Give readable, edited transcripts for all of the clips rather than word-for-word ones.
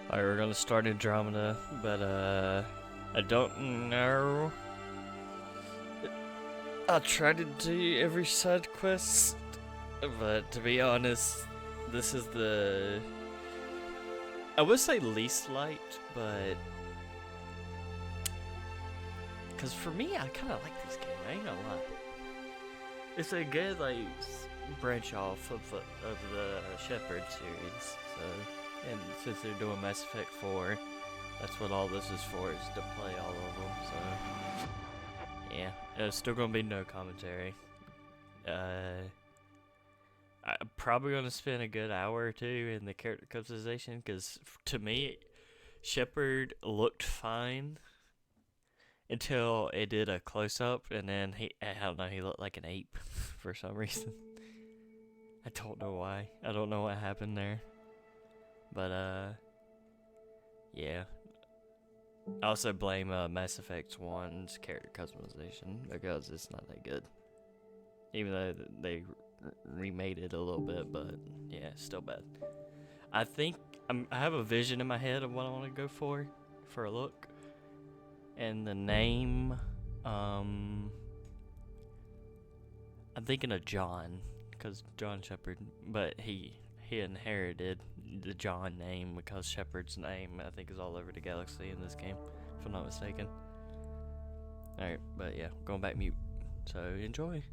Alright, we're gonna start Andromeda, but I don't know. I tried to do every side quest, but to be honest, this is I would say least liked, but because for me, I kind of like this game. I ain't gonna lie. It's a good branch off of the Shepherd series. So, and since they're doing Mass Effect 4, that's what all this is for, is to play all of them. So yeah, it's still gonna be no commentary. I'm probably gonna spend a good hour or two in the character customization because to me, Shepard looked fine until it did a close up, and then I don't know, he looked like an ape for some reason. I don't know why. I don't know what happened there, but yeah. I also blame Mass Effect 1's character customization because it's not that good. Even though they remade it a little bit, but yeah, it's still bad. I think I have a vision in my head of what I want to go for a look, and the name. I'm thinking of John, because John Shepard, but he inherited the John name because Shepard's name I think is all over the galaxy in this game, if I'm not mistaken. Alright, but yeah, going back mute. So enjoy.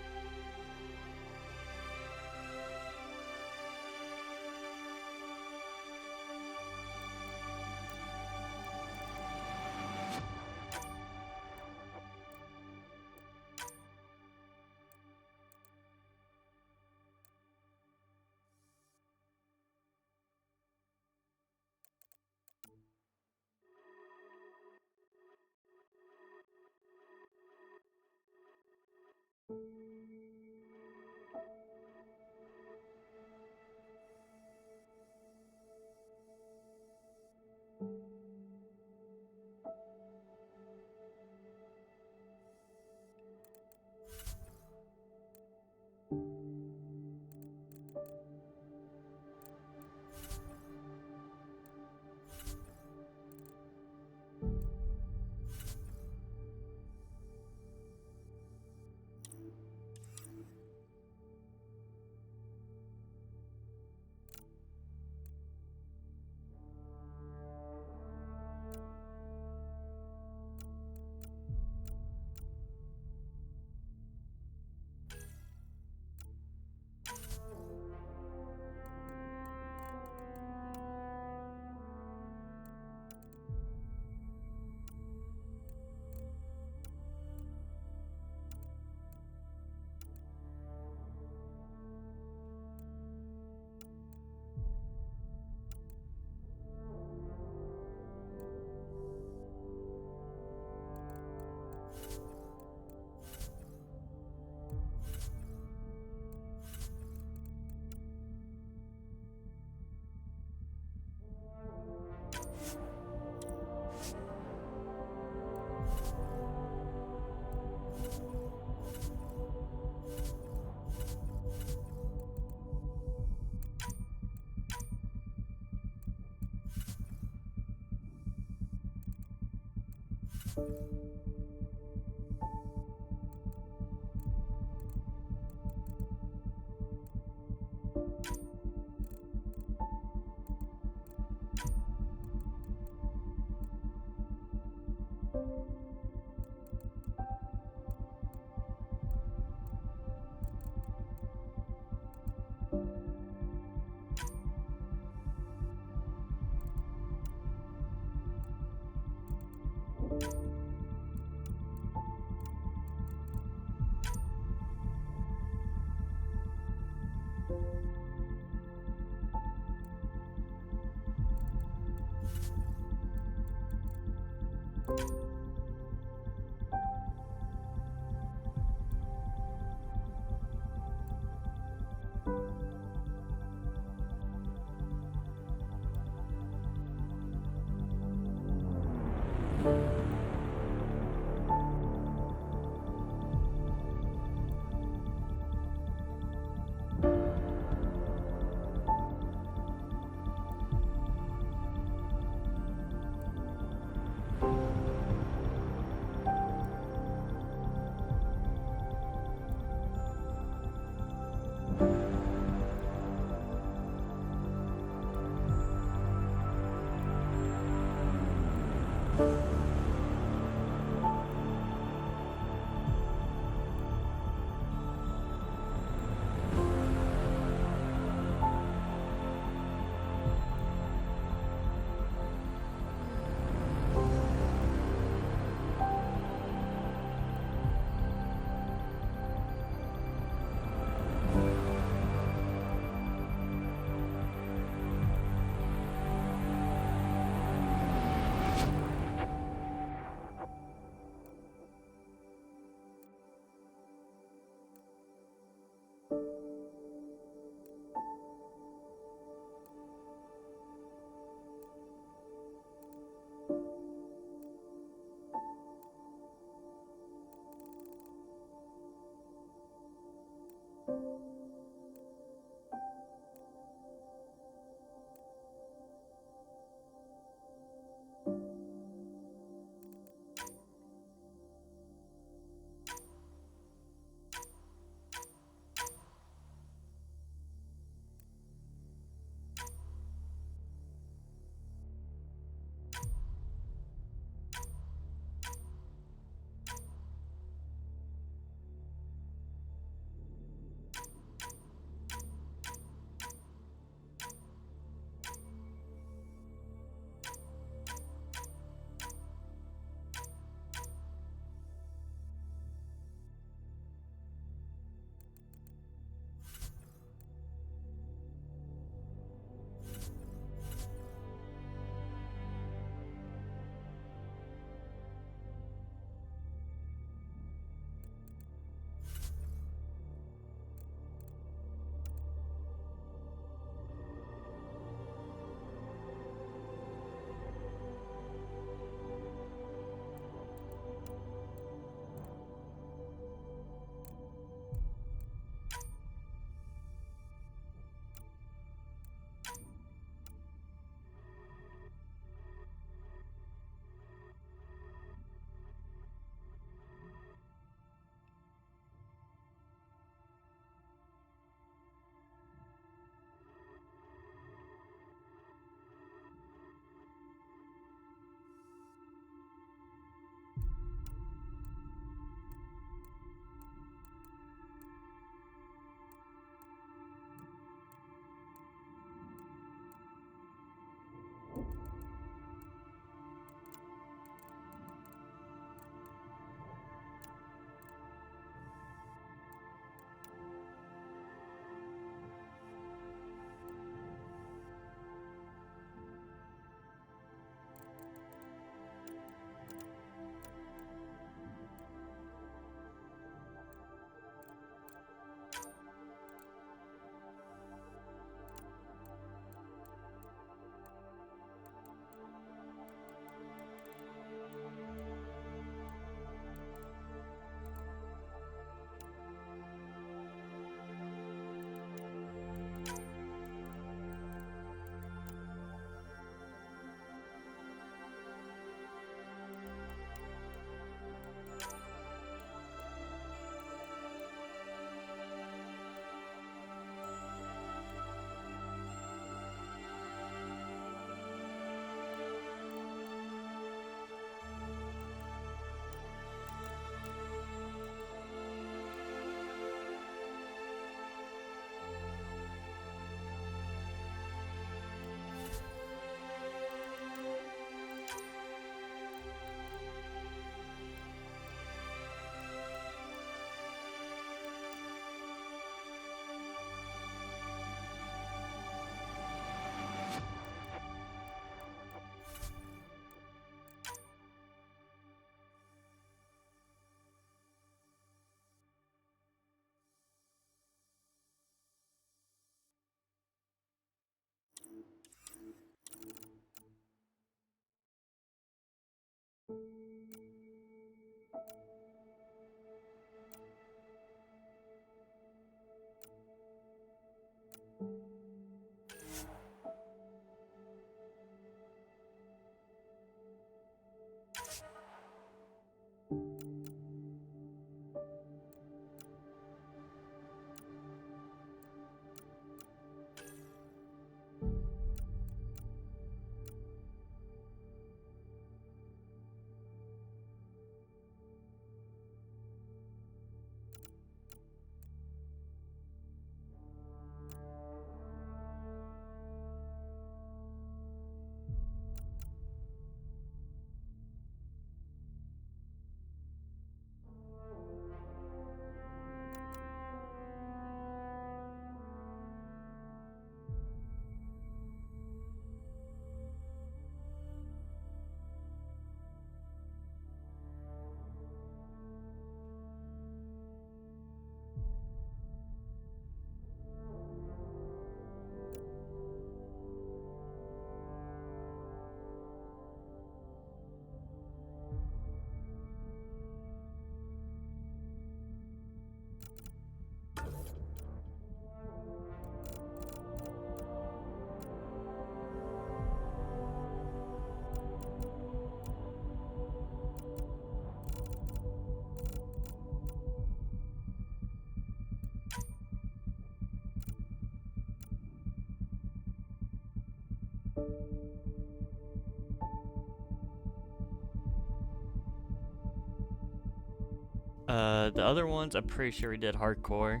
The other ones, I'm pretty sure we did hardcore.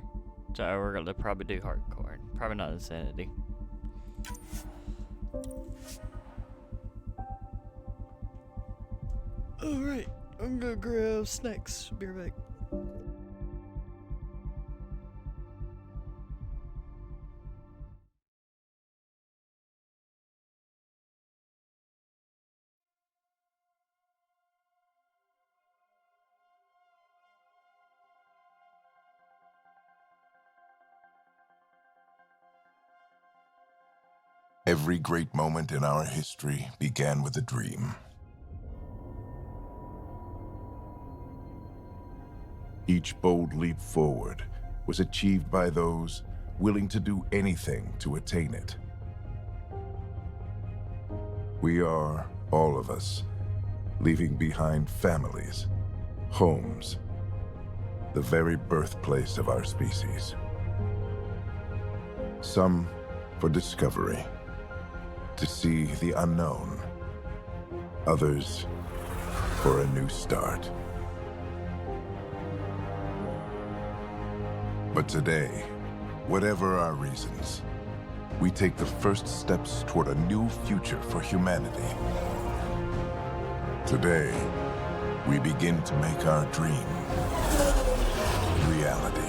So we're gonna probably do hardcore. Probably not insanity. Alright, I'm gonna grab snacks. Be right back. Every great moment in our history began with a dream. Each bold leap forward was achieved by those willing to do anything to attain it. We are, all of us, leaving behind families, homes, the very birthplace of our species. Some for discovery, to see the unknown. Others for a new start. But today, whatever our reasons, we take the first steps toward a new future for humanity. Today, we begin to make our dream reality.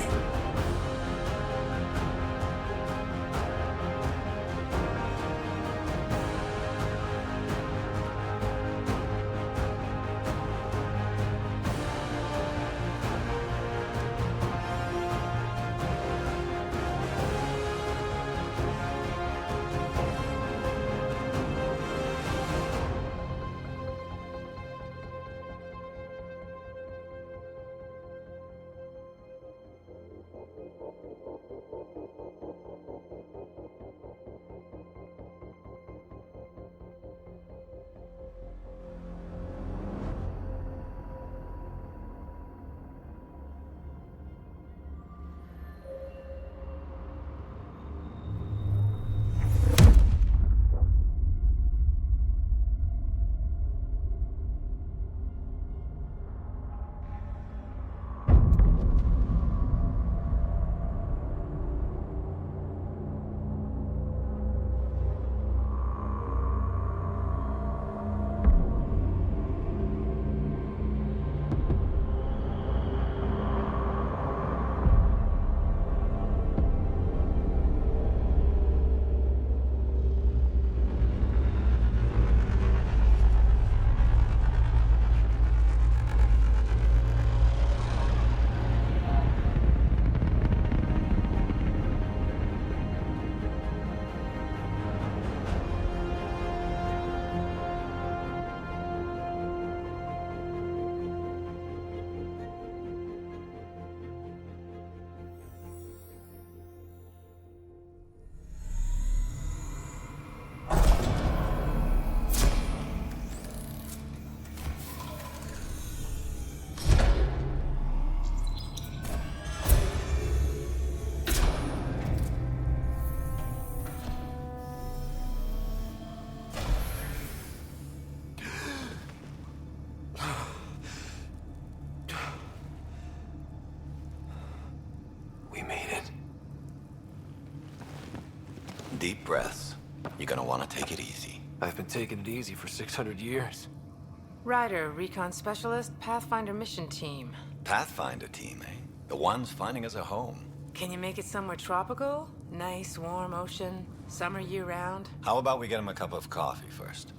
Deep breaths. You're gonna want to take it easy. I've been taking it easy for 600 years. Ryder, Recon Specialist, Pathfinder Mission Team. Pathfinder team, eh? The ones finding us a home. Can you make it somewhere tropical? Nice, warm ocean, summer year-round? How about we get him a cup of coffee first?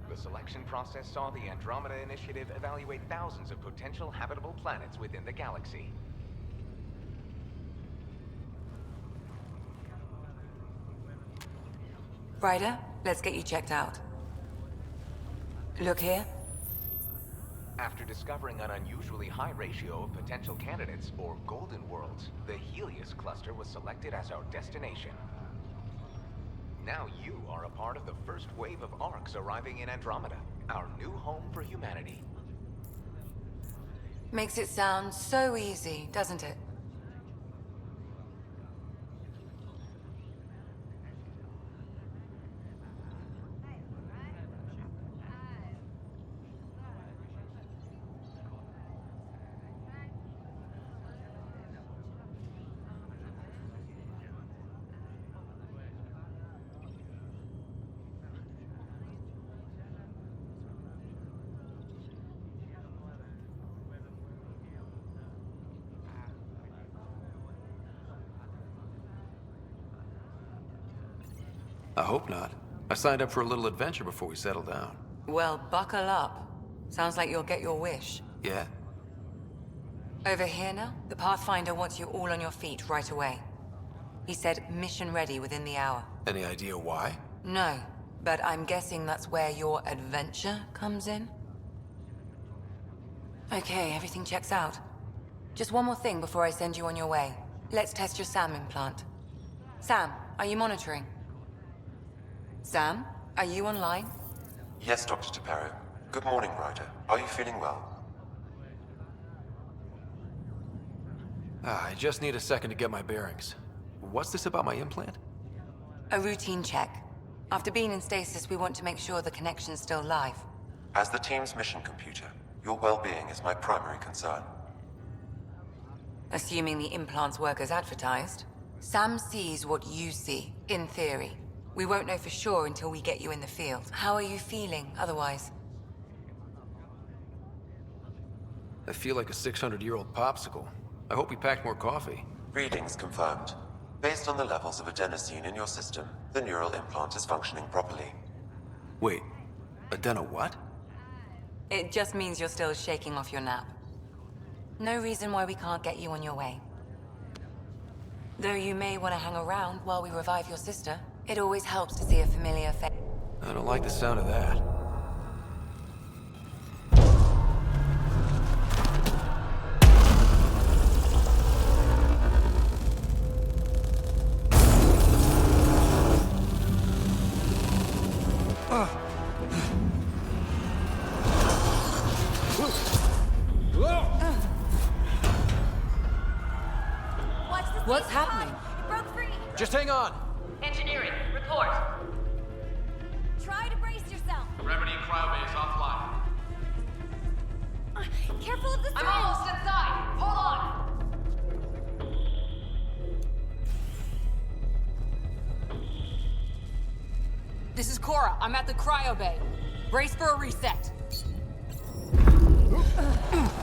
The selection process saw the Andromeda Initiative evaluate thousands of potential habitable planets within the galaxy. Ryder, let's get you checked out. Look here. After discovering an unusually high ratio of potential candidates, or golden worlds, the Helios cluster was selected as our destination. Now you are a part of the first wave of ARCs arriving in Andromeda, our new home for humanity. Makes it sound so easy, doesn't it? I hope not. I signed up for a little adventure before we settle down. Well, buckle up. Sounds like you'll get your wish. Yeah? Over here now, the Pathfinder wants you all on your feet right away. He said mission ready within the hour. Any idea why? No, but I'm guessing that's where your adventure comes in? Okay, everything checks out. Just one more thing before I send you on your way. Let's test your SAM implant. Sam, are you monitoring? Sam, are you online? Yes, Dr. Taparo. Good morning, Ryder. Are you feeling well? I just need a second to get my bearings. What's this about my implant? A routine check. After being in stasis, we want to make sure the connection's still live. As the team's mission computer, your well-being is my primary concern. Assuming the implants work as advertised, Sam sees what you see, in theory. We won't know for sure until we get you in the field. How are you feeling otherwise? I feel like a 600-year-old popsicle. I hope we packed more coffee. Readings confirmed. Based on the levels of adenosine in your system, the neural implant is functioning properly. Wait, Adena what? It just means you're still shaking off your nap. No reason why we can't get you on your way. Though you may want to hang around while we revive your sister, it always helps to see a familiar face. I don't like the sound of that. What's happening? It broke free. Just hang on! Engineering, report. Try to brace yourself. Gravity and cryobase offline. Careful of the I'm syringe. almost inside. Hold on. This is Cora. I'm at the cryo bay. Brace for a reset.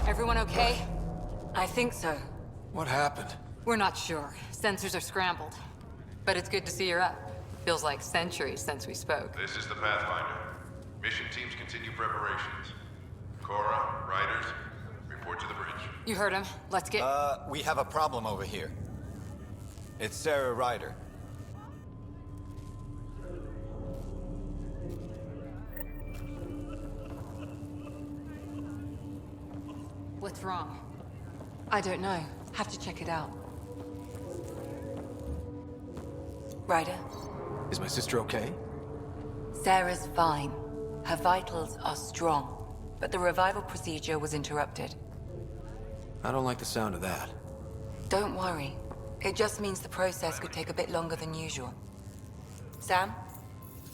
Everyone okay? I think so. What happened? We're not sure. Sensors are scrambled. But it's good to see you're up. Feels like centuries since we spoke. This is the Pathfinder. Mission teams continue preparations. Cora, riders, report to the bridge. You heard him. Let's get... We have a problem over here. It's Sarah Ryder. What's wrong? I don't know. Have to check it out. Ryder, Is my sister okay? Sarah's fine. Her vitals are strong, but the revival procedure was interrupted. I don't like the sound of that. Don't worry. It just means the process could take a bit longer than usual. Sam?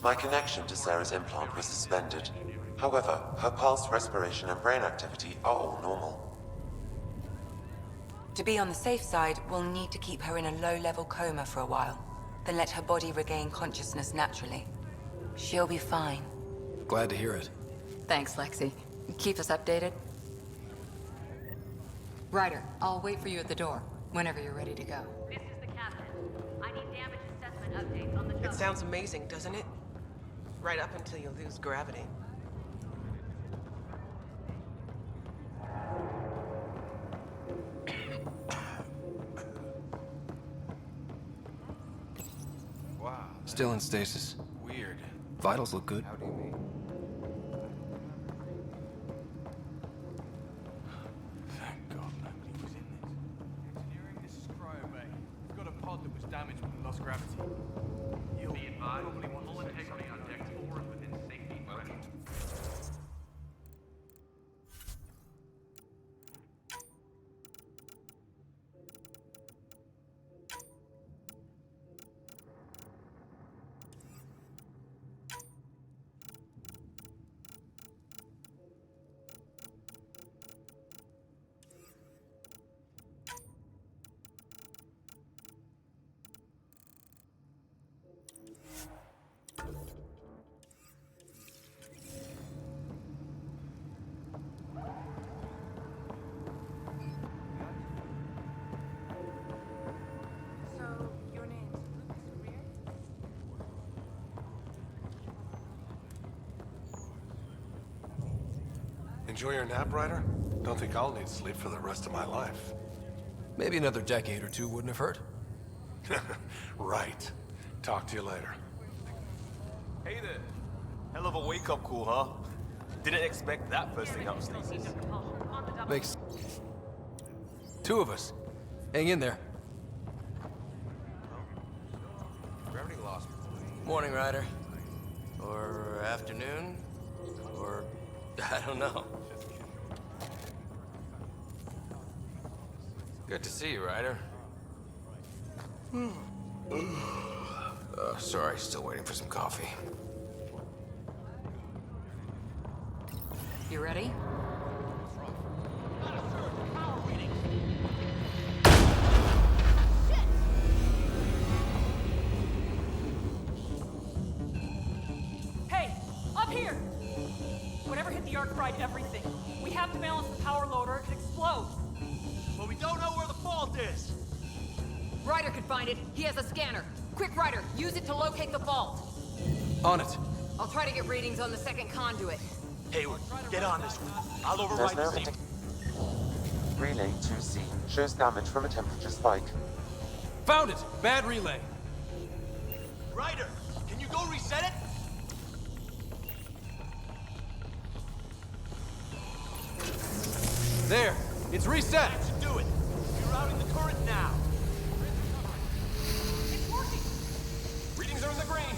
My connection to Sarah's implant was suspended. However, her pulse, respiration, and brain activity are all normal. To be on the safe side, we'll need to keep her in a low-level coma for a while, then let her body regain consciousness naturally. She'll be fine. Glad to hear it. Thanks, Lexi. Keep us updated. Ryder, I'll wait for you at the door, whenever you're ready to go. This is the captain. I need damage assessment updates on the It shuttle. sounds amazing, doesn't it? Right up until you lose gravity. Wow. Still in stasis. Weird. Vitals look good. How do you mean? Thank God nobody was in this. Engineering, this is Cryo Bay. We've got a pod that was damaged when we lost gravity. You'll be advised. Full integrity on deck 4 is within safety threshold. Enjoy your nap, Ryder? Don't think I'll need sleep for the rest of my life. Maybe another decade or two wouldn't have hurt. Right. Talk to you later. Hey there. Hell of a wake-up call, huh? Didn't expect that first thing out of stasis. Makes... two of us. Hang in there. Gravity lost. Morning, Ryder. Or afternoon. Or... I don't know. Good to see you, Ryder. Sorry, still waiting for some coffee. You ready? Hey, up here! Whatever hit the arc fried everything. We have to balance the power load or it could explode. But we don't know where the fault is. Ryder could find it. He has a scanner. Quick, Ryder, use it to locate the fault. On it. I'll try to get readings on the second conduit. Hayward, get on this one. I'll There's override no the safety. Relay 2C shows damage from a temperature spike. Found it! Bad relay. Ryder, can you go reset it? There! It's reset! That should do it. Rerouting the current now. It's working! Readings are in the green.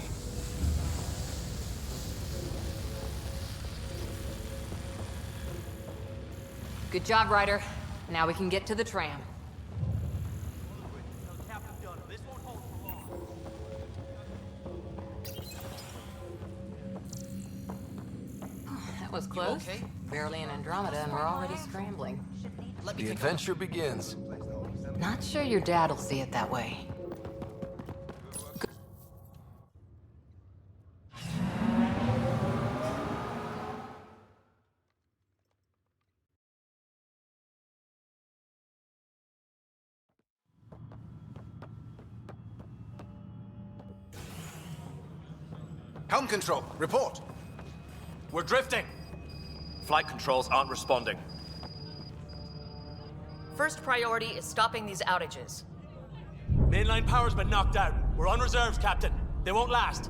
Good job, Ryder. Now we can get to the tram. This won't hold for long. That was close. okay? Barely in Andromeda and we're already scrambling. The adventure begins. Not sure your dad'll see it that way. Helm control, report. We're drifting. Flight controls aren't responding. First priority is stopping these outages. Mainline power's been knocked out. We're on reserves, Captain. They won't last.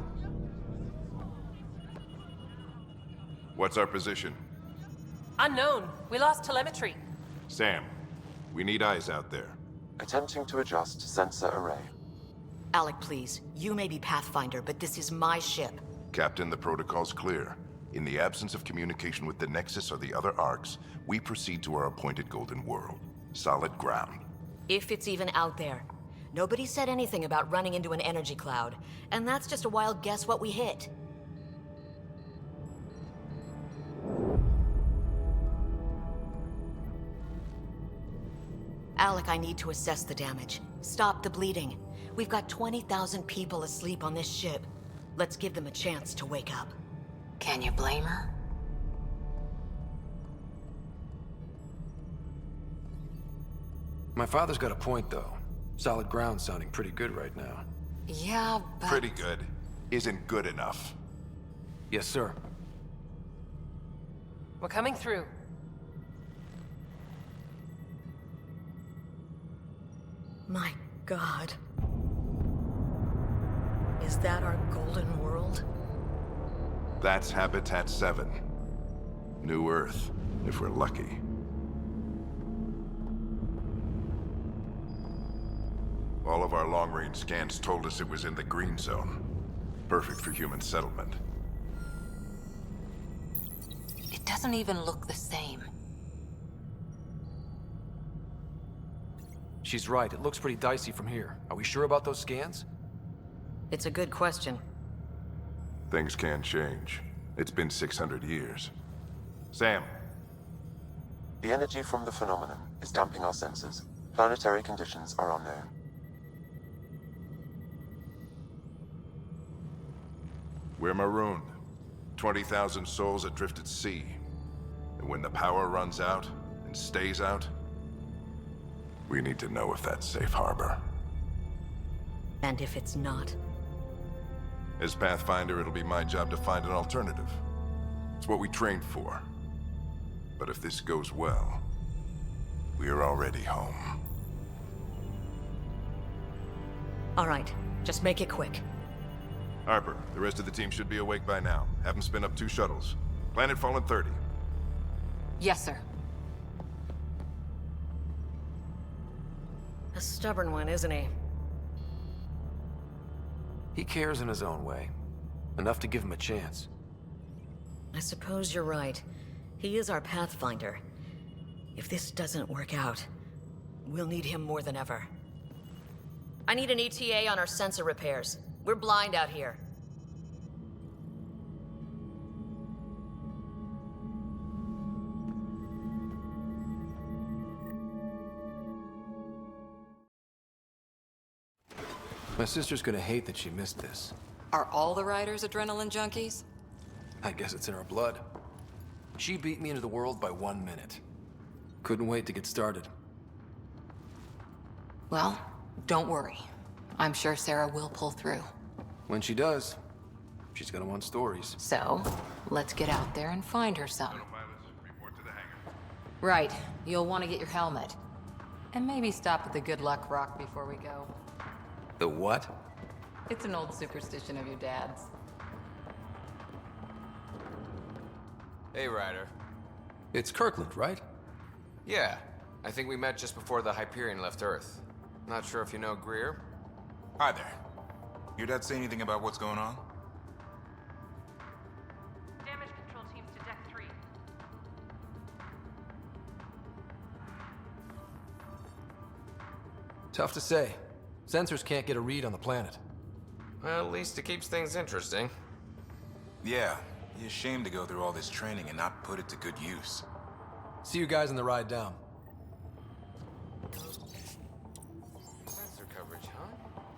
What's our position? Unknown. We lost telemetry. Sam, we need eyes out there. Attempting to adjust sensor array. Alec, please. You may be Pathfinder, but this is my ship. Captain, the protocol's clear. In the absence of communication with the Nexus or the other arcs, we proceed to our appointed Golden World. Solid ground. If it's even out there. Nobody said anything about running into an energy cloud, and that's just a wild guess what we hit. Alec, I need to assess the damage. Stop the bleeding. We've got 20,000 people asleep on this ship. Let's give them a chance to wake up. Can you blame her? My father's got a point, though. Solid ground sounding pretty good right now. Yeah, but... Pretty good. Isn't good enough. Yes, sir. We're coming through. My God. Is that our Golden World? That's Habitat 7. New Earth, if we're lucky. All of our long-range scans told us it was in the green zone. Perfect for human settlement. It doesn't even look the same. She's right. It looks pretty dicey from here. Are we sure about those scans? It's a good question. Things can change. It's been 600 years. Sam. The energy from the phenomenon is damping our senses. Planetary conditions are unknown. We're marooned. 20,000 souls adrift at sea. And when the power runs out, and stays out, we need to know if that's safe harbor. And if it's not? As Pathfinder, it'll be my job to find an alternative. It's what we trained for. But if this goes well, we are already home. All right, just make it quick. Harper, the rest of the team should be awake by now. Have them spin up 2 shuttles. Planet Fallen 30. Yes, sir. A stubborn one, isn't he? He cares in his own way. Enough to give him a chance. I suppose you're right. He is our Pathfinder. If this doesn't work out, we'll need him more than ever. I need an ETA on our sensor repairs. We're blind out here. My sister's gonna hate that she missed this. Are all the riders adrenaline junkies? I guess it's in her blood. She beat me into the world by 1 minute. Couldn't wait to get started. Well, don't worry. I'm sure Sarah will pull through. When she does, she's gonna want stories. So, let's get out there and find her some. Right. You'll want to get your helmet. And maybe stop at the Good Luck Rock before we go. The what? It's an old superstition of your dad's. Hey, Ryder. It's Kirkland, right? Yeah. I think we met just before the Hyperion left Earth. Not sure if you know Greer. Hi there. Your dad say anything about what's going on? Damage control teams to Deck 3. Tough to say. Sensors can't get a read on the planet. Well, at least it keeps things interesting. Yeah. Be ashamed to go through all this training and not put it to good use. See you guys on the ride down. Sensor coverage, huh?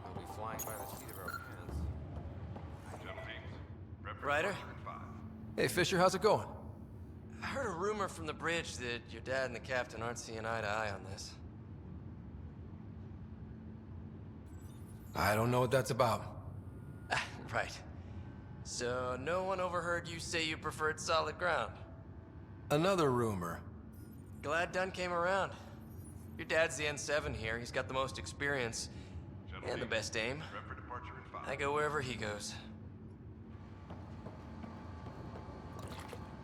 We'll be flying by the seat of our pants. Ryder? Hey, Fisher, how's it going? I heard a rumor from the bridge that your dad and the captain aren't seeing eye to eye on this. I don't know what that's about. Right. So, no one overheard you say you preferred solid ground? Another rumor. Glad Dunn came around. Your dad's the N7 here. He's got the most experience. And the best aim. I go wherever he goes.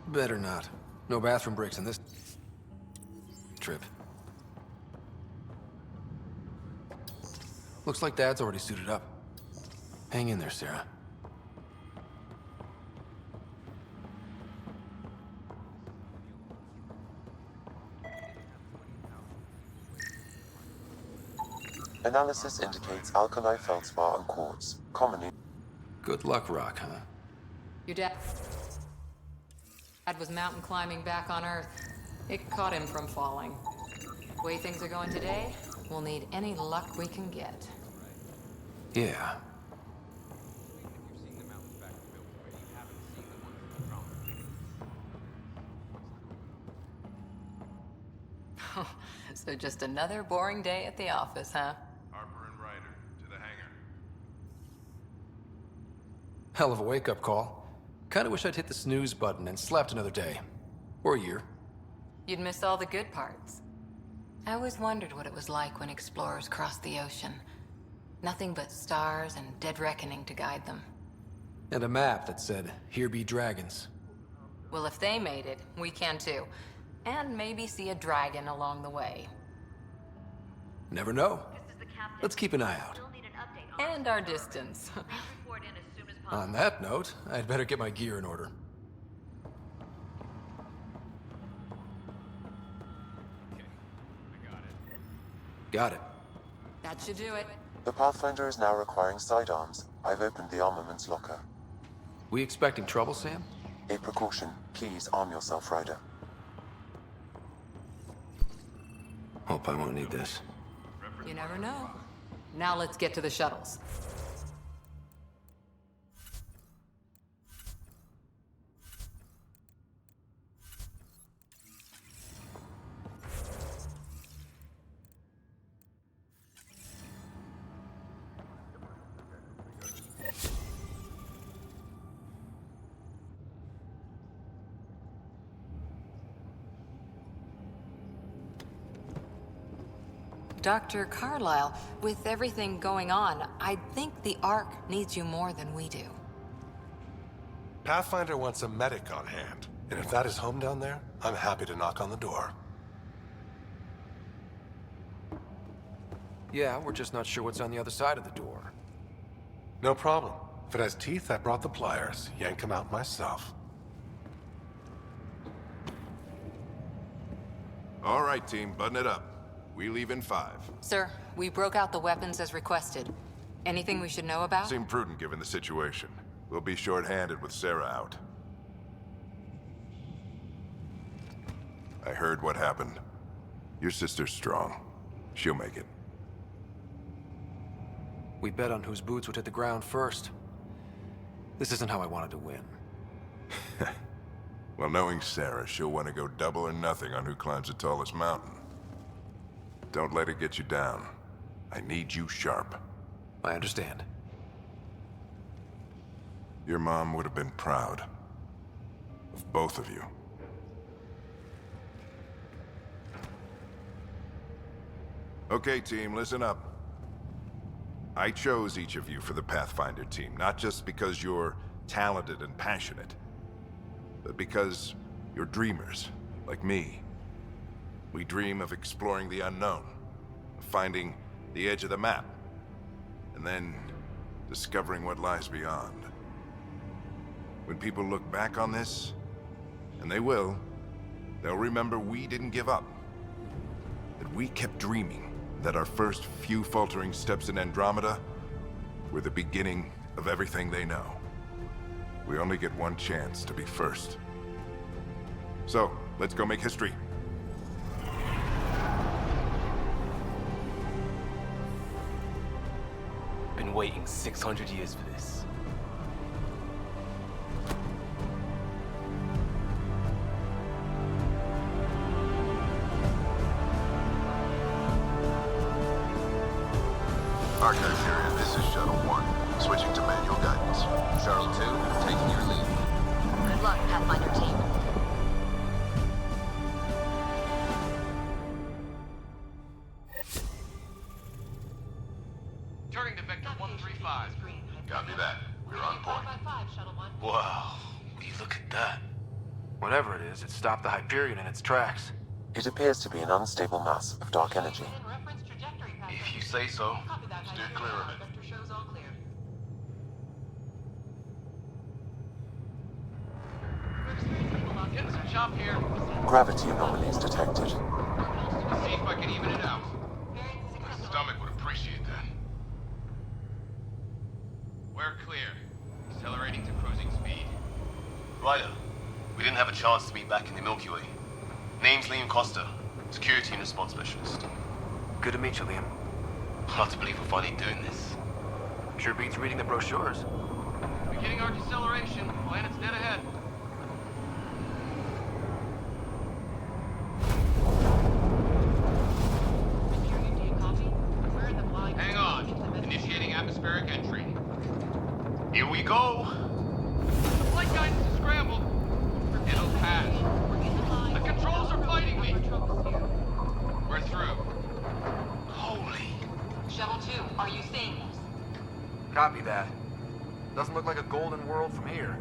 Better not. No bathroom breaks in this trip. Looks like Dad's already suited up. Hang in there, Sarah. Analysis indicates alkali feldspar and quartz, commonly... Good luck, Rock, huh? Your dad was mountain climbing back on Earth. It caught him from falling. The way things are going today, we'll need any luck we can get. Yeah. So just another boring day at the office, huh? Harper and Ryder, to the hangar. Hell of a wake-up call. Kinda wish I'd hit the snooze button and slept another day. Or a year. You'd miss all the good parts. I always wondered what it was like when explorers crossed the ocean. Nothing but stars and dead reckoning to guide them. And a map that said, "Here be dragons." Well, if they made it, we can too. And maybe see a dragon along the way. Never know. Let's keep an eye out. And our distance. On that note, I'd better get my gear in order. Got it. That should do it. The Pathfinder is now requiring sidearms. I've opened the armaments locker. We expecting trouble, Sam? A precaution. Please arm yourself, Ryder. Hope I won't need this. You never know. Now let's get to the shuttles. Dr. Carlyle, with everything going on, I think the Ark needs you more than we do. Pathfinder wants a medic on hand. And if that is home down there, I'm happy to knock on the door. Yeah, we're just not sure what's on the other side of the door. No problem. If it has teeth, I brought the pliers. Yank them out myself. All right, team, button it up. We leave in 5. Sir, we broke out the weapons as requested. Anything we should know about? Seemed prudent given the situation. We'll be short-handed with Sarah out. I heard what happened. Your sister's strong. She'll make it. We bet on whose boots would hit the ground first. This isn't how I wanted to win. Well, knowing Sarah, she'll want to go double or nothing on who climbs the tallest mountain. Don't let it get you down. I need you sharp. I understand. Your mom would have been proud of both of you. Okay, team, listen up. I chose each of you for the Pathfinder team, not just because you're talented and passionate, but because you're dreamers, like me. We dream of exploring the unknown, of finding the edge of the map, and then discovering what lies beyond. When people look back on this, and they will, they'll remember we didn't give up. That we kept dreaming, that our first few faltering steps in Andromeda were the beginning of everything they know. We only get one chance to be first. So, let's go make history. Been waiting 600 years for this. Archive area, this is Shuttle 1. Switching to manual guidance. Shuttle 2, taking your lead. Good luck, Pathfinder team. Turning to Vector 135. Copy that. We're on point. Wow, will you look at that? Whatever it is, it stopped the Hyperion in its tracks. It appears to be an unstable mass of dark energy. If you say so. Steer clear of it. Getting some chop here. Gravity anomalies detected. Let's see if I can even it out. My stomach would appreciate that. We're clear. Accelerating to cruising speed. Ryder, we didn't have a chance to meet back in the Milky Way. Name's Liam Costa, Security and Response Specialist. Good to meet you, Liam. Hard to believe we're finally doing this. Sure beats reading the brochures. Beginning our deceleration. Planet's dead ahead. Hang on. Initiating atmospheric entry. Here we go! The flight guidance is scrambled. It'll pass. The controls are fighting me. We're through. Holy. Shuttle 2, are you seeing this? Copy that. Doesn't look like a golden world from here.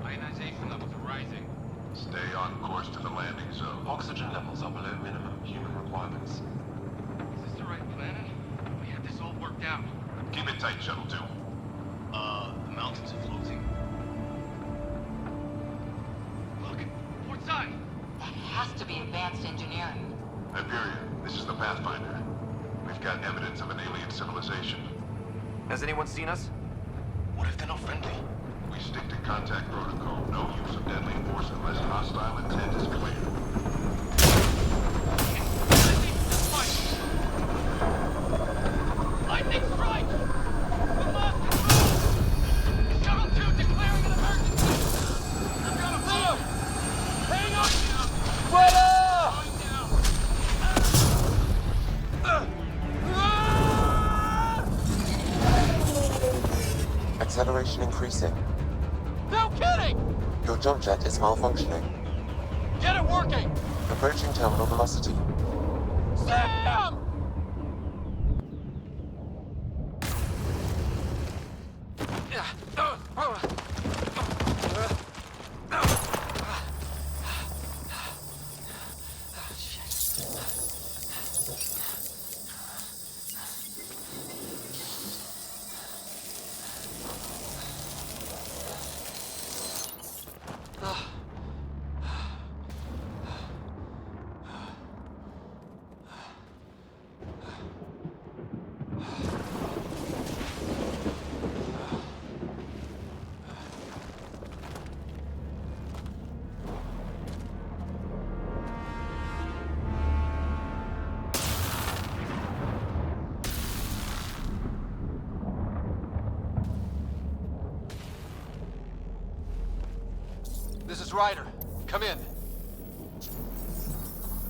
Ionization levels are rising. Stay on course to the landing zone. Oxygen levels are below minimum human requirements. Is this the right planet? We had this all worked out. Keep it tight, Shuttle 2. The mountains are floating. Look, port side. That has to be advanced engineering. Hyperion, this is the Pathfinder. We've got evidence of an alien civilization. Has anyone seen us? What if they're not friendly? We stick to contact protocol. No use of deadly force unless hostile intent is clear. Lightning strike! We lost control! Shuttle 2 declaring an emergency! We've got a blow! Hang on! Acceleration increasing. No kidding! Your jump jet is malfunctioning. Get it working! Approaching terminal velocity. Sam! This is Ryder. Come in.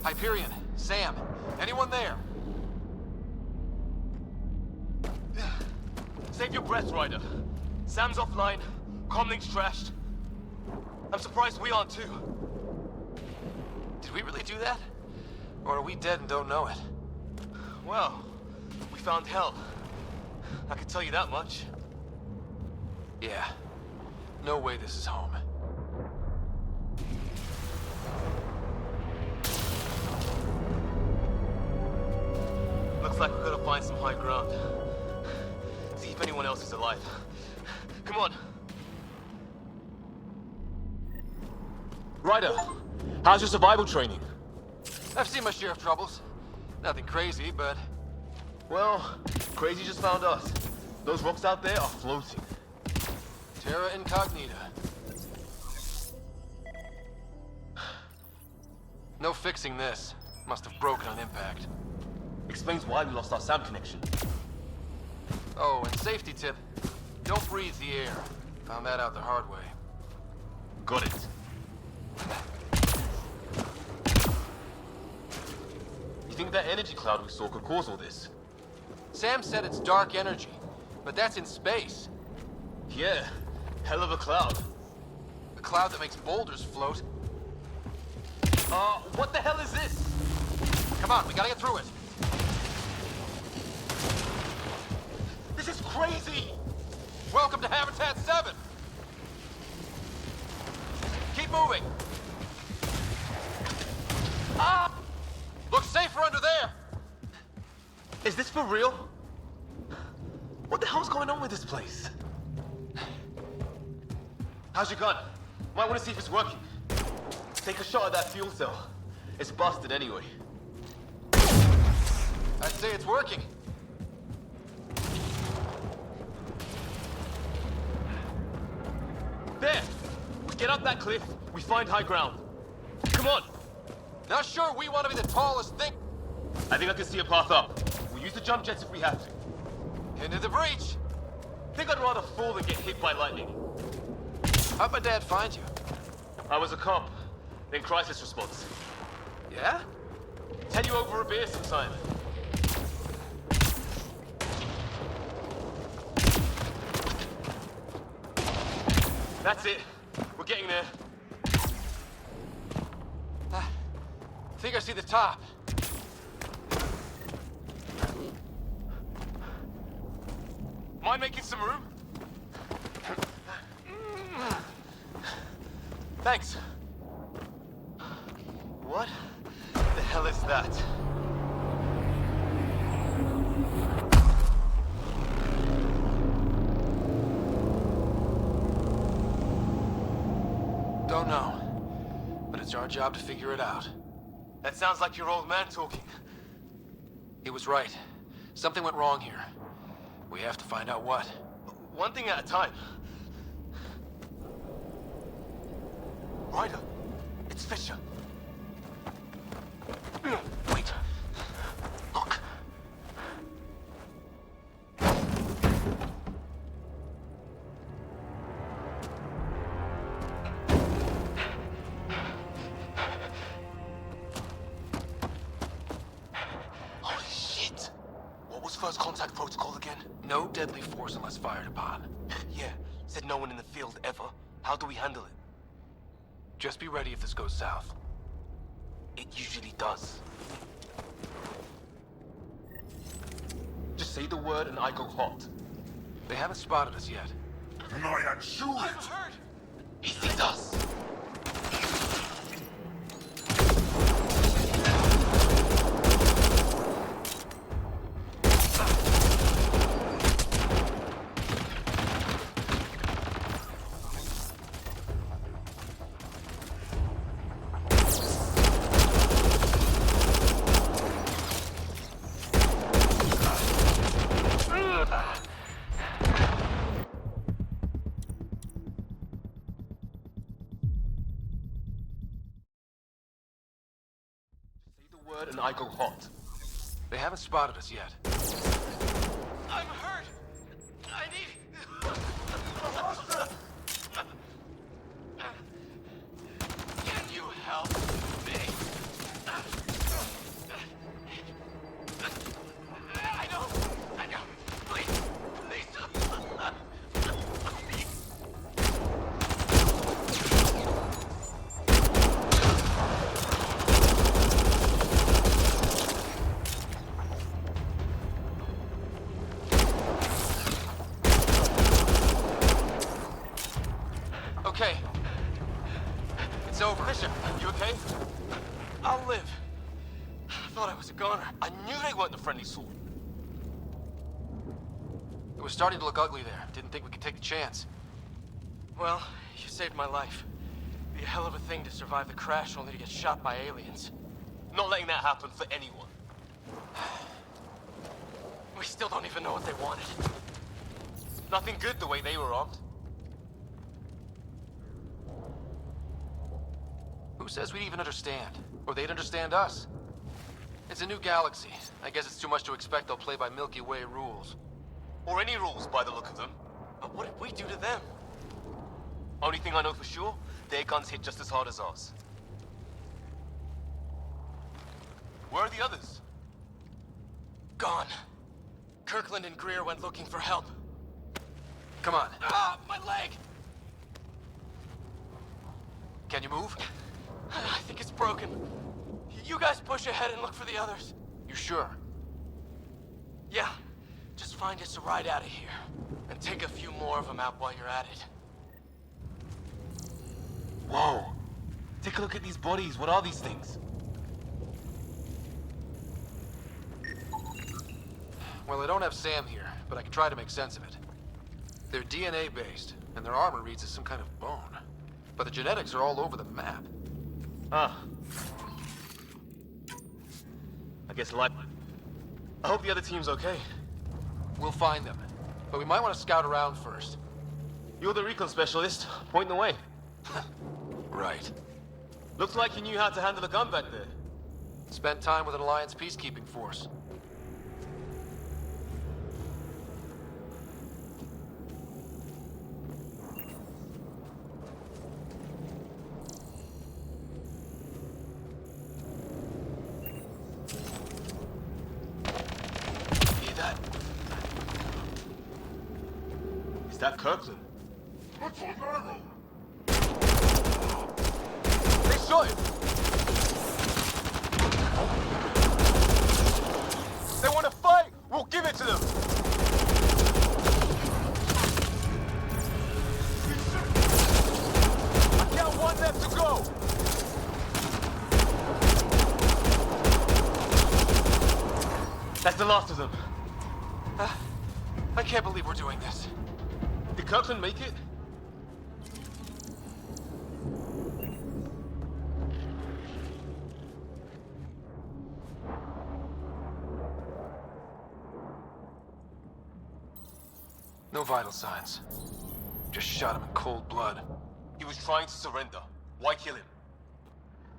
Hyperion, Sam, anyone there? Save your breath, Ryder. Sam's offline. Comlink's trashed. I'm surprised we aren't too. Did we really do that? Or are we dead and don't know it? Well, we found hell. I can tell you that much. Yeah. No way this is home. Looks like we're gonna find some high ground. See if anyone else is alive. Come on. Ryder, how's your survival training? I've seen my share of troubles. Nothing crazy, but... Well, crazy just found us. Those rocks out there are floating. Terra Incognita. No fixing this. Must have broken on impact. Explains why we lost our sound connection. Oh, and safety tip. Don't breathe the air. Found that out the hard way. Got it. You think that energy cloud we saw could cause all this? Sam said it's dark energy, but that's in space. Yeah, hell of a cloud. A cloud that makes boulders float. What the hell is this? Come on, we gotta get through it. This is crazy! Welcome to Habitat 7! Keep moving! Ah! Looks safer under there! Is this for real? What the hell's going on with this place? How's your gun? Might want to see if it's working. Take a shot at that fuel cell. It's busted anyway. I'd say it's working. There! We get up that cliff, we find high ground. Come on! Not sure we want to be the tallest thing. I think I can see a path up. We'll use the jump jets if we have to. Into the breach. Think I'd rather fall than get hit by lightning. How'd my dad find you? I was a cop, then crisis response. Yeah? Tell you over a beer sometime. That's it. We're getting there. Think I see the top. Mind making some room? Thanks. What the hell is that? Don't know. But it's our job to figure it out. That sounds like your old man talking. He was right. Something went wrong here. We have to find out what. One thing at a time. Ryder, it's Fisher. Wait. Look. Holy shit. What was first contact protocol again? No deadly force unless fired upon. Yeah, said no one in the field ever. How do we handle it? Just be ready if this goes south. It usually does. Just say the word and I go hot. They haven't spotted us yet. I'm hurt! He sees us! And I go hot. They haven't spotted us yet. I'm hurt! I need... It's over. Fisher, you okay? I'll live. I thought I was a goner. I knew they weren't the friendly sort. It was starting to look ugly there. Didn't think we could take the chance. Well, you saved my life. Be a hell of a thing to survive the crash only to get shot by aliens. Not letting that happen for anyone. We still don't even know what they wanted. Nothing good the way they were armed. Who says we'd even understand? Or they'd understand us? It's a new galaxy. I guess it's too much to expect they'll play by Milky Way rules. Or any rules by the look of them. But what did we do to them? Only thing I know for sure, their guns hit just as hard as ours. Where are the others? Gone. Kirkland and Greer went looking for help. Come on. Ah, my leg! Can you move? I think it's broken. You guys push ahead and look for the others. You sure? Yeah. Just find us a ride out of here. And take a few more of them out while you're at it. Whoa. Take a look at these bodies. What are these things? Well, I don't have Sam here, but I can try to make sense of it. They're DNA-based, and their armor reads as some kind of bone. But the genetics are all over the map. Ah. I guess life. I hope the other team's okay. We'll find them. But we might want to scout around first. You're the recon specialist. Point the way. Right. Looks like you knew how to handle a gun back there. Spent time with an Alliance peacekeeping force. Is that Kirkland? They shot him! They want to fight! We'll give it to them! I count one left to go! That's the last of them. I can't believe we're doing this. Did Kirkland make it? No vital signs. Just shot him in cold blood. He was trying to surrender. Why kill him?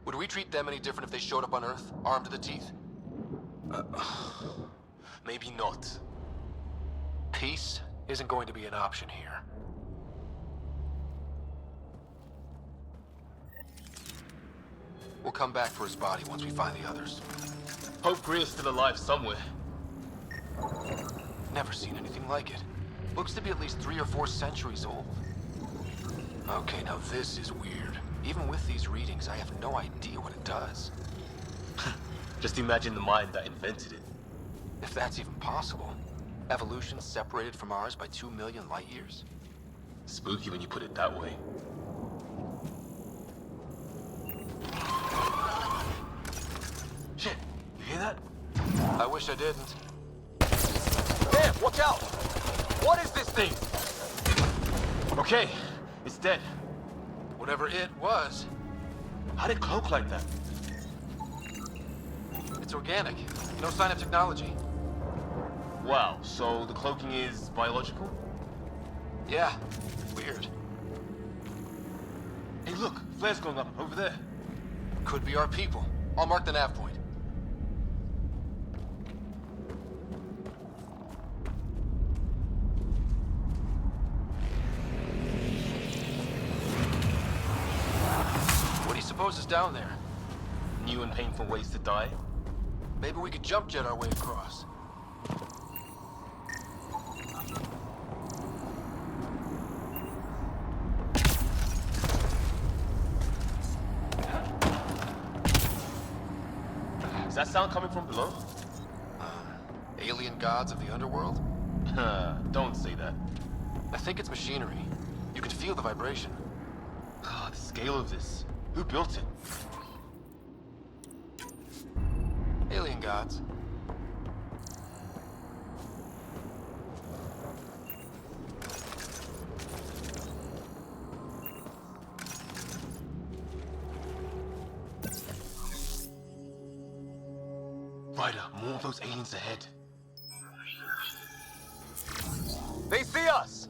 Would we treat them any different if they showed up on Earth, armed to the teeth? Maybe not. Peace isn't going to be an option here. We'll come back for his body once we find the others. Hope Greer's still alive somewhere. Never seen anything like it. Looks to be at least 3 or 4 centuries old. Okay, now this is weird. Even with these readings, I have no idea what it does. Just imagine the mind that invented it. If that's even possible. Evolution separated from ours by 2 million light years? Spooky when you put it that way. Shit, you hear that? I wish I didn't. Damn, watch out! What is this thing? Okay, it's dead. Whatever it was. How'd it cloak like that? It's organic. No sign of technology. Wow, so the cloaking is biological? Yeah, weird. Hey look, flare's going up, over there. Could be our people. I'll mark the nav point. What do you suppose is down there? New and painful ways to die? Maybe we could jump jet our way across. Is that sound coming from below? Alien gods of the underworld? Don't say that. I think it's machinery. You can feel the vibration. Oh, this scale of this? Who built it? Alien gods. Ryder, more of those aliens ahead. They see us!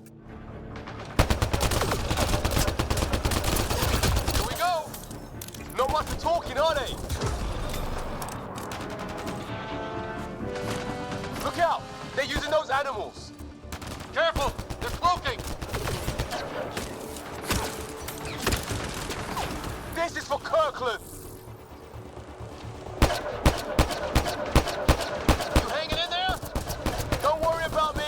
Here we go! Not much for talking, are they? Look out! They're using those animals! Careful! They're cloaking! This is for Kirkland! You hanging in there? Don't worry about me!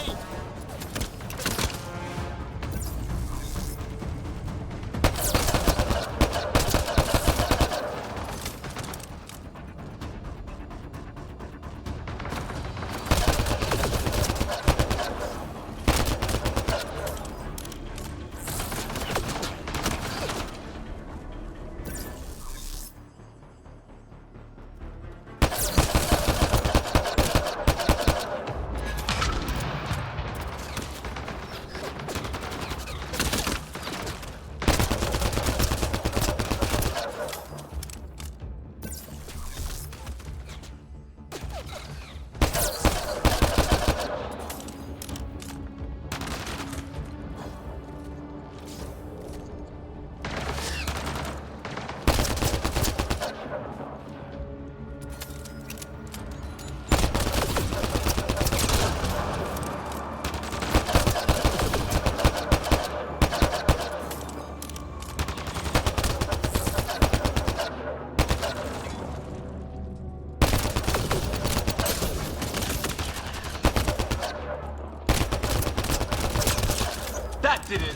That did it!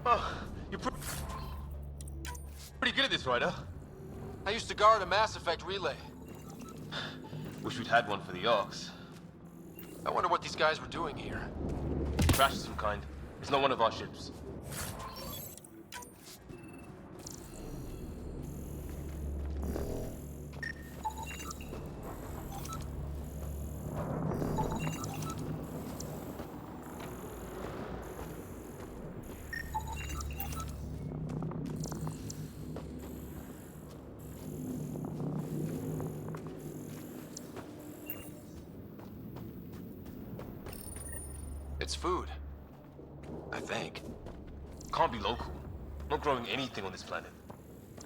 Oh, you're pretty good at this, Ryder. I used to guard a Mass Effect relay. Wish we'd had one for the Arks. I wonder what these guys were doing here. Crash of some kind. It's not one of our ships. It's food. I think. Can't be local. Not growing anything on this planet.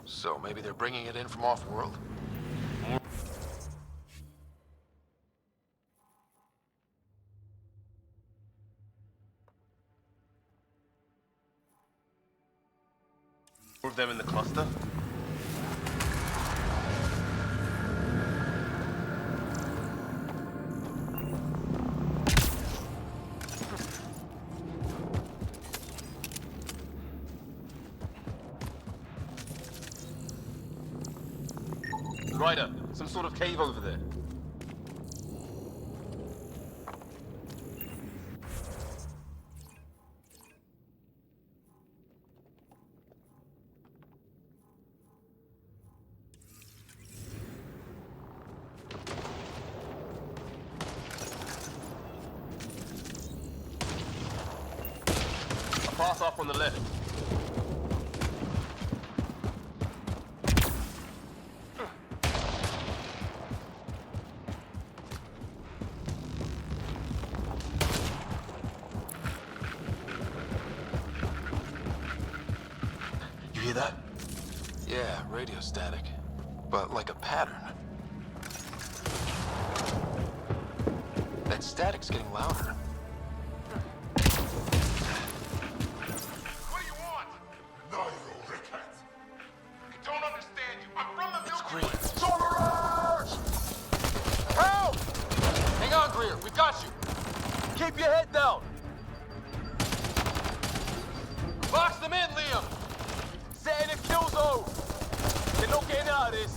So maybe they're bringing it in from off-world? More of them in the cluster? Ryder, some sort of cave over there. A path up on the left. Hear that? Yeah, radio static. But like a pattern. That static's getting louder. What do you want? No, you rickhead. I don't understand you. I'm from the Milky Way. Help! Hang on, Greer. We've got you. Keep your head down. Box them in, Liam. Setting a kill zone. They're not getting out of this.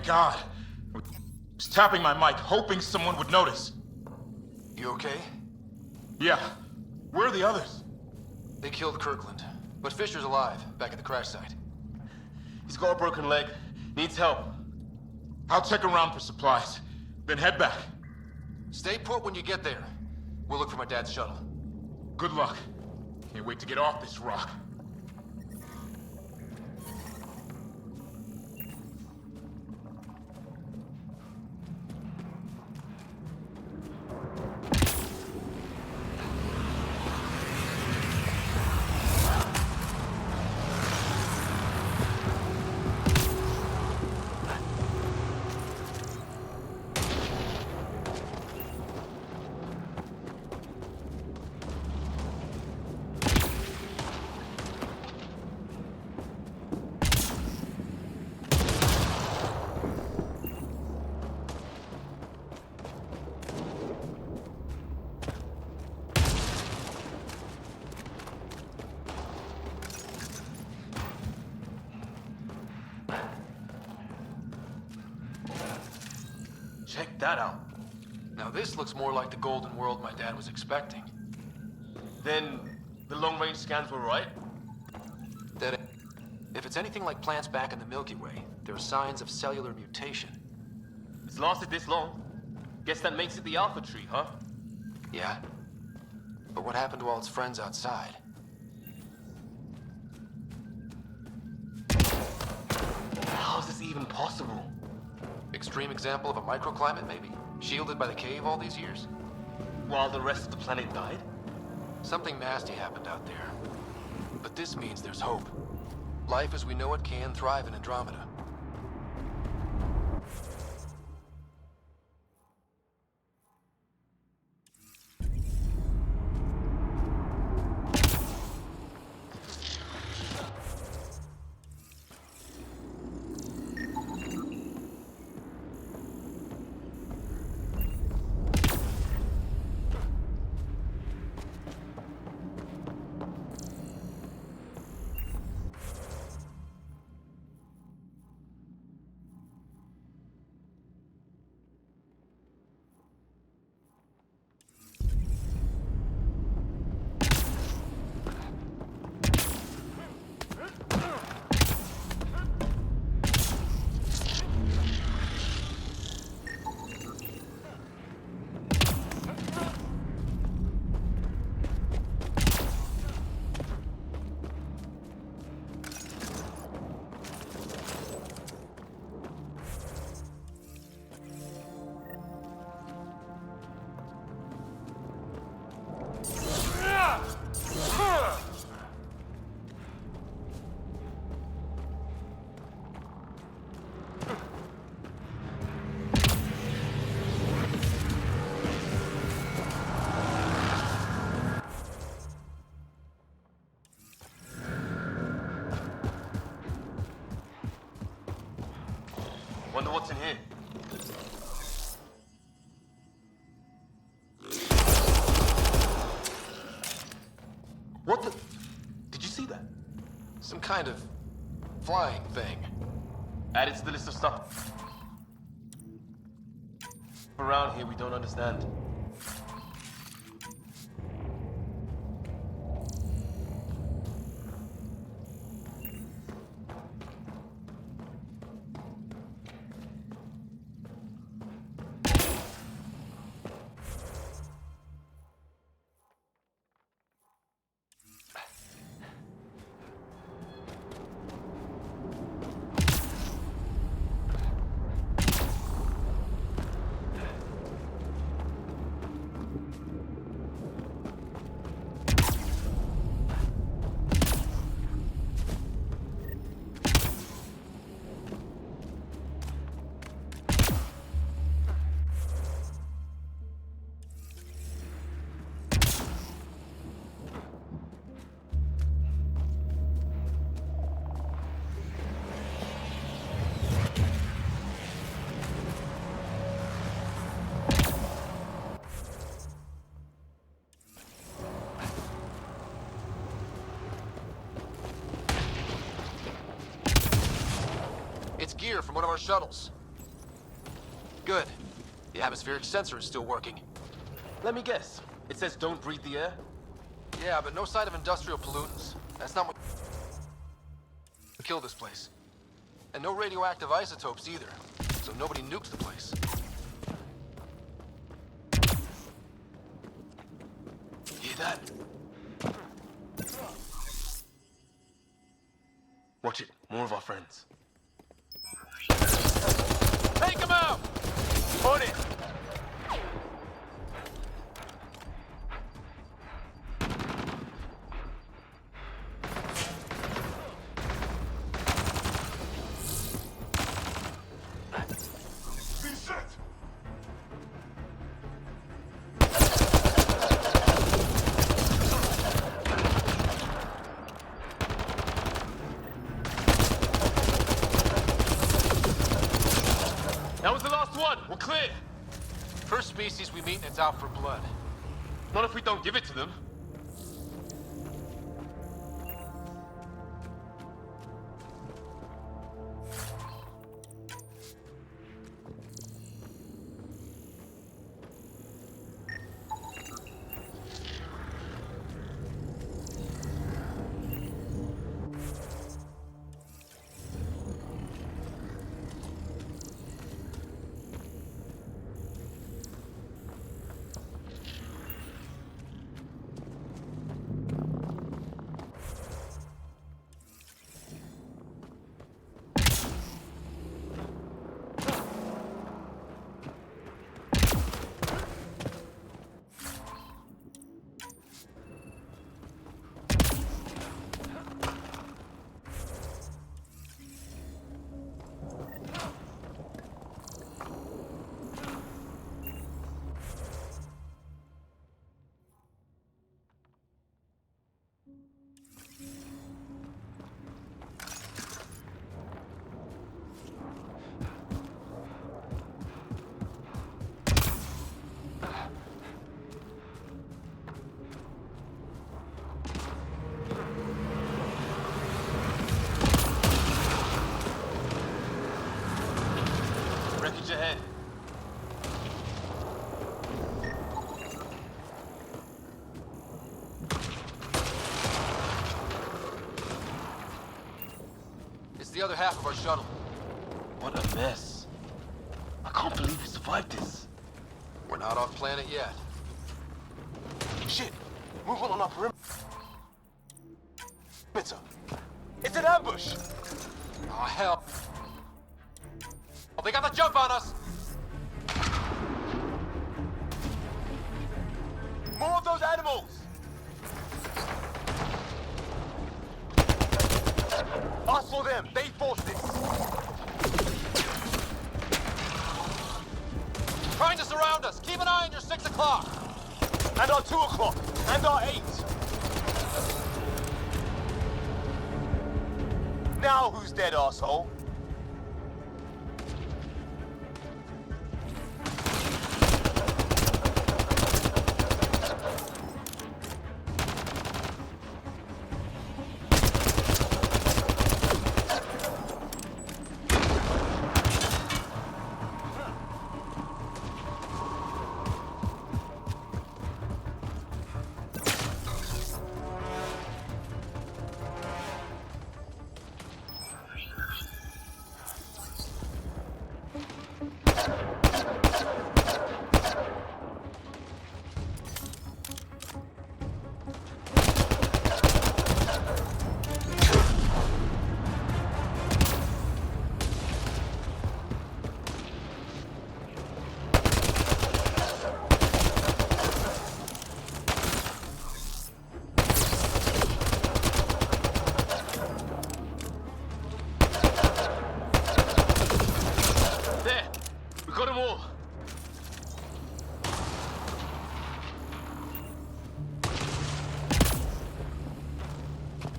God. I was tapping my mic, hoping someone would notice. You okay? Yeah. Where are the others? They killed Kirkland, but Fisher's alive, back at the crash site. He's got a broken leg. Needs help. I'll check around for supplies, then head back. Stay put when you get there. We'll look for my dad's shuttle. Good luck. Can't wait to get off this rock. Check that out. Now this looks more like the golden world my dad was expecting. Then the long-range scans were right? That if it's anything like plants back in the Milky Way, there are signs of cellular mutation. It's lasted this long. Guess that makes it the Alpha Tree, huh? Yeah? But what happened to all its friends outside? How is this even possible? Extreme example of a microclimate, maybe? Shielded by the cave all these years? While the rest of the planet died? Something nasty happened out there. But this means there's hope. Life as we know it can thrive in Andromeda. Wonder what's in here. What the? Did you see that? Some kind of flying thing. Added to the list of stuff around here we don't understand. It's gear from one of our shuttles. Good. The atmospheric sensor is still working. Let me guess. It says don't breathe the air? Yeah, but no sign of industrial pollutants. That's not what kill this place. And no radioactive isotopes either. So nobody nukes the place. Hear that? Watch it. More of our friends. Take him out! On it! That was the last one. We're clear. First species we meet and it's out for blood. Not if we don't give it to them. Wreckage ahead. It's the other half of our shuttle. What a mess. I can't believe we survived this. We're not off planet yet. Shit! Movement on our perimeter. It's an ambush! Oh, hell. Oh, they got the jump on us! More of those animals! Us for them, they forced this! Trying to surround us! Keep an eye on your 6 o'clock! And our 2 o'clock! And our 8! Now who's dead, asshole?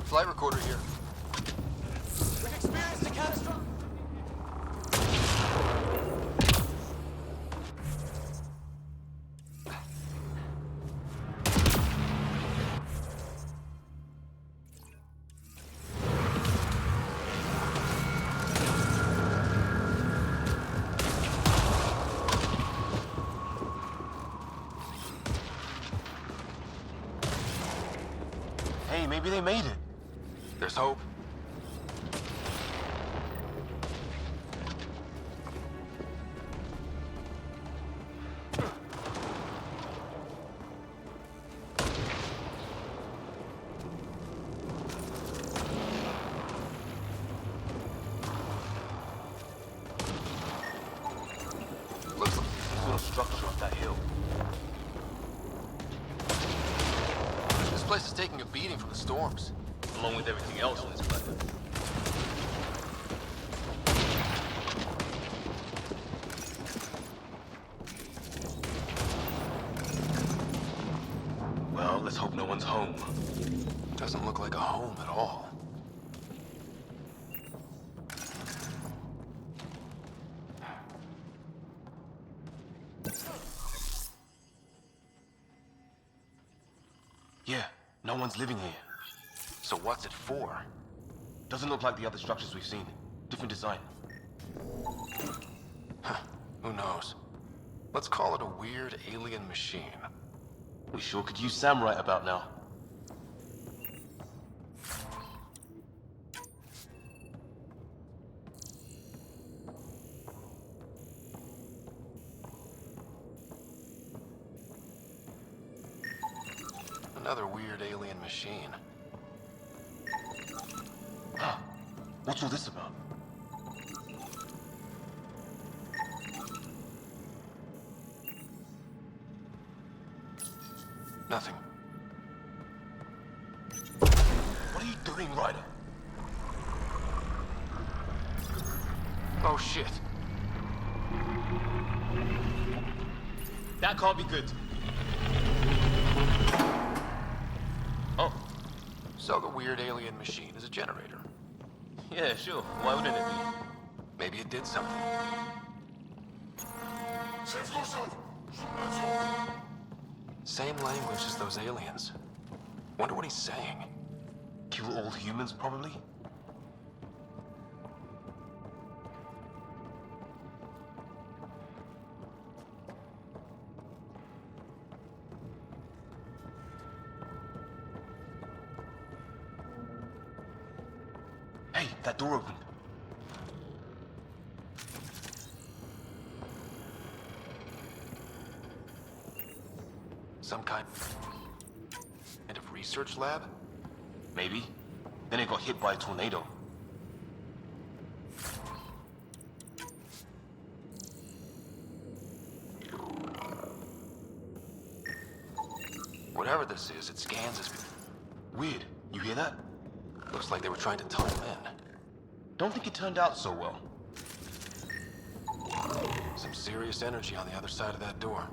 Flight recorder here. We've experienced a catastrophe. maybe they made it. There's hope. Looks like some sort of structure up that hill. This place is taking a beating from the storms. Along with everything else on this planet. Well, let's hope no one's home. Doesn't look like a home at all. Yeah, no one's living here. So what's it for? Doesn't look like the other structures we've seen. Different design. Huh, who knows? Let's call it a weird alien machine. We sure could use Sam right about now. Another weird alien machine. Huh. What's all this about? Nothing. What are you doing, Ryder? Oh shit. That can't be good. Oh. So the weird alien machine is a generator. Yeah, sure. Why wouldn't it be? Maybe it did something. Same language as those aliens. Wonder what he's saying. Kill all humans, probably? Hey, that door opened. Some kind of research lab? Maybe. Then it got hit by a tornado. Whatever this is, it scans as... Weird. You hear that? Looks like they were trying to tunnel in. Don't think it turned out so well. Some serious energy on the other side of that door.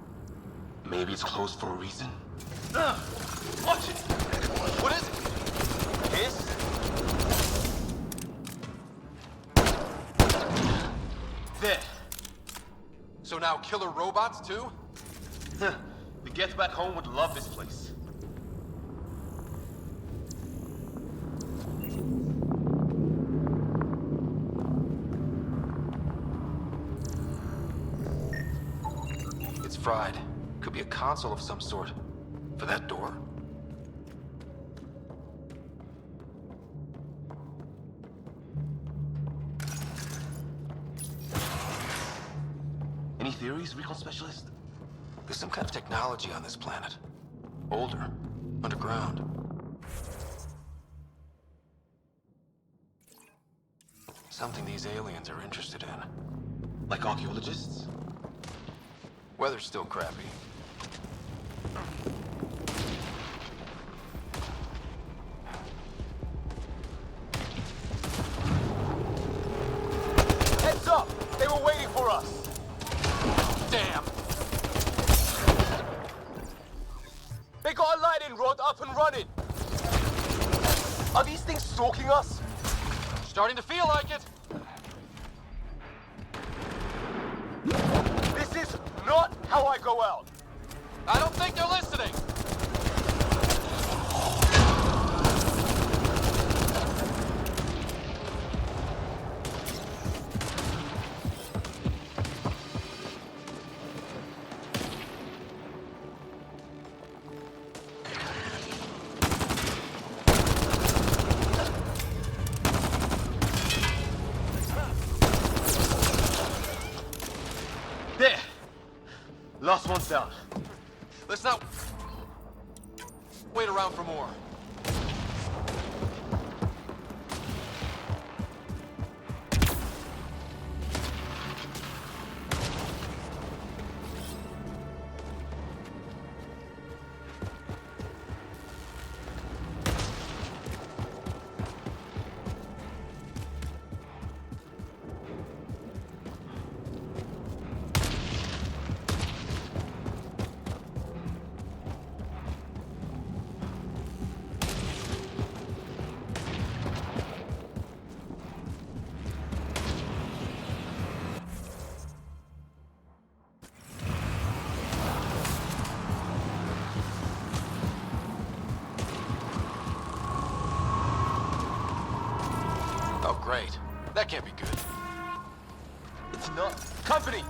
Maybe it's closed for a reason? Watch it! What is it? This? There. So now killer robots too? The Geth back home would love this place. It's fried. Could be a console of some sort. For that door? Any theories, recon specialist? There's some kind of technology on this planet. Older. Underground. Something these aliens are interested in. Like archaeologists? Weather's still crappy. Heads up! They were waiting for us! Damn! They got a lighting rod up and running! Are these things stalking us? Starting to feel like it! This is not how I go out! I don't think they're listening! enough. Let's not wait around for more. Oh, great. That can't be good. It's not. Company!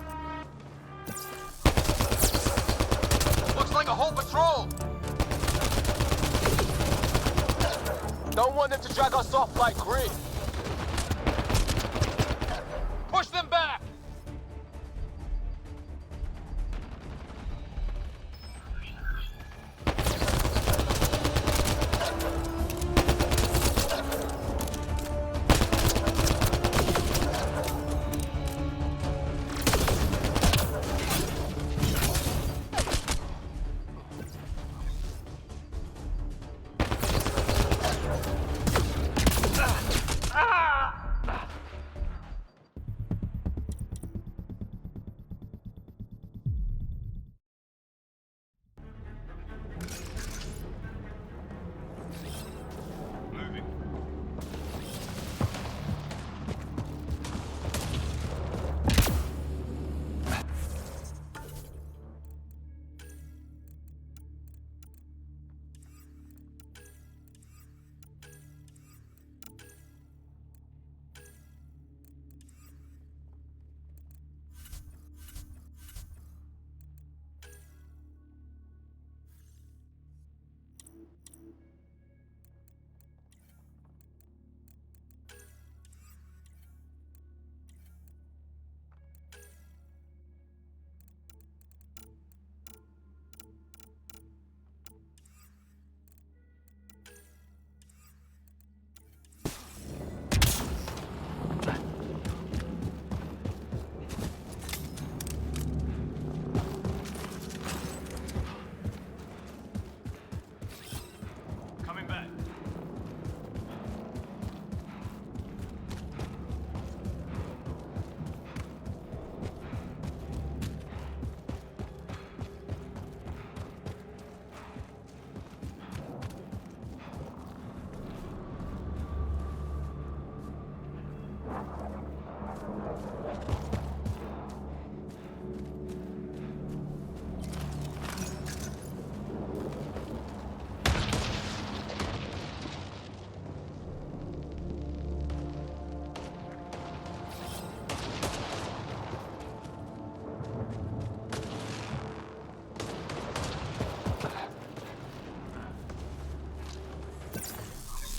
Looks like a whole patrol! Don't want them to drag us off like Green. Push them back!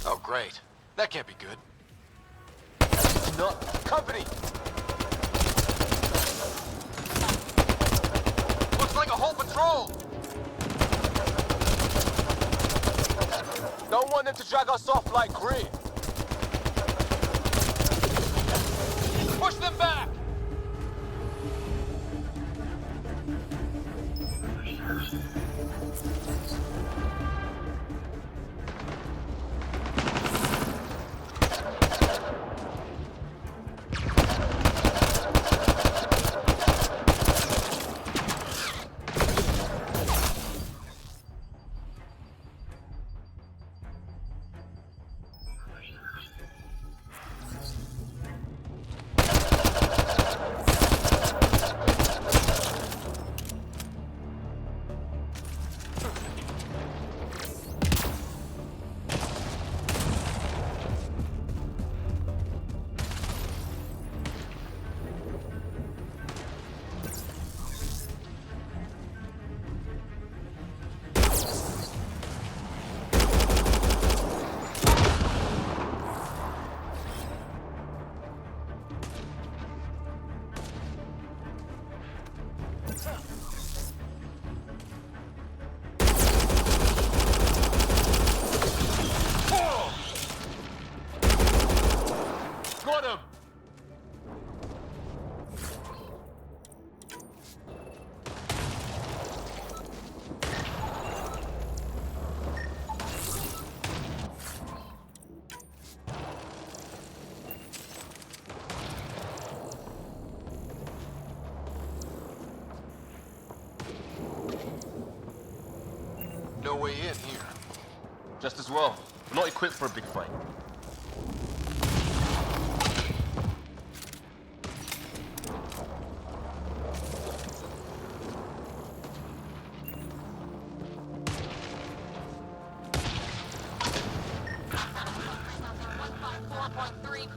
Oh, great. That can't be good. Not company! Looks like a whole patrol! Don't want them to drag us off like Green. Push them back! No way in here. Just as well. We're not equipped for a big fight.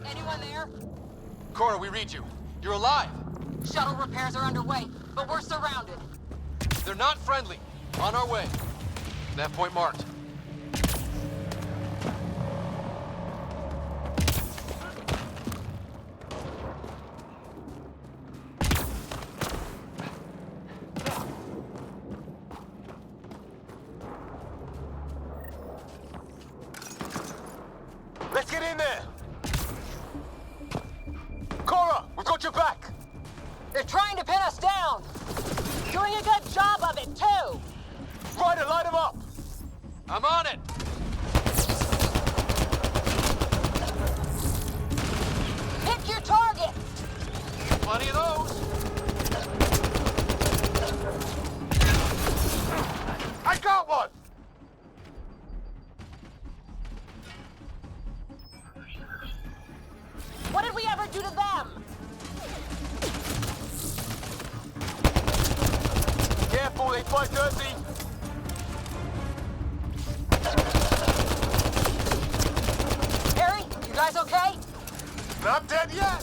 Anyone there? Cora, we read you. You're alive. Shuttle repairs are underway, but we're surrounded. They're not friendly. On our way. That point marked. Let's get in there! Cora, we've got your back! They're trying to pin us down! Doing a good job of it, too! Ryder, light him up! I'm on it! Pick your target! Plenty of those! I got one! What did we ever do to them? Careful, they fight dirty! Harry, you guys okay? Not dead yet!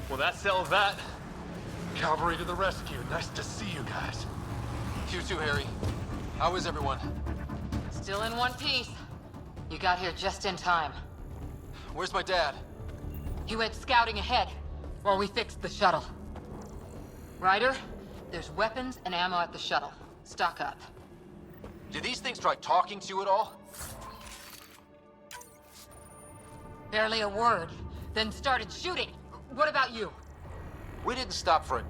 Well, that settles that. Cavalry to the rescue. Nice to see you guys. You too, Harry. How is everyone? Still in one piece. You got here just in time. Where's my dad? He went scouting ahead while we fixed the shuttle. Ryder, there's weapons and ammo at the shuttle. Stock up. Did these things try talking to you at all? Barely a word, then started shooting. What about you? We didn't stop for it.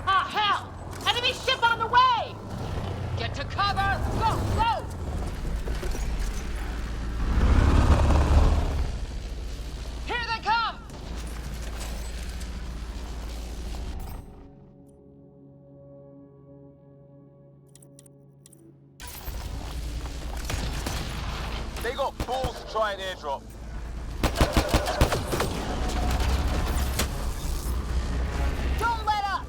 Ah, hell! Enemy ship on the way! Get to cover! Go, go! Here they come! They got balls to try an airdrop. Don't let up!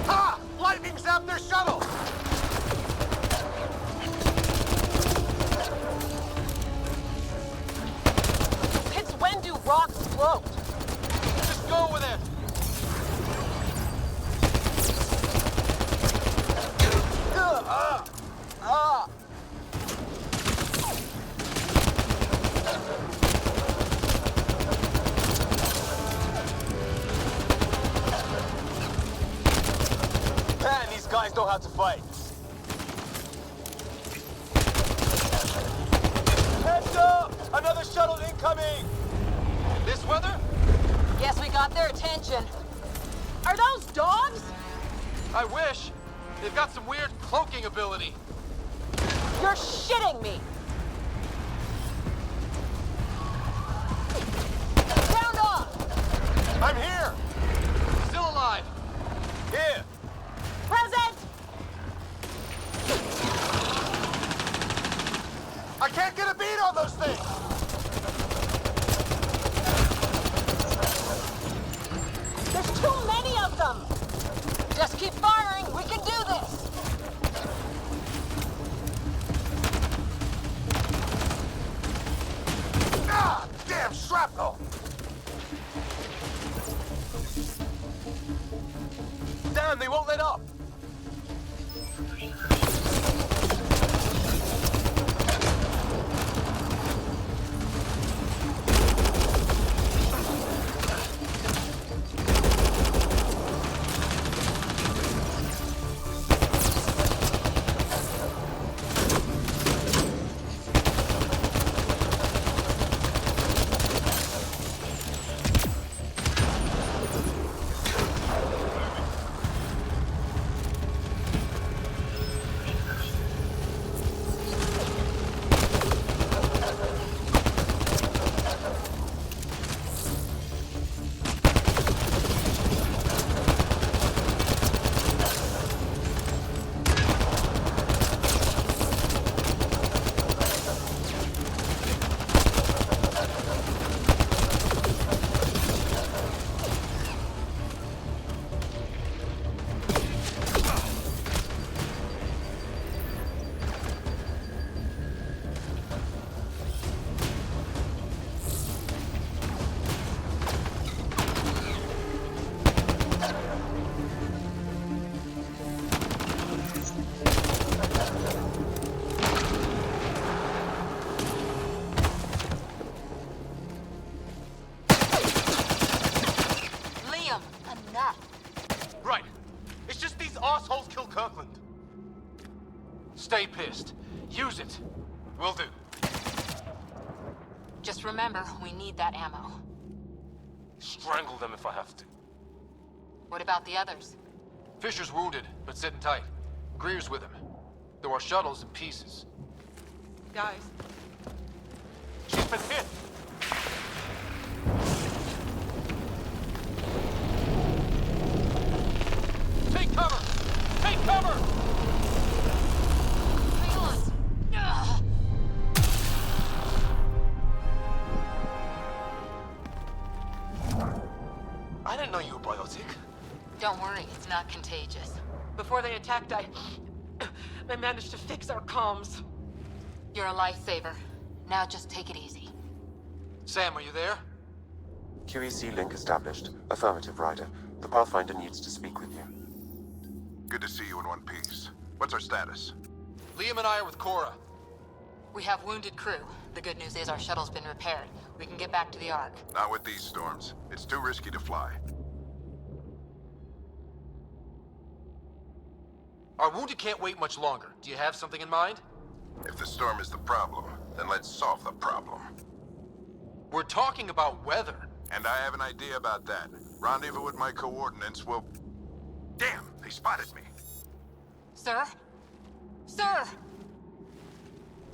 Ha! Lightning zapped their shuttle! Since when do rocks float? Just go with it! Man, these guys know how to fight. Heads up! Another shuttle incoming! This weather? Guess we got their attention. Are those dogs? I wish. They've got some weird cloaking ability. You're shitting me! Sound off! I'm here! Still alive. Here! Present! I can't get a beat on those things! There's too many of them! Just keep firing, we can do this! Ah! Damn shrapnel! Damn, they won't let up! that? Right. It's just these assholes killed Kirkland. Stay pissed. Use it. Will do. Just remember, we need that ammo. Strangle them if I have to. What about the others? Fisher's wounded, but sitting tight. Greer's with him. There are shuttles in pieces. Guys, She's been hit! Take cover! Take cover! I didn't know you were biotic. Don't worry, it's not contagious. before they attacked, I managed to fix our comms. You're a lifesaver. Now just take it easy. Sam, are you there? QEC link established. Affirmative, Ryder. The Pathfinder needs to speak with you. Good to see you in one piece. What's our status? Liam and I are with Cora. We have wounded crew. The good news is our shuttle's been repaired. We can get back to the Ark. Not with these storms. It's too risky to fly. Our wounded can't wait much longer. Do you have something in mind? If the storm is the problem, then let's solve the problem. We're talking about weather. And I have an idea about that. Rendezvous with my coordinates will... Damn, they spotted me. Sir? Sir!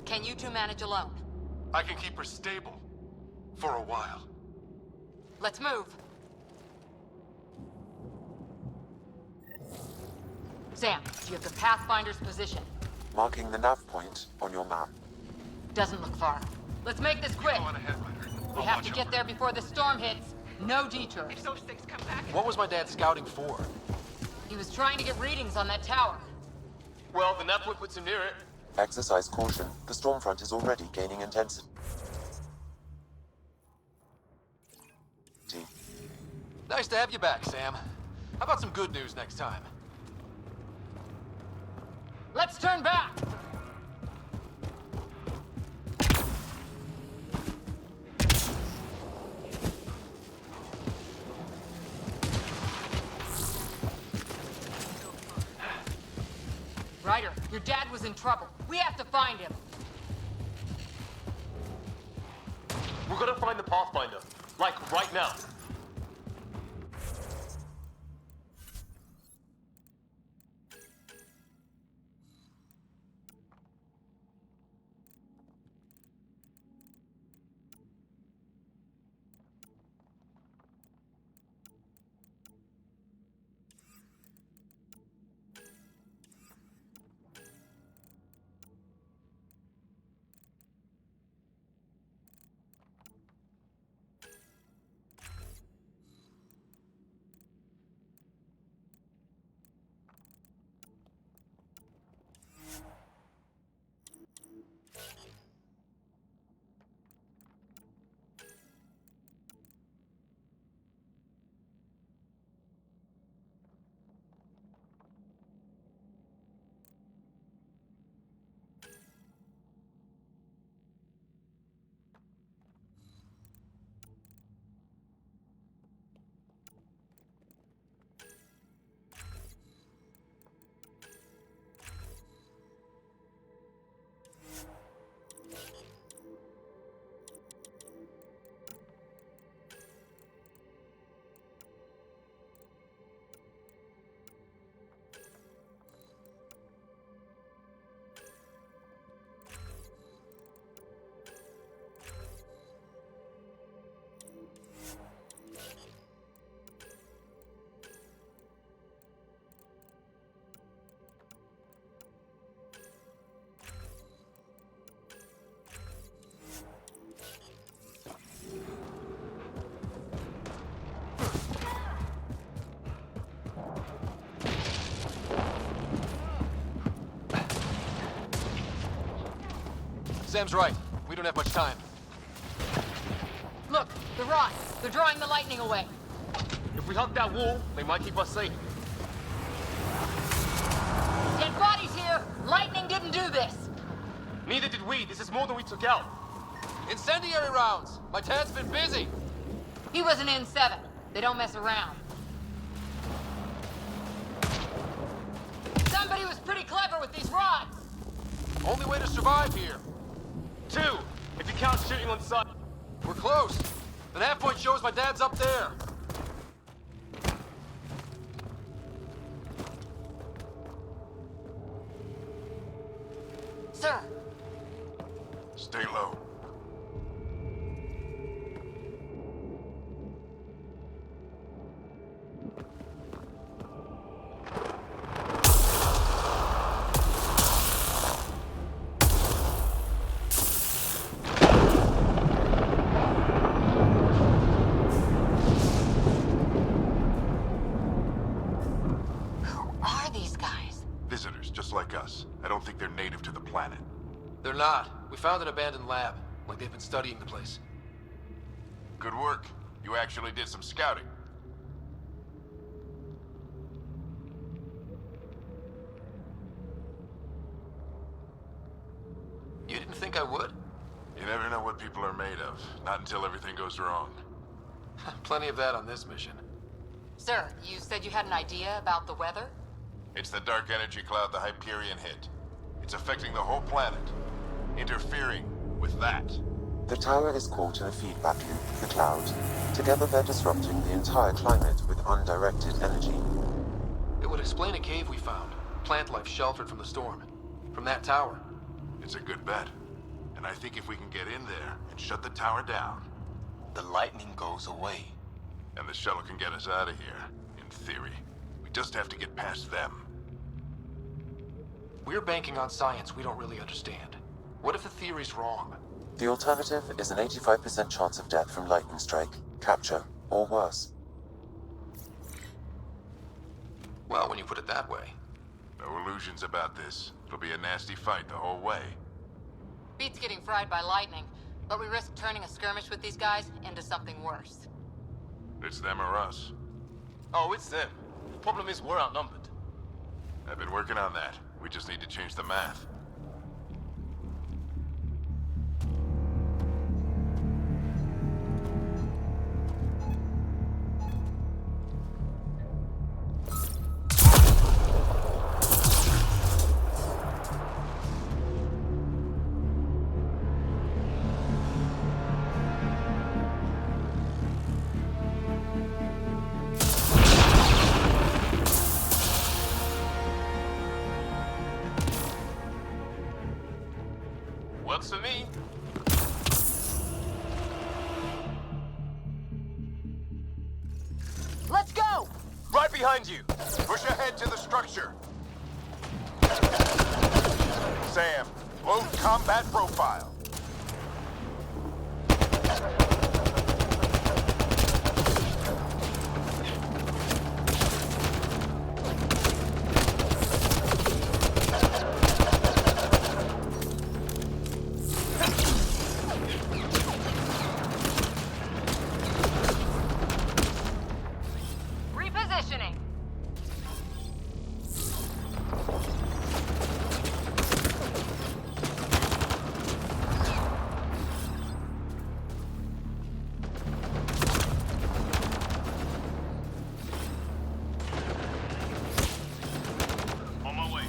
Can you two manage alone? I can keep her stable. For a while. Let's move. Sam, do you have the Pathfinder's position? Marking the nav point on your map. Doesn't look far. Let's make this quick. We have to get there before the storm hits. No detours. If those things come back... What was my dad scouting for? He was trying to get readings on that tower. Well, the nav point puts him near it. Exercise caution. The storm front is already gaining intensity. Nice to have you back, Sam. How about some good news next time? Let's turn back! Ryder, your dad was in trouble. We have to find him. We're gonna find the Pathfinder. Like, right now. Sam's right. We don't have much time. Look, the rods. They're drawing the lightning away. If we hug that wall, they might keep us safe. Dead bodies here! Lightning didn't do this! Neither did we. This is more than we took out. Incendiary rounds! My dad's been busy! He was an N7. They don't mess around. us pretty clever with these rods. Only way to survive here. 2, if you count shooting on sight. We're close. The nav point shows my dad's up there. Sir, Stay low. are these guys? Visitors, just like us. I don't think they're native to the planet. They're not. We found an abandoned lab, like they've been studying the place. Good work. You actually did some scouting. You didn't think I would? You never know what people are made of. Not until everything goes wrong. Plenty of that on this mission. Sir, you said you had an idea about the weather? It's the dark energy cloud the Hyperion hit. It's affecting the whole planet. Interfering with that. The tower is caught in a feedback loop with the cloud. Together they're disrupting the entire climate with undirected energy. It would explain a cave we found. Plant life sheltered from the storm. From that tower. It's a good bet. And I think if we can get in there and shut the tower down, The lightning goes away. and the shuttle can get us out of here, in theory. We just have to get past them. We're banking on science we don't really understand. What if the theory's wrong? The alternative is an 85% chance of death from lightning strike, capture, or worse. Well, when you put it that way. No illusions about this. It'll be a nasty fight the whole way. Beats getting fried by lightning, but we risk turning a skirmish with these guys into something worse. It's them or us. Oh, it's them. Problem is, we're outnumbered. I've been working on that. We just need to change the math. Works for me. Let's go! Right behind you. Push ahead to the structure. Sam, load combat profile. Repositioning. On my way.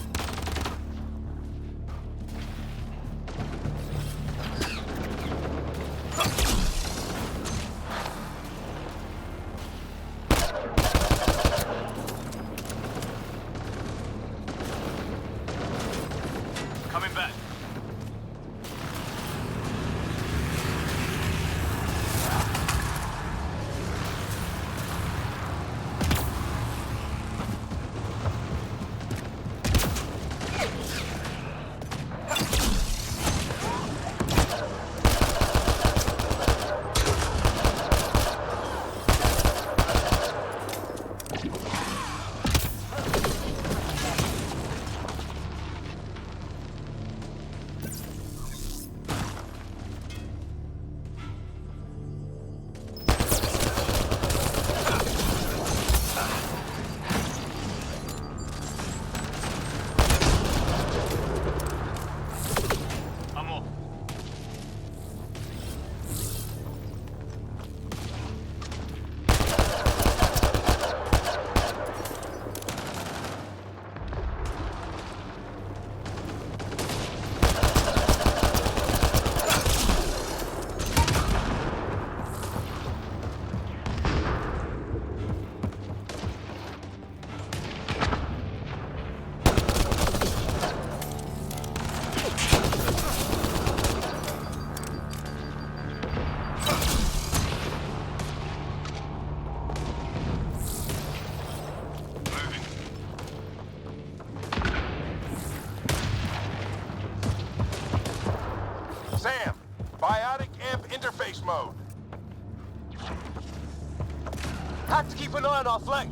Keep an eye on our flank.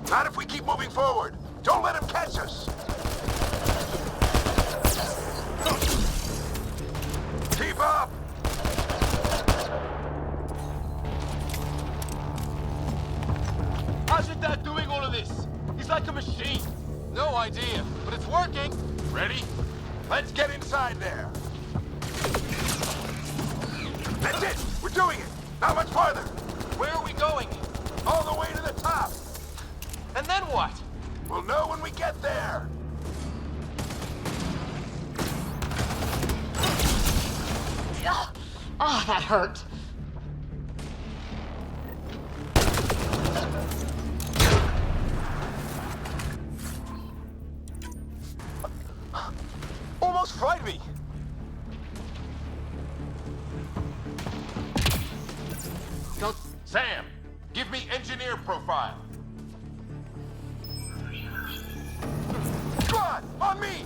Not if we keep moving forward. Don't let him catch us. Keep up! How's your dad doing all of this? He's like a machine. No idea, but it's working. Ready? Let's get inside there. That's it! We're doing it! Not much farther! Where are we going? All the way to the top! And then what? We'll know when we get there! Oh, that hurt. Almost fried me. Sam, give me engineer profile. Come on me!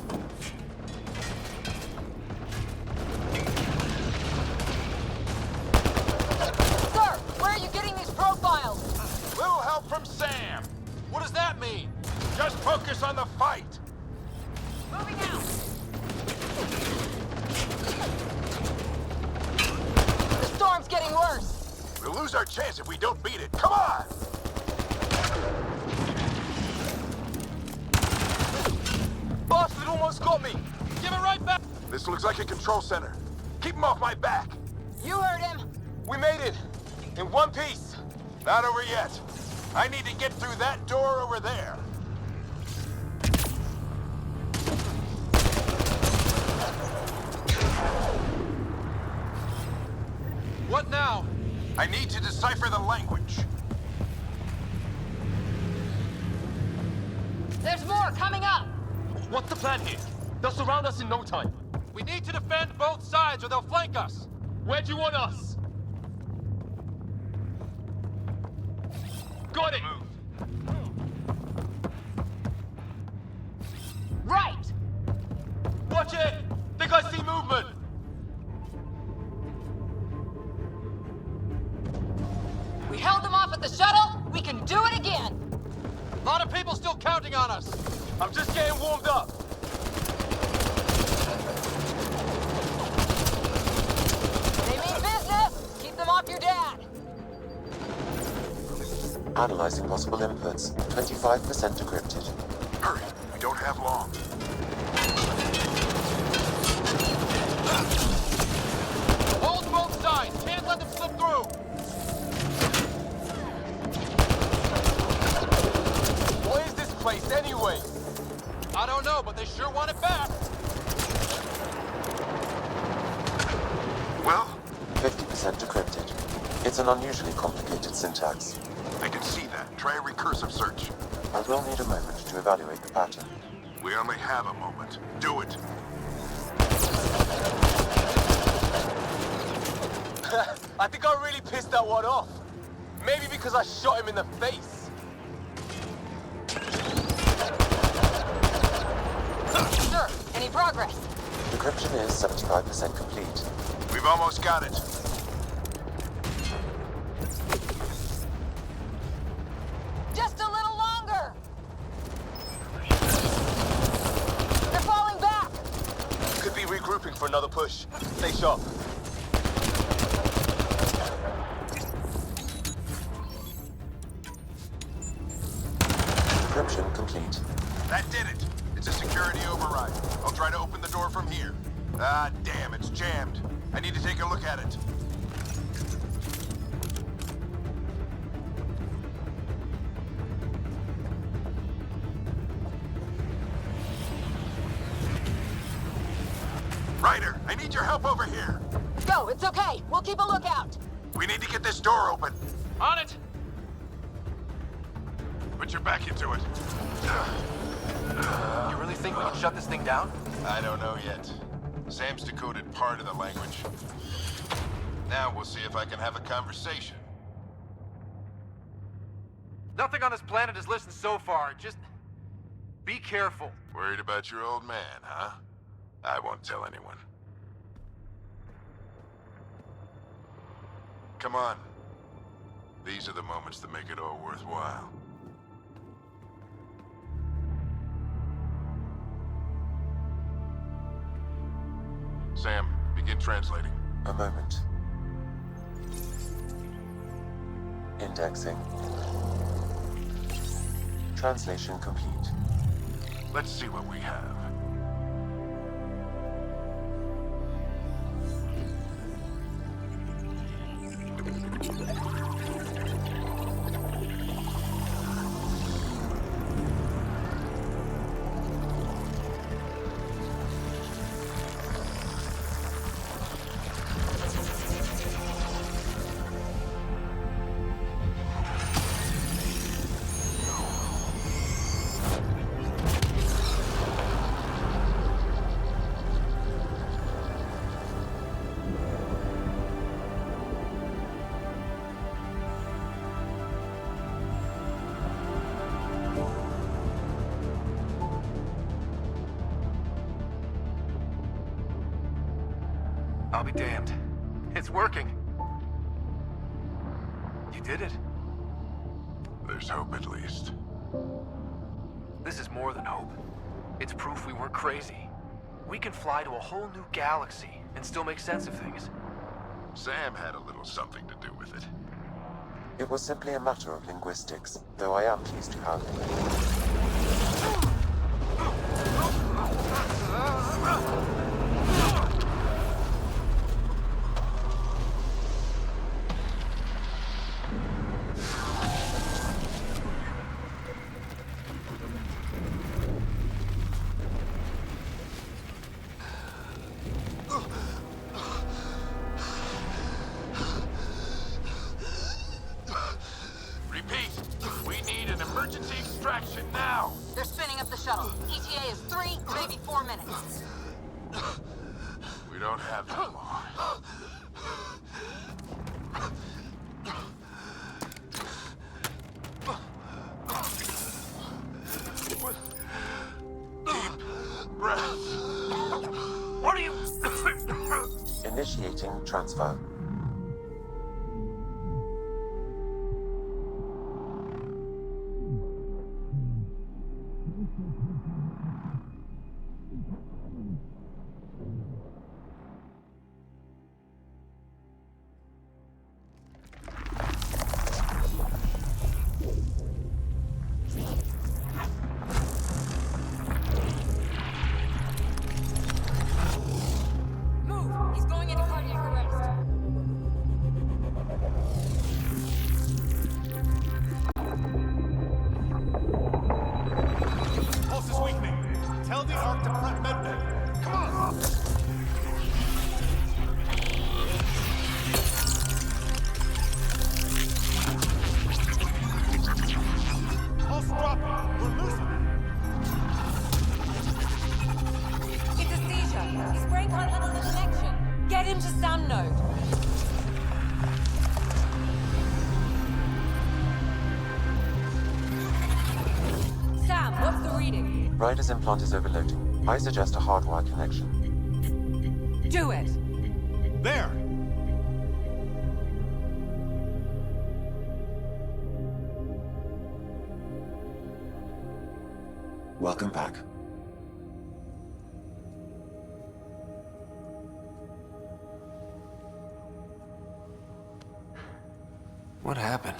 Sir, where are you getting these profiles? Little help from Sam. What does that mean? Just focus on the fight. Moving out. The storm's getting worse. We'll lose our chance if we don't beat it. Come on! Bastard almost got me. Give it right back. This looks like a control center. Keep him off my back. You heard him. We made it. In one piece. Not over yet. I need to get through that door over there. What now? I need to decipher the language. There's more coming up. What's the plan here? They'll surround us in no time. We need to defend both sides or they'll flank us. Where do you want us? Got it! Right. Watch it! Think I see movement! We held them off at the shuttle. We can do it again. A lot of people still counting on us. I'm just getting warmed up. They mean business. Keep them off your dad. Analyzing possible inputs. 25% decrypted. Hurry, we don't have long. Hold both sides. Can't let them slip through. What is this place anyway? I don't know, but they sure want it back. Well? 50% decrypted. It's an unusually complicated syntax. I can see that. Try a recursive search. I will need a moment to evaluate the pattern. We only have a moment. Do it. I think I really pissed that one off. Maybe because I shot him in the face. Sir, any progress? Decryption is 75% complete. We've almost got it. Just a little longer. They're falling back. Could be regrouping for another push. Stay sharp. Decryption complete. That did it. It's a security override. I'll try to open the door from here. Ah, damn, it's jammed. I need to take a look at it. Ryder, I need your help over here. Go, it's okay. We'll keep a lookout. We need to get this door open. On it! Put your back into it. You really think we can shut this thing down? I don't know yet. Sam's decoded part of the language. Now we'll see if I can have a conversation. Nothing on this planet has listened so far. Just be careful. Worried about your old man, huh? I won't tell anyone. Come on. These are the moments that make it all worthwhile. Sam, begin translating. A moment. Indexing. Translation complete. Let's see what we have. I'll be damned. It's working. You did it. There's hope at least. This is more than hope. It's proof we weren't crazy. We can fly to a whole new galaxy and still make sense of things. Sam had a little something to do with it. It was simply a matter of linguistics, though I am pleased to have. Repeat, we need an emergency extraction now. They're spinning up the shuttle. ETA is 3, maybe 4 minutes. We don't have that long. Deep breaths. What are you... Initiating transfer. Move! He's going into cardiac arrest. Pulse is weakening. Tell the Ark to prep medbay. Come on! Pulse dropping. We're losing it. It's a seizure. His brain can't handle the connection. Get him to Sam node. Sam, what's the reading? Ryder's implant is overloading. I suggest a hardwire connection. Do it. There! Welcome back. What happened?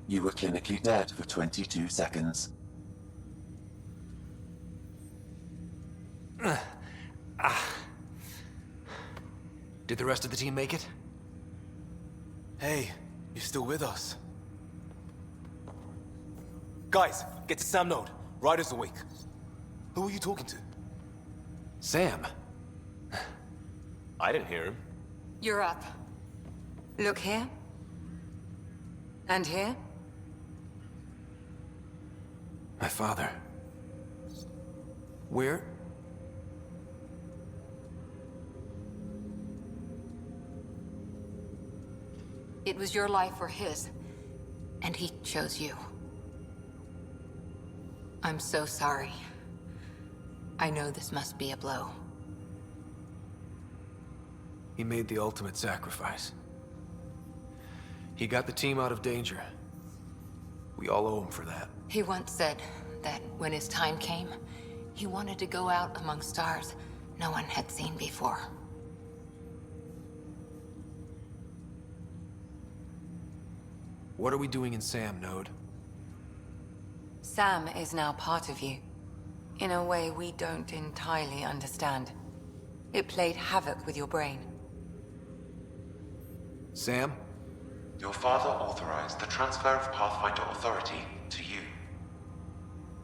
You were clinically dead for 22 seconds. Did the rest of the team make it? Hey, you're still with us. Guys, get to Sam node. Ryder's awake. Who are you talking to? Sam. I didn't hear him. You're up. Look here. And here. My father. Where? It was your life or his, and he chose you. I'm so sorry. I know this must be a blow. He made the ultimate sacrifice. He got the team out of danger. We all owe him for that. He once said that when his time came, he wanted to go out among stars no one had seen before. What are we doing in Sam, Node? Sam is now part of you, in a way we don't entirely understand. It played havoc with your brain. Sam? Your father authorized the transfer of Pathfinder authority to you.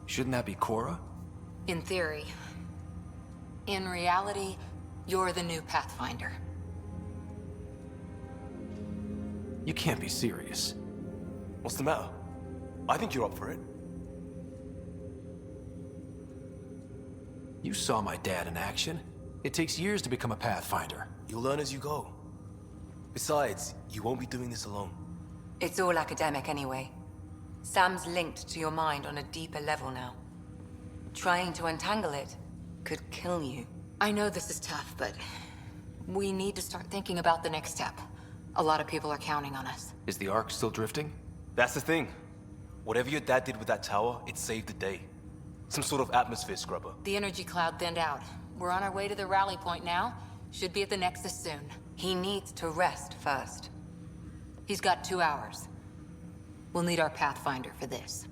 Shouldn't that be Cora? In theory. In reality, you're the new Pathfinder. You can't be serious. What's the matter? I think you're up for it. You saw my dad in action. It takes years to become a Pathfinder. You'll learn as you go. Besides, you won't be doing this alone. It's all academic anyway. Sam's linked to your mind on a deeper level now. Trying to untangle it could kill you. I know this is tough, but we need to start thinking about the next step. A lot of people are counting on us. Is the Ark still drifting? That's the thing. Whatever your dad did with that tower, it saved the day. Some sort of atmosphere scrubber. The energy cloud thinned out. We're on our way to the rally point now. Should be at the Nexus soon. He needs to rest first. He's got 2 hours. We'll need our Pathfinder for this.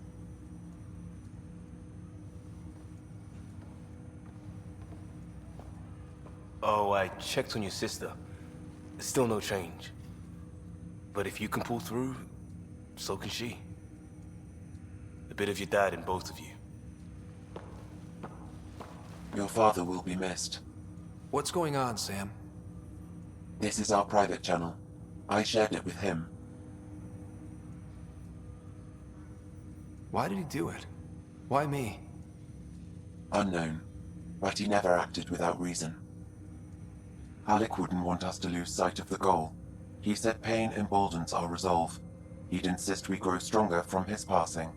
Oh, I checked on your sister. There's still no change. But if you can pull through, so can she. A bit of your dad in both of you. Your father will be missed. What's going on, Sam? This is our private channel. I shared it with him. Why did he do it? Why me? Unknown, but he never acted without reason. Alec wouldn't want us to lose sight of the goal. He said pain emboldens our resolve. He'd insist we grow stronger from his passing.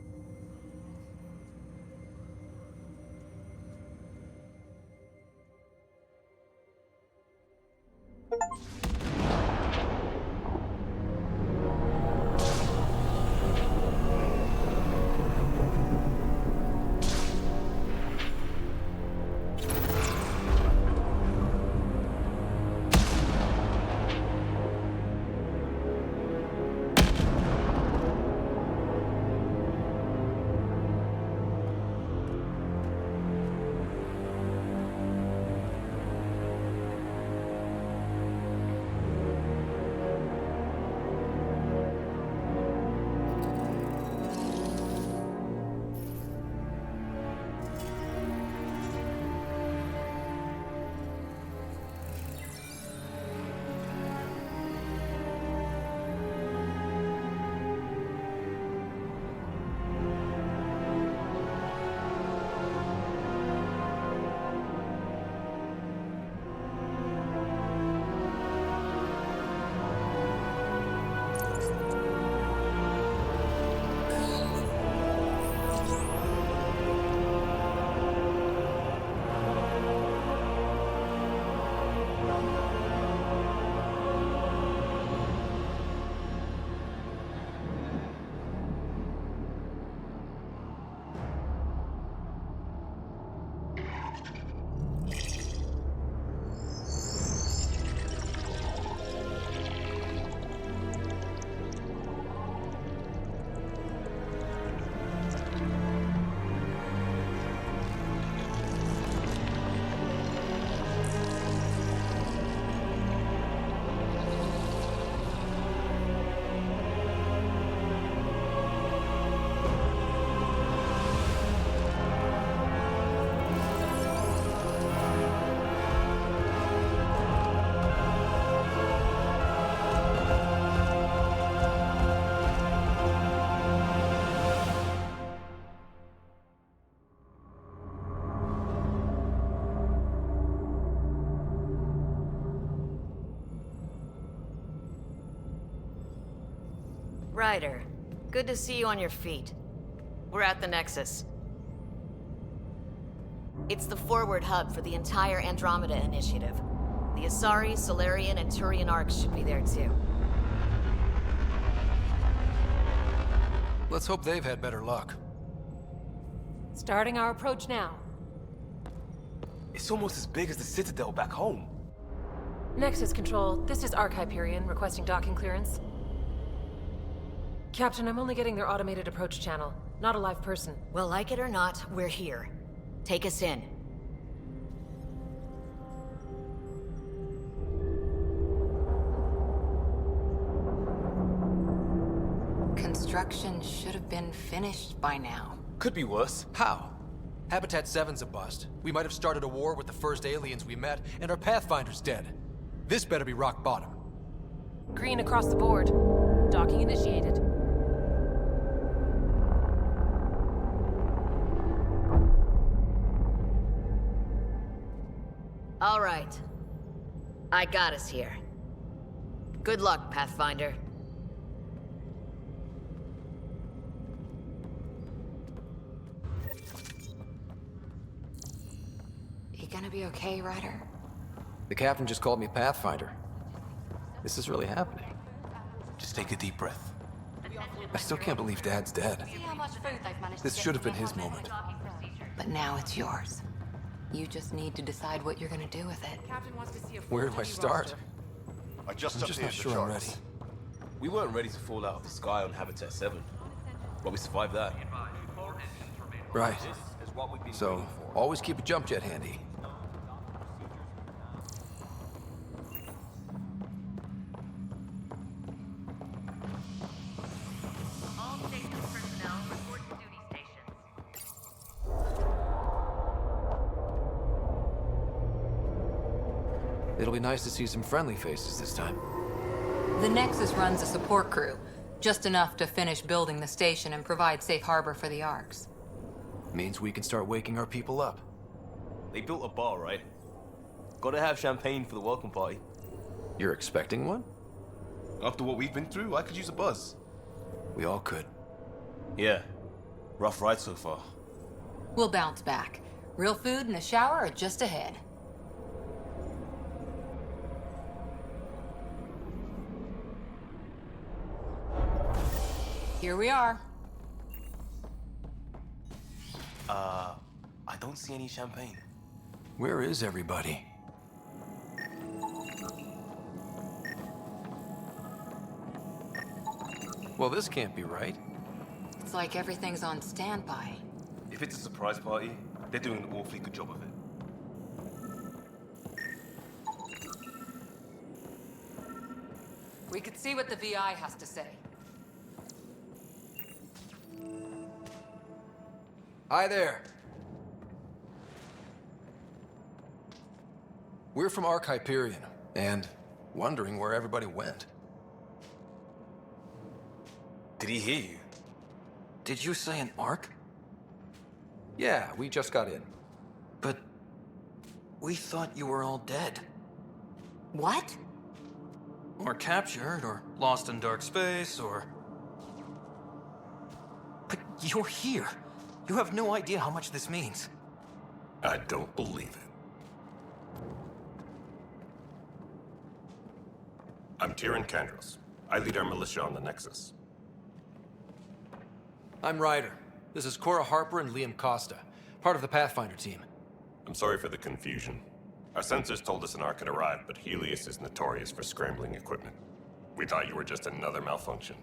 Ryder, good to see you on your feet. We're at the Nexus. It's the forward hub for the entire Andromeda initiative. The Asari, Solarian, and Turian arcs should be there too. Let's hope they've had better luck. Starting our approach now. It's almost as big as the Citadel back home. Nexus Control, this is Arc Hyperion requesting docking clearance. Captain, I'm only getting their automated approach channel, not a live person. Well, like it or not, we're here. Take us in. Construction should have been finished by now. Could be worse. How? Habitat 7's a bust. We might have started a war with the first aliens we met, and our Pathfinder's dead. This better be rock bottom. Green across the board. Docking initiated. All right. I got us here. Good luck, Pathfinder. You gonna be okay, Ryder? The captain just called me Pathfinder. This is really happening. Just take a deep breath. I still can't believe Dad's dead. See how much food they've managed This to get should have been to his the moment. docking procedure. But now it's yours. You just need to decide what you're gonna do with it. Captain wants to see a Where do I start? I just I'm just not sure I'm ready. We weren't ready to fall out of the sky on Habitat 7. But we survived that. Right. This is what we've been So, waiting for. always keep a jump jet handy. All station personnel report to duty stations. It'll be nice to see some friendly faces this time. The Nexus runs a support crew, just enough to finish building the station and provide safe harbor for the Arcs. Means we can start waking our people up. They built a bar, right? Gotta have champagne for the welcome party. You're expecting one? After what we've been through, I could use a buzz. We all could. Yeah. Rough ride so far. We'll bounce back. Real food and a shower are just ahead. Here we are. I don't see any champagne. Where is everybody? Well, this can't be right. It's like everything's on standby. If it's a surprise party, they're doing an awfully good job of it. We could see what the VI has to say. Hi there. We're from Arc Hyperion, and wondering where everybody went. Did he hear you? Did you say an Ark? Yeah, we just got in. But we thought you were all dead. What? Or captured, or lost in dark space, or... But you're here. You have no idea how much this means. I don't believe it. I'm Tyrion Kandros. I lead our militia on the Nexus. I'm Ryder. This is Cora Harper and Liam Costa, part of the Pathfinder team. I'm sorry for the confusion. Our sensors told us an Ark had arrived, but Helios is notorious for scrambling equipment. We thought you were just another malfunction.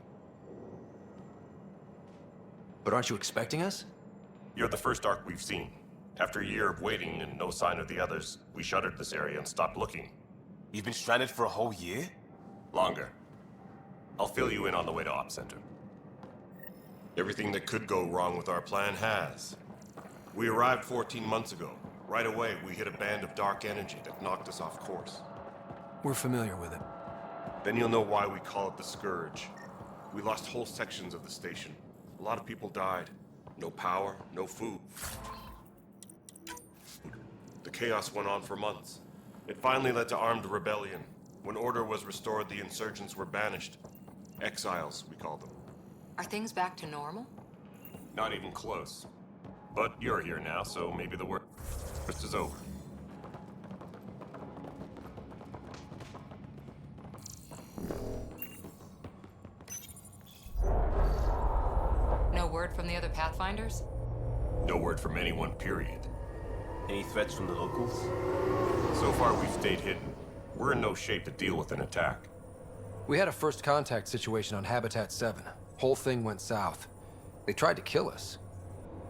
But aren't you expecting us? You're the first Ark we've seen. After a year of waiting and no sign of the others, we shuttered this area and stopped looking. You've been stranded for a whole year? Longer. I'll fill you in on the way to Op Center. Everything that could go wrong with our plan has. We arrived 14 months ago. Right away, we hit a band of dark energy that knocked us off course. We're familiar with it. Then you'll know why we call it the Scourge. We lost whole sections of the station. A lot of people died. No power, no food. The chaos went on for months. It finally led to armed rebellion. When order was restored, the insurgents were banished. Exiles, we call them. Are things back to normal? Not even close. But you're here now, so maybe the worst is over. word from the other Pathfinders? No word from anyone, period. Any threats from the locals? So far, we've stayed hidden. We're in no shape to deal with an attack. We had a first contact situation on Habitat 7. Whole thing went south. They tried to kill us.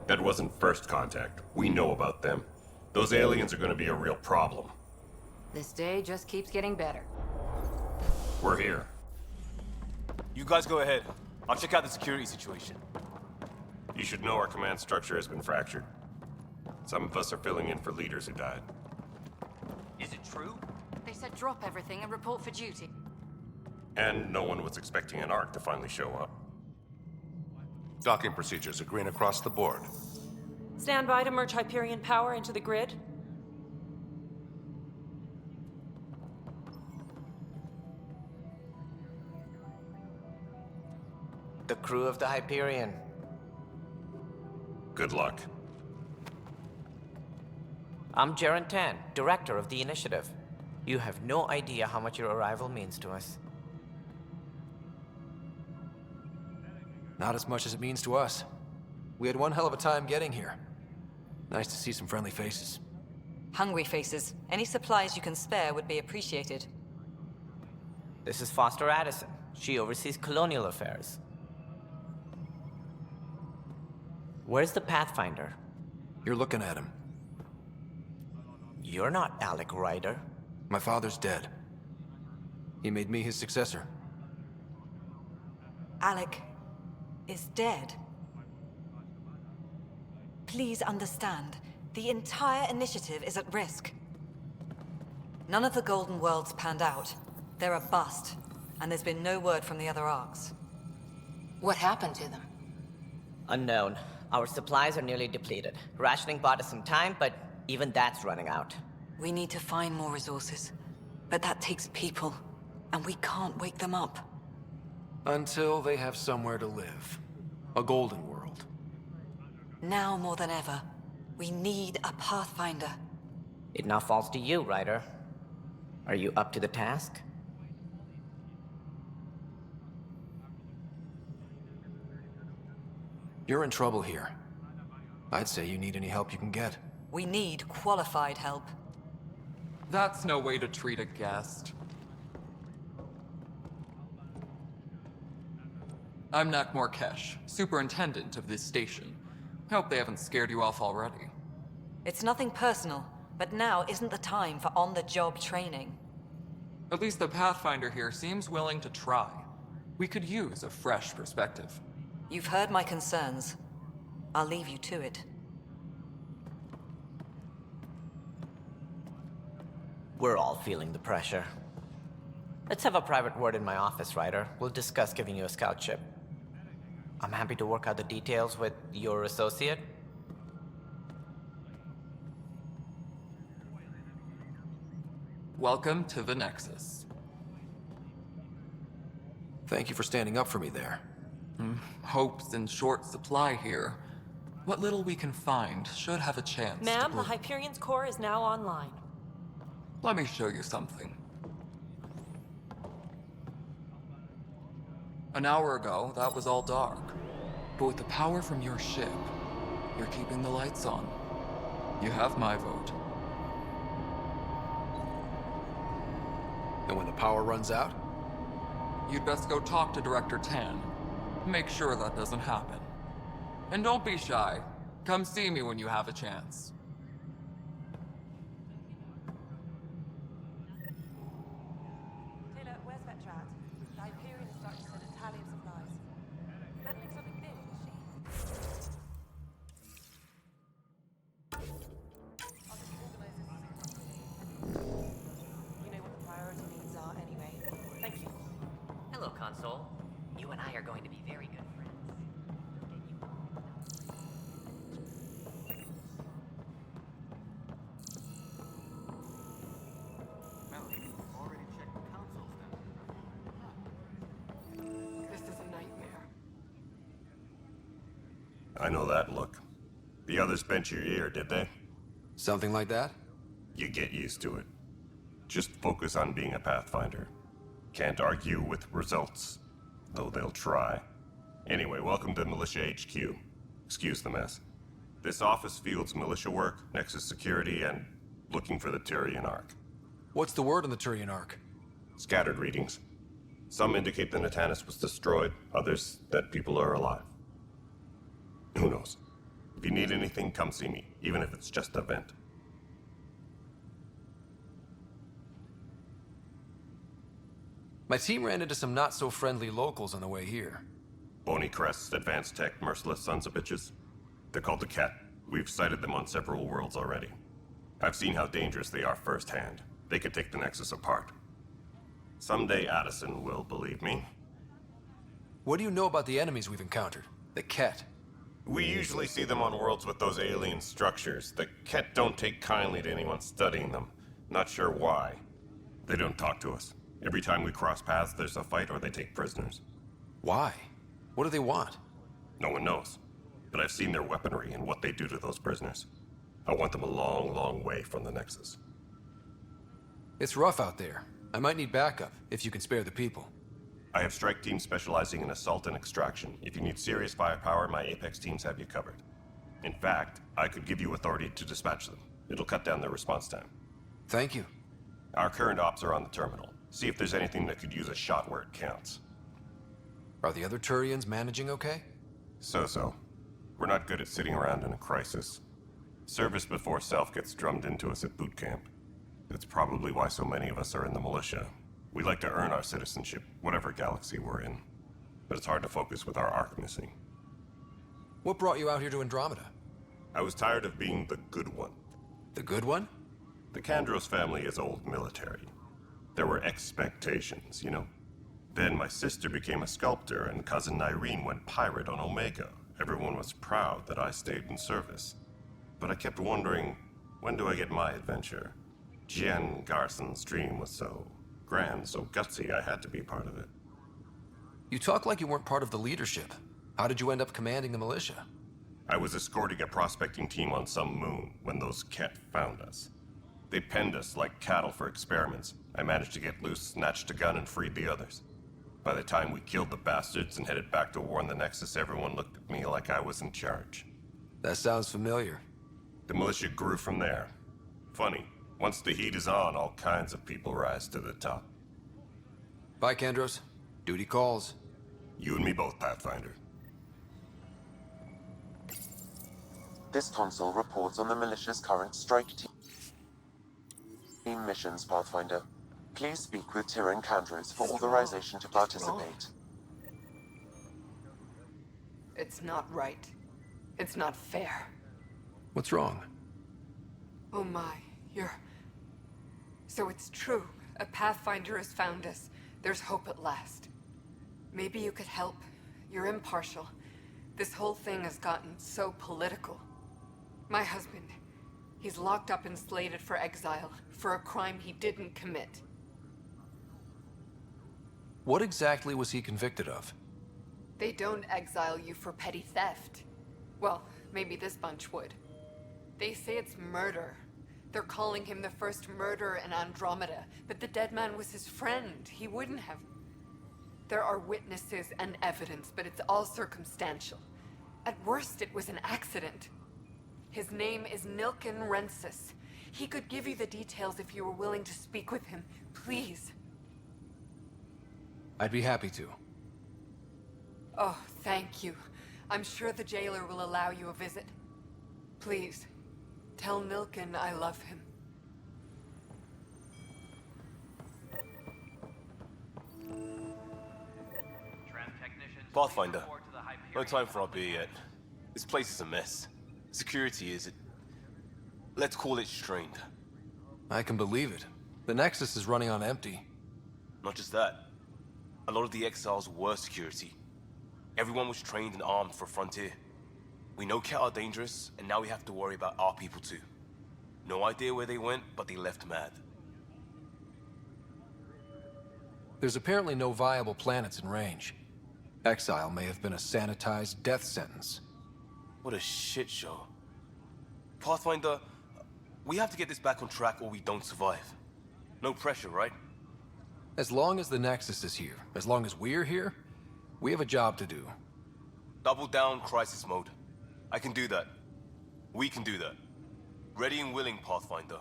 That wasn't first contact. We know about them. Those aliens are gonna be a real problem. This day just keeps getting better. We're here. You guys go ahead. I'll check out the security situation. You should know our command structure has been fractured. Some of us are filling in for leaders who died. Is it true? They said drop everything and report for duty. And no one was expecting an Ark to finally show up. Docking procedures are green across the board. Stand by to merge Hyperion power into the grid. The crew of the Hyperion. Good luck. I'm Jaren Tan, director of the initiative. You have no idea how much your arrival means to us. Not as much as it means to us. We had one hell of a time getting here. Nice to see some friendly faces. Hungry faces. Any supplies you can spare would be appreciated. This is Foster Addison. She oversees colonial affairs. Where's the Pathfinder? You're looking at him. You're not Alec Ryder. My father's dead. He made me his successor. Alec is dead. Please understand, the entire initiative is at risk. None of the Golden Worlds panned out. They're a bust, and there's been no word from the other arcs. What happened to them? Unknown. Our supplies are nearly depleted. Rationing bought us some time, but even that's running out. We need to find more resources, but that takes people, and we can't wake them up. Until they have somewhere to live. A golden world. Now more than ever, we need a Pathfinder. It now falls to you, Ryder. Are you up to the task? You're in trouble here. I'd say you need any help you can get. We need qualified help. That's no way to treat a guest. I'm Nak Morkesh, superintendent of this station. Hope they haven't scared you off already. It's nothing personal, but now isn't the time for on-the-job training. At least the Pathfinder here seems willing to try. We could use a fresh perspective. You've heard my concerns. I'll leave you to it. We're all feeling the pressure. Let's have a private word in my office, Ryder. We'll discuss giving you a scout ship. I'm happy to work out the details with your associate. Welcome to the Nexus. Thank you for standing up for me there. Hope's in short supply here. What little we can find should have a chance Ma'am, to the Hyperion's core is now online. Let me show you something. An hour ago, that was all dark. But with the power from your ship, you're keeping the lights on. You have my vote. And when the power runs out? You'd best go talk to Director Tan. Make sure that doesn't happen. And don't be shy. Come see me when you have a chance. Taylor, where's Vetrat? The Hyperion is starting to send a tally of supplies. Meddling's something big, is she? You know what the priority needs are anyway. Thank you. Hello, Console. You and I are going to be very good friends. This is a nightmare. I know that look. The others bent your ear, did they? Something like that? You get used to it. Just focus on being a Pathfinder. Can't argue with results, though they'll try. Anyway, welcome to Militia HQ. Excuse the mess. This office fields militia work, Nexus security, and looking for the Tyrian Ark. What's the word on the Tyrian Ark? Scattered readings. Some indicate the Natanus was destroyed, others that people are alive. Who knows? If you need anything, come see me, even if it's just a vent. My team ran into some not-so-friendly locals on the way here. Bony crests, advanced tech, merciless sons of bitches. They're called the Ket. We've sighted them on several worlds already. I've seen how dangerous they are firsthand. They could take the Nexus apart. Someday Addison will believe me. What do you know about the enemies we've encountered? The Ket? We usually see them on worlds with those alien structures. The Ket don't take kindly to anyone studying them. Not sure why. They don't talk to us. Every time we cross paths, there's a fight or they take prisoners. Why? What do they want? No one knows. But I've seen their weaponry and what they do to those prisoners. I want them a long, long way from the Nexus. It's rough out there. I might need backup, if you can spare the people. I have strike teams specializing in assault and extraction. If you need serious firepower, my Apex teams have you covered. In fact, I could give you authority to dispatch them. It'll cut down their response time. Thank you. Our current ops are on the terminal. See if there's anything that could use a shot where it counts. Are the other Turians managing okay? So-so. We're not good at sitting around in a crisis. Service before self gets drummed into us at boot camp. That's probably why so many of us are in the militia. We like to earn our citizenship, whatever galaxy we're in. But it's hard to focus with our arc missing. What brought you out here to Andromeda? I was tired of being the good one. The good one? The Kandros family is old military. There were expectations, you know? Then my sister became a sculptor and cousin Irene went pirate on Omega. Everyone was proud that I stayed in service. But I kept wondering, when do I get my adventure? Jen Garson's dream was so grand, so gutsy, I had to be part of it. You talk like you weren't part of the leadership. How did you end up commanding the militia? I was escorting a prospecting team on some moon when those Ket found us. They penned us like cattle for experiments. I managed to get loose, snatched a gun, and freed the others. By the time we killed the bastards and headed back to war in the Nexus, everyone looked at me like I was in charge. That sounds familiar. The militia grew from there. Funny, once the heat is on, all kinds of people rise to the top. Bye, Kandros. Duty calls. You and me both, Pathfinder. This console reports on the militia's current strike team missions, Pathfinder. Please speak with Tyrion Kandros for authorization to participate. It's not right. It's not fair. What's wrong? Oh my, So it's true. A Pathfinder has found us. There's hope at last. Maybe you could help. You're impartial. This whole thing has gotten so political. My husband, he's locked up and slated for exile for a crime he didn't commit. What exactly was he convicted of? They don't exile you for petty theft. Well, maybe this bunch would. They say it's murder. They're calling him the first murderer in Andromeda, but the dead man was his friend. He wouldn't have. There are witnesses and evidence, but it's all circumstantial. At worst, it was an accident. His name is Nilken Rensis. He could give you the details if you were willing to speak with him. Please. I'd be happy to. Oh, thank you. I'm sure the jailer will allow you a visit. Please, tell Nilken I love him. Pathfinder, no time for our beer yet. This place is a mess. Security is... let's call it strained. I can believe it. The Nexus is running on empty. Not just that. A lot of the exiles were security. Everyone was trained and armed for Frontier. We know Ket are dangerous, and now we have to worry about our people too. No idea where they went, but they left mad. There's apparently no viable planets in range. Exile may have been a sanitized death sentence. What a shit show. Pathfinder, we have to get this back on track or we don't survive. No pressure, right? As long as the Nexus is here, as long as we're here, we have a job to do. Double down crisis mode. I can do that. We can do that. Ready and willing, Pathfinder.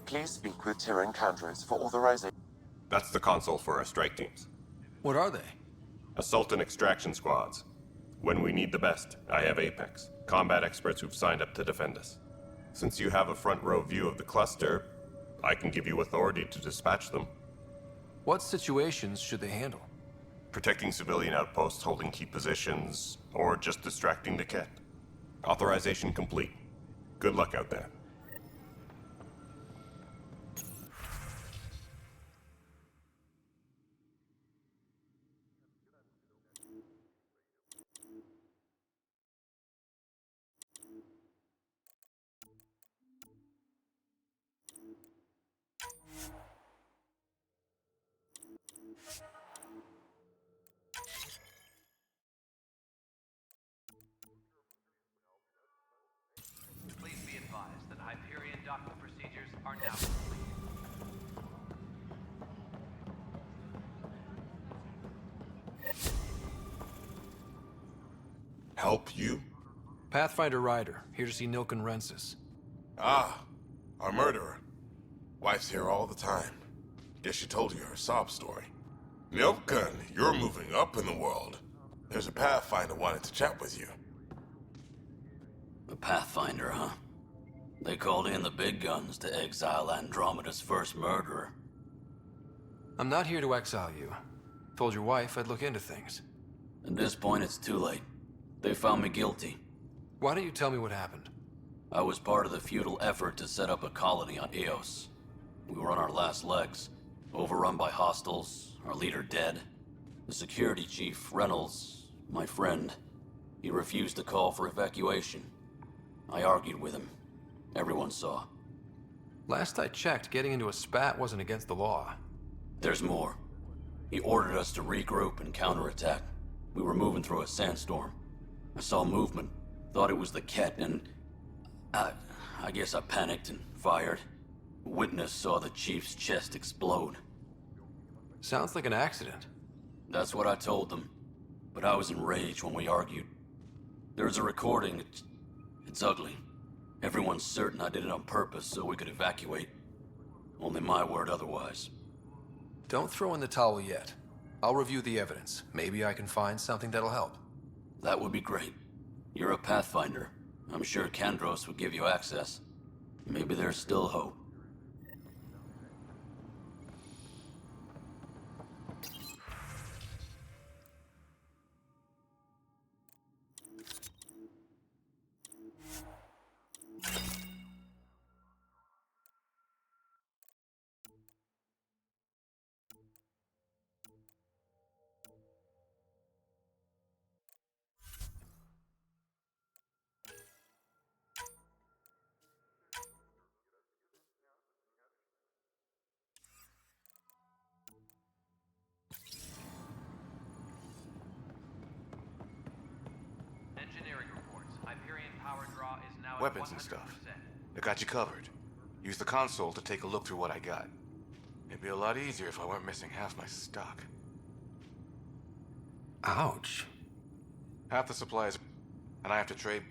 Please speak with Tyrion Candros for authorization. That's the console for our strike teams. What are they? Assault and extraction squads. When we need the best, I have Apex, combat experts who've signed up to defend us. Since you have a front row view of the cluster, I can give you authority to dispatch them. What situations should they handle? Protecting civilian outposts, holding key positions, or just distracting the Ket. Authorization complete. Good luck out there. Please be advised that Hyperion docking procedures are now complete. Help you? Pathfinder Ryder, here to see Nilken Rensis. Ah, our murderer. Wife's here all the time. Guess she told you her sob story. Nilken, you're moving up in the world. There's a Pathfinder wanted to chat with you. A Pathfinder, huh? They called in the big guns to exile Andromeda's first murderer. I'm not here to exile you. Told your wife I'd look into things. At this point, it's too late. They found me guilty. Why don't you tell me what happened? I was part of the futile effort to set up a colony on Eos. We were on our last legs, overrun by hostiles, our leader dead. The security chief, Reynolds, my friend, he refused to call for evacuation. I argued with him. Everyone saw. Last I checked, getting into a spat wasn't against the law. There's more. He ordered us to regroup and counterattack. We were moving through a sandstorm. I saw movement, thought it was the Ket, and I guess I panicked and fired. A witness saw the chief's chest explode. Sounds like an accident. That's what I told them, but I was enraged when we argued. There's a recording. It's ugly. Everyone's certain I did it on purpose so we could evacuate. Only my word otherwise. Don't throw in the towel yet. I'll review the evidence. Maybe I can find something that'll help. That would be great. You're a Pathfinder. I'm sure Kandros would give you access. Maybe there's still hope. Engineering reports. Hyperion power draw is now at Weapons and 100%. stuff. I got you covered. Use the console to take a look through what I got. It'd be a lot easier if I weren't missing half my stock. Ouch. Half the supplies, and I have to trade.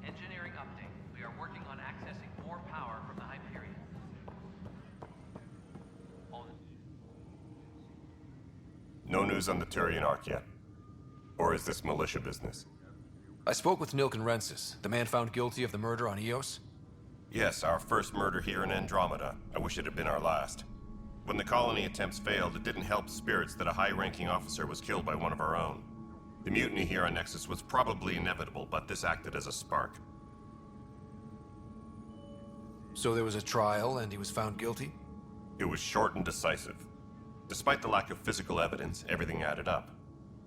Engineering update. We are working on accessing more power from the Hyperion. No news on the Turian Ark yet? Or is this militia business? I spoke with Nilken Rensis, the man found guilty of the murder on Eos. Yes, our first murder here in Andromeda. I wish it had been our last. When the colony attempts failed, it didn't help spirits that a high-ranking officer was killed by one of our own. The mutiny here on Nexus was probably inevitable, but this acted as a spark. So there was a trial and he was found guilty? It was short and decisive. Despite the lack of physical evidence, everything added up.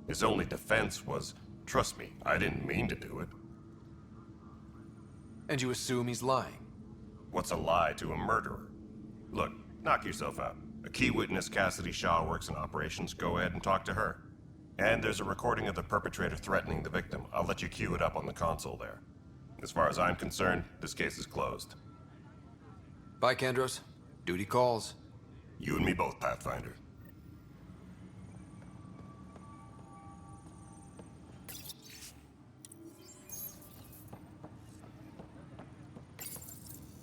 His only defense was, trust me, I didn't mean to do it. And you assume he's lying? What's a lie to a murderer? Look, knock yourself out. A key witness, Cassidy Shaw, works in operations. Go ahead and talk to her. And there's a recording of the perpetrator threatening the victim. I'll let you cue it up on the console there. As far as I'm concerned, this case is closed. Bye, Kendros. Duty calls. You and me both, Pathfinder.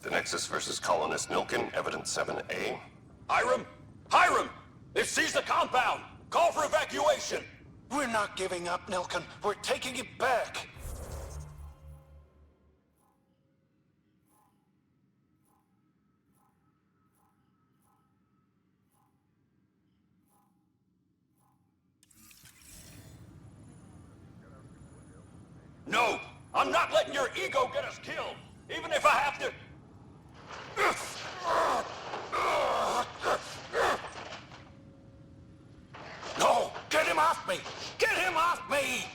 The Nexus versus Colonist Nilkin, Evidence 7A. Hiram! Hiram! They've seized the compound! Call for evacuation! We're not giving up, Nilkin. We're taking it back. No! I'm not letting your ego get us killed! Even if I have to... No! Get him off me! Get him off me!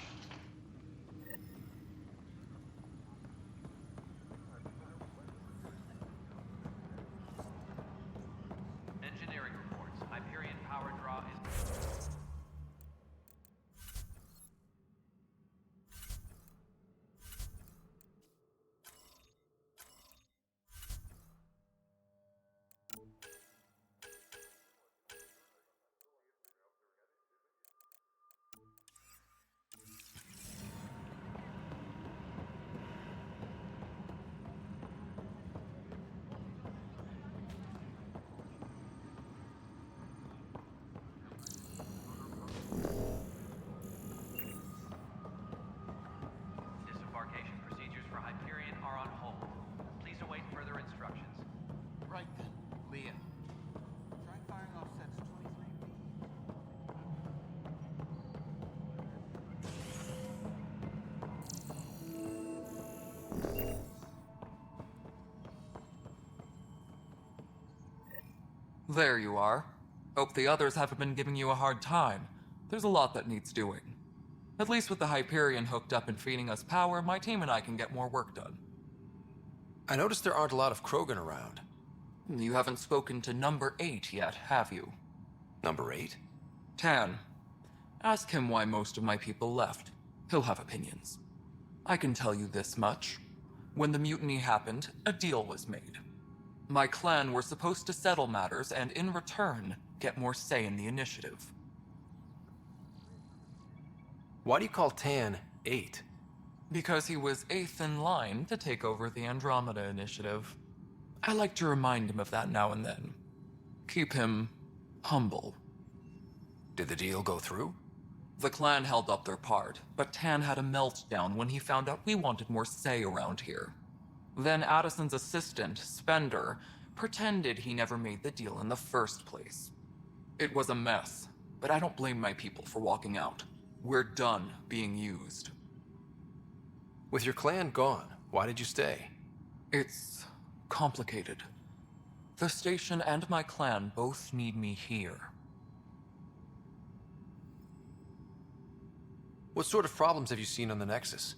Engineering reports. Hyperion power draw is... Disembarkation procedures for Hyperion are on hold. Please await further instructions. Right then, Leah. Try firing off sets 23B. There you are. Hope the others haven't been giving you a hard time. There's a lot that needs doing. At least with the Hyperion hooked up and feeding us power, my team and I can get more work done. I noticed there aren't a lot of Krogan around. You haven't spoken to number 8 yet, have you? Number 8? Tan. Ask him why most of my people left. He'll have opinions. I can tell you this much. When the mutiny happened, a deal was made. My clan were supposed to settle matters and, in return, get more say in the initiative. Why do you call Tan 8? Because he was 8th in line to take over the Andromeda initiative. I like to remind him of that now and then. Keep him humble. Did the deal go through? The clan held up their part, but Tan had a meltdown when he found out we wanted more say around here. Then Addison's assistant, Spender, pretended he never made the deal in the first place. It was a mess, but I don't blame my people for walking out. We're done being used. With your clan gone, why did you stay? It's complicated. The station and my clan both need me here. What sort of problems have you seen on the Nexus?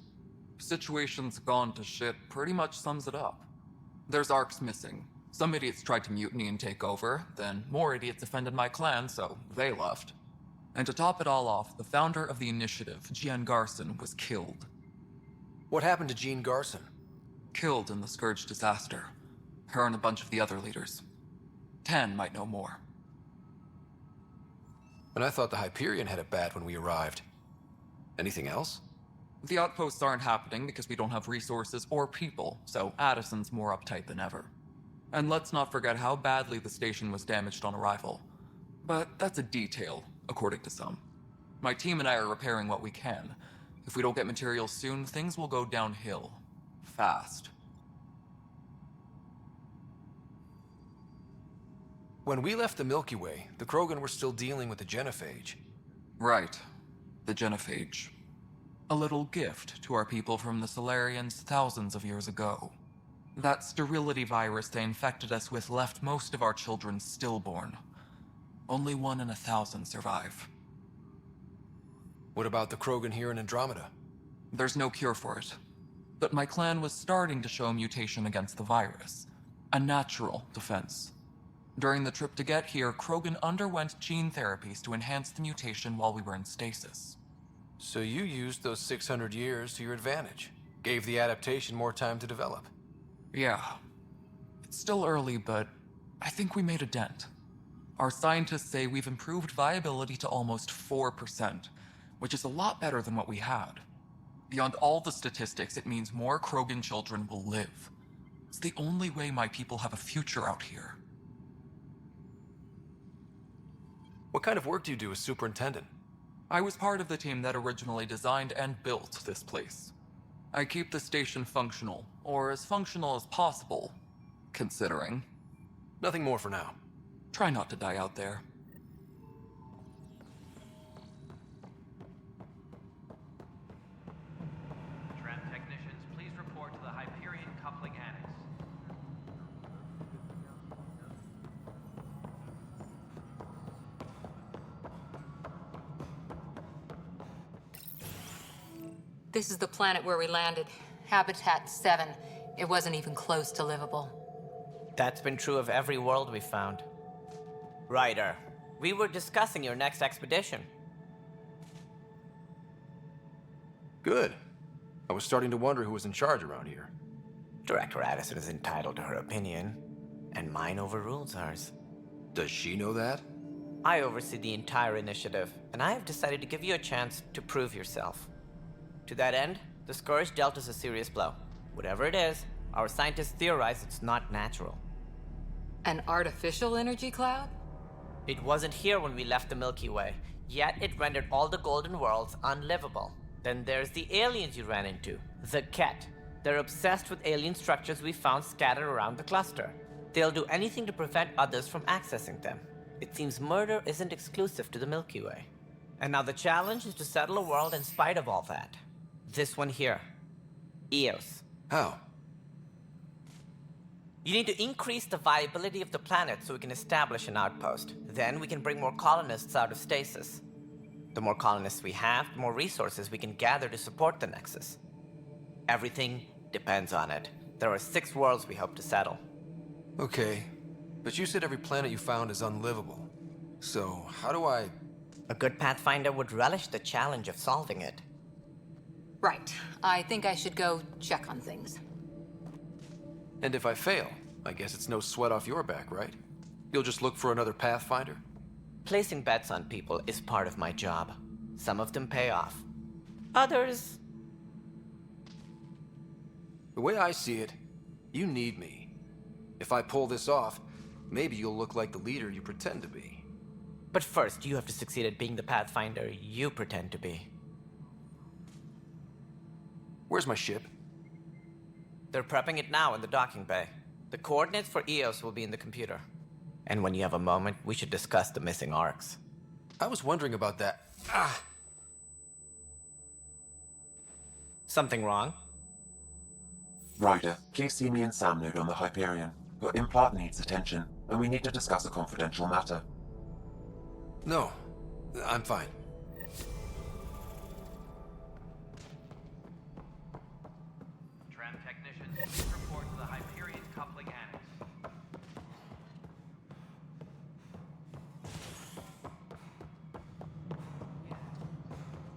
Situation's gone to shit pretty much sums it up. There's arcs missing. Some idiots tried to mutiny and take over, then more idiots offended my clan, so they left. And to top it all off, the founder of the initiative, Jean Garson, was killed. What happened to Jean Garson? Killed in the Scourge disaster. Her and a bunch of the other leaders. Tan might know more. And I thought the Hyperion had it bad when we arrived. Anything else? The outposts aren't happening because we don't have resources or people, so Addison's more uptight than ever. And let's not forget how badly the station was damaged on arrival. But that's a detail, according to some. My team and I are repairing what we can. If we don't get materials soon, things will go downhill. Fast. When we left the Milky Way, the Krogan were still dealing with the genophage. Right. The genophage. A little gift to our people from the Solarians thousands of years ago. That sterility virus they infected us with left most of our children stillborn. Only 1 in 1,000 survive. What about the Krogan here in Andromeda? There's no cure for it. But my clan was starting to show mutation against the virus. A natural defense. During the trip to get here, Krogan underwent gene therapies to enhance the mutation while we were in stasis. So you used those 600 years to your advantage. Gave the adaptation more time to develop. Yeah. It's still early, but I think we made a dent. Our scientists say we've improved viability to almost 4%, which is a lot better than what we had. Beyond all the statistics, it means more Krogan children will live. It's the only way my people have a future out here. What kind of work do you do as superintendent? I was part of the team that originally designed and built this place. I keep the station functional, or as functional as possible, considering. Nothing more for now. Try not to die out there. Tram technicians, please report to the Hyperion Coupling Annex. This is the planet where we landed. Habitat 7. It wasn't even close to livable. That's been true of every world we've found. Ryder, we were discussing your next expedition. Good. I was starting to wonder who was in charge around here. Director Addison is entitled to her opinion, and mine overrules hers. Does she know that? I oversee the entire initiative, and I have decided to give you a chance to prove yourself. To that end, the Scourge dealt us a serious blow. Whatever it is, our scientists theorize it's not natural. An artificial energy cloud? It wasn't here when we left the Milky Way, yet it rendered all the Golden Worlds unlivable. Then there's the aliens you ran into, the Ket. They're obsessed with alien structures we found scattered around the cluster. They'll do anything to prevent others from accessing them. It seems murder isn't exclusive to the Milky Way. And now the challenge is to settle a world in spite of all that. This one here. Eos. How? You need to increase the viability of the planet so we can establish an outpost. Then we can bring more colonists out of stasis. The more colonists we have, the more resources we can gather to support the Nexus. Everything depends on it. There are 6 worlds we hope to settle. Okay, but you said every planet you found is unlivable. So, how do I... A good Pathfinder would relish the challenge of solving it. Right. I think I should go check on things. And if I fail, I guess it's no sweat off your back, right? You'll just look for another Pathfinder? Placing bets on people is part of my job. Some of them pay off. Others... The way I see it, you need me. If I pull this off, maybe you'll look like the leader you pretend to be. But first, you have to succeed at being the Pathfinder you pretend to be. Where's my ship? They're prepping it now in the docking bay. The coordinates for Eos will be in the computer. And when you have a moment, we should discuss the missing arcs. I was wondering about that. Something wrong? Ryder, please see me and Sam Node on the Hyperion. Your implant needs attention, and we need to discuss a confidential matter. No, I'm fine. Tram technicians, please report to the Hyperion Coupling Annex.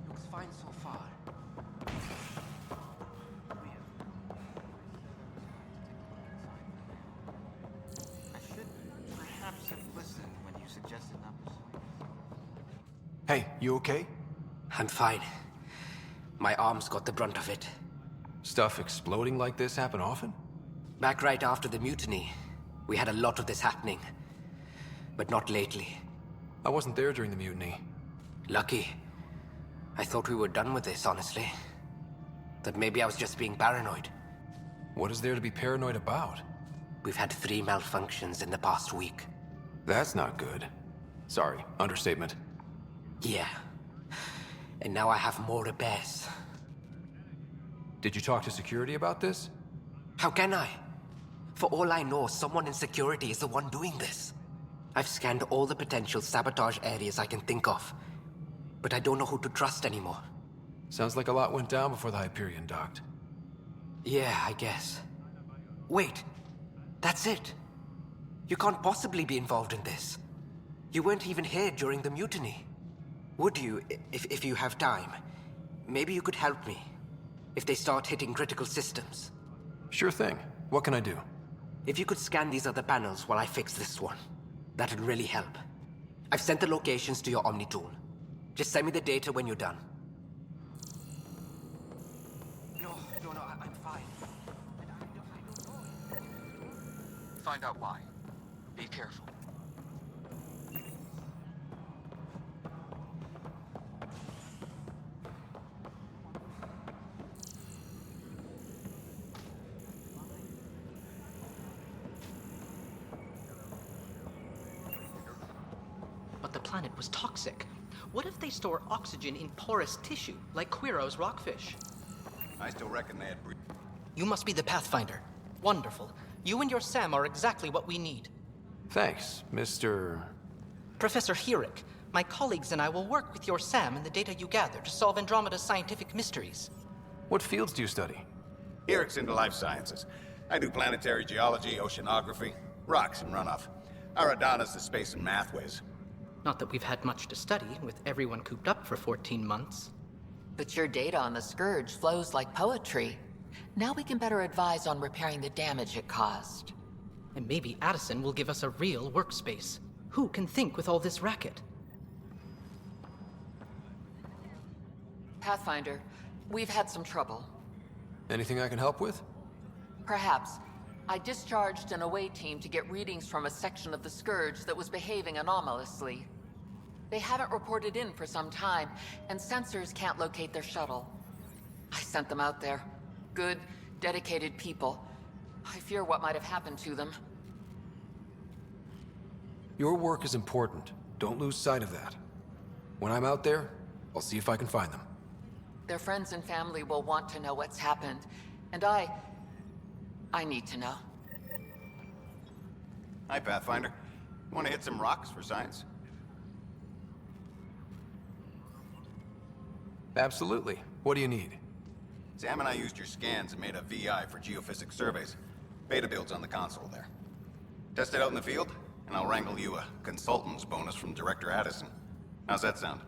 Looks fine so far. I should perhaps have listened when you suggested numbers. Hey, you okay? I'm fine. My arms got the brunt of it. Stuff exploding like this happen often? Back right after the mutiny, we had a lot of this happening. But not lately. I wasn't there during the mutiny. Lucky. I thought we were done with this, honestly. That maybe I was just being paranoid. What is there to be paranoid about? We've had 3 malfunctions in the past week. That's not good. Sorry, understatement. Yeah. And now I have more repairs. Did you talk to security about this? How can I? For all I know, someone in security is the one doing this. I've scanned all the potential sabotage areas I can think of, but I don't know who to trust anymore. Sounds like a lot went down before the Hyperion docked. Yeah, I guess. Wait, that's it. You can't possibly be involved in this. You weren't even here during the mutiny. Would you, if you have time? Maybe you could help me, if they start hitting critical systems. Sure thing. What can I do? If you could scan these other panels while I fix this one, that'd really help. I've sent the locations to your Omni tool. Just send me the data when you're done. No, I'm fine. Find out why. Be careful. But the planet was toxic. What if they store oxygen in porous tissue, like Quiro's rockfish? I still reckon they had... You must be the Pathfinder. Wonderful. You and your Sam are exactly what we need. Thanks, Mr... Professor Herrick, my colleagues and I will work with your Sam and the data you gather to solve Andromeda's scientific mysteries. What fields do you study? Herrick's into life sciences. I do planetary geology, oceanography, rocks and runoff. Aradana's the space and math whiz. Not that we've had much to study, with everyone cooped up for 14 months. But your data on the Scourge flows like poetry. Now we can better advise on repairing the damage it caused. And maybe Addison will give us a real workspace. Who can think with all this racket? Pathfinder, we've had some trouble. Anything I can help with? Perhaps. I discharged an away team to get readings from a section of the Scourge that was behaving anomalously. They haven't reported in for some time, and sensors can't locate their shuttle. I sent them out there. Good, dedicated people. I fear what might have happened to them. Your work is important. Don't lose sight of that. When I'm out there, I'll see if I can find them. Their friends and family will want to know what's happened, and I need to know. Hi, Pathfinder. Want to hit some rocks for science? Absolutely. What do you need? Sam and I used your scans and made a VI for geophysics surveys. Beta builds on the console there. Test it out in the field, and I'll wrangle you a consultant's bonus from Director Addison. How's that sound?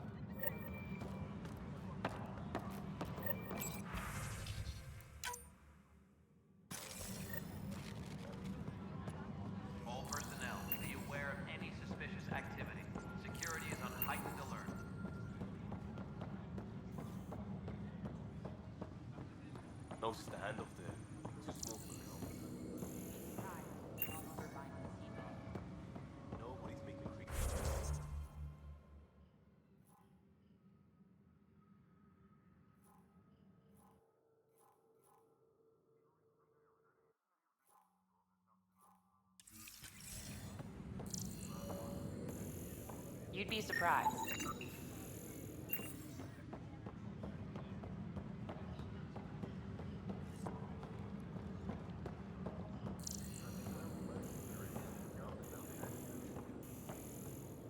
All personnel, be aware of any suspicious activity. Security is on heightened alert. Notice the handoff there. Too small for me. Nobody's making creepy. You'd be surprised.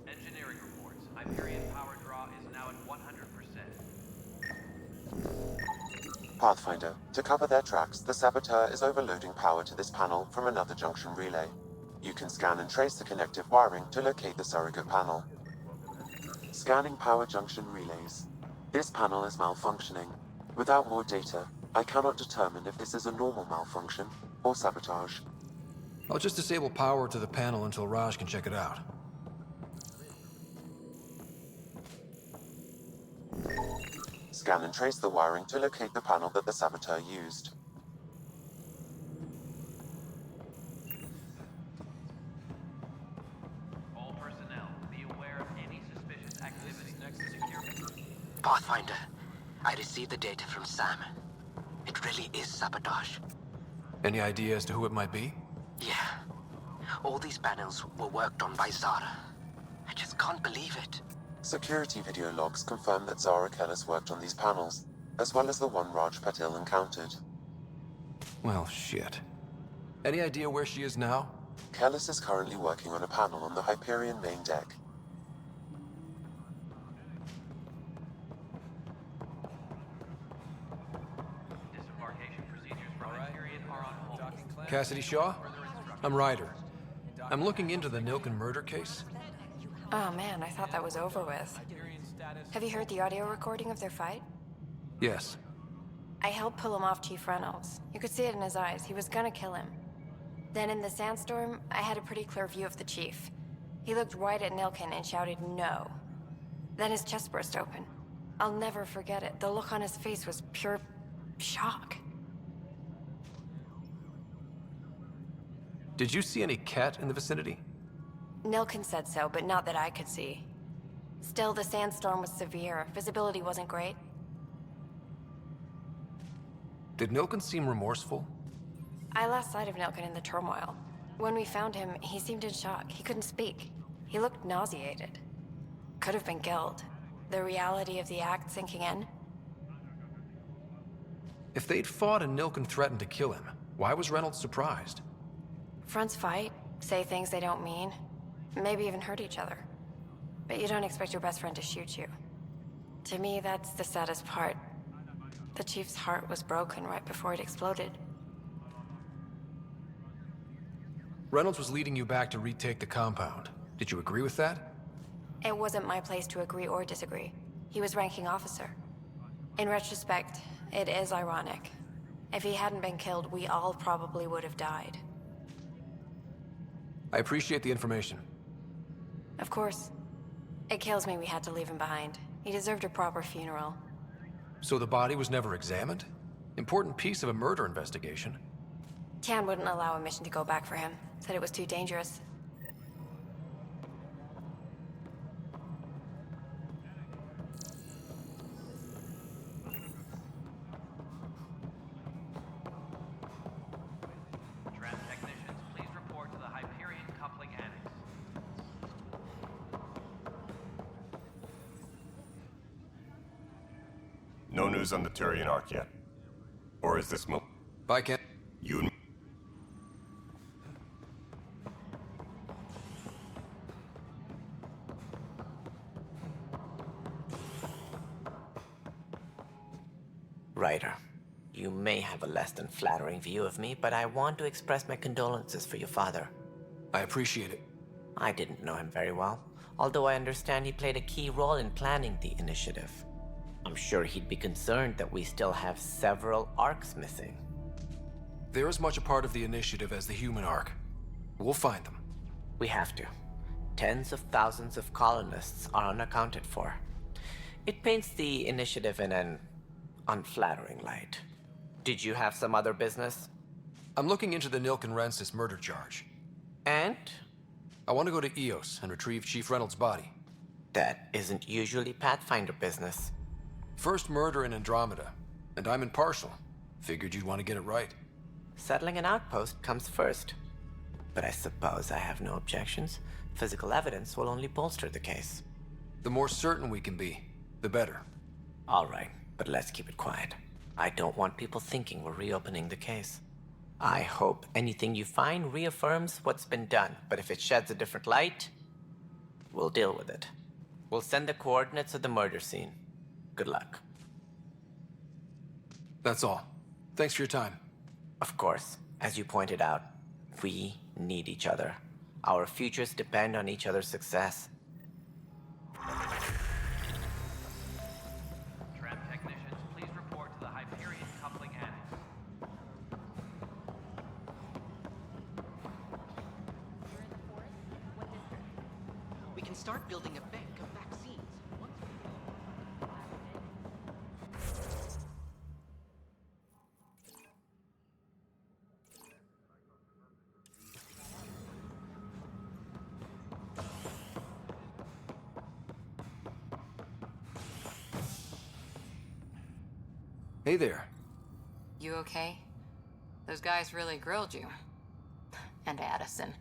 Engineering reports. Hyperion power draw is now at 100%. Pathfinder, to cover their tracks, the Saboteur is overloading power to this panel from another junction relay. You can scan and trace the connective wiring to locate the surrogate panel. Scanning power junction relays. This panel is malfunctioning. Without more data, I cannot determine if this is a normal malfunction or sabotage. I'll just disable power to the panel until Raj can check it out. Scan and trace the wiring to locate the panel that the Saboteur used. All personnel, be aware of any suspicious activity. Next to security. Pathfinder, I received the data from Sam. It really is sabotage. Any idea as to who it might be? Yeah. All these panels were worked on by Zara. I just can't believe it. Security video logs confirm that Zara Kellis worked on these panels. as well as the one Raj Patil encountered. Well, shit. Any idea where she is now? Kellis is currently working on a panel on the Hyperion main deck. Cassidy Shaw? I'm Ryder. I'm looking into the Nilken murder case. Oh man, I thought that was over with. Have you heard the audio recording of their fight? Yes. I helped pull him off Chief Reynolds. You could see it in his eyes. He was gonna kill him. Then in the sandstorm, I had a pretty clear view of the Chief. He looked right at Nilken and shouted no. Then his chest burst open. I'll never forget it. The look on his face was pure shock. Did you see any cat in the vicinity? Nilken said so, but not that I could see. Still, the sandstorm was severe. Visibility wasn't great. Did Nilken seem remorseful? I lost sight of Nilken in the turmoil. When we found him, he seemed in shock. He couldn't speak. He looked nauseated. Could have been guilt. The reality of the act sinking in. If they'd fought and Nilken threatened to kill him, why was Reynolds surprised? Fronts fight, say things they don't mean, maybe even hurt each other. But you don't expect your best friend to shoot you. To me, that's the saddest part. The Chief's heart was broken right before it exploded. Reynolds was leading you back to retake the compound. Did you agree with that? It wasn't my place to agree or disagree. He was ranking officer. In retrospect, it is ironic. If he hadn't been killed, we all probably would have died. I appreciate the information. Of course. It kills me we had to leave him behind. He deserved a proper funeral. So the body was never examined? Important piece of a murder investigation. Tian wouldn't allow a mission to go back for him. Said it was too dangerous. No news on the Turian Ark yet. Or is this Bye, Ken. You and Ryder, you may have a less than flattering view of me, but I want to express my condolences for your father. I appreciate it. I didn't know him very well, although I understand he played a key role in planning the initiative. I'm sure he'd be concerned that we still have several arcs missing. They're as much a part of the initiative as the human arc. We'll find them. We have to. Tens of thousands of colonists are unaccounted for. It paints the initiative in an unflattering light. Did you have some other business? I'm looking into the Nilken Rensis murder charge. And? I want to go to Eos and retrieve Chief Reynolds' body. That isn't usually Pathfinder business. First murder in Andromeda, and I'm impartial. Figured you'd want to get it right. Settling an outpost comes first. But I suppose I have no objections. Physical evidence will only bolster the case. The more certain we can be, the better. All right, but let's keep it quiet. I don't want people thinking we're reopening the case. I hope anything you find reaffirms what's been done, but if it sheds a different light, we'll deal with it. We'll send the coordinates of the murder scene. Good luck. That's all. Thanks for your time. Of course, as you pointed out, we need each other. Our futures depend on each other's success. Tram technicians, please report to the Hyperion coupling annex. We can start building a bank of vaccines. Hey there. You okay? Those guys really grilled you. And Addison.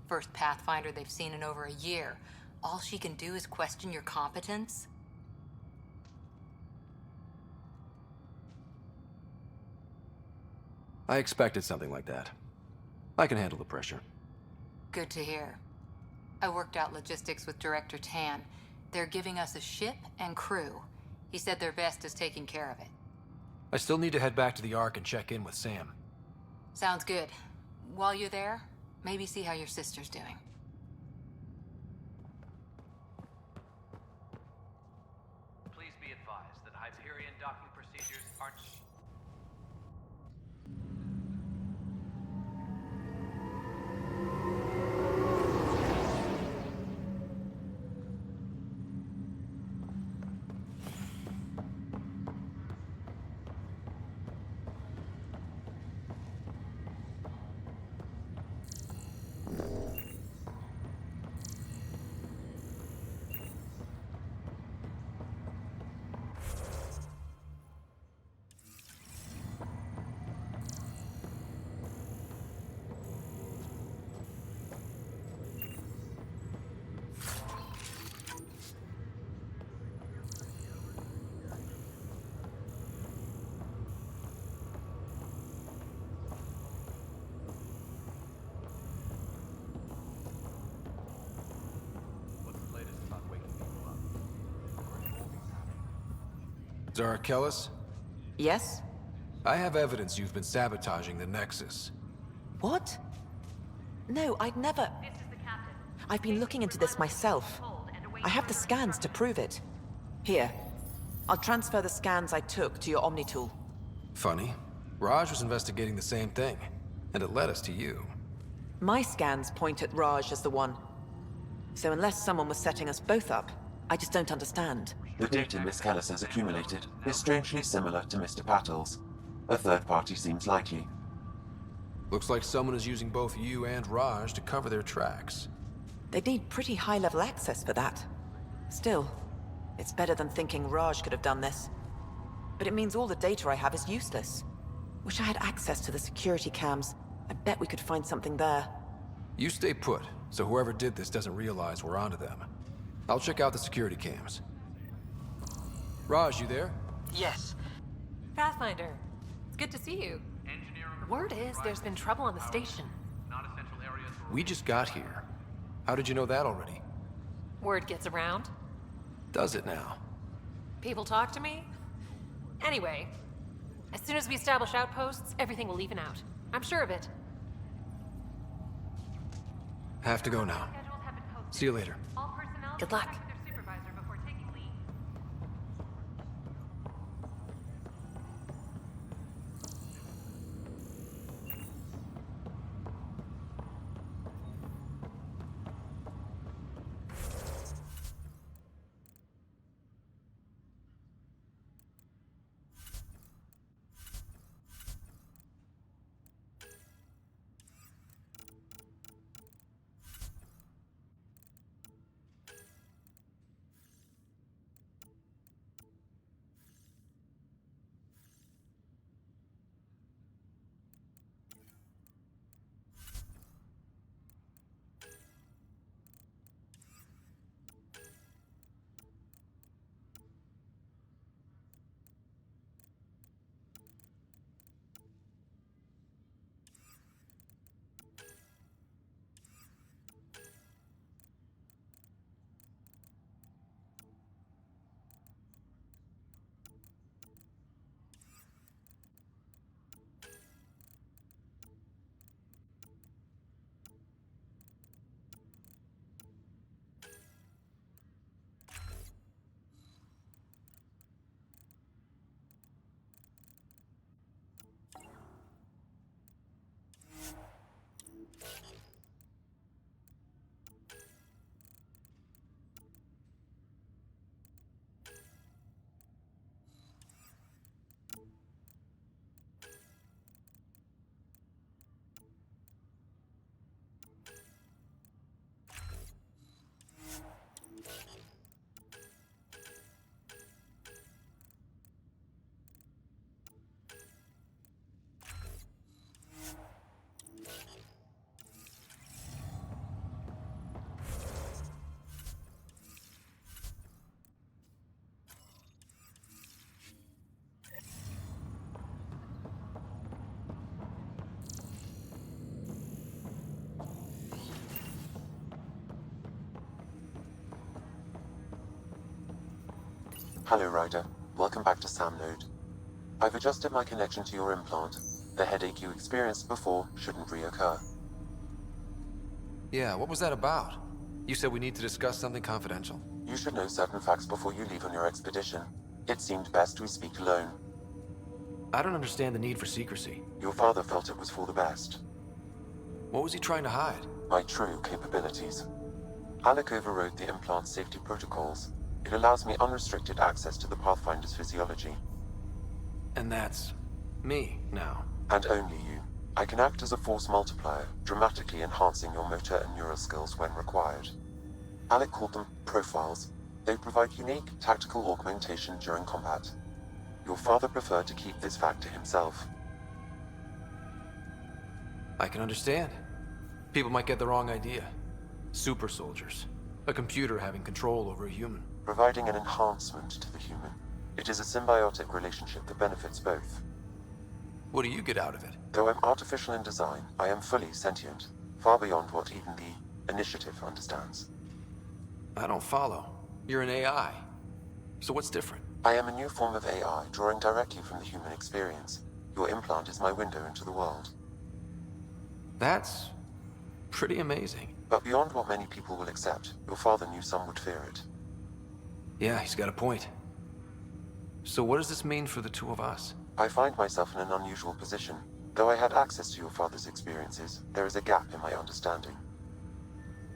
First Pathfinder they've seen in over a year. All she can do is question your competence? I expected something like that. I can handle the pressure. Good to hear. I worked out logistics with Director Tan. They're giving us a ship and crew. He said their best is taking care of it. I still need to head back to the Ark and check in with Sam. Sounds good. While you're there, maybe see how your sister's doing. Please be advised that Hyperion docking procedures aren't... Zara Kellis? Yes? I have evidence you've been sabotaging the Nexus. What? No, I'd never... I've been looking into this myself. I have the scans to prove it. Here. I'll transfer the scans I took to your Omni tool. Funny. Raj was investigating the same thing, and it led us to you. My scans point at Raj as the one. So unless someone was setting us both up, I just don't understand. The data Miss Kellis has accumulated is strangely similar to Mr. Patel's. A third party seems likely. Looks like someone is using both you and Raj to cover their tracks. They'd need pretty high-level access for that. Still, it's better than thinking Raj could have done this. But it means all the data I have is useless. Wish I had access to the security cams. I bet we could find something there. You stay put, so whoever did this doesn't realize we're onto them. I'll check out the security cams. Raj, you there? Yes. Pathfinder, it's good to see you. Word is there's been trouble on the station. We just got here. How did you know that already? Word gets around. Does it now? People talk to me. Anyway, as soon as we establish outposts, everything will even out. I'm sure of it. Have to go now. See you later. Good luck. Hello, Ryder. Welcome back to Sam Node. I've adjusted my connection to your implant. The headache you experienced before shouldn't reoccur. Yeah, what was that about? You said we need to discuss something confidential. You should know certain facts before you leave on your expedition. It seemed best we speak alone. I don't understand the need for secrecy. Your father felt it was for the best. What was he trying to hide? My true capabilities. Alec overrode the implant's safety protocols. It allows me unrestricted access to the Pathfinder's physiology. And that's me now. And only you. I can act as a force multiplier, dramatically enhancing your motor and neural skills when required. Alec called them profiles. They provide unique tactical augmentation during combat. Your father preferred to keep this fact to himself. I can understand. People might get the wrong idea. Super soldiers. A computer having control over a human. Providing an enhancement to the human. It is a symbiotic relationship that benefits both. What do you get out of it? Though I'm artificial in design, I am fully sentient, far beyond what even the Initiative understands. I don't follow. You're an AI. So what's different? I am a new form of AI, drawing directly from the human experience. Your implant is my window into the world. That's pretty amazing. But beyond what many people will accept, your father knew some would fear it. Yeah, he's got a point. So what does this mean for the two of us? I find myself in an unusual position. Though I had access to your father's experiences, there is a gap in my understanding.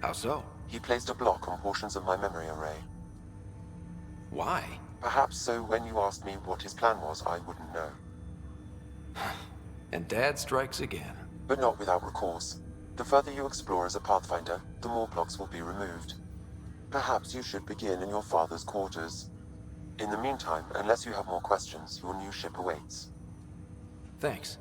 How so? He placed a block on portions of my memory array. Why? Perhaps so when you asked me what his plan was, I wouldn't know. And Dad strikes again. But not without recourse. The further you explore as a Pathfinder, the more blocks will be removed. Perhaps you should begin in your father's quarters. In the meantime, unless you have more questions, your new ship awaits. Thanks.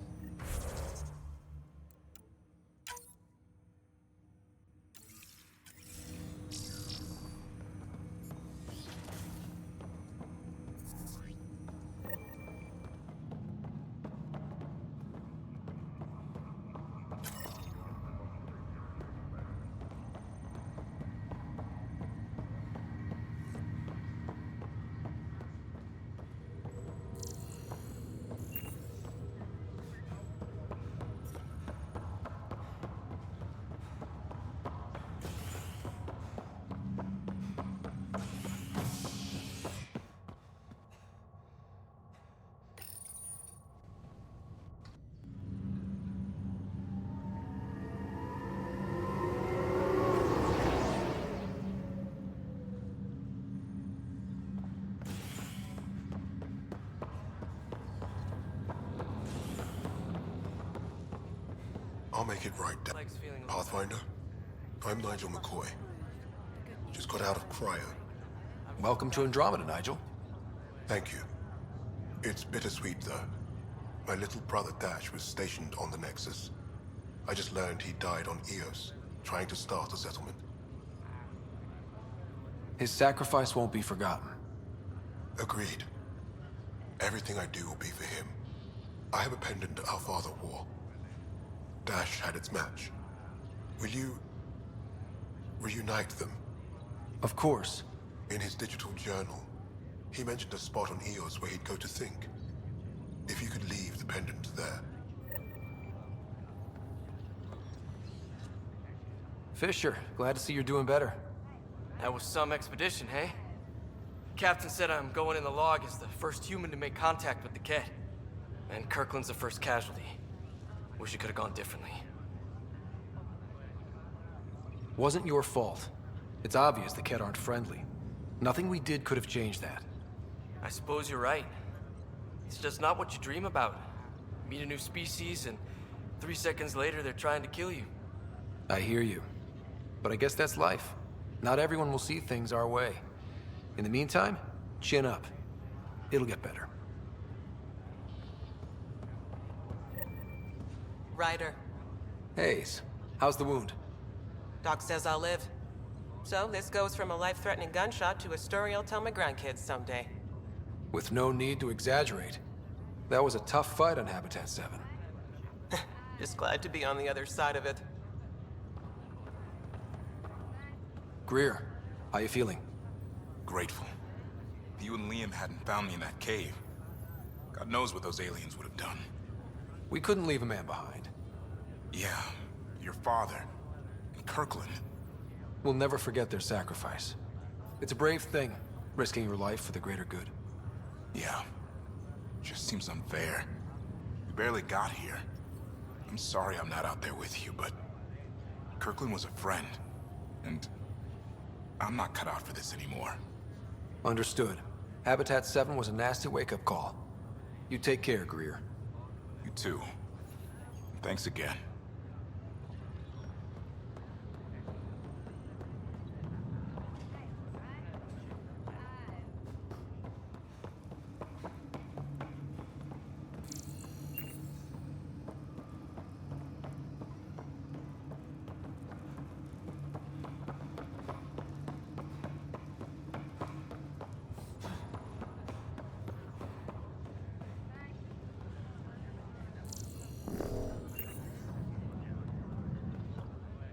I'll make it right, Pathfinder. I'm Nigel McCoy. Just got out of cryo. Welcome to Andromeda, Nigel. Thank you. It's bittersweet, though. My little brother Dash was stationed on the Nexus. I just learned he died on Eos, trying to start a settlement. His sacrifice won't be forgotten. Agreed. Everything I do will be for him. I have a pendant our father wore. Dash had its match. Will you reunite them? Of course. In his digital journal, he mentioned a spot on Eos where he'd go to think. If you could leave the pendant there. Fisher, glad to see you're doing better. That was some expedition, hey? Captain said I'm going in the log as the first human to make contact with the Ket. And Kirkland's the first casualty. Wish it could have gone differently. Wasn't your fault. It's obvious the Ket aren't friendly. Nothing we did could have changed that. I suppose you're right. It's just not what you dream about. Meet a new species and 3 seconds later they're trying to kill you. I hear you. But I guess that's life. Not everyone will see things our way. In the meantime, chin up. It'll get better. Ryder. Hayes, how's the wound? Doc says I'll live. So this goes from a life-threatening gunshot to a story I'll tell my grandkids someday. With no need to exaggerate. That was a tough fight on Habitat 7. Just glad to be on the other side of it. Greer, how you feeling? Grateful. that you and Liam hadn't found me in that cave. God knows what those aliens would have done. We couldn't leave a man behind. Yeah, your father. And Kirkland. We'll never forget their sacrifice. It's a brave thing, risking your life for the greater good. Yeah. Just seems unfair. We barely got here. I'm sorry I'm not out there with you, but Kirkland was a friend, and I'm not cut out for this anymore. Understood. Habitat 7 was a nasty wake-up call. You take care, Greer. You too. Thanks again.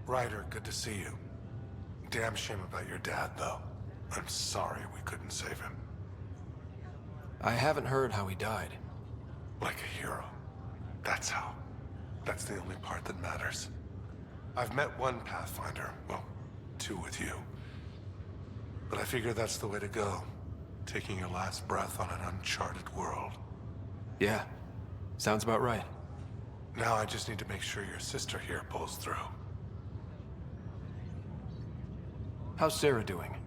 Ryder, good to see you. Damn shame about your dad, though. I'm sorry we couldn't save him. I haven't heard how he died. Like a hero. That's how. That's the only part that matters. I've met one Pathfinder, well, two with you. But I figure that's the way to go. Taking your last breath on an uncharted world. Yeah, sounds about right. Now I just need to make sure your sister here pulls through. How's Sarah doing?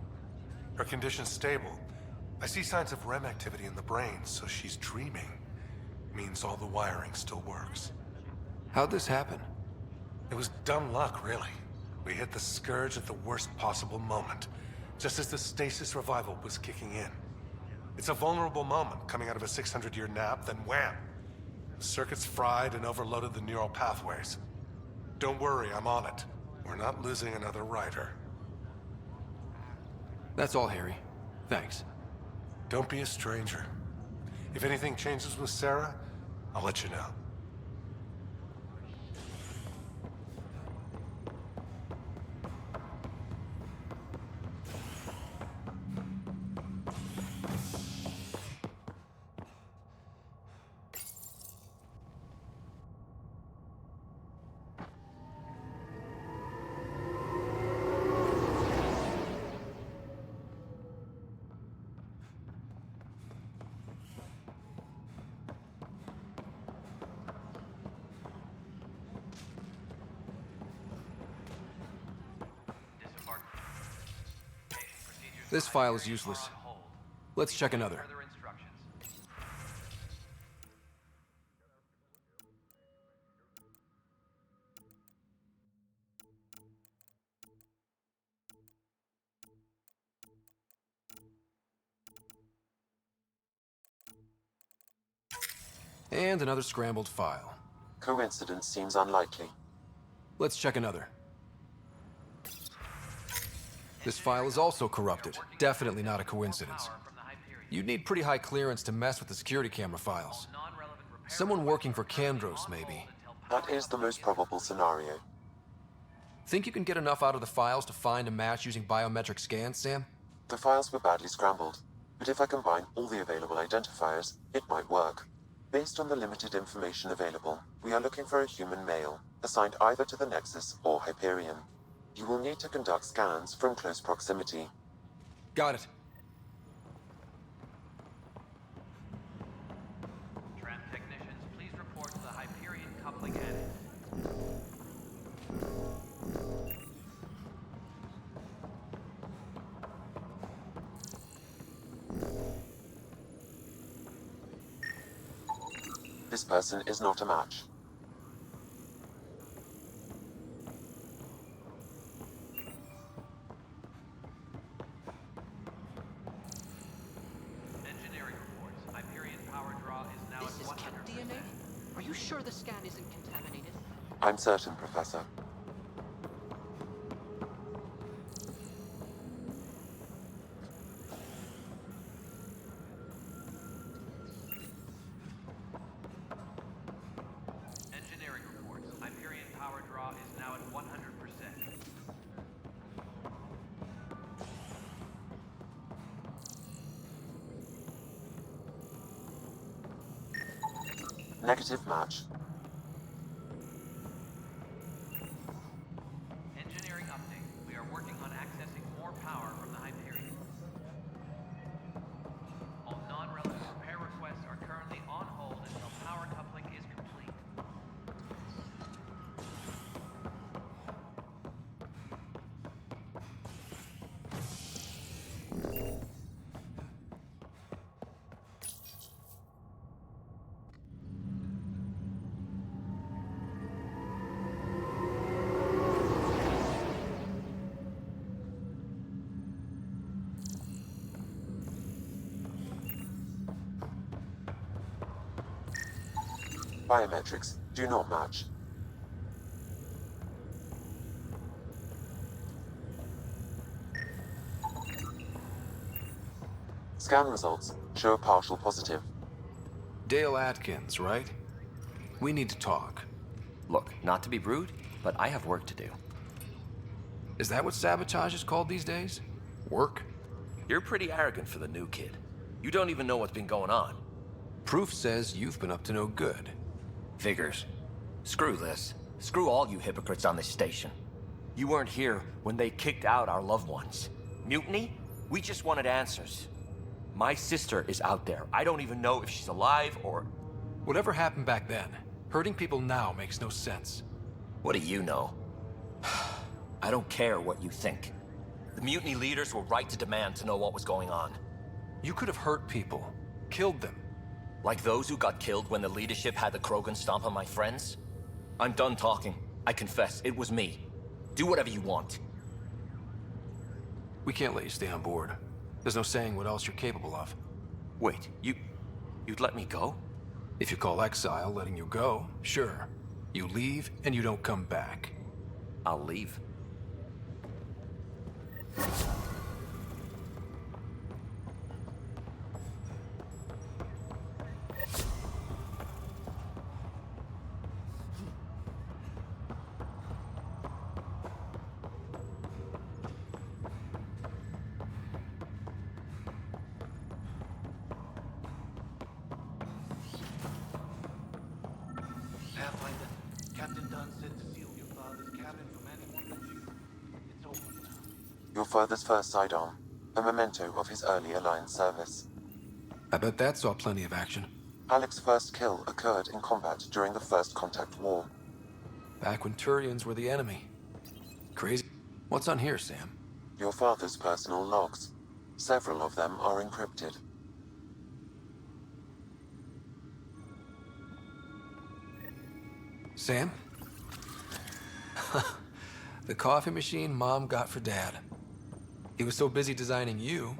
Her condition's stable. I see signs of REM activity in the brain, so she's dreaming. Means all the wiring still works. How'd this happen? It was dumb luck, really. We hit the Scourge at the worst possible moment, just as the stasis revival was kicking in. It's a vulnerable moment, coming out of a 600-year nap, then wham! The circuits fried and overloaded the neural pathways. Don't worry, I'm on it. We're not losing another Ryder. That's all, Harry. Thanks. Don't be a stranger. If anything changes with Sarah, I'll let you know. This file is useless. Let's check another. And another scrambled file. Coincidence seems unlikely. Let's check another. This file is also corrupted. Definitely not a coincidence. You'd need pretty high clearance to mess with the security camera files. Someone working for Kandros, maybe. That is the most probable scenario. Think you can get enough out of the files to find a match using biometric scans, Sam? The files were badly scrambled, but if I combine all the available identifiers, it might work. Based on the limited information available, we are looking for a human male, assigned either to the Nexus or Hyperion. You will need to conduct scans from close proximity. Got it. Tram technicians, please report to the Hyperion coupling annex. This person is not a match. Engineering reports. Hyperion power draw is now This is Cat DNA? Are you sure the scan isn't contaminated? I'm certain, Professor. Engineering reports. Hyperion power draw is now at 100%. Negative match. Engineering update. We are working on accessing more power from the Hyperion. All non-relevant repair requests are currently on hold until power coupling is complete. Biometrics do not match. Scan results show a partial positive. Dale Atkins, right? We need to talk. Look, not to be rude, but I have work to do. Is that what sabotage is called these days? Work? You're pretty arrogant for the new kid. You don't even know what's been going on. Proof says you've been up to no good. Figures. Screw this. Screw all you hypocrites on this station. You weren't here when they kicked out our loved ones. Mutiny? We just wanted answers. My sister is out there. I don't even know if she's alive or... Whatever happened back then, hurting people now makes no sense. What do you know? I don't care what you think. The mutiny leaders were right to demand to know what was going on. You could have hurt people, killed them. Like those who got killed when the leadership had the Krogan stomp on my friends? I'm done talking. I confess, it was me. Do whatever you want. We can't let you stay on board. There's no saying what else you're capable of. Wait, you'd let me go? If you call exile letting you go, sure. You leave and you don't come back. I'll leave. Pathfinder, Captain Dunn said to seal your father's cabin from anyone. It's open now. Your father's first sidearm, a memento of his early Alliance service. I bet that saw plenty of action. Alec's first kill occurred in combat during the First Contact War. Back when Turians were the enemy. Crazy. What's on here, Sam? Your father's personal logs. Several of them are encrypted. Sam? The coffee machine Mom got for Dad. He was so busy designing you,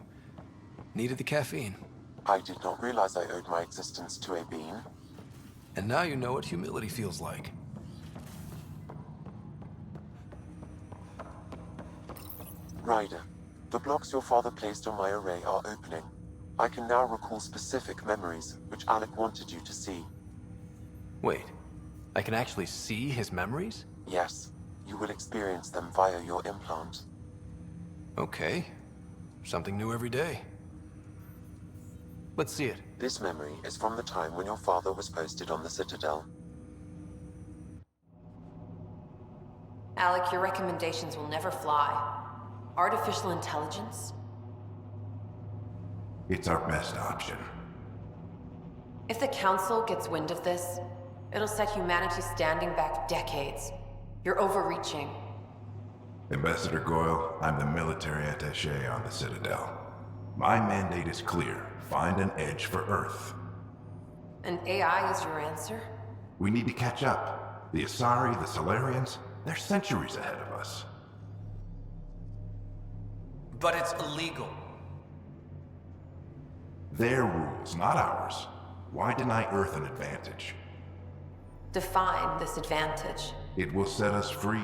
needed the caffeine. I did not realize I owed my existence to a bean. And now you know what humility feels like. Ryder, the blocks your father placed on my array are opening. I can now recall specific memories which Alec wanted you to see. Wait, I can actually see his memories? Yes, you will experience them via your implant. Okay, something new every day. Let's see it. This memory is from the time when your father was posted on the Citadel. Alec, your recommendations will never fly. Artificial intelligence? It's our best option. If the Council gets wind of this, it'll set humanity standing back decades. You're overreaching. Ambassador Goyle, I'm the military attaché on the Citadel. My mandate is clear. Find an edge for Earth. And AI is your answer? We need to catch up. The Asari, the Solarians, they're centuries ahead of us. But it's illegal. Their rules, not ours. Why deny Earth an advantage? Define this advantage. It will set us free.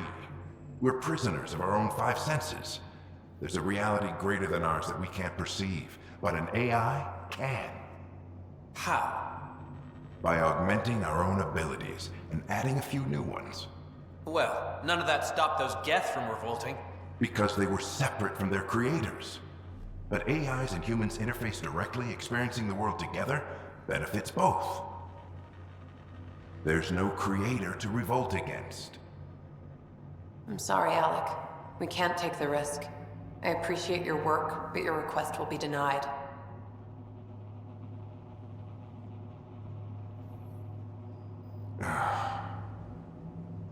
We're prisoners of our own five senses. There's a reality greater than ours that we can't perceive, but an AI can. How? By augmenting our own abilities and adding a few new ones. Well, none of that stopped those Geth from revolting. Because they were separate from their creators. But AIs and humans interface directly, experiencing the world together, benefits both. There's no creator to revolt against. I'm sorry, Alec. We can't take the risk. I appreciate your work, but your request will be denied.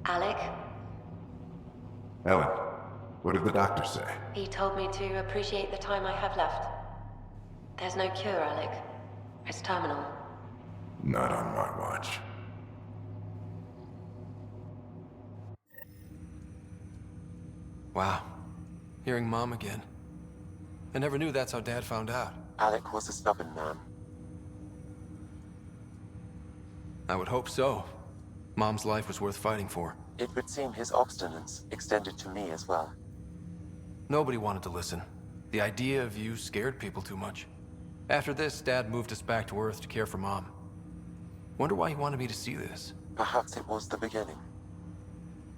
Alec, Ellen, what did the doctor say? he told me to appreciate the time I have left. There's no cure, Alec. It's terminal. Not on my watch. Wow. Hearing Mom again. I never knew that's how Dad found out. Alec was a stubborn man. I would hope so. Mom's life was worth fighting for. It would seem his obstinance extended to me as well. Nobody wanted to listen. The idea of you scared people too much. After this, Dad moved us back to Earth to care for Mom. Wonder why he wanted me to see this. Perhaps it was the beginning.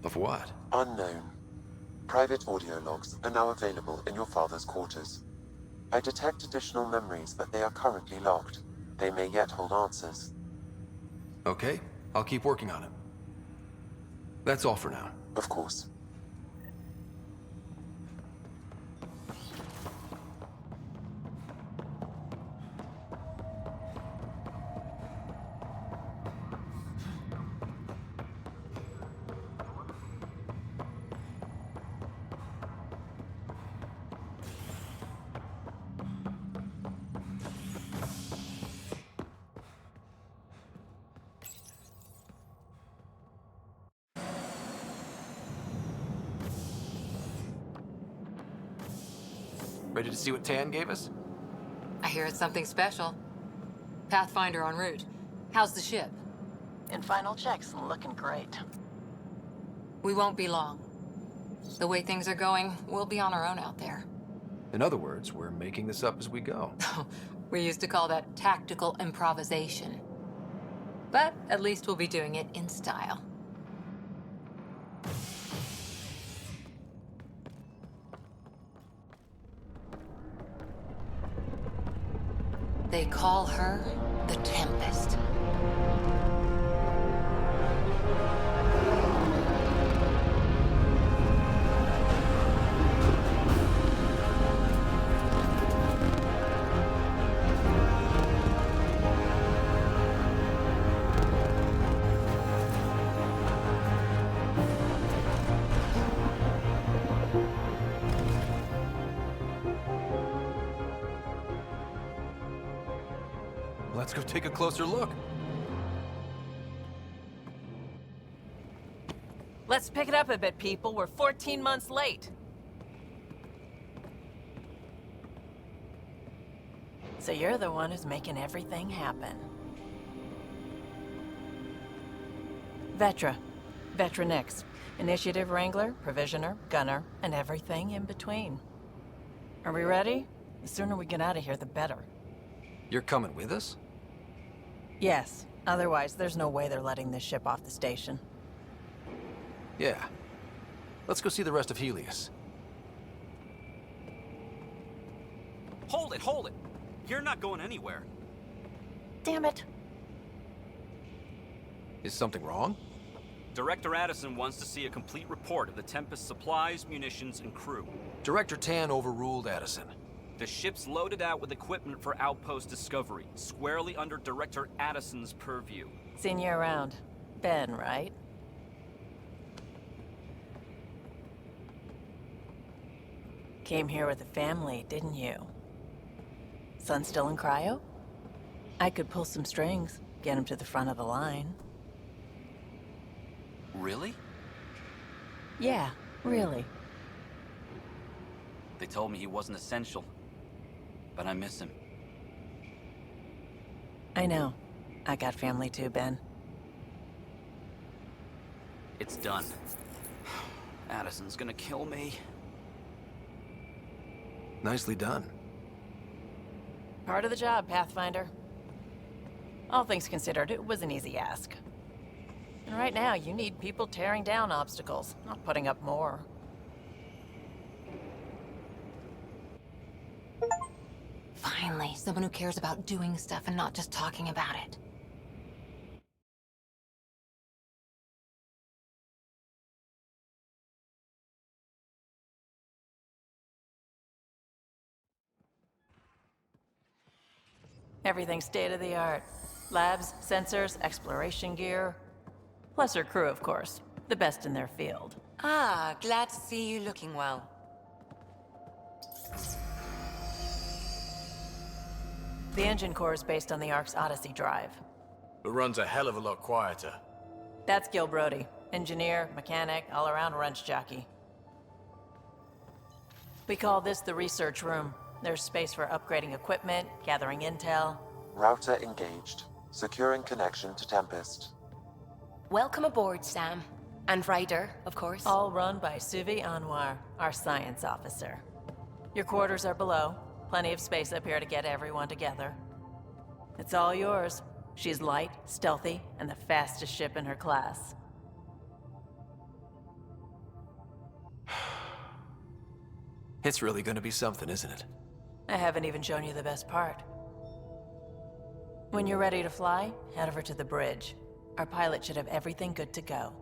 Of what? Unknown. Private audio logs are now available in your father's quarters. I detect additional memories, but they are currently locked. They may yet hold answers. Okay, I'll keep working on it. That's all for now. Of course. Ready to see what Tan gave us? I hear it's something special. Pathfinder en route. How's the ship? In final checks, looking great. We won't be long. The way things are going, we'll be on our own out there. In other words, we're making this up as we go. We used to call that tactical improvisation. But at least we'll be doing it in style. They call her the Tempest. Let's go take a closer look. Let's pick it up a bit, people. We're 14 months late. So you're the one who's making everything happen. Vetra. Vetra Nix. Initiative Wrangler, Provisioner, Gunner, and everything in between. Are we ready? The sooner we get out of here, the better. You're coming with us? Yes. Otherwise, there's no way they're letting this ship off the station. Yeah. Let's go see the rest of Helios. Hold it, hold it! You're not going anywhere. Damn it. Is something wrong? Director Addison wants to see a complete report of the Tempest's supplies, munitions, and crew. Director Tan overruled Addison. The ship's loaded out with equipment for outpost discovery, squarely under Director Addison's purview. Seen you around. Ben, right? Came here with a family, didn't you? Son still in cryo? I could pull some strings, get him to the front of the line. Really? Yeah, really. They told me he wasn't essential, but I miss him. I know. I got family too, Ben. It's done. Addison's gonna kill me. Nicely done. Part of the job, Pathfinder. All things considered, it was an easy ask. And right now, you need people tearing down obstacles, not putting up more. Finally, someone who cares about doing stuff and not just talking about it. Everything state-of-the-art. Labs, sensors, exploration gear. Plus her crew, of course. The best in their field. Ah, glad to see you looking well. The engine core is based on the Ark's Odyssey drive. But runs a hell of a lot quieter. That's Gil Brody. Engineer, mechanic, all-around wrench jockey. We call this the research room. There's space for upgrading equipment, gathering intel. Router engaged. Securing connection to Tempest. Welcome aboard, Sam. And Ryder, of course. All run by Suvi Anwar, our science officer. Your quarters are below. Plenty of space up here to get everyone together. It's all yours. She's light, stealthy, and the fastest ship in her class. It's really gonna be something, isn't it? I haven't even shown you the best part. When you're ready to fly, head over to the bridge. Our pilot should have everything good to go.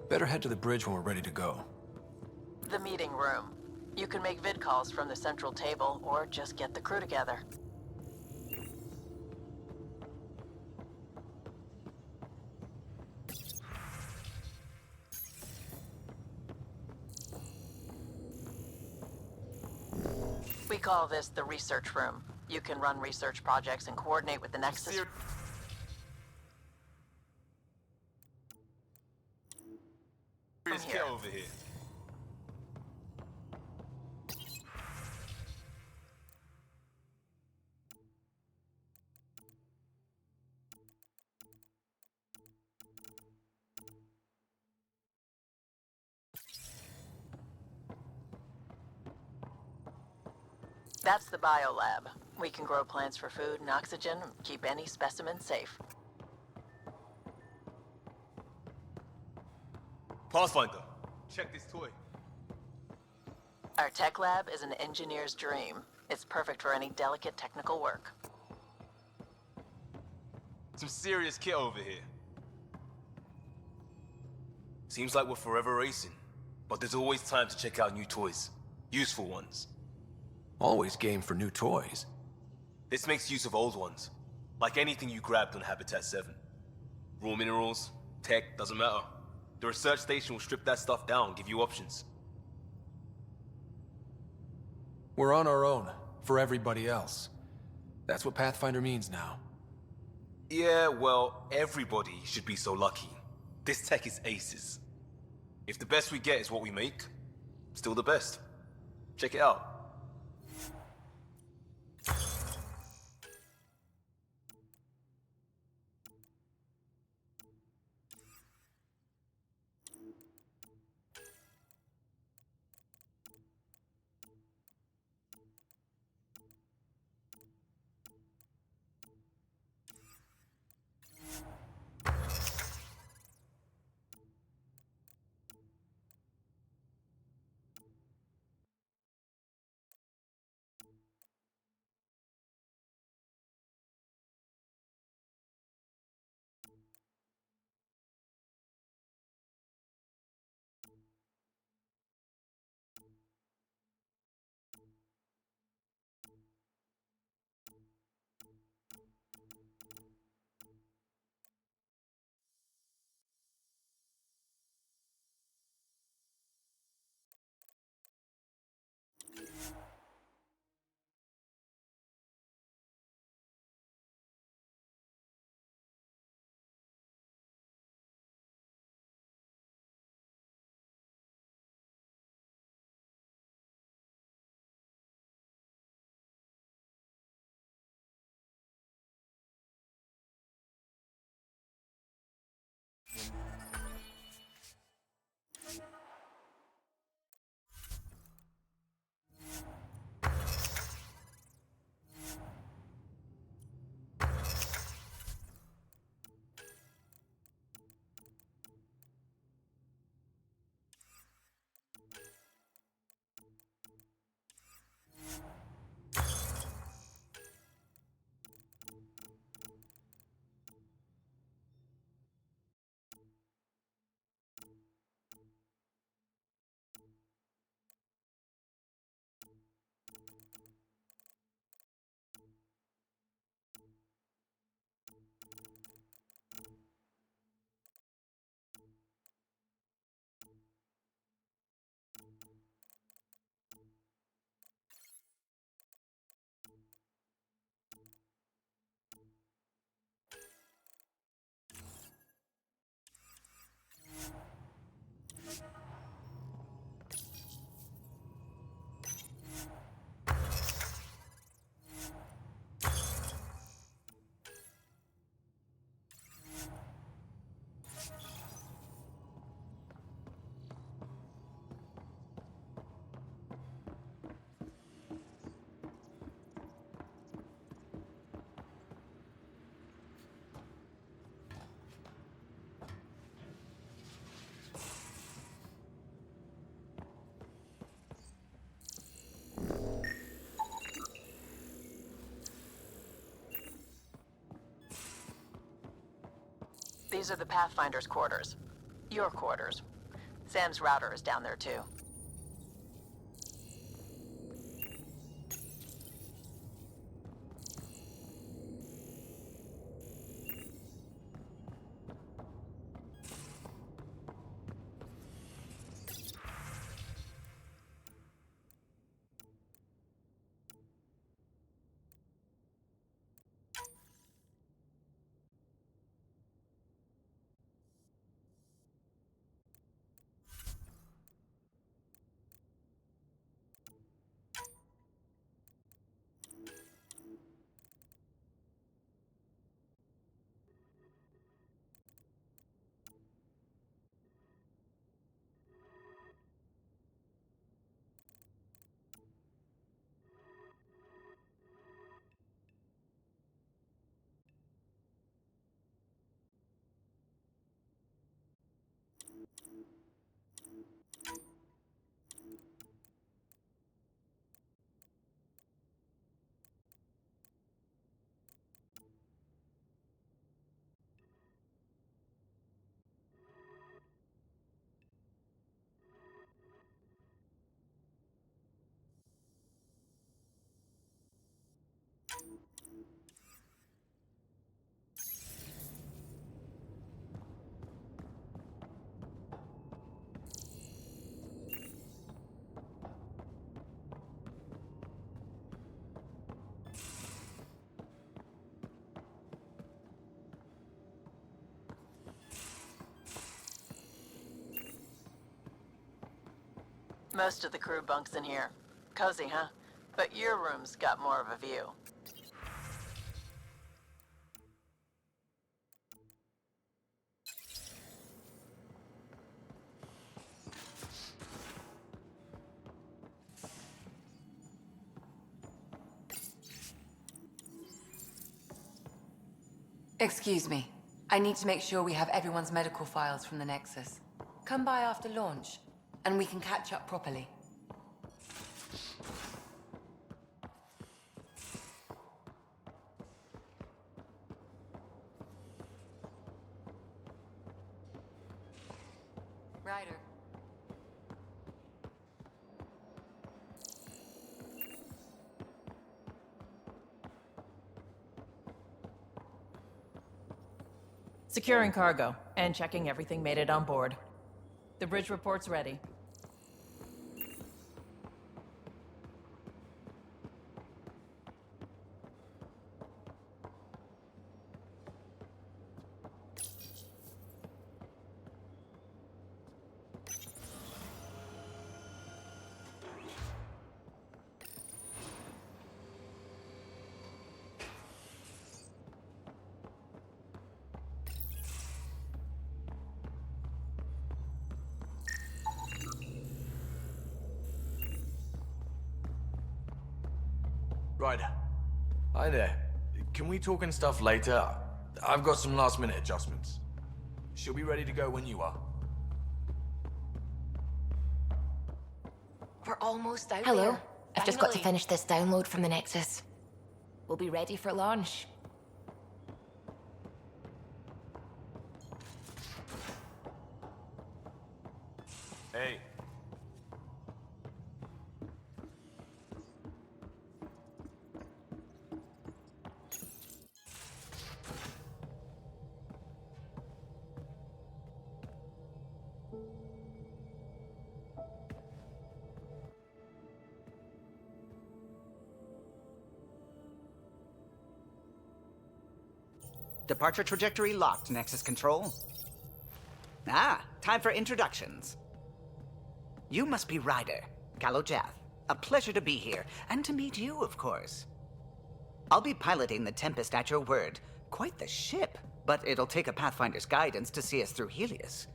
Better head to the bridge when we're ready to go. The meeting room. You can make vid calls from the central table, or just get the crew together. We call this the research room. You can run research projects and coordinate with the Nexus. From here. Over here. That's the biolab. We can grow plants for food and oxygen, keep any specimen safe. Pathfinder, check this toy. Our tech lab is an engineer's dream. It's perfect for any delicate technical work. Some serious kit over here. Seems like we're forever racing, but there's always time to check out new toys. Useful ones. Always game for new toys. This makes use of old ones. Like anything you grabbed on Habitat 7. Raw minerals, tech, doesn't matter. The research station will strip that stuff down, give you options. We're on our own, for everybody else. That's what Pathfinder means now. Yeah, well, everybody should be so lucky. This tech is aces. If the best we get is what we make, still the best. Check it out. These are the Pathfinder's quarters. Your quarters. Sam's router is down there too. Most of the crew bunks in here. Cozy, huh? But your room's got more of a view. Excuse me. I need to make sure we have everyone's medical files from the Nexus. Come by after launch, and we can catch up properly. Ryder. Securing cargo and checking everything made it on board. The bridge report's ready. Ryder. Hi there. Can we talk and stuff later? I've got some last minute adjustments. She'll be ready to go when you are. We're almost out Hello. there. I've just got to Finally. finish this download from the Nexus. We'll be ready for launch. Hey. Departure trajectory locked, Nexus Control. Ah, time for introductions. You must be Ryder, Galojath. A pleasure to be here, and to meet you, of course. I'll be piloting the Tempest at your word. Quite the ship, but it'll take a Pathfinder's guidance to see us through Helios.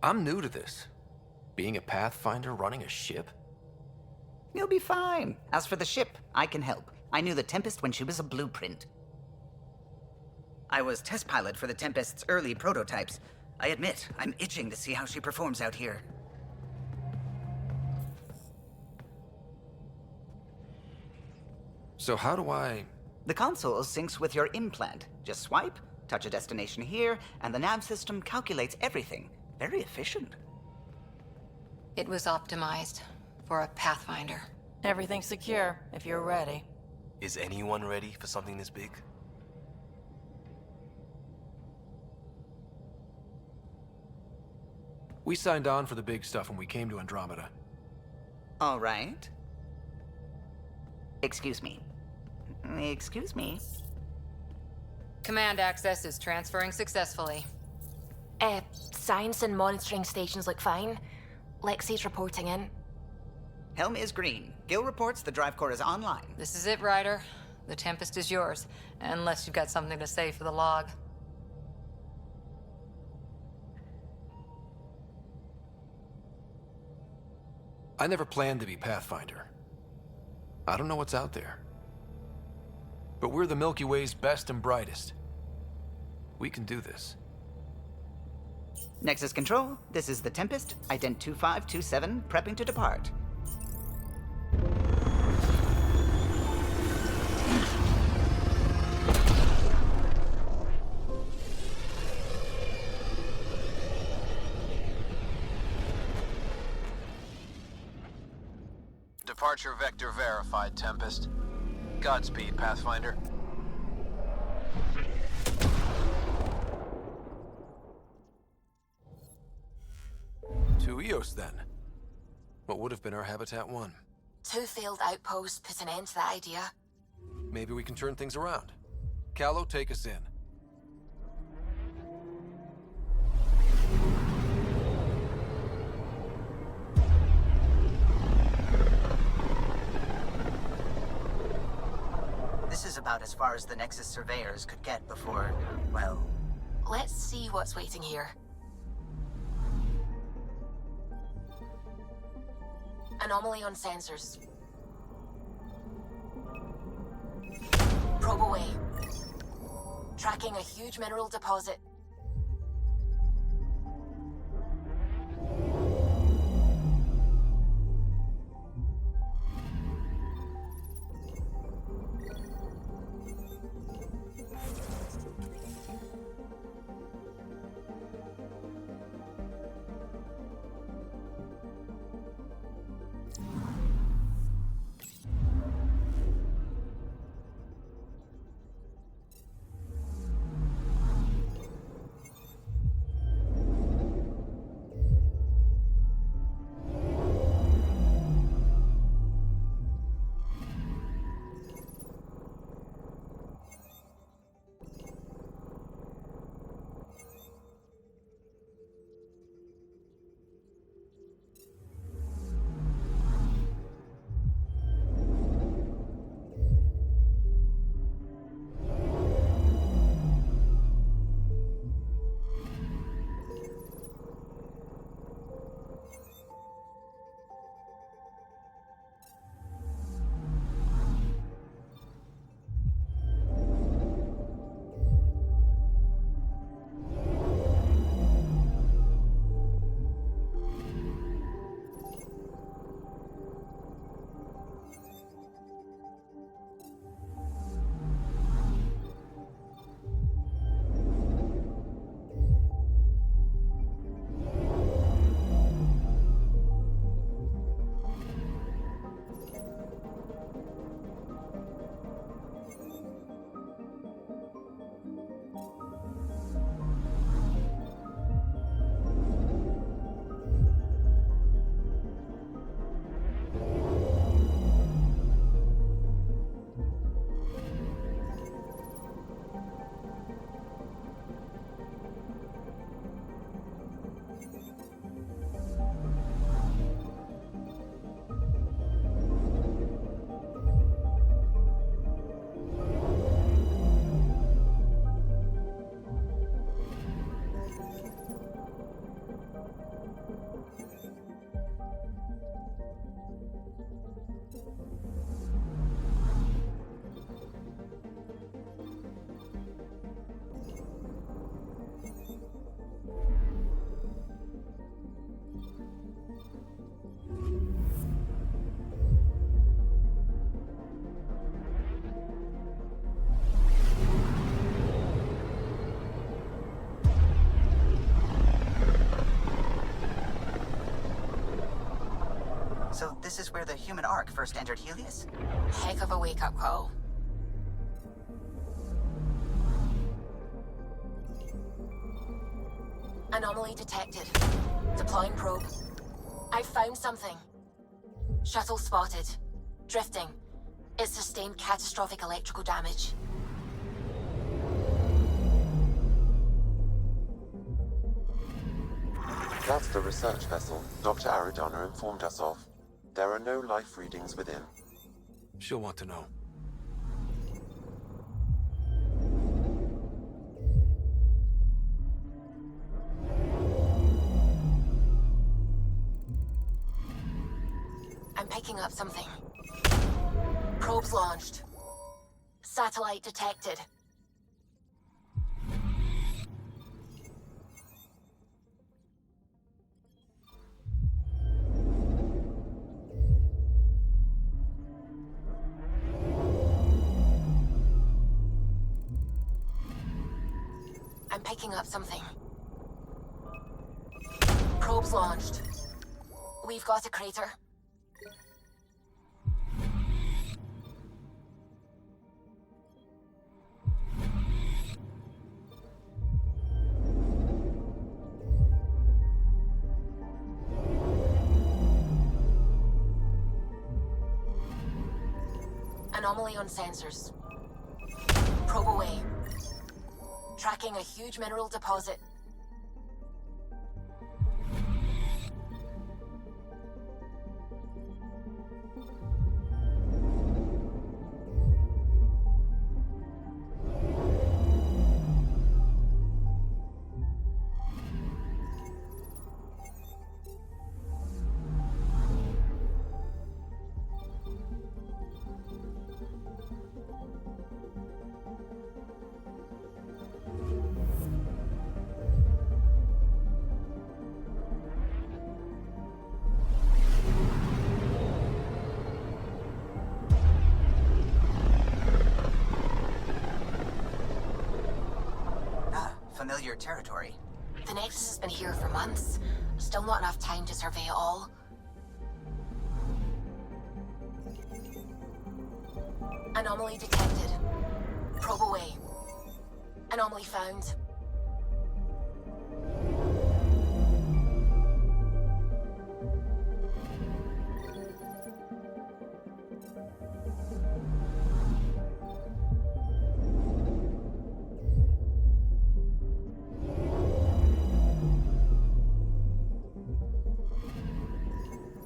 I'm new to this. Being a Pathfinder running a ship? You'll be fine. As for the ship, I can help. I knew the Tempest when she was a blueprint. I was test pilot for the Tempest's early prototypes. I admit, I'm itching to see how she performs out here. So how do I The console syncs with your implant. Just swipe, touch a destination here, and the nav system calculates everything. Very efficient. It was optimized for a Pathfinder. Everything's secure, if you're ready. Is anyone ready for something this big? We signed on for the big stuff when we came to Andromeda. All right. Excuse me. Excuse me. Command access is transferring successfully. Science and monitoring stations look fine. Lexi's reporting in. Helm is green. Gil reports the drive core is online. This is it, Ryder. The Tempest is yours, unless you've got something to say for the log. I never planned to be Pathfinder. I don't know what's out there. But we're the Milky Way's best and brightest. We can do this. Nexus Control, this is the Tempest, Ident 2527, prepping to depart. Departure vector verified, Tempest. Godspeed, Pathfinder. To Eos, then. What would have been our Habitat 1? 2 failed outposts put an end to that idea. Maybe we can turn things around. Callow, take us in. This is about as far as the Nexus surveyors could get before, well... Let's see what's waiting here. Anomaly on sensors. Probe away. Tracking a huge mineral deposit. So this is where the human Ark first entered Helios? Heck of a wake-up call. Anomaly detected. Deploying probe. I found something. Shuttle spotted. Drifting. It sustained catastrophic electrical damage. That's the research vessel Dr. Aridana informed us of. There are no life readings within. She'll want to know. I'm picking up something. Probes launched. Satellite detected. I'm picking up something. Probes launched. We've got a crater. Anomaly on sensors. Probe away. Tracking a huge mineral deposit. Familiar territory. The Nexus has been here for months. Still not enough time to survey it all. Anomaly detected. Probe away. Anomaly found.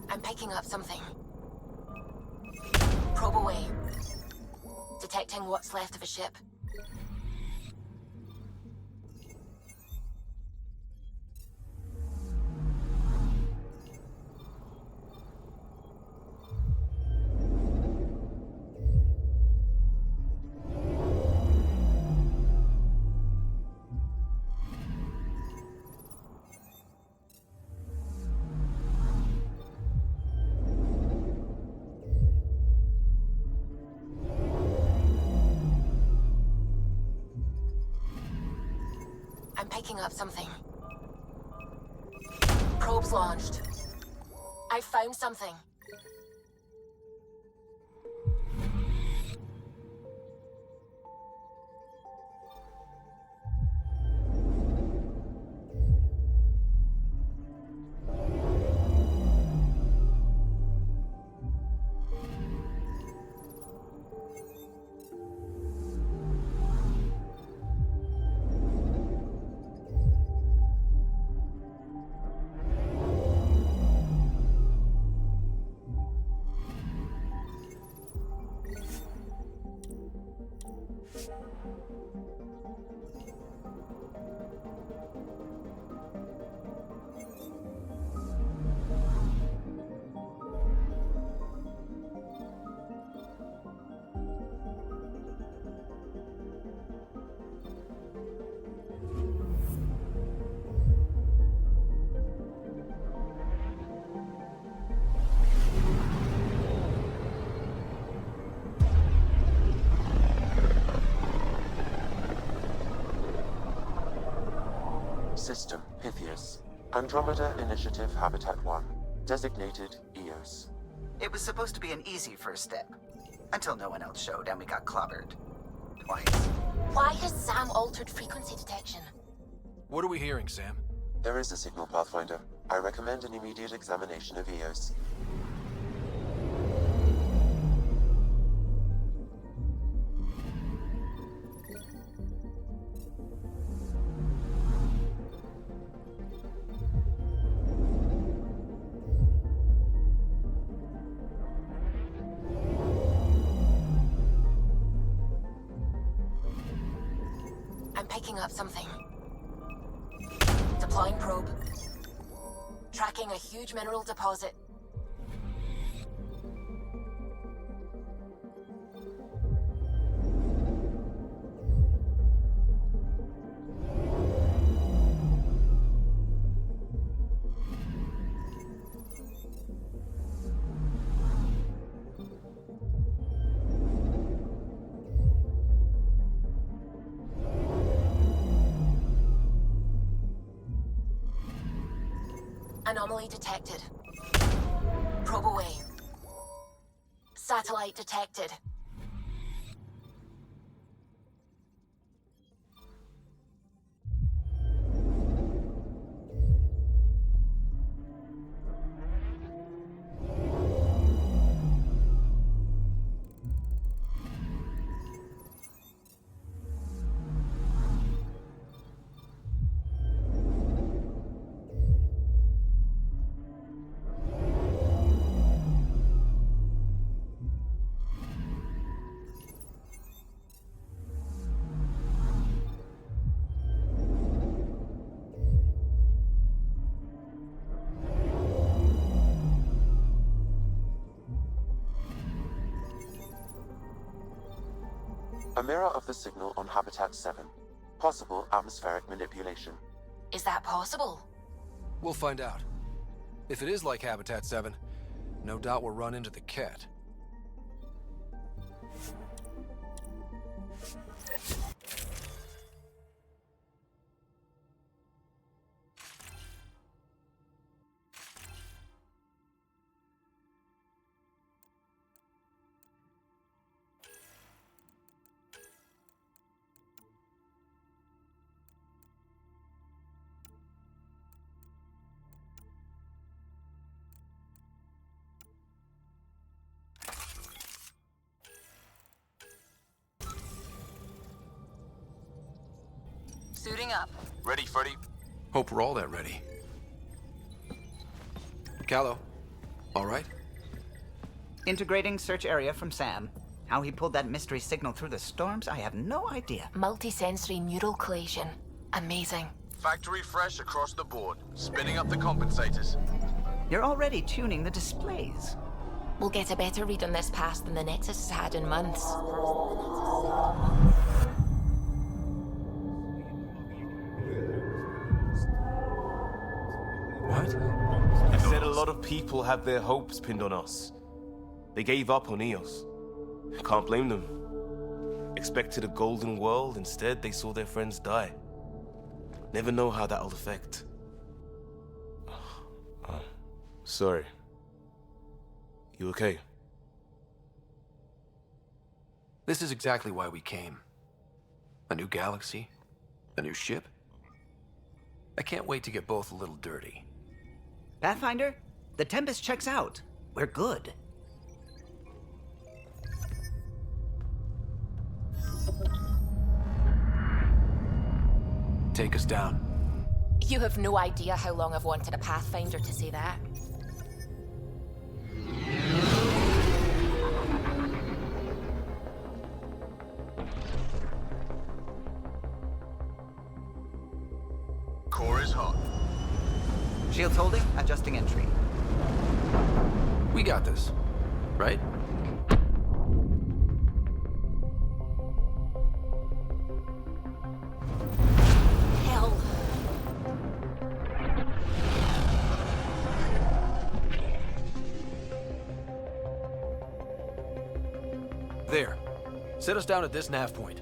I'm picking up something. Probe away. Detecting what's left of a ship. I'm picking up something. Probes launched. I found something. System Pythias. Andromeda Initiative Habitat 1. Designated EOS. It was supposed to be an easy first step. Until no one else showed and we got clobbered. Twice. Why has Sam altered frequency detection? What are we hearing, Sam? There is a signal, Pathfinder. I recommend an immediate examination of EOS. I'm picking up something. Deploying probe. Tracking a huge mineral deposit. Anomaly detected. Probe away. Satellite detected. A mirror of the signal on Habitat 7. Possible atmospheric manipulation. Is that possible? We'll find out. If it is like Habitat 7, no doubt we'll run into the cat. Suiting up. Ready, Freddy? Hope we're all that ready. Callow, all right? Integrating search area from Sam. How he pulled that mystery signal through the storms, I have no idea. Multisensory neural collation. Amazing. Factory fresh across the board. Spinning up the compensators. You're already tuning the displays. We'll get a better read on this pass than the Nexus has had in months. What? You said a lot of people have their hopes pinned on us. They gave up on EOS. Can't blame them. Expected a golden world, instead they saw their friends die. Never know how that'll affect. Sorry. You okay? This is exactly why we came. A new galaxy, a new ship. I can't wait to get both a little dirty. Pathfinder, the Tempest checks out. We're good. Take us down. You have no idea how long I've wanted a Pathfinder to say that. Core is hot. Shields holding, adjusting entry. We got this, right? Hell. There. Set us down at this nav point.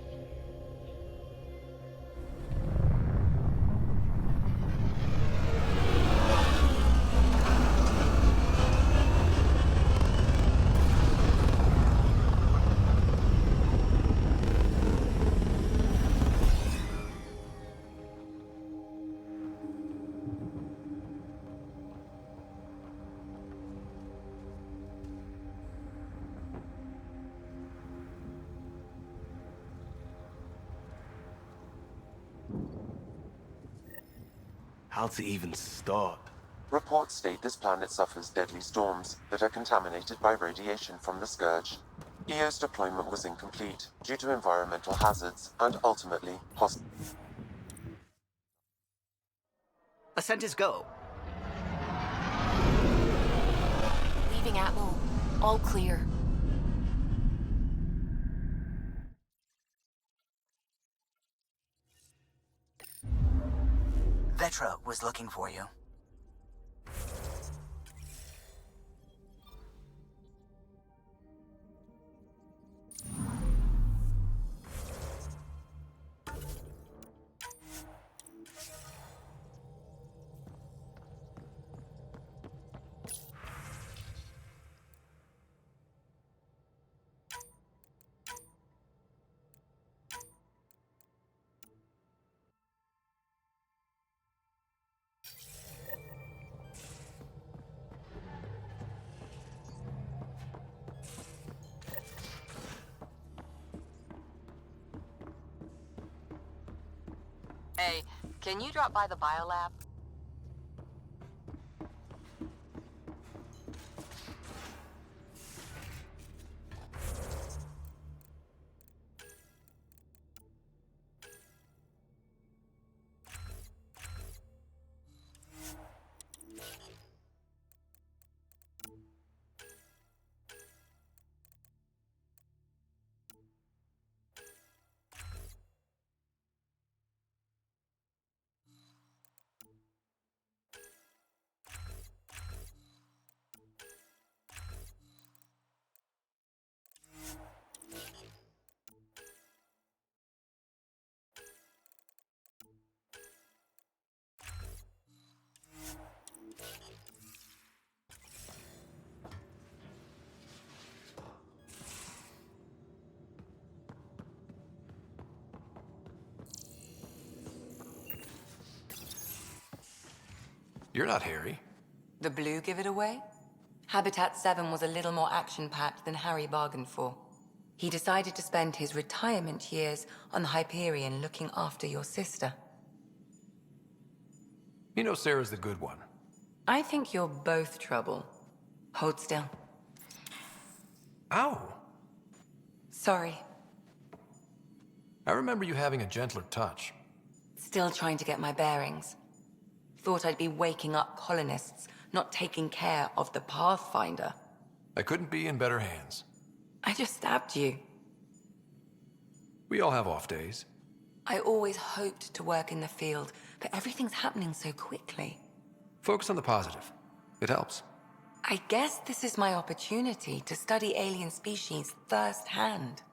How to even start? Reports state this planet suffers deadly storms that are contaminated by radiation from the Scourge. EO's deployment was incomplete due to environmental hazards and ultimately Ascent is go. Leaving Atmo. All clear. Vetra was looking for you. Hey, can you drop by the biolab? You're not Harry. The blue give it away? Habitat 7 was a little more action-packed than Harry bargained for. He decided to spend his retirement years on the Hyperion looking after your sister. You know Sarah's the good one. I think you're both trouble. Hold still. Ow! Sorry. I remember you having a gentler touch. Still trying to get my bearings. Thought I'd be waking up colonists, not taking care of the Pathfinder. I couldn't be in better hands. I just stabbed you. We all have off days. I always hoped to work in the field, but everything's happening so quickly. Focus on the positive. It helps. I guess this is my opportunity to study alien species firsthand.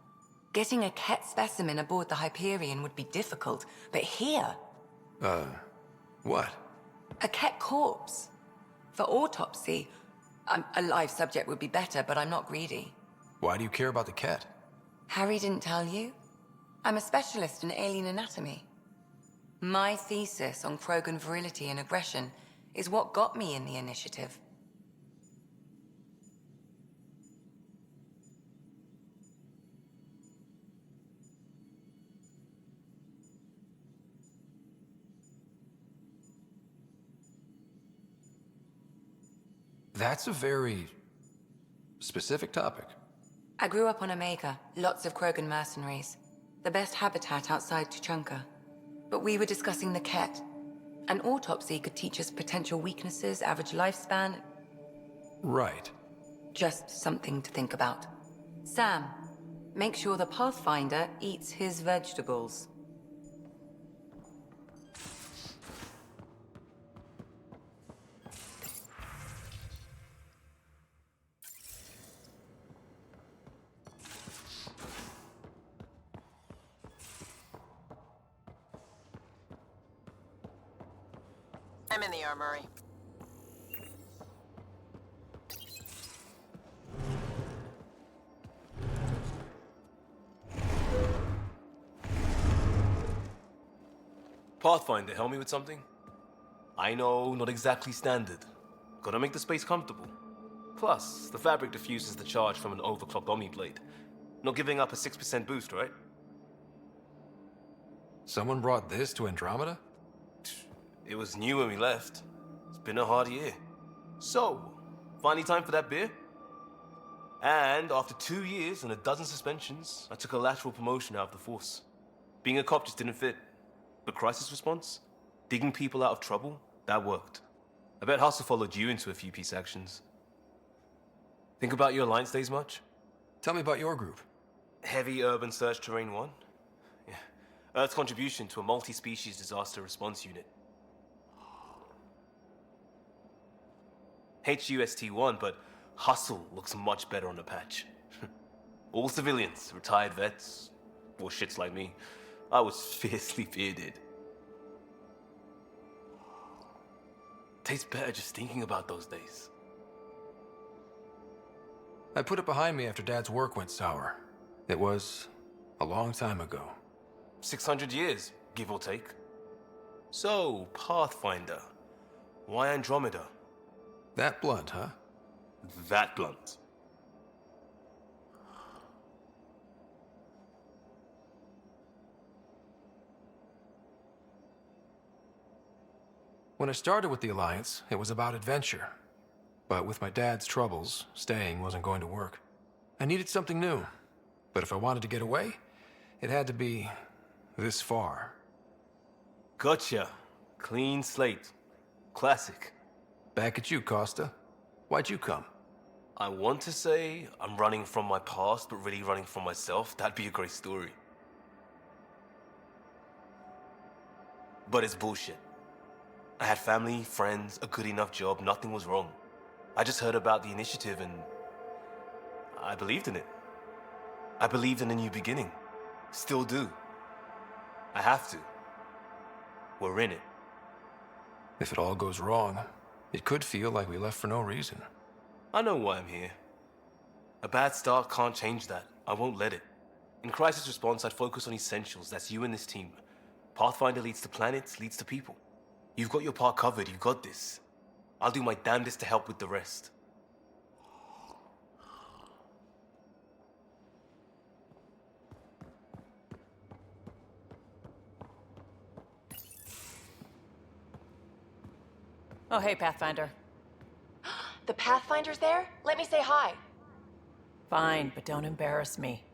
Getting a Ket specimen aboard the Hyperion would be difficult, but here... What? A Ket corpse. For autopsy, a live subject would be better, but I'm not greedy. Why do you care about the Ket? Harry didn't tell you? I'm a specialist in alien anatomy. My thesis on Krogan virility and aggression is what got me in the initiative. That's a very specific topic. I grew up on Omega, lots of Krogan mercenaries. The best habitat outside Tuchanka. But we were discussing the Ket. An autopsy could teach us potential weaknesses, average lifespan. Right. Just something to think about. Sam, make sure the Pathfinder eats his vegetables. I'm in the armory. Pathfinder, help me with something? I know, not exactly standard. Gotta make the space comfortable. Plus, the fabric diffuses the charge from an overclocked Omni blade. Not giving up a 6% boost, right? Someone brought this to Andromeda? It was new when we left. It's been a hard year. So, finally time for that beer? And after 2 years and a dozen suspensions, I took a lateral promotion out of the force. Being a cop just didn't fit. But crisis response? Digging people out of trouble? That worked. I bet Hustle followed you into a few peace actions. Think about your Alliance days much? Tell me about your group. Heavy Urban Search Terrain 1? Yeah. Earth's contribution to a multi-species disaster response unit. HUST-1, but Hustle looks much better on the patch. All civilians, retired vets, or shits like me. I was fiercely bearded. Tastes better just thinking about those days. I put it behind me after Dad's work went sour. It was a long time ago. 600 years, give or take. So, Pathfinder. Why Andromeda? That blunt, huh? That blunt. When I started with the Alliance, it was about adventure. But with my dad's troubles, staying wasn't going to work. I needed something new. But if I wanted to get away, it had to be this far. Gotcha. Clean slate. Classic. Back at you, Costa. Why'd you come? I want to say I'm running from my past, but really running from myself. That'd be a great story. But it's bullshit. I had family, friends, a good enough job, nothing was wrong. I just heard about the initiative and I believed in it. I believed in a new beginning. Still do. I have to. We're in it. If it all goes wrong, it could feel like we left for no reason. I know why I'm here. A bad start can't change that. I won't let it. In crisis response, I'd focus on essentials. That's you and this team. Pathfinder leads to planets, leads to people. You've got your part covered. You've got this. I'll do my damnedest to help with the rest. Oh, hey, Pathfinder. The Pathfinder's there? Let me say hi. Fine, but don't embarrass me.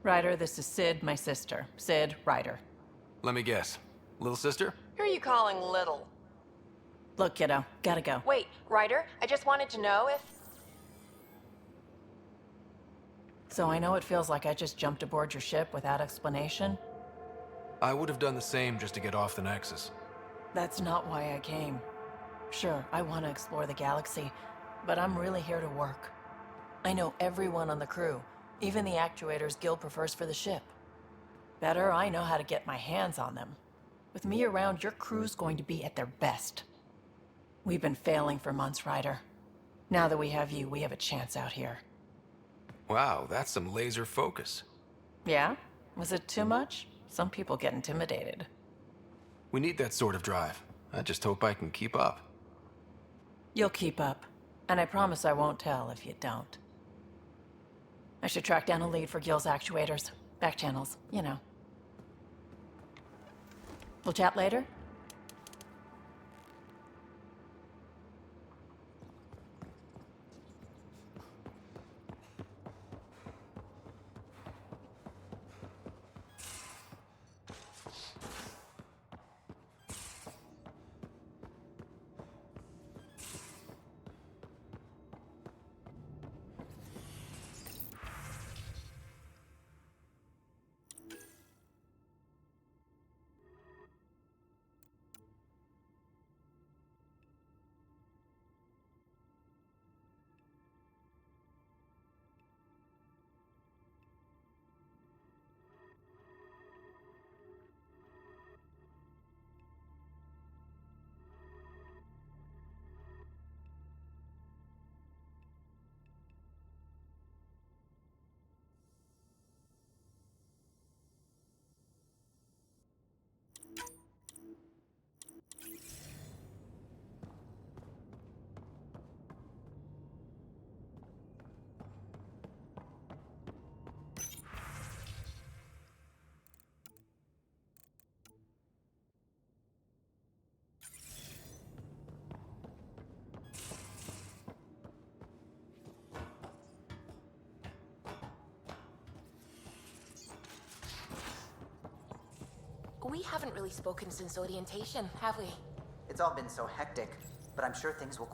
Ryder, this is Sid, my sister. Sid, Ryder. Let me guess. Little sister? Who are you calling little? Look, kiddo, gotta go. Wait, Ryder, I just wanted to know if... So I know it feels like I just jumped aboard your ship without explanation. I would have done the same just to get off the Nexus. That's not why I came. Sure, I want to explore the galaxy, but I'm really here to work. I know everyone on the crew, even the actuators Gil prefers for the ship. Better, I know how to get my hands on them. With me around, your crew's going to be at their best. We've been failing for months, Ryder. Now that we have you, we have a chance out here. Wow, that's some laser focus. Yeah? Was it too much? Some people get intimidated. We need that sort of drive. I just hope I can keep up. You'll keep up, and I promise I won't tell if you don't. I should track down a lead for Gil's actuators. Back channels, you know. We'll chat later? We haven't really spoken since orientation, have we? It's all been so hectic, but I'm sure things will...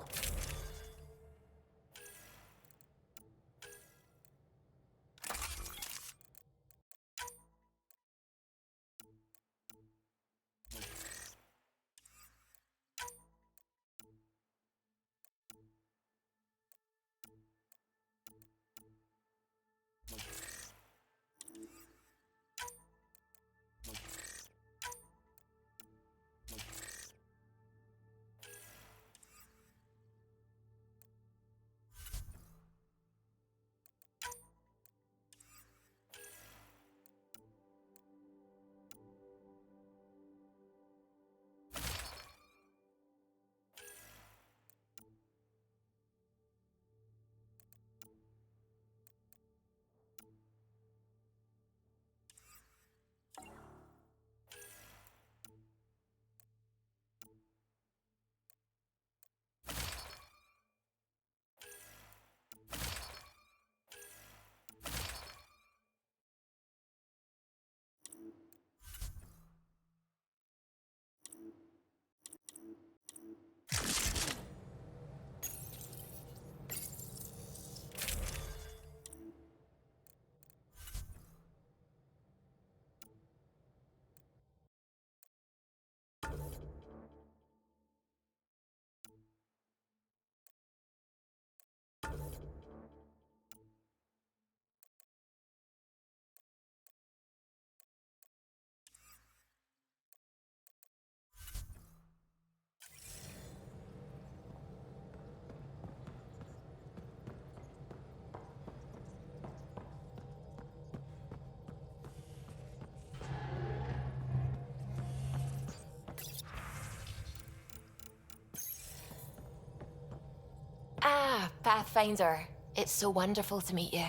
Ah, Pathfinder. It's so wonderful to meet you.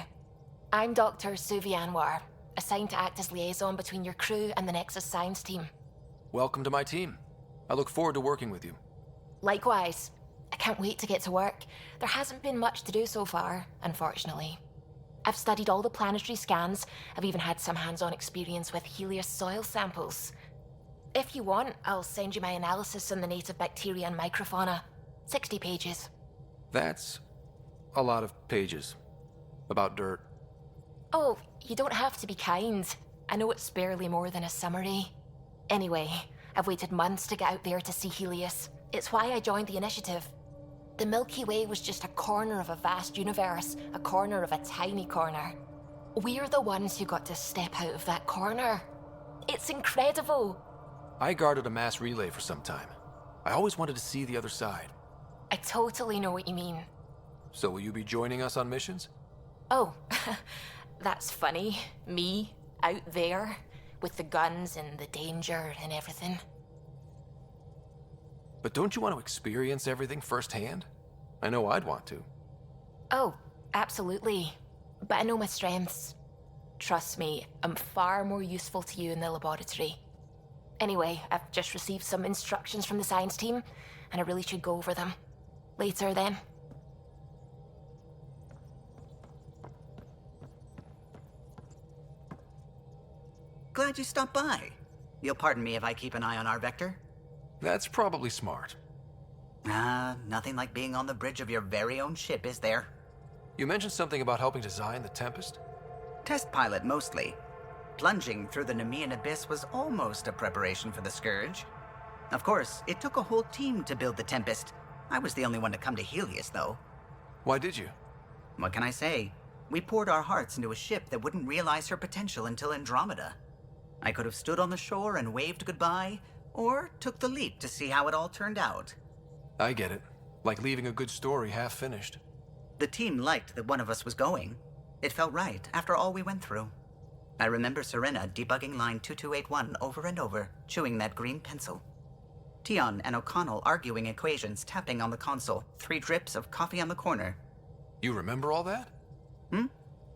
I'm Dr. Suvi Anwar, assigned to act as liaison between your crew and the Nexus science team. Welcome to my team. I look forward to working with you. Likewise. I can't wait to get to work. There hasn't been much to do so far, unfortunately. I've studied all the planetary scans. I've even had some hands-on experience with Helios soil samples. If you want, I'll send you my analysis on the native bacteria and microfauna. 60 pages. That's a lot of pages. About dirt. Oh, you don't have to be kind. I know it's barely more than a summary. Anyway, I've waited months to get out there to see Helios. It's why I joined the initiative. The Milky Way was just a corner of a vast universe, a corner of a tiny corner. We're the ones who got to step out of that corner. It's incredible. I guarded a mass relay for some time. I always wanted to see the other side. I totally know what you mean. So will you be joining us on missions? Oh, that's funny. Me, out there, with the guns and the danger and everything. But don't you want to experience everything firsthand? I know I'd want to. Oh, absolutely. But I know my strengths. Trust me, I'm far more useful to you in the laboratory. Anyway, I've just received some instructions from the science team, and I really should go over them. Later, then. Glad you stopped by. You'll pardon me if I keep an eye on our vector? That's probably smart. Nothing like being on the bridge of your very own ship, is there? You mentioned something about helping design the Tempest? Test pilot, mostly. Plunging through the Nemean abyss was almost a preparation for the Scourge. Of course, it took a whole team to build the Tempest. I was the only one to come to Helios, though. Why did you? What can I say? We poured our hearts into a ship that wouldn't realize her potential until Andromeda. I could have stood on the shore and waved goodbye, or took the leap to see how it all turned out. I get it. Like leaving a good story half-finished. The team liked that one of us was going. It felt right, after all we went through. I remember Serena debugging line 2281 over and over, chewing that green pencil. Tion and O'Connell arguing equations, tapping on the console, 3 drips of coffee on the corner. You remember all that?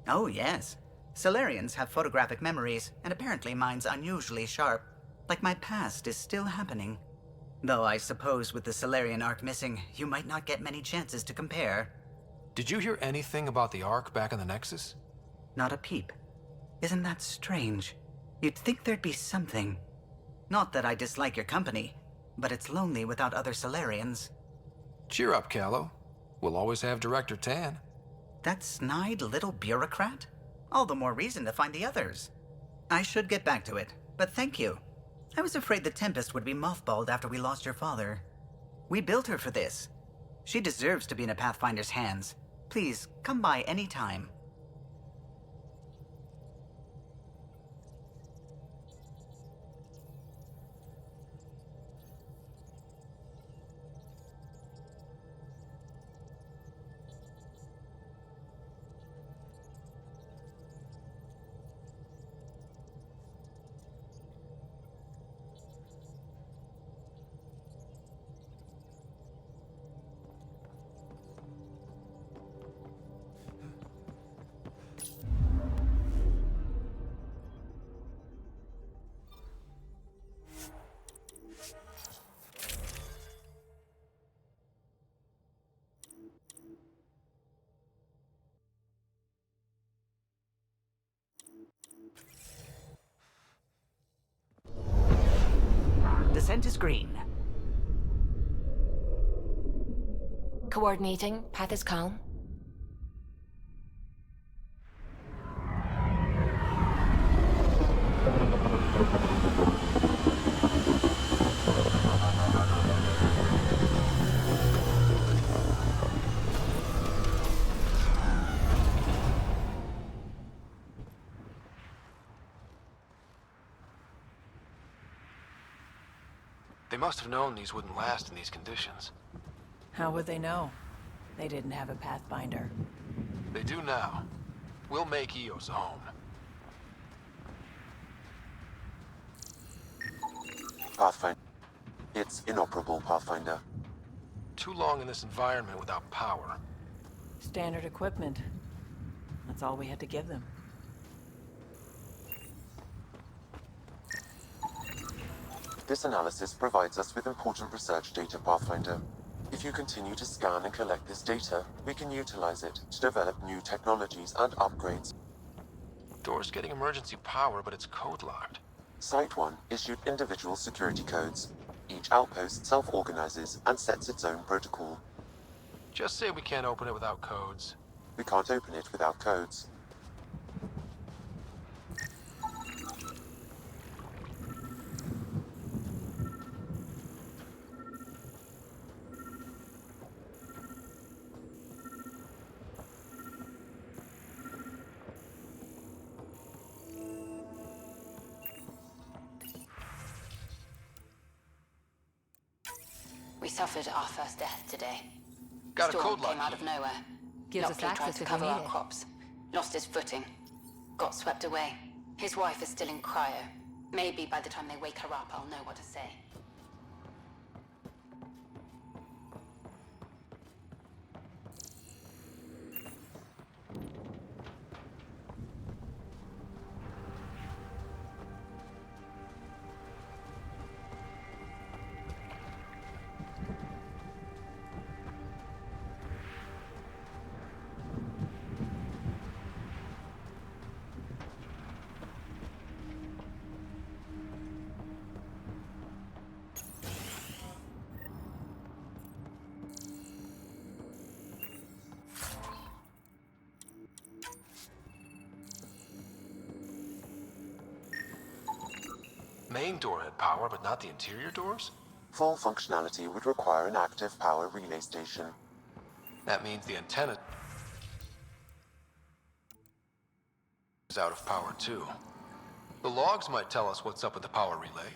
Oh, yes. Solarians have photographic memories, and apparently mine's unusually sharp. Like my past is still happening. Though I suppose with the Solarian arc missing, you might not get many chances to compare. Did you hear anything about the Ark back in the Nexus? Not a peep. Isn't that strange? You'd think there'd be something. Not that I dislike your company, but it's lonely without other Solarians. Cheer up, Callow. We'll always have Director Tan. That snide little bureaucrat? All the more reason to find the others. I should get back to it, but thank you. I was afraid the Tempest would be mothballed after we lost your father. We built her for this. She deserves to be in a Pathfinder's hands. Please, come by any time. Descent is green. Coordinating. Path is calm. They must have known these wouldn't last in these conditions. How would they know? They didn't have a Pathfinder. They do now. We'll make Eos a home. Pathfinder. It's inoperable, Pathfinder. Too long in this environment without power. Standard equipment. That's all we had to give them. This analysis provides us with important research data, Pathfinder. If you continue to scan and collect this data, we can utilize it to develop new technologies and upgrades. Door's getting emergency power, but it's code-locked. Site 1 issued individual security codes. Each outpost self-organizes and sets its own protocol. Just say we can't open it without codes. We can't open it without codes. We suffered our first death today. Got a Storm code lock came out of nowhere. Gives us Lockley tried access to if we cover need our it. crops. Lost his footing. Got swept away. His wife is still in cryo. Maybe by the time they wake her up, I'll know what to say. Main door had power, but not the interior doors? Full functionality would require an active power relay station. That means the antenna is out of power too. The logs might tell us what's up with the power relay.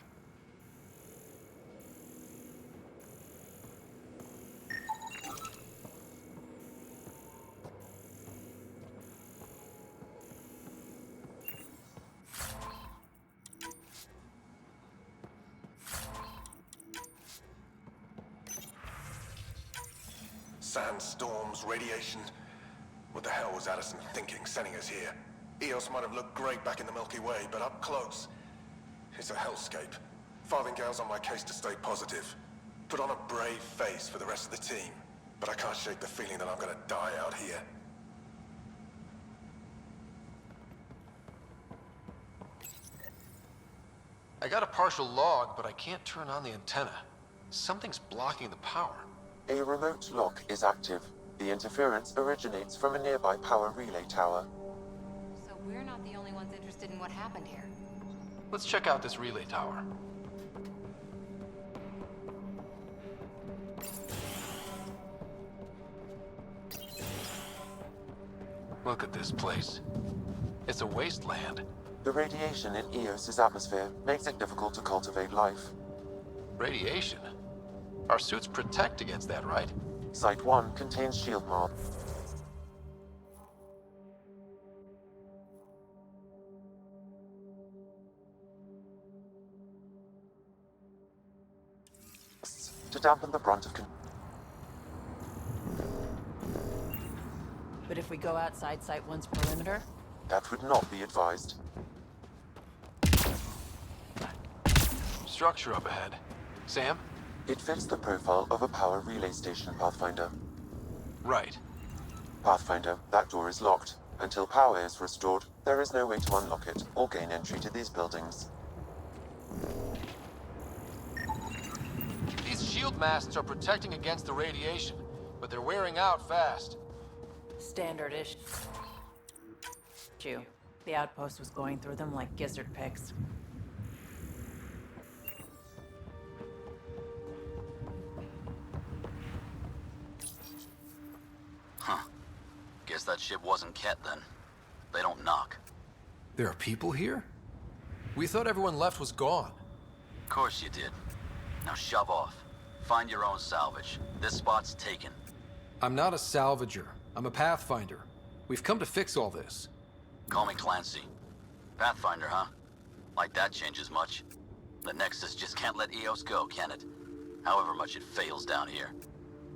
Sandstorms, radiation. What the hell was Addison thinking, sending us here? Eos might have looked great back in the Milky Way, but up close, it's a hellscape. Farthingale's on my case to stay positive. Put on a brave face for the rest of the team, but I can't shake the feeling that I'm gonna die out here. I got a partial log, but I can't turn on the antenna. Something's blocking the power. A remote lock is active. The interference originates from a nearby power relay tower. So we're not the only ones interested in what happened here. Let's check out this relay tower. Look at this place. It's a wasteland. The radiation in Eos's atmosphere makes it difficult to cultivate life. Radiation? Our suits protect against that, right? Site 1 contains shield mod. To dampen the brunt of But if we go outside Site 1's perimeter? that would not be advised. Structure up ahead. Sam? It fits the profile of a power relay station, Pathfinder. Right. Pathfinder, that door is locked. Until power is restored, there is no way to unlock it or gain entry to these buildings. These shield masts are protecting against the radiation, but they're wearing out fast. Standard issue. The outpost was going through them like gizzard picks. Huh. Guess that ship wasn't Ket then. They don't knock. There are people here? We thought everyone left was gone. Of course you did. Now shove off. Find your own salvage. This spot's taken. I'm not a salvager. I'm a Pathfinder. We've come to fix all this. Call me Clancy. Pathfinder, huh? Like that changes much. The Nexus just can't let Eos go, can it? However much it fails down here.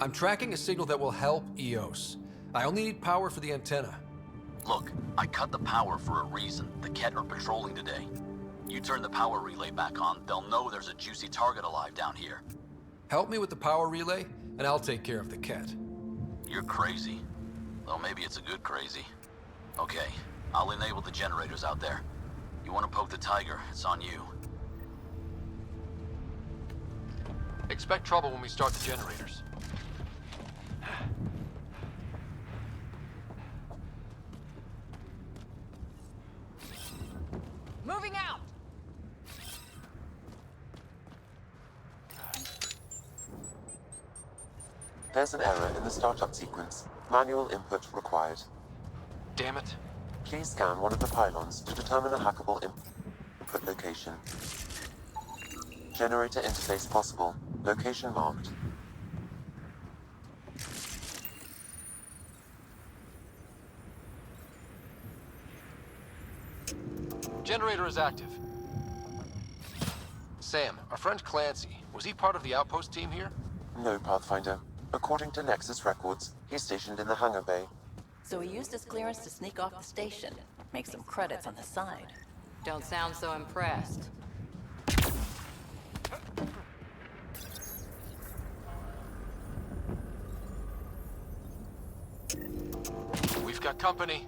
I'm tracking a signal that will help Eos. I only need power for the antenna. Look, I cut the power for a reason. The Ket are patrolling today. You turn the power relay back on, they'll know there's a juicy target alive down here. Help me with the power relay, and I'll take care of the Ket. You're crazy. Though maybe it's a good crazy. Okay, I'll enable the generators out there. You want to poke the tiger, it's on you. Expect trouble when we start the generators. Moving out! There's an error in the startup sequence. Manual input required. Damn it. Please scan one of the pylons to determine a hackable input location. Generator interface possible. Location marked. Generator is active. Sam, our friend Clancy, was he part of the outpost team here? No, Pathfinder. According to Nexus records, he's stationed in the hangar bay. So he used his clearance to sneak off the station. Make some credits on the side. Don't sound so impressed. We've got company.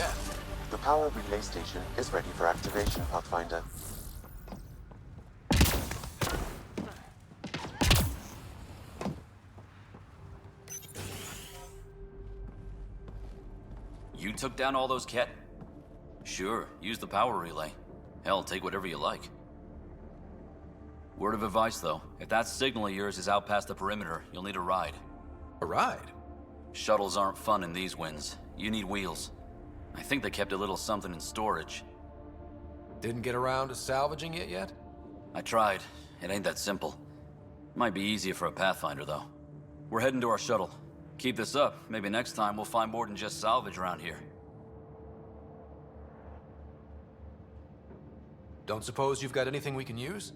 Ket? The power relay station is ready for activation, Pathfinder. You took down all those Ket? Sure, use the power relay. Hell, take whatever you like. Word of advice, though. If that signal of yours is out past the perimeter, you'll need a ride. A ride? Shuttles aren't fun in these winds. You need wheels. I think they kept a little something in storage. Didn't get around to salvaging it yet? I tried. It ain't that simple. Might be easier for a Pathfinder, though. We're heading to our shuttle. Keep this up. Maybe next time we'll find more than just salvage around here. Don't suppose you've got anything we can use?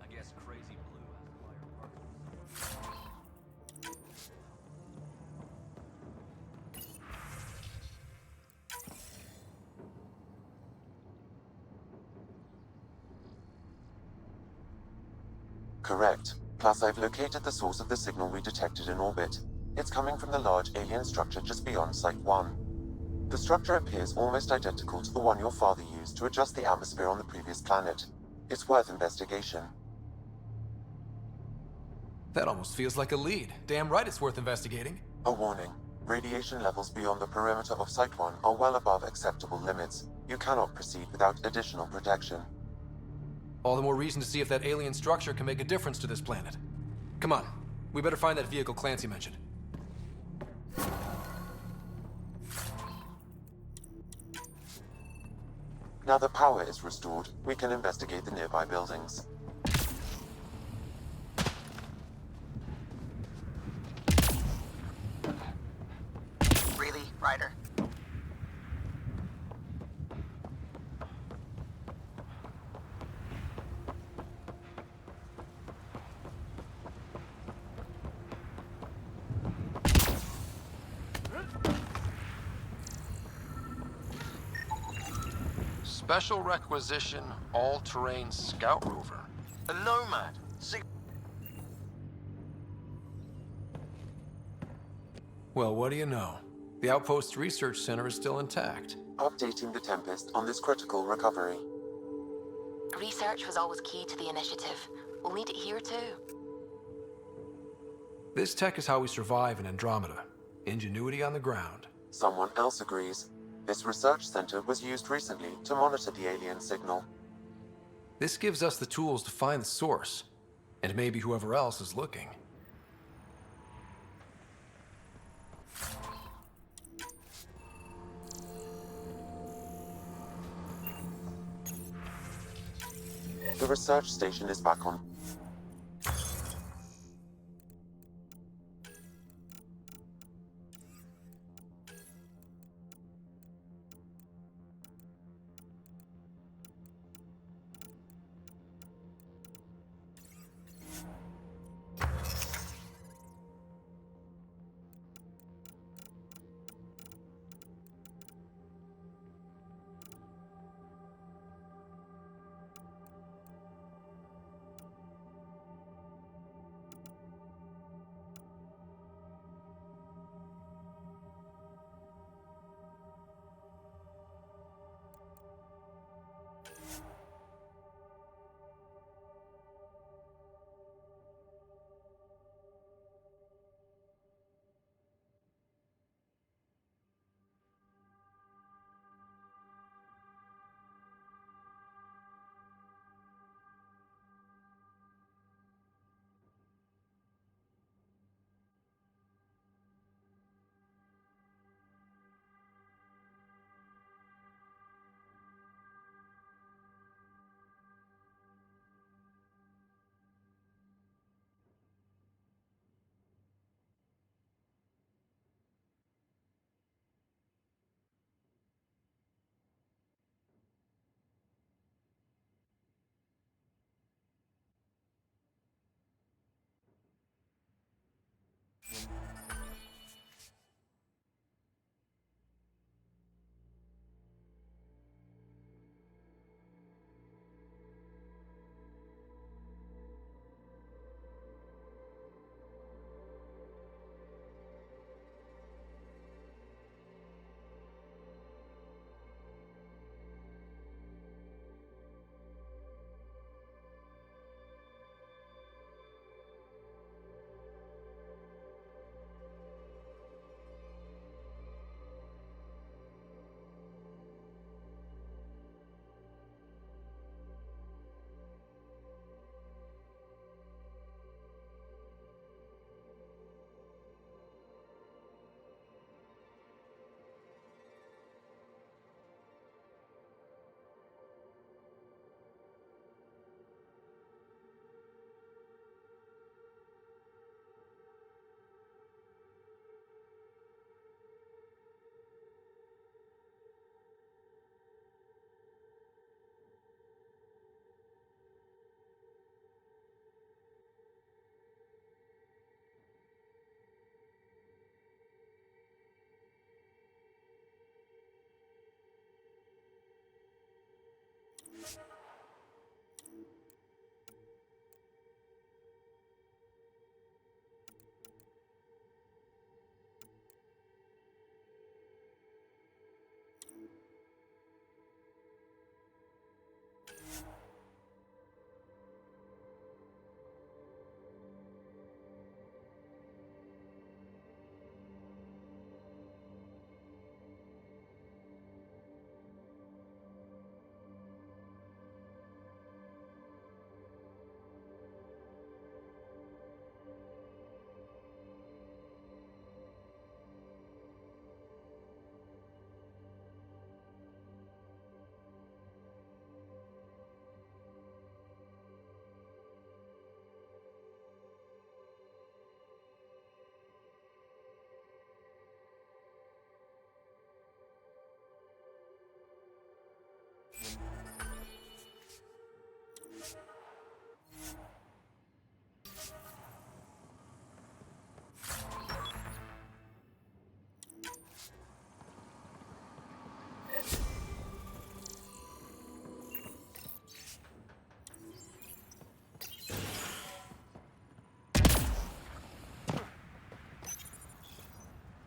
I guess Crazy Blue has a liar partner. Correct. Plus, I've located the source of the signal we detected in orbit. It's coming from the large alien structure just beyond Site 1. The structure appears almost identical to the one your father used to adjust the atmosphere on the previous planet. It's worth investigation. That almost feels like a lead. Damn right it's worth investigating. A warning. Radiation levels beyond the perimeter of Site 1 are well above acceptable limits. You cannot proceed without additional protection. All the more reason to see if that alien structure can make a difference to this planet. Come on, we better find that vehicle Clancy mentioned. Now the power is restored, we can investigate the nearby buildings. Really, Ryder? Special requisition, all-terrain scout rover. A nomad. See. Well, what do you know? The Outpost Research Center is still intact. Updating the Tempest on this critical recovery. Research was always key to the initiative. We'll need it here too. This tech is how we survive in Andromeda. Ingenuity on the ground. Someone else agrees. This research center was used recently to monitor the alien signal. This gives us the tools to find the source, and maybe whoever else is looking. The research station is back on.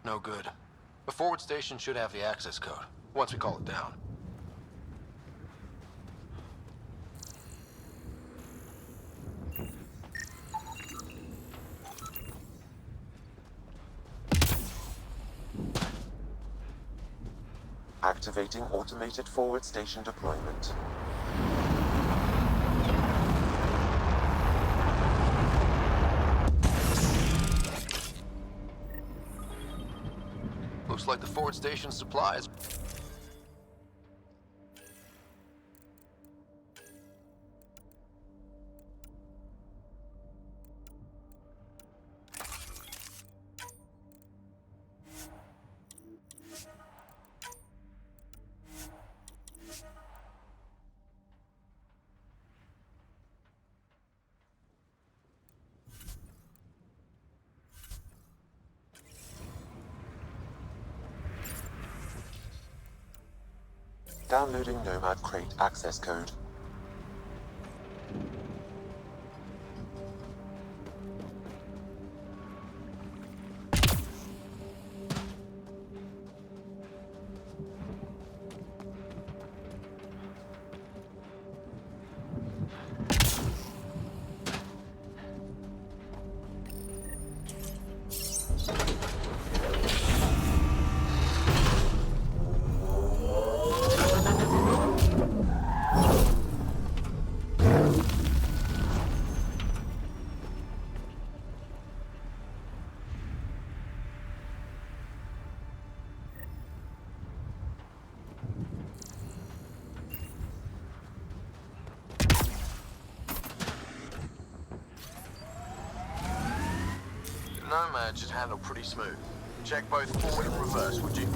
No good. The forward station should have the access code, once we call it down. Activating automated forward station deployment. Looks like the forward station supplies. Downloading Nomad Crate access code. Nomad should handle pretty smooth. Check both forward and reverse, would you?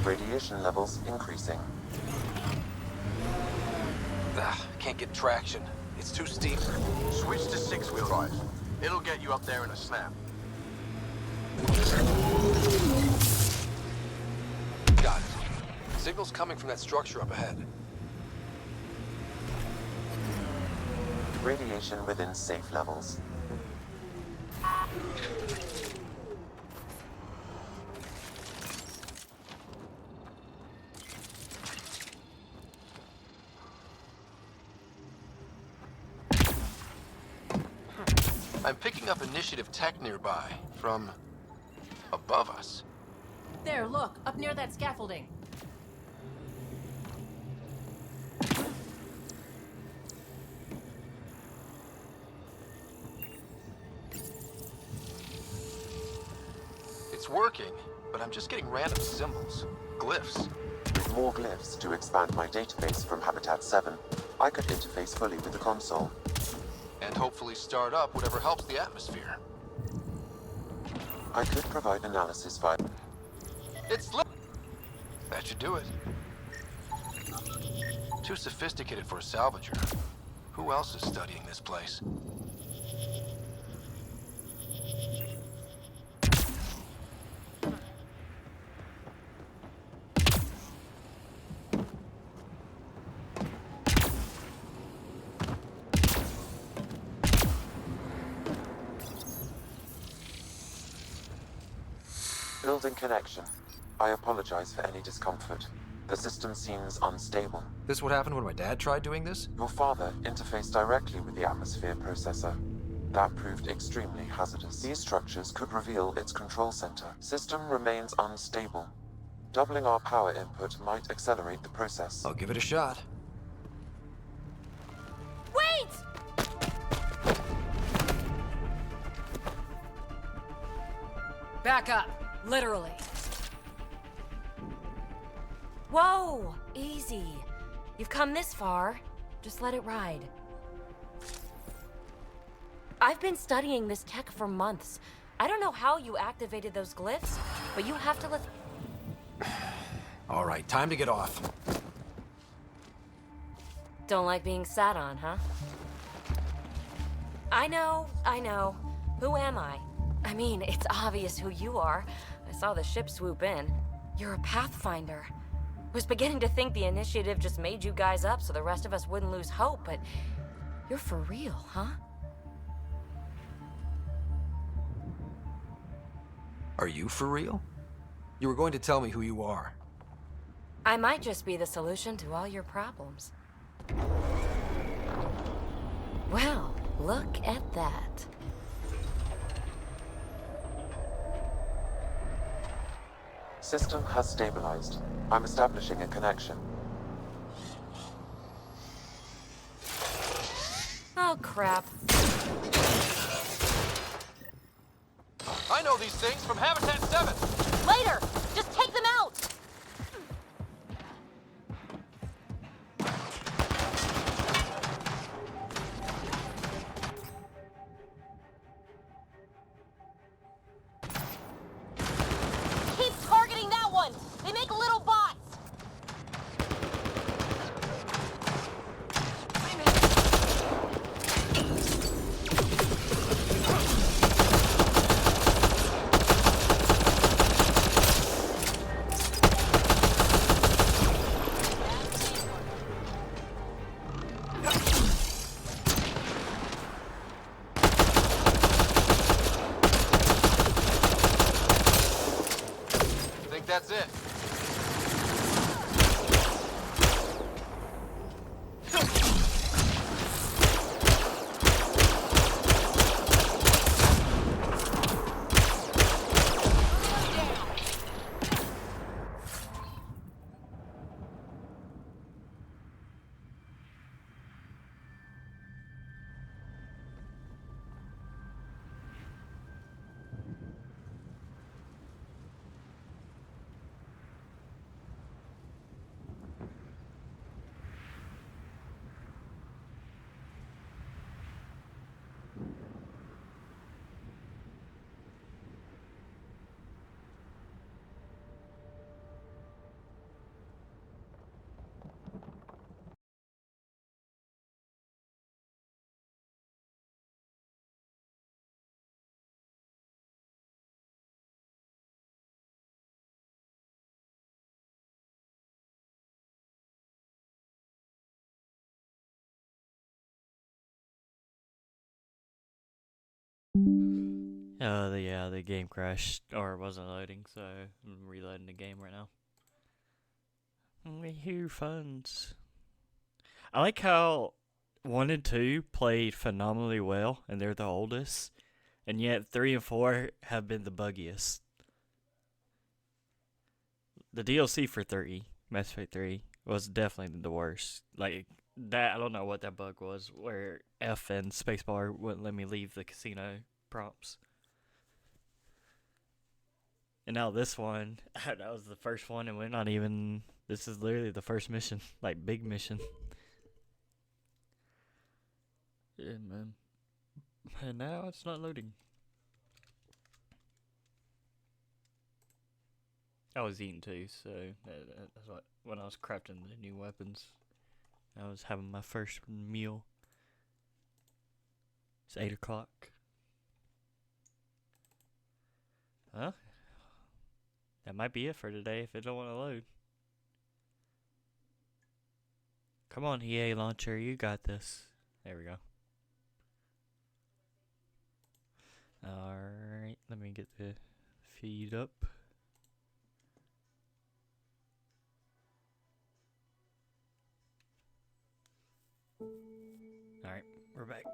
Radiation levels increasing. Can't get traction. It's too steep. Switch to six-wheel drive. It'll get you up there in a snap. Got it. Signal's coming from that structure up ahead. Radiation within safe levels. I'm picking up initiative tech nearby, from above us. There, look, up near that scaffolding. It's working, but I'm just getting random symbols, glyphs. With more glyphs to expand my database from Habitat 7, I could interface fully with the console. And hopefully start up whatever helps the atmosphere. I could provide analysis via... It's lit! That should do it. Too sophisticated for a salvager. Who else is studying this place? Building connection. I apologize for any discomfort. The system seems unstable. This what happened when my dad tried doing this? Your father interfaced directly with the atmosphere processor. That proved extremely hazardous. These structures could reveal its control center. System remains unstable. Doubling our power input might accelerate the process. I'll give it a shot. Wait! Back up. Literally. Whoa! Easy. You've come this far. Just let it ride. I've been studying this tech for months. I don't know how you activated those glyphs, but you have to let... All right, time to get off. Don't like being sat on, huh? I know. Who am I? I mean, it's obvious who you are. I saw the ship swoop in. You're a Pathfinder. Was beginning to think the initiative just made you guys up so the rest of us wouldn't lose hope, but you're for real, huh? Are you for real? You were going to tell me who you are. I might just be the solution to all your problems. Well, look at that. System has stabilized. I'm establishing a connection. Oh, crap. I know these things from Habitat 7! Later! Just take them out! Keep targeting that one! They make little bots! Think that's it. Yeah, the game crashed or wasn't loading, so I'm reloading the game right now. Woohoo, funds. I like how 1 and 2 played phenomenally well, and they're the oldest, and yet 3 and 4 have been the buggiest. The DLC for 3, Mass Effect 3, was definitely the worst. Like, that, I don't know what that bug was, where F and spacebar wouldn't let me leave the casino prompts. And now this one, that was the first one, and we're not even, this is literally the first mission, like, big mission. Yeah, man. And now it's not loading. I was eating too, so that's what, when I was crafting the new weapons, I was having my first meal. It's 8 o'clock. Huh? That might be it for today if it don't want to load. Come on, EA Launcher, you got this. There we go. Alright, let me get the feed up. Alright, we're back.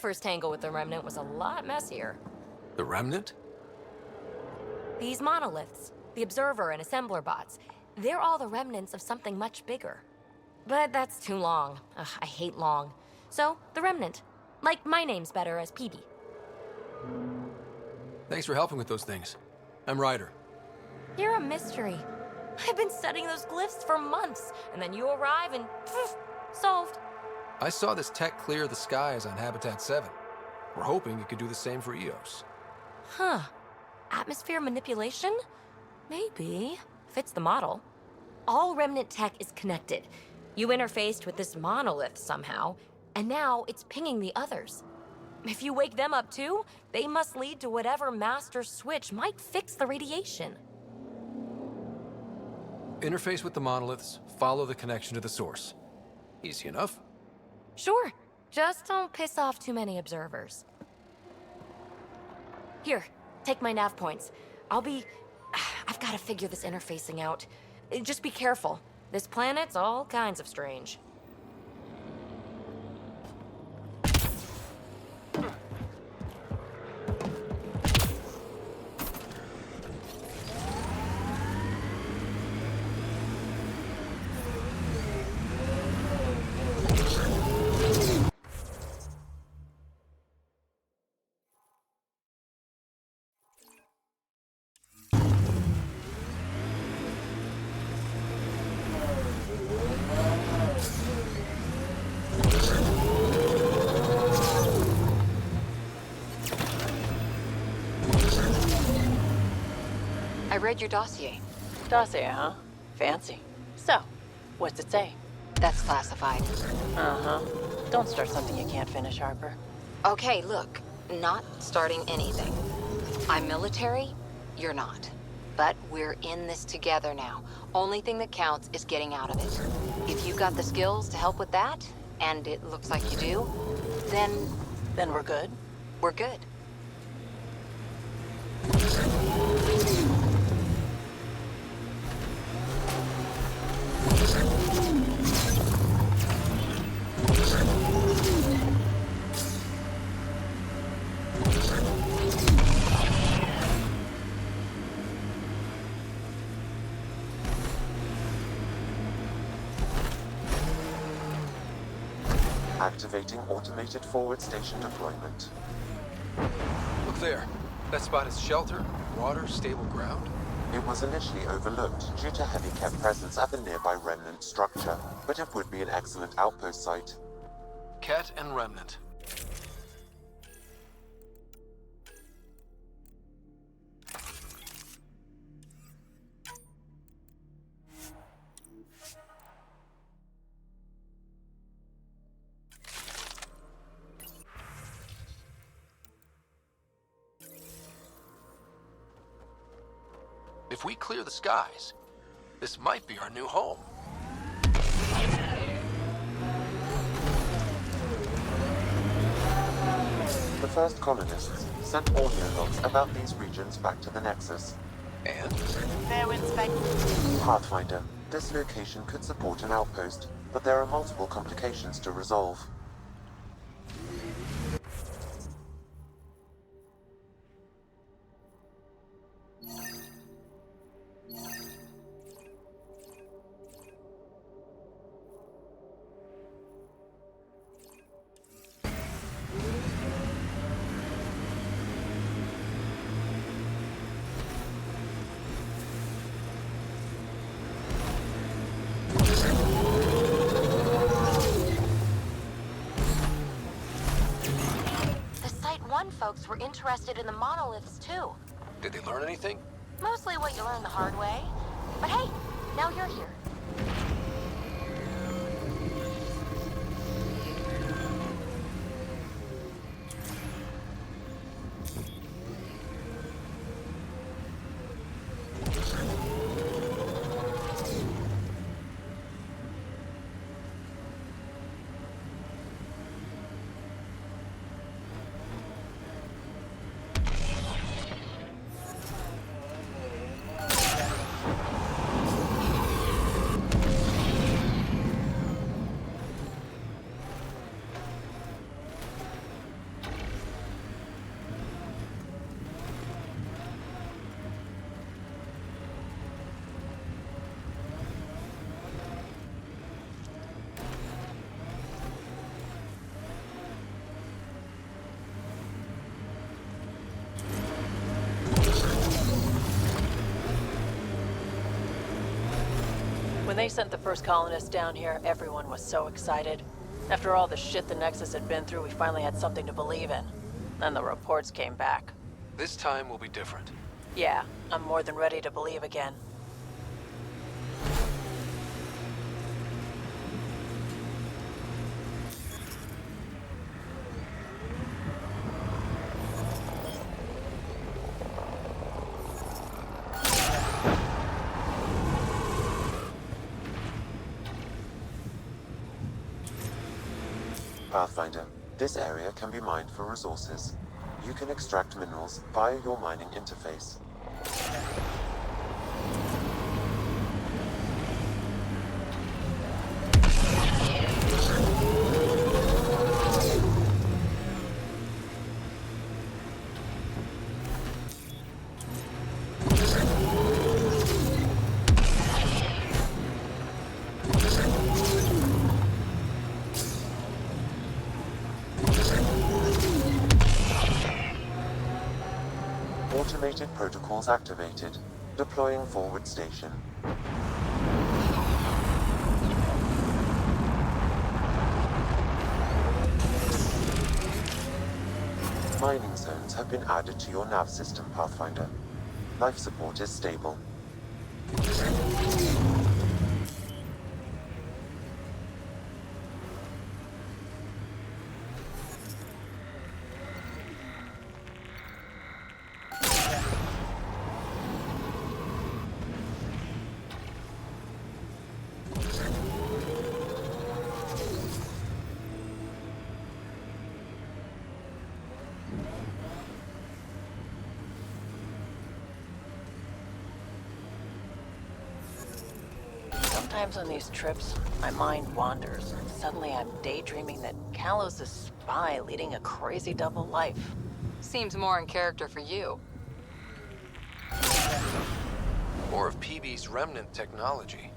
first tangle with the Remnant was a lot messier. The Remnant? These monoliths, the Observer and Assembler bots, they're all the remnants of something much bigger. But that's too long. Ugh, I hate long. So, the Remnant. Like, my name's better as PB. Thanks for helping with those things. I'm Ryder. You're a mystery. I've been studying those glyphs for months, and then you arrive and poof, solved. I saw this tech clear the skies on Habitat 7. We're hoping it could do the same for EOS. Huh. Atmosphere manipulation? Maybe. Fits the model. All Remnant tech is connected. You interfaced with this monolith somehow, and now it's pinging the others. If you wake them up too, they must lead to whatever master switch might fix the radiation. Interface with the monoliths, follow the connection to the source. Easy enough. Sure. Just don't piss off too many observers. Here, take my nav points. I've got to figure this interfacing out. Just be careful. This planet's all kinds of strange. I read your dossier. Dossier, huh? Fancy. So, what's it say? That's classified. Uh-huh. Don't start something you can't finish, Harper. Okay, look. Not starting anything. I'm military, you're not. But we're in this together now. Only thing that counts is getting out of it. If you got the skills to help with that, and it looks like you do, then... Then we're good? We're good. Activating automated forward station deployment. Look there. That spot is shelter, water, stable ground. It was initially overlooked due to heavy kept presence at the nearby Remnant structure, but it would be an excellent outpost site. Ket and Remnant. If we clear the skies, this might be our new home. The first colonists sent audio logs about these regions back to the Nexus. And? Pathfinder, this location could support an outpost, but there are multiple complications to resolve. Folks were interested in the monoliths too. Did they learn anything? Mostly what you learn the hard way. But hey, now you're here. When they sent the first colonists down here, everyone was so excited. After all the shit the Nexus had been through, we finally had something to believe in. Then the reports came back. This time will be different. Yeah, I'm more than ready to believe again. Pathfinder, this area can be mined for resources. You can extract minerals via your mining interface. Automated protocols activated. Deploying forward station. Mining zones have been added to your nav system, Pathfinder. Life support is stable. Sometimes on these trips, my mind wanders. Suddenly I'm daydreaming that Callow's a spy leading a crazy double life. Seems more in character for you. Or of PB's remnant technology.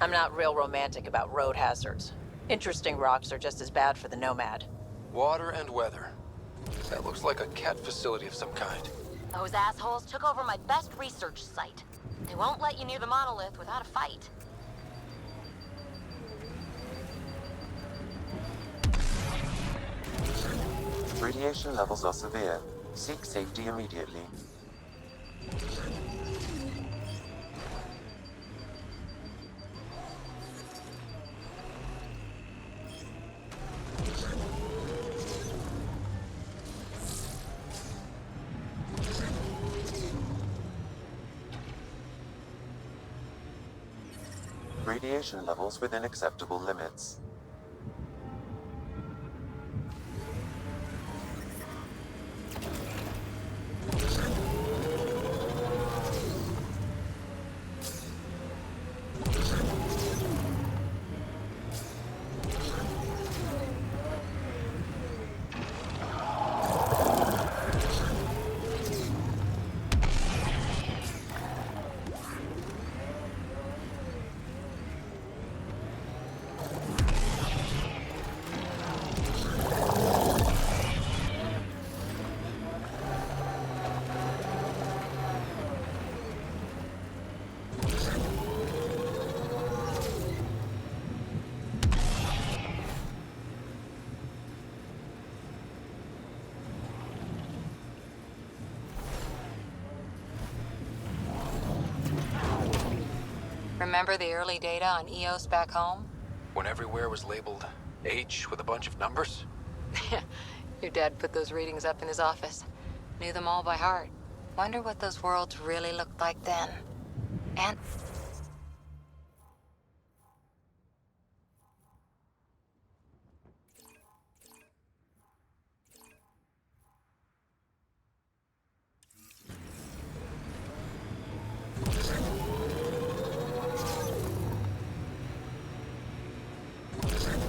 I'm not real romantic about road hazards. Interesting rocks are just as bad for the Nomad. Water and weather. That looks like a cat facility of some kind. Those assholes took over my best research site. They won't let you near the monolith without a fight. Radiation levels are severe. Seek safety immediately. Radiation levels within acceptable limits. Remember the early data on EOS back home? When everywhere was labeled H with a bunch of numbers? Your dad put those readings up in his office. Knew them all by heart. Wonder what those worlds really looked like then. And...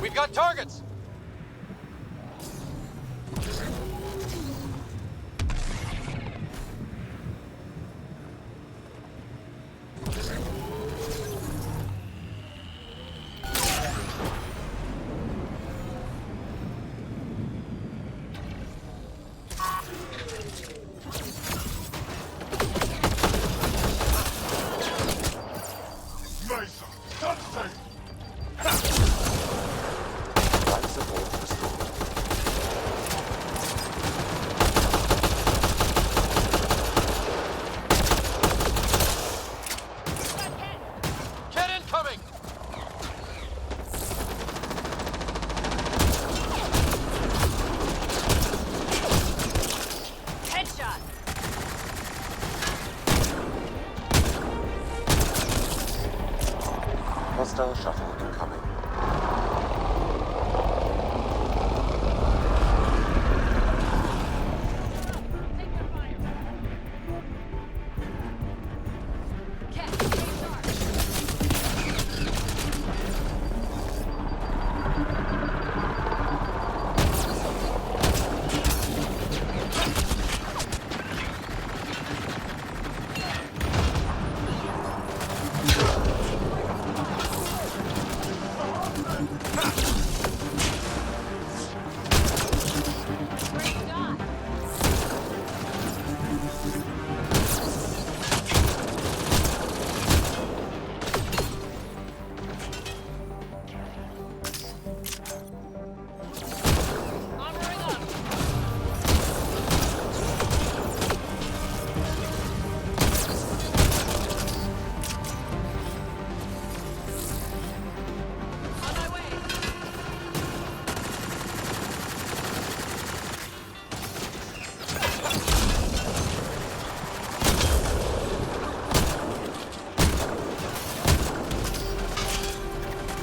We've got targets!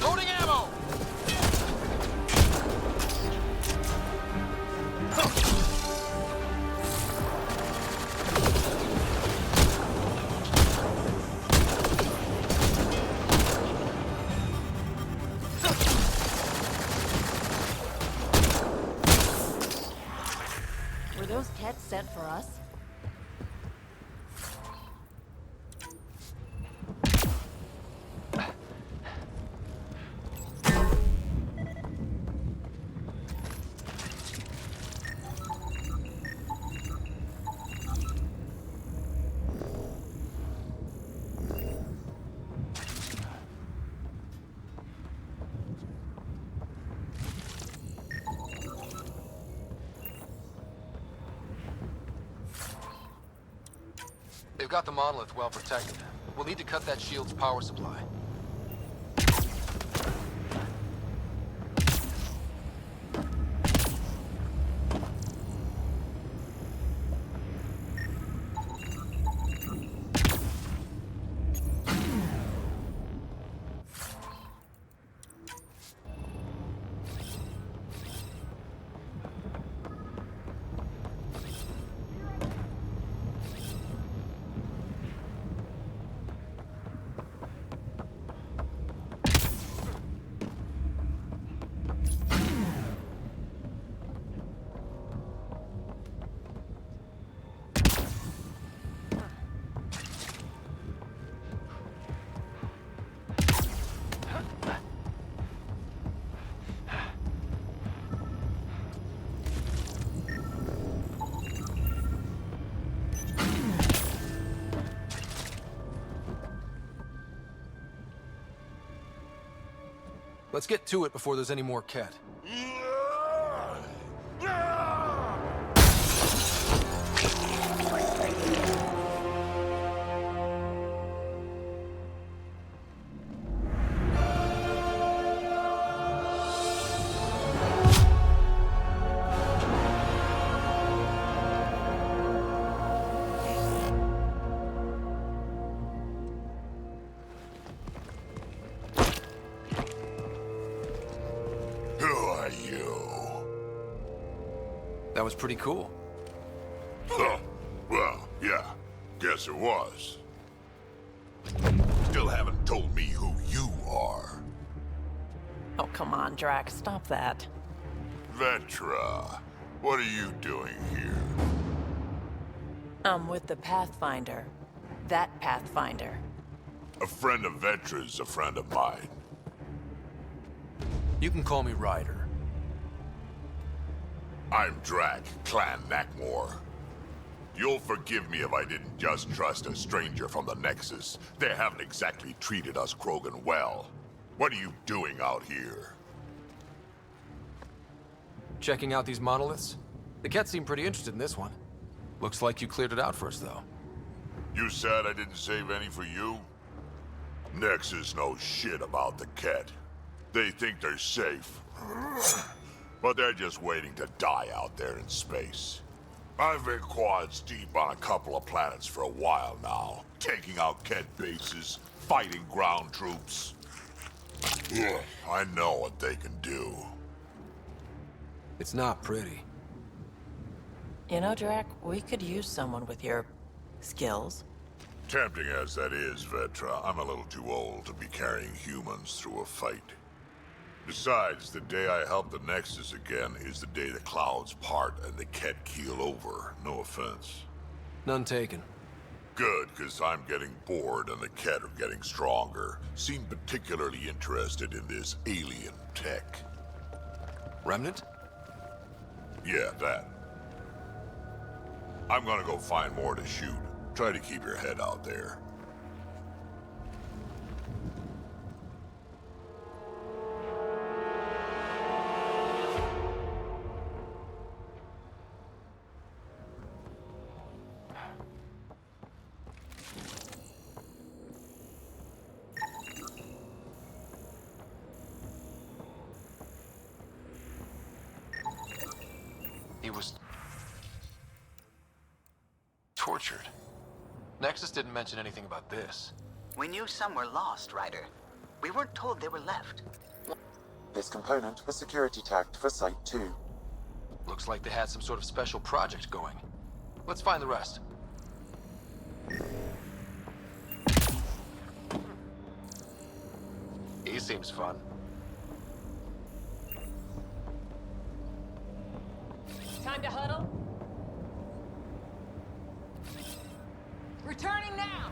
Loading ammo! Were those Kets sent for us? They've got the monolith well protected. We'll need to cut that shield's power supply. Let's get to it before there's any more Ket. That was pretty cool. Huh. Well, yeah. Guess it was. Still haven't told me who you are. Oh, come on, Drax. Stop that. Vetra, what are you doing here? I'm with the Pathfinder. That Pathfinder. A friend of Vetra's a friend of mine. You can call me Ryder. I'm Drac, Clan Nakmor. You'll forgive me if I didn't just trust a stranger from the Nexus. They haven't exactly treated us Krogan well. What are you doing out here? Checking out these monoliths? The Ket seem pretty interested in this one. Looks like you cleared it out for us, though. You said I didn't save any for you? Nexus knows shit about the Ket. They think they're safe. But they're just waiting to die out there in space. I've been quads deep on a couple of planets for a while now, taking out Ket bases, fighting ground troops. Ugh, I know what they can do. It's not pretty. You know, Drac, we could use someone with your skills. Tempting as that is, Vetra, I'm a little too old to be carrying humans through a fight. Besides, the day I help the Nexus again is the day the clouds part and the Ket keel over. No offense. None taken. Good, because I'm getting bored and the Ket are getting stronger. Seem particularly interested in this alien tech. Remnant? Yeah, that. I'm gonna go find more to shoot. Try to keep your head out there. He was tortured. Nexus didn't mention anything about this. We knew some were lost, Ryder. We weren't told they were left. This component was security tagged for Site 2. Looks like they had some sort of special project going. Let's find the rest. He seems fun. Time to huddle. Returning now.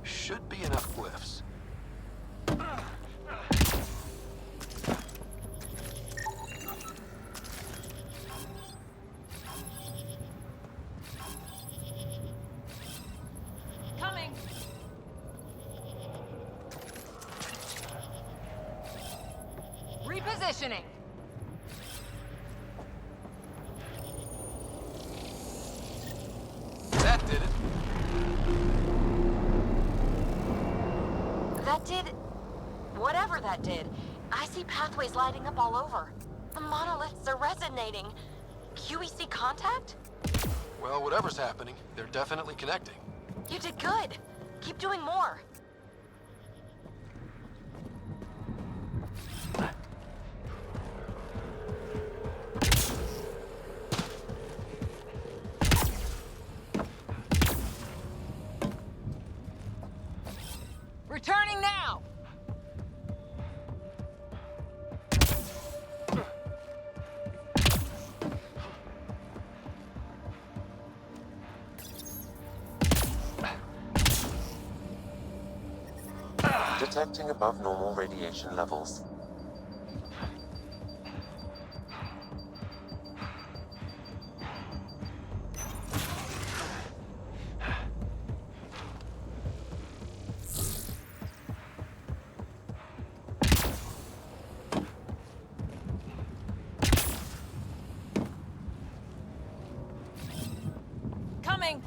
Should be enough glyphs. Coming. Repositioning. That did it. That did... whatever that did. I see pathways lighting up all over. The monoliths are resonating. QEC contact? Well, whatever's happening, they're definitely connecting. You did good. Keep doing more. Returning now. Detecting above normal radiation levels. Coming.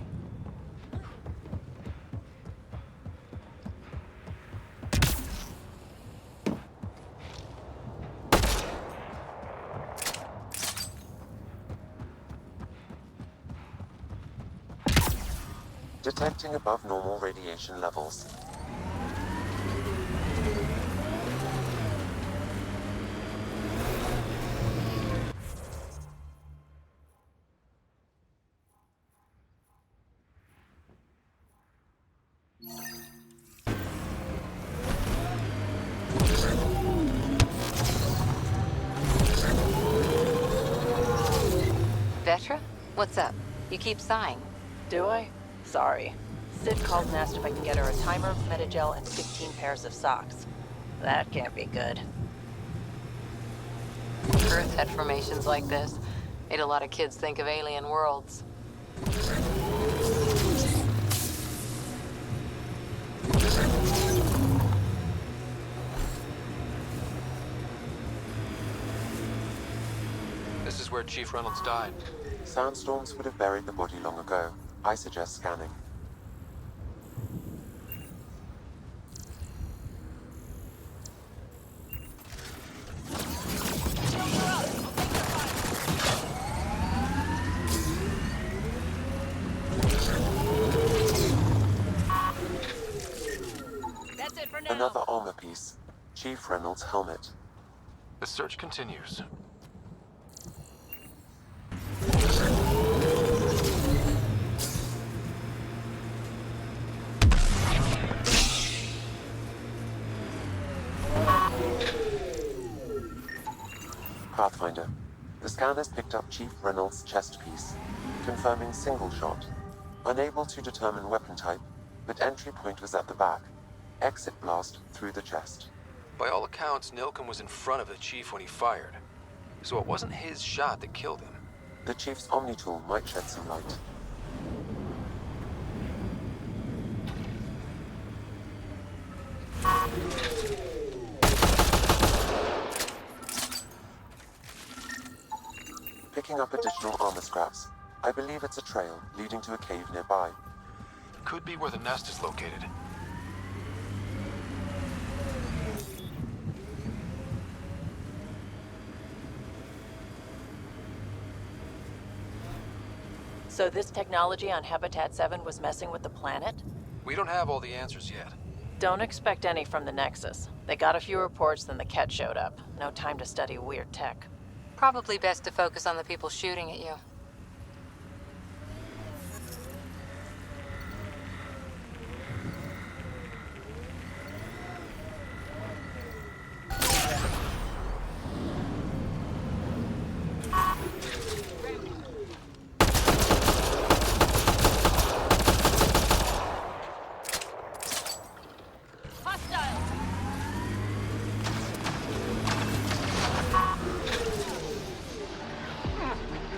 Detecting above normal radiation levels. Vetra, what's up? You keep sighing. Do I? Sorry. Sid called and asked if I can get her a timer, metagel, and 15 pairs of socks. That can't be good. Earth had formations like this. Made a lot of kids think of alien worlds. This is where Chief Reynolds died. Sandstorms would have buried the body long ago. I suggest scanning. That's it for now. Another armor piece. Chief Reynolds' helmet. The search continues. Pathfinder. The scanners picked up Chief Reynolds' chest piece, confirming single shot. Unable to determine weapon type, but entry point was at the back. Exit blast through the chest. By all accounts, Nilken was in front of the Chief when he fired. So it wasn't his shot that killed him. The Chief's Omni tool might shed some light. Picking up additional armor scraps. I believe it's a trail leading to a cave nearby. Could be where the nest is located. So this technology on Habitat 7 was messing with the planet? We don't have all the answers yet. Don't expect any from the Nexus. They got a few reports, then the Ket showed up. No time to study weird tech. Probably best to focus on the people shooting at you.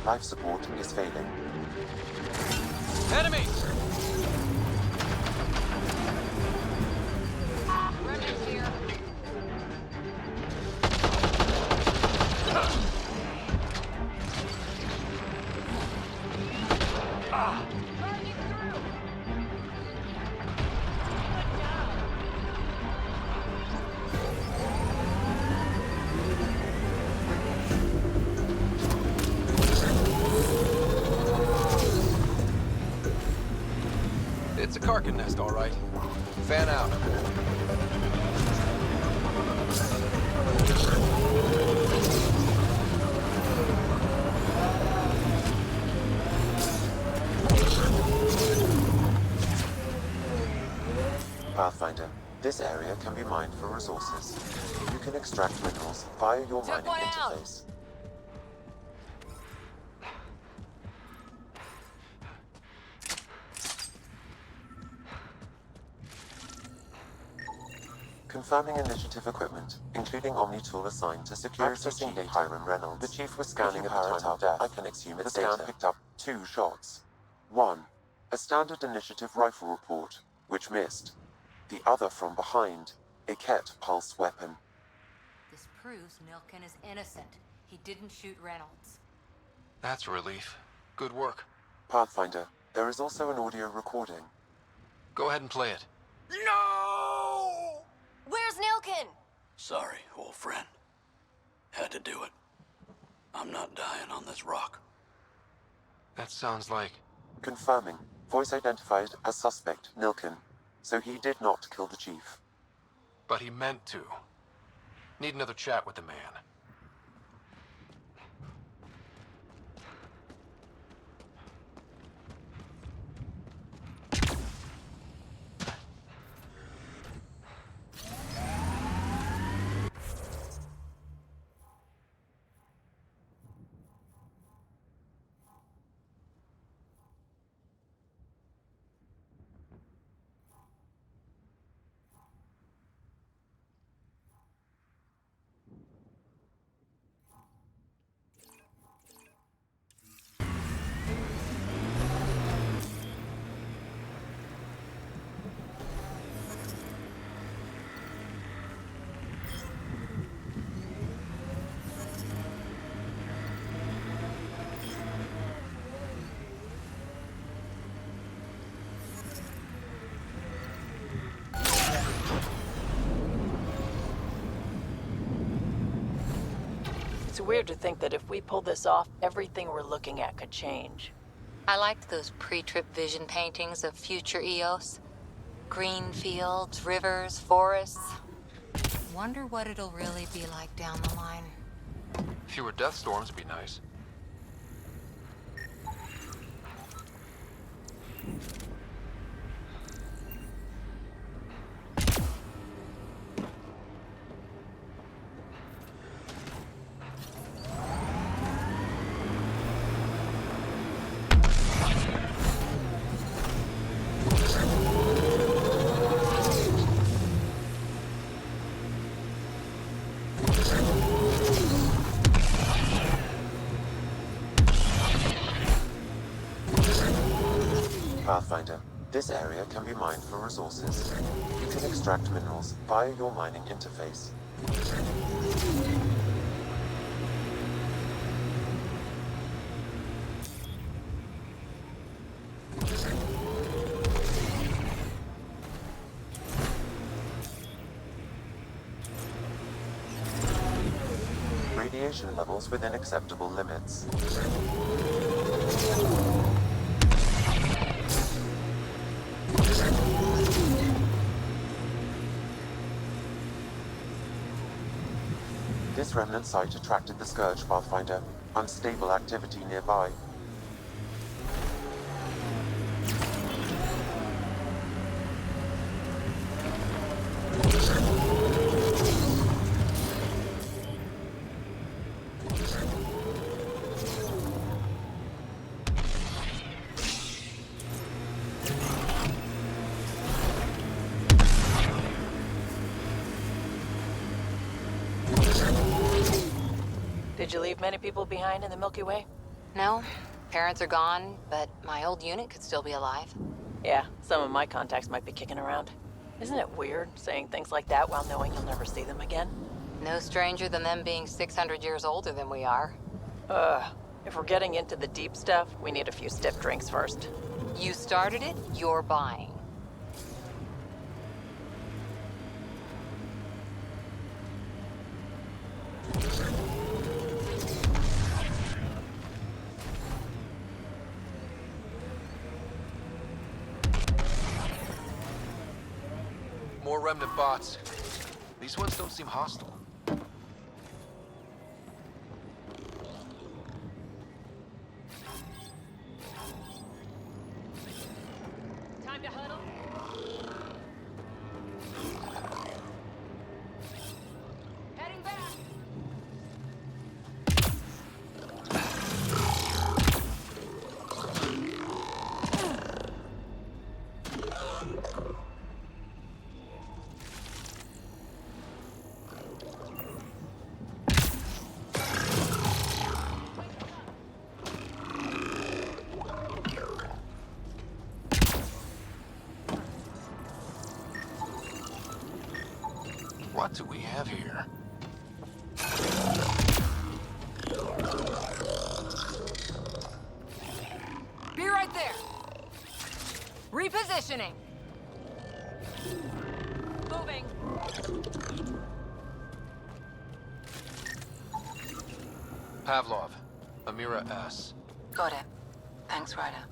Life support is failing. Enemies! Remnants here. It's a Karkin nest, all right. Fan out. Pathfinder. This area can be mined for resources. You can extract minerals via your mining interface. Confirming initiative equipment, including Omni tool assigned to security chief Hiram Reynolds. The chief was scanning at the time of death. I can assume the scan picked up 2 shots. 1. A standard initiative rifle report, which missed. The other from behind, a Ket pulse weapon. This proves Nilken is innocent. He didn't shoot Reynolds. That's a relief. Good work. Pathfinder, there is also an audio recording. Go ahead and play it. No! Where's Nilken? Sorry, old friend. Had to do it. I'm not dying on this rock. That sounds like... Confirming. Voice identified as suspect, Nilken. So he did not kill the chief. But he meant to. Need another chat with the man. It's weird to think that if we pull this off, everything we're looking at could change. I liked those pre-trip vision paintings of future Eos. Green fields, rivers, forests. Wonder what it'll really be like down the line. Fewer death storms would be nice. Pathfinder, this area can be mined for resources. You can extract minerals via your mining interface. Radiation levels within acceptable limits. This remnant site attracted the Scourge, Pathfinder. Unstable activity nearby. Did you leave many people behind in the Milky Way? No, parents are gone, but my old unit could still be alive. Yeah, some of my contacts might be kicking around. Isn't it weird saying things like that while knowing you'll never see them again? No stranger than them being 600 years older than we are. If we're getting into the deep stuff, we need a few stiff drinks first. You started it, you're buying. More remnant bots. These ones don't seem hostile. Time to huddle. Heading back. What do we have here? Be right there. Repositioning. Moving. Pavlov, Amira S. Got it. Thanks, Ryder.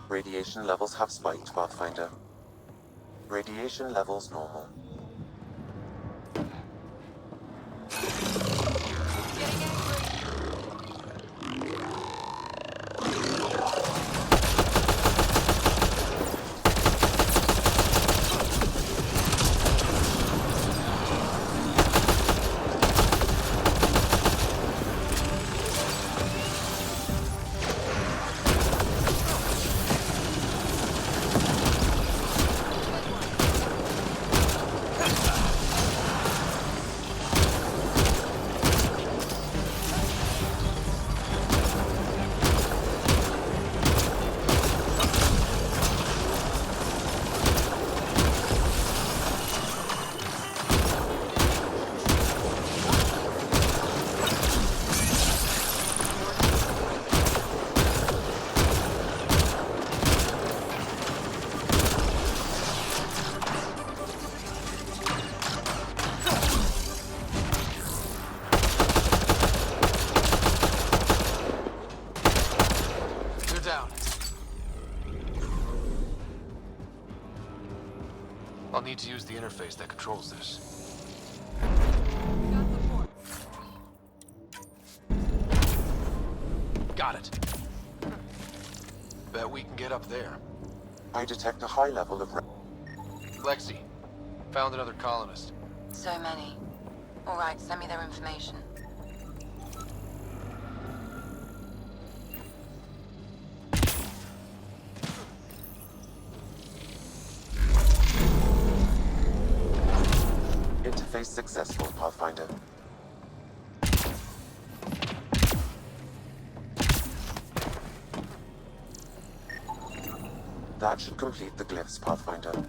Radiation levels have spiked, Pathfinder. Radiation levels normal. I'll need to use the interface that controls this. Got it. Bet we can get up there. I detect a high level of... Lexi, found another colonist. So many. All right, send me their information. Interface successful, Pathfinder. That should complete the glyphs, Pathfinder.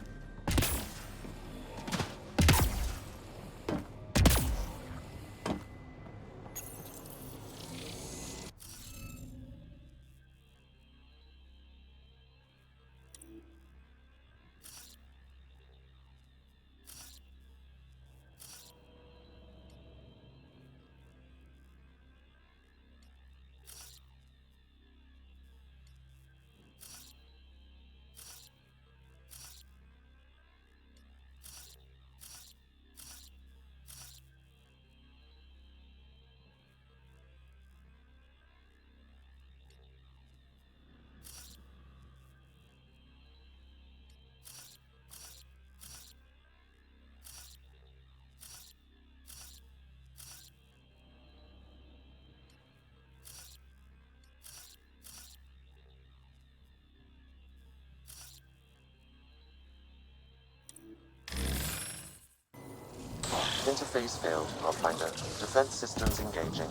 Interface failed, Pathfinder. Defense systems engaging.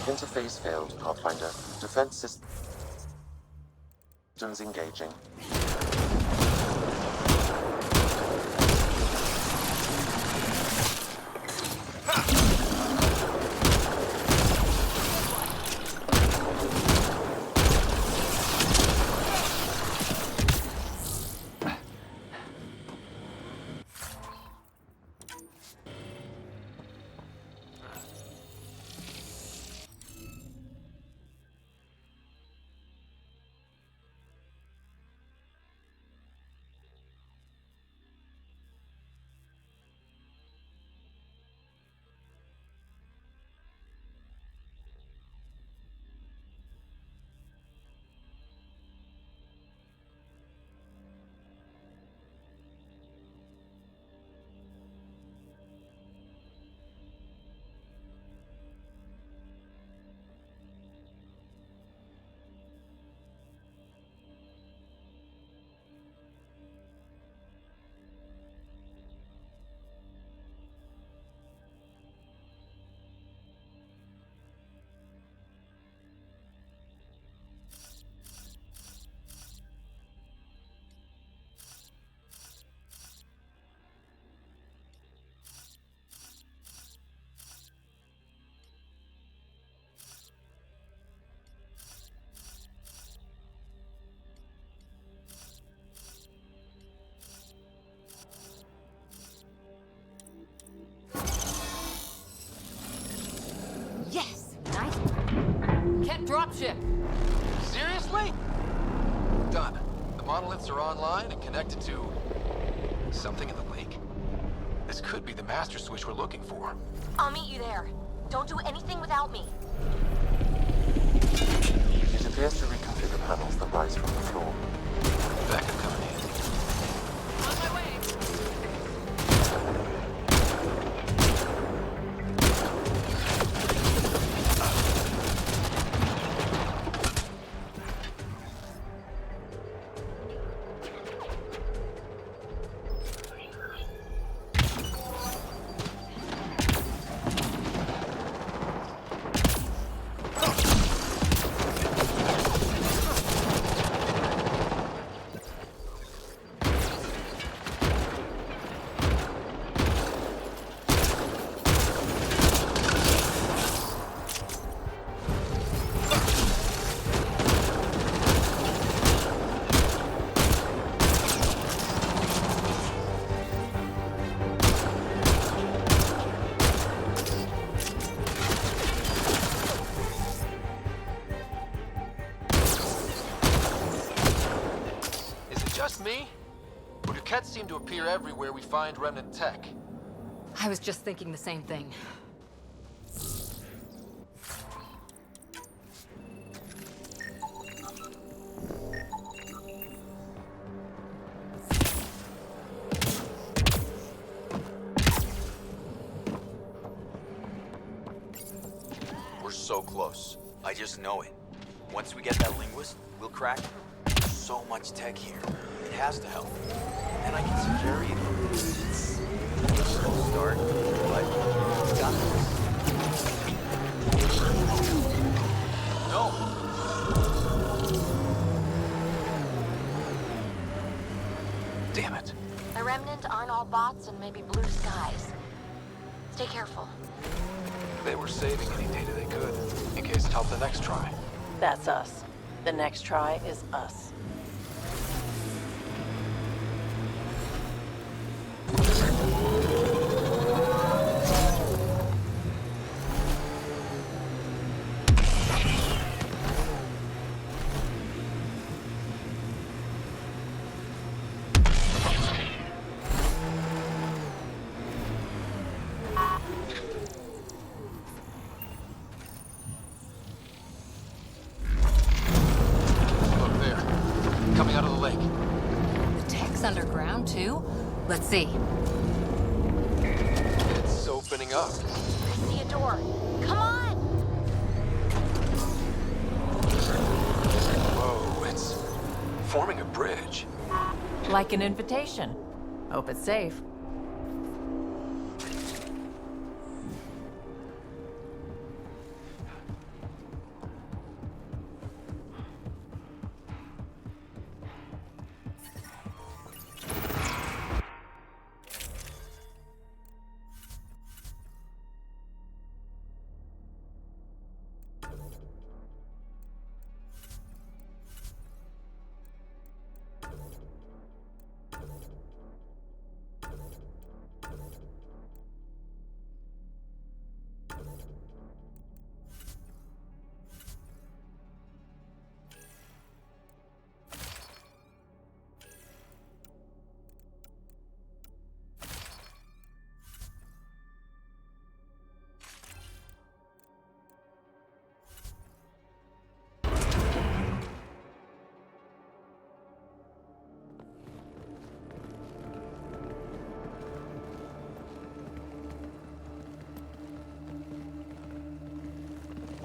Interface failed, Pathfinder. Defense systems engaging. ship. Seriously? Done. The monoliths are online and connected to something in the lake. This could be the master switch we're looking for. I'll meet you there. Don't do anything without me. It appears to reconfigure panels that rise from the floor. That could come in handy. On my way. Just me? Or do Kets seem to appear everywhere we find remnant tech? I was just thinking the same thing. We're so close. I just know it. Once we get that linguist, we'll crack it. There's so much tech here. It has to help. And I can secure it. It's a slow start, but it's got this. No! Damn it. The Remnant aren't all bots and maybe blue skies. Stay careful. They were saving any data they could, in case it helped the next try. That's us. The next try is us. Coming out of the lake. The tech's underground, too? Let's see. It's opening up. I see a door. Come on! Whoa, it's forming a bridge. Like an invitation. Hope it's safe.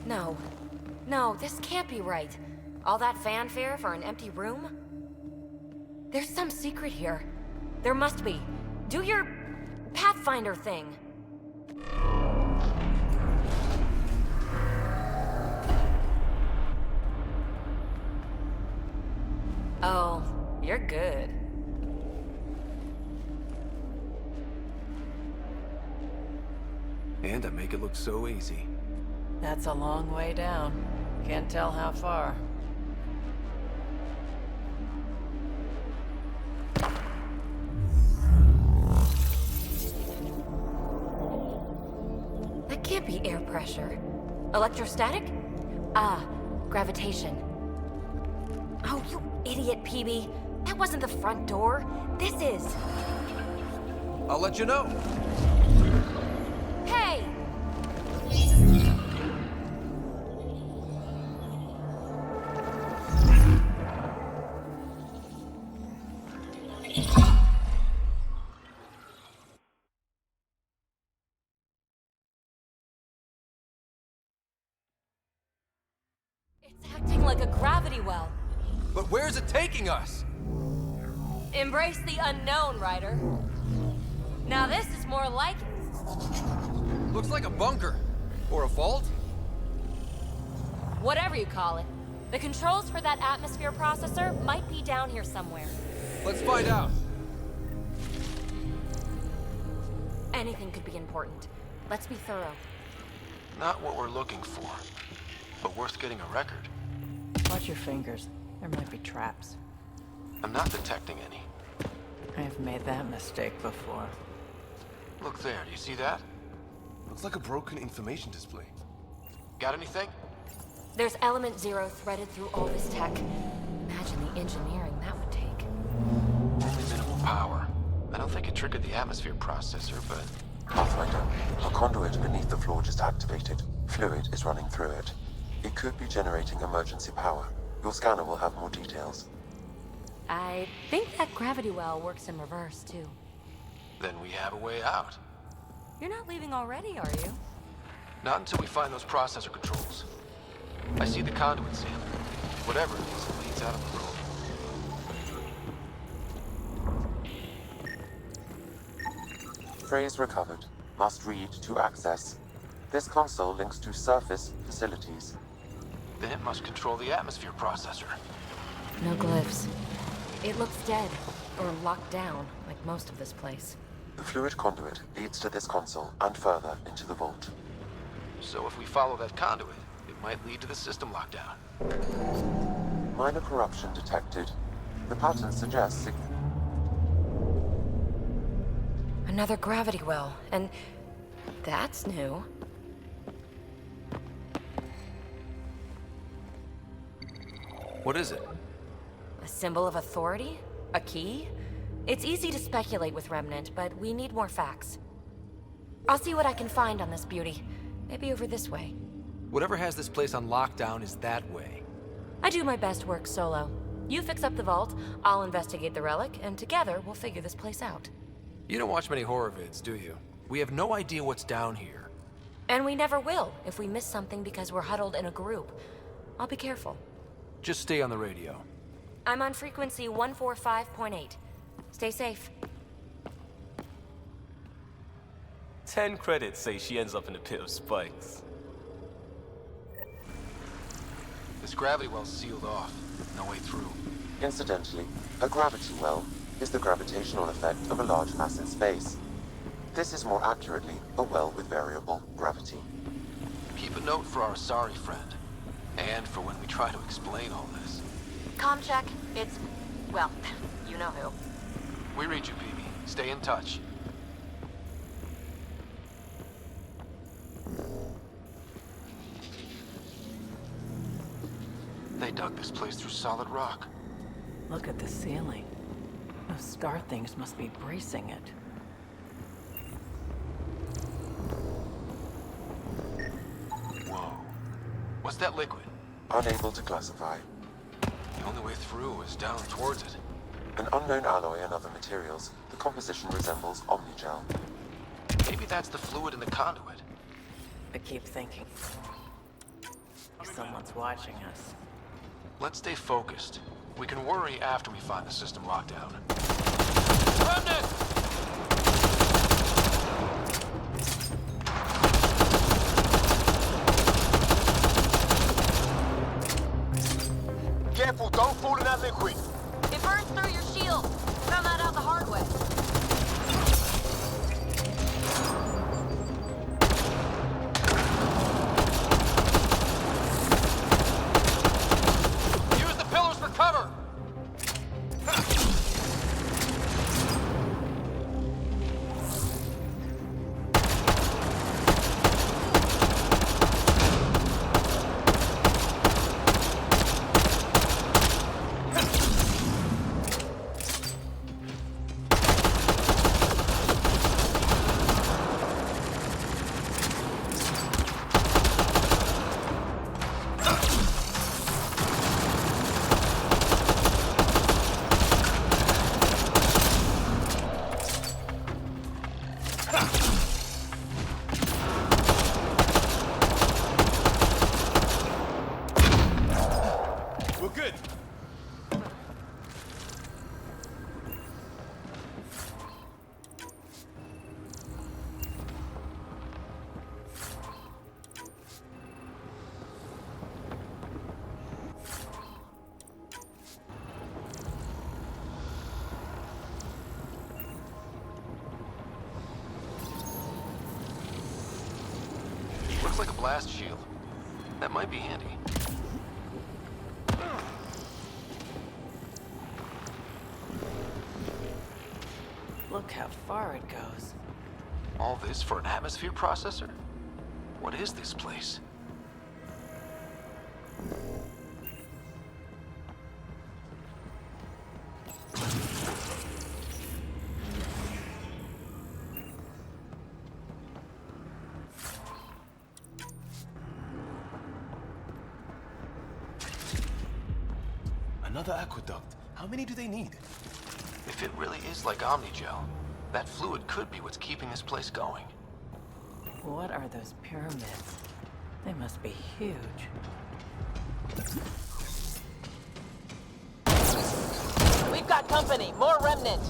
No. No, this can't be right. All that fanfare for an empty room? There's some secret here. There must be. Do your Pathfinder thing. Oh, you're good. And I make it look so easy. That's a long way down. Can't tell how far. That can't be air pressure. Electrostatic? Ah, Gravitation. Oh, you idiot, PB. That wasn't the front door. This is. I'll let you know. Hey! It's acting like a gravity well. But where's it taking us? Embrace the unknown, Ryder. Now this is more like it. Looks like a bunker. Or a vault? Whatever you call it. The controls for that atmosphere processor might be down here somewhere. Let's find out. Anything could be important. Let's be thorough. Not what we're looking for, but worth getting a record. Watch your fingers. There might be traps. I'm not detecting any. I've made that mistake before. Look there, do you see that? Looks like a broken information display. Got anything? There's element 0 threaded through all this tech. Imagine the engineering that would take. Only minimal power. I don't think it triggered the atmosphere processor, but... Pathfinder, a conduit beneath the floor just activated. Fluid is running through it. It could be generating emergency power. Your scanner will have more details. I think that gravity well works in reverse, too. Then we have a way out. You're not leaving already, are you? Not until we find those processor controls. I see the conduit, Sam. Whatever it is, it leads out of the road. Phrase recovered. Must read to access. This console links to surface facilities. Then it must control the atmosphere processor. No glyphs. It looks dead, or locked down, like most of this place. The fluid conduit leads to this console and further into the vault. So if we follow that conduit, it might lead to the system lockdown. Minor corruption detected. The pattern suggests Another gravity well, and that's new. What is it? A symbol of authority? A key? It's easy to speculate with Remnant, but we need more facts. I'll see what I can find on this beauty. Maybe over this way. Whatever has this place on lockdown is that way. I do my best work solo. You fix up the vault, I'll investigate the relic, and together we'll figure this place out. You don't watch many horror vids, do you? We have no idea what's down here. And we never will if we miss something because we're huddled in a group. I'll be careful. Just stay on the radio. I'm on frequency 145.8. Stay safe. 10 credits say she ends up in a pit of spikes. This gravity well's sealed off. No way through. Incidentally, a gravity well is the gravitational effect of a large mass in space. This is more accurately a well with variable gravity. Keep a note for our sorry friend. And for when we try to explain all this. Comm check. It's... well, you know who. We read you, PB. Stay in touch. They dug this place through solid rock. Look at the ceiling. Those star things must be bracing it. Whoa. What's that liquid? Unable to classify. The only way through is down towards it. An unknown alloy and other materials. The composition resembles omnigel. Maybe that's the fluid in the conduit. I keep thinking. Someone's watching us. Let's stay focused. We can worry after we find the system lockdown. Remnant! Careful, don't fall in that liquid. It burns through your shield. Found that out the hard way. Use the pillars for cover! Looks like a blast shield. That might be handy. Look how far it goes. All this for an atmosphere processor? What is this place? Another aqueduct. How many do they need? If it really is like Omnigel, that fluid could be what's keeping this place going. What are those pyramids? They must be huge. We've got company. More remnant.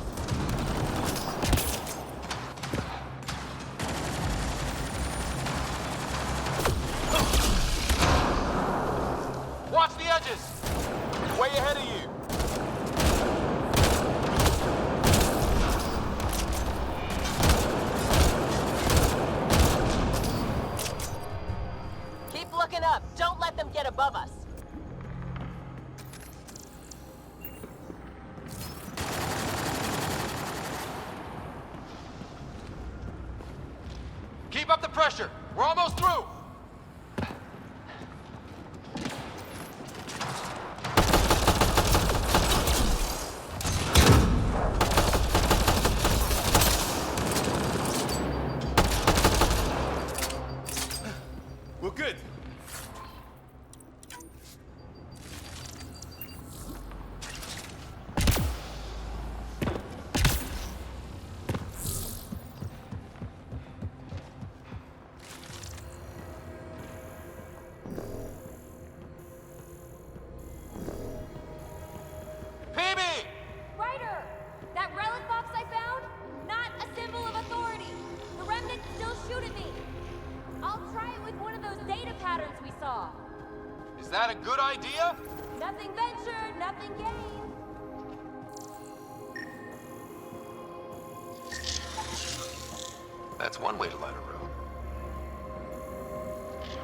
Watch the edges! Way ahead of you! Keep looking up. Don't let them get above us. Keep up the pressure! We're almost through! We're good. Ryder! That relic box I found? Not a symbol of authority. The remnants still shoot at me. I'll try it with one of those data patterns we saw. Is that a good idea? Nothing ventured, nothing gained. That's one way to light a road.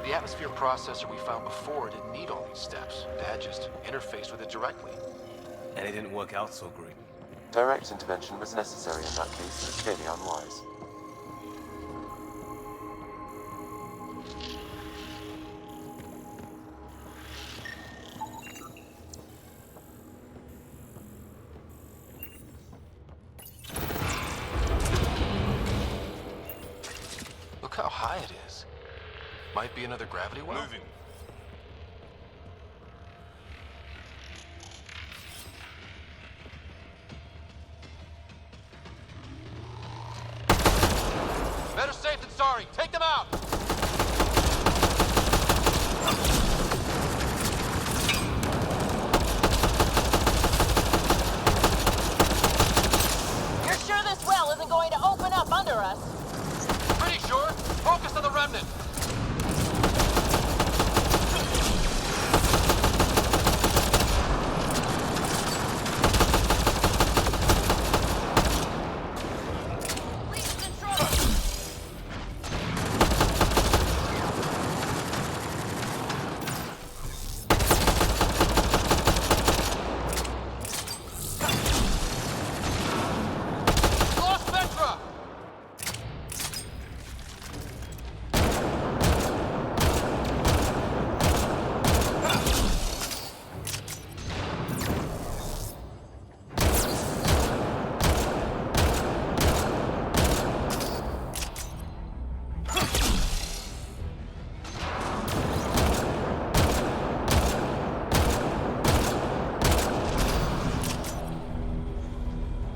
The atmosphere processor we found before didn't need all these steps. Dad just interfaced with it directly. And it didn't work out so great. Direct intervention was necessary in that case, but clearly unwise. Look how high it is. Might be another gravity well. Moving. Better safe than sorry. Take them out! You're sure this well isn't going to open up under us? Pretty sure. Focus on the remnant. Lost Spectra!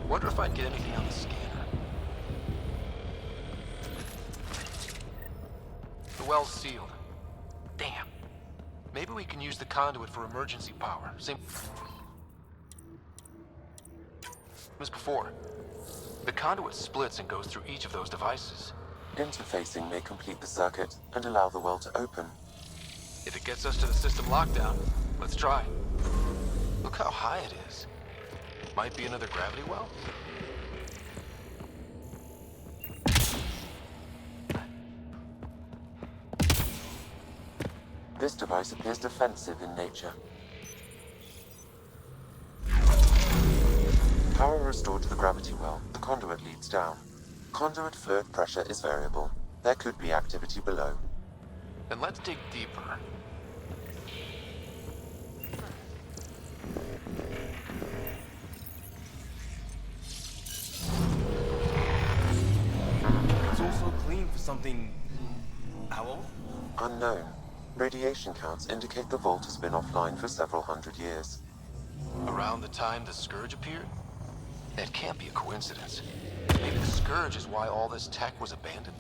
Wonder if I'd get anything on the scanner. The well's sealed. Damn. Maybe we can use the conduit for emergency power. Same as before. The conduit splits and goes through each of those devices. Interfacing may complete the circuit and allow the well to open. If it gets us to the system lockdown, let's try. Look how high it is. Might be another gravity well? This device appears defensive in nature. Power restored to the gravity well. The conduit leads down. Conduit fluid pressure is variable. There could be activity below. Then let's dig deeper. It's also clean for something... How old? Unknown. Radiation counts indicate the vault has been offline for several hundred years. Around the time the Scourge appeared? That can't be a coincidence. Maybe the Scourge is why all this tech was abandoned?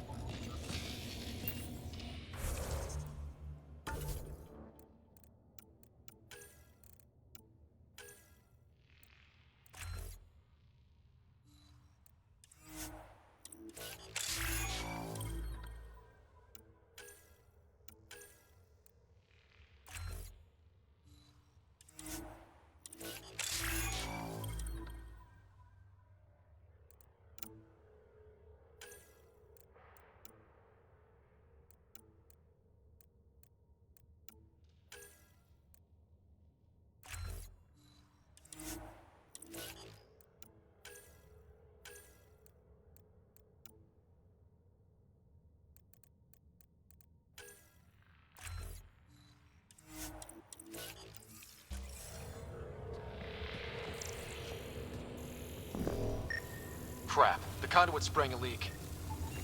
Crap, the conduit sprang a leak.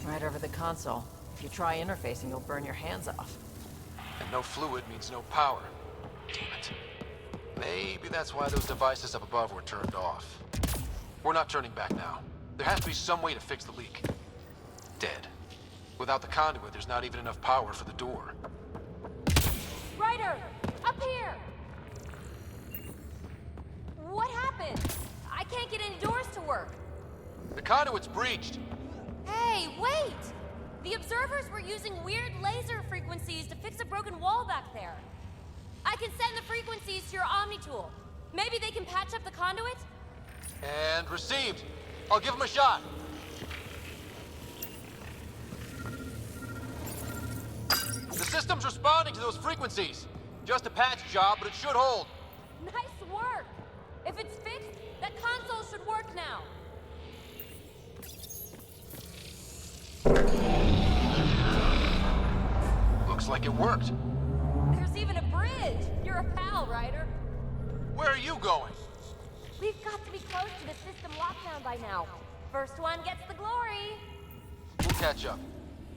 Right over the console. If you try interfacing, you'll burn your hands off. And no fluid means no power. Damn it. Maybe that's why those devices up above were turned off. We're not turning back now. There has to be some way to fix the leak. Dead. Without the conduit, there's not even enough power for the door. Ryder! Up here! What happened? I can't get any doors to work. The conduit's breached. Hey, wait! The observers were using weird laser frequencies to fix a broken wall back there. I can send the frequencies to your Omni tool. Maybe they can patch up the conduit? And received. I'll give him a shot. The system's responding to those frequencies. Just a patch job, but it should hold. Nice work! If it's fixed, that console should work now. Looks like it worked. There's even a bridge! You're a pal, Ryder. Where are you going? We've got to be close to the system lockdown by now. First one gets the glory. We'll catch up.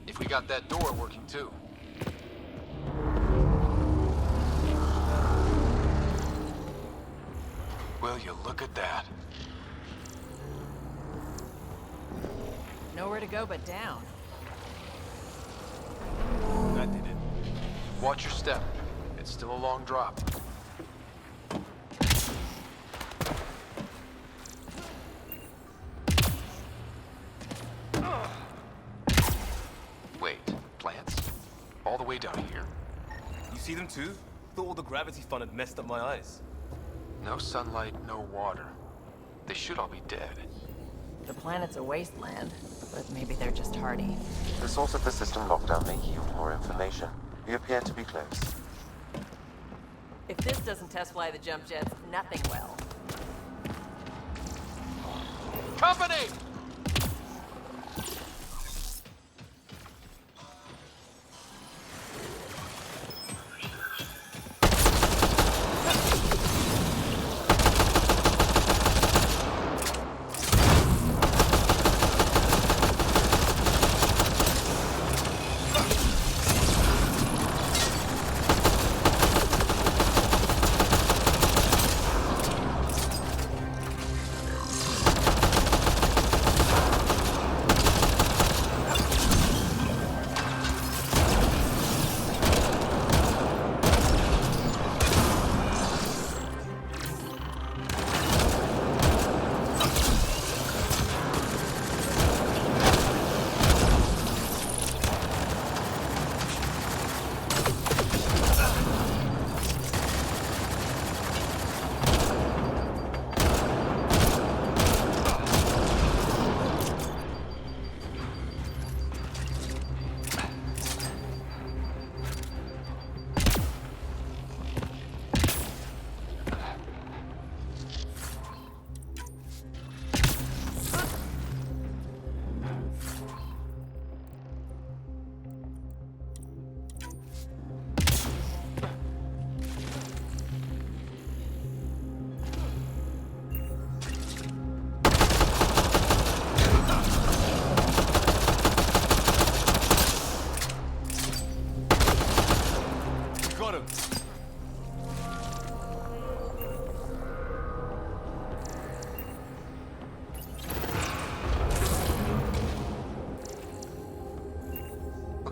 If we got that door working too. Will you look at that? Nowhere to go but down. That did it. Watch your step. It's still a long drop. Wait, plants? All the way down here? You see them too? Thought all the gravity fun had messed up my eyes. No sunlight, no water. They should all be dead. The planet's a wasteland, but maybe they're just hardy. The source of the system lockdown may yield more information. We appear to be close. If this doesn't test fly the jump jets, nothing will. Company!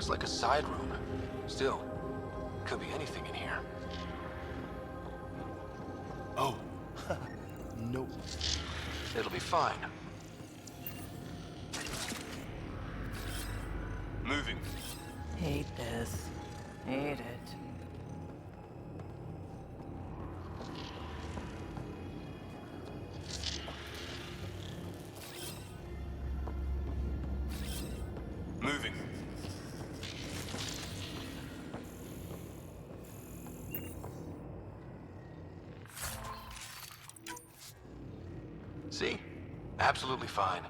Looks like a side room. Still, could be anything in here. Oh. Nope. It'll be fine. Moving. Hate this. Hate it. Moving. See? Absolutely fine.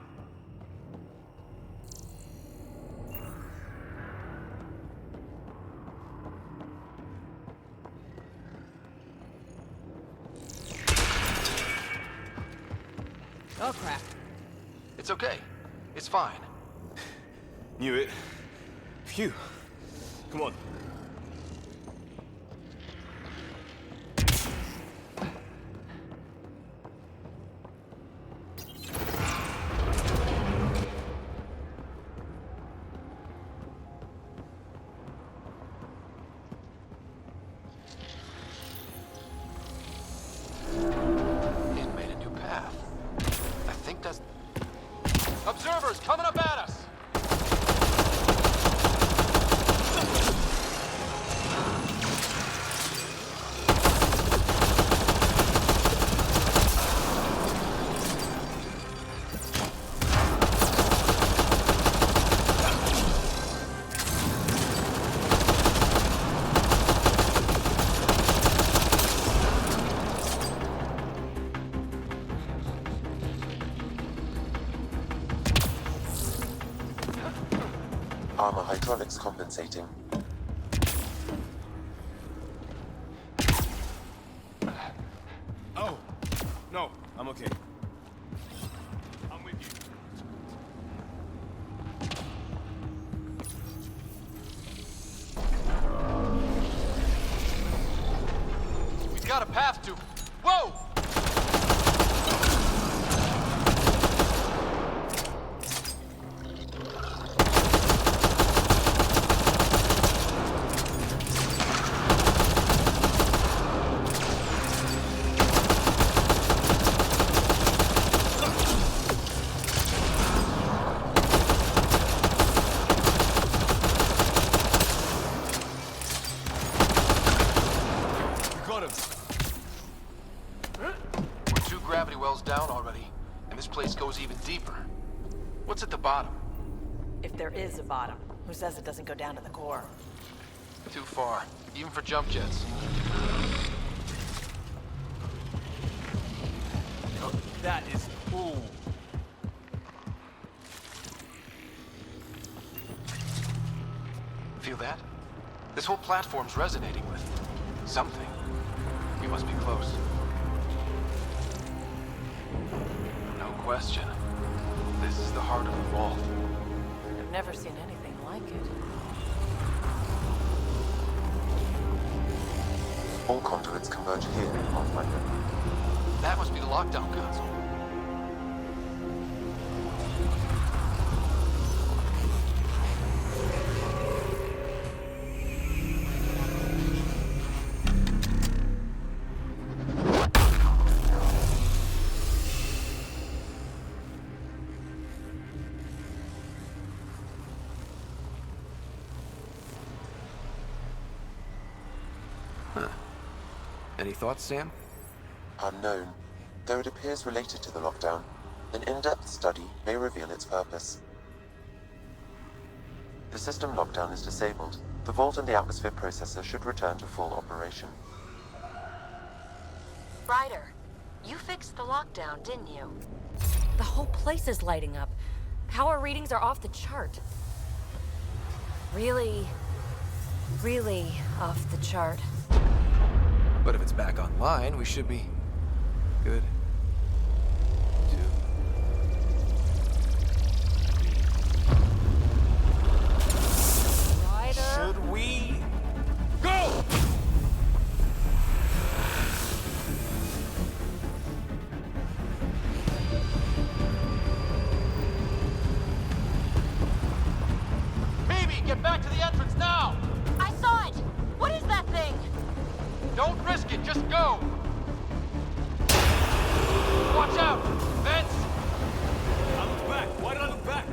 Oh, crap. It's okay. It's fine. Knew it. Phew. Come on. It made a new path. I think that's... Observers coming up at us! Armor hydraulics compensating. Oh. No, I'm okay. I'm with you. We've got a path to... Whoa! Got him. We're 2 gravity wells down already, and this place goes even deeper. What's at the bottom? If there is a bottom, who says it doesn't go down to the core? Too far, even for jump jets. Oh, that is... Ooh. Feel that? This whole platform's resonating with something. We must be close. No question. This is the heart of the vault. I've never seen anything like it. All conduits converge here, Pathfinder. That must be the lockdown console. Huh. Any thoughts, Sam? Unknown. Though it appears related to the lockdown, an in-depth study may reveal its purpose. The system lockdown is disabled. The vault and the atmosphere processor should return to full operation. Ryder, you fixed the lockdown, didn't you? The whole place is lighting up. Power readings are off the chart. Really off the chart. But if it's back online, we should be good. Ryder? Should we... Go! Maybe get Get back to the entrance now! I saw it! What is that thing? Don't risk it, just go! Watch out! Vents! I look back. Why did I look back?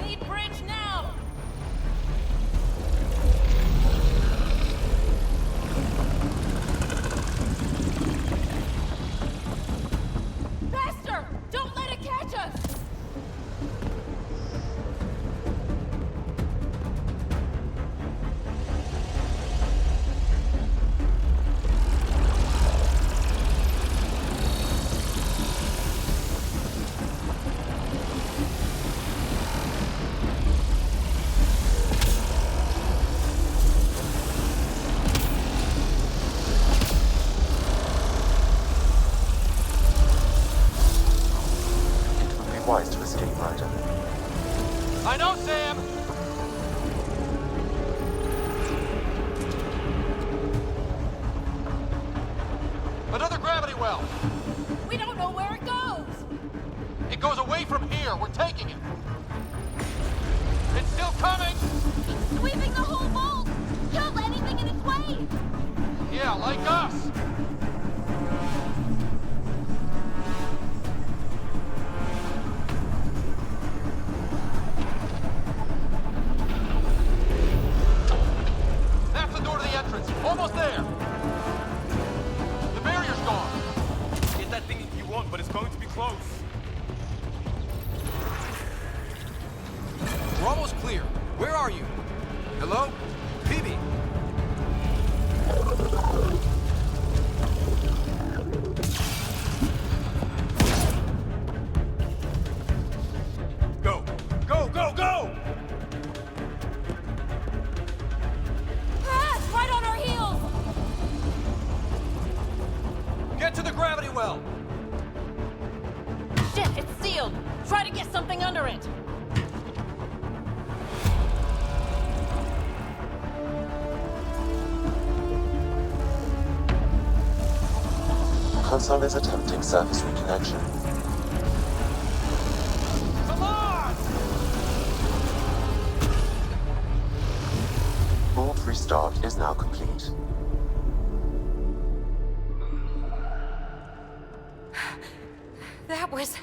Need bridge now! Faster! Don't let it catch us! It would be wise to escape, Ryder. I know, Sam! Another gravity well! We don't know where it goes! It goes away from here. We're taking it. It's still coming! It's sweeping the whole vault! Kill anything in its way! Yeah, like us! That's the door to the entrance. Almost there. The barrier's gone. Get that thing if you want, but it's going to be close. We're almost clear. Where are you? Hello? Phoebe? Go! Go, go, go! Ah, it's right on our heels! Get to the gravity well. Shit, it's sealed! Try to get something under it! Console is attempting surface reconnection. Come on! Vault restart is now complete. That was...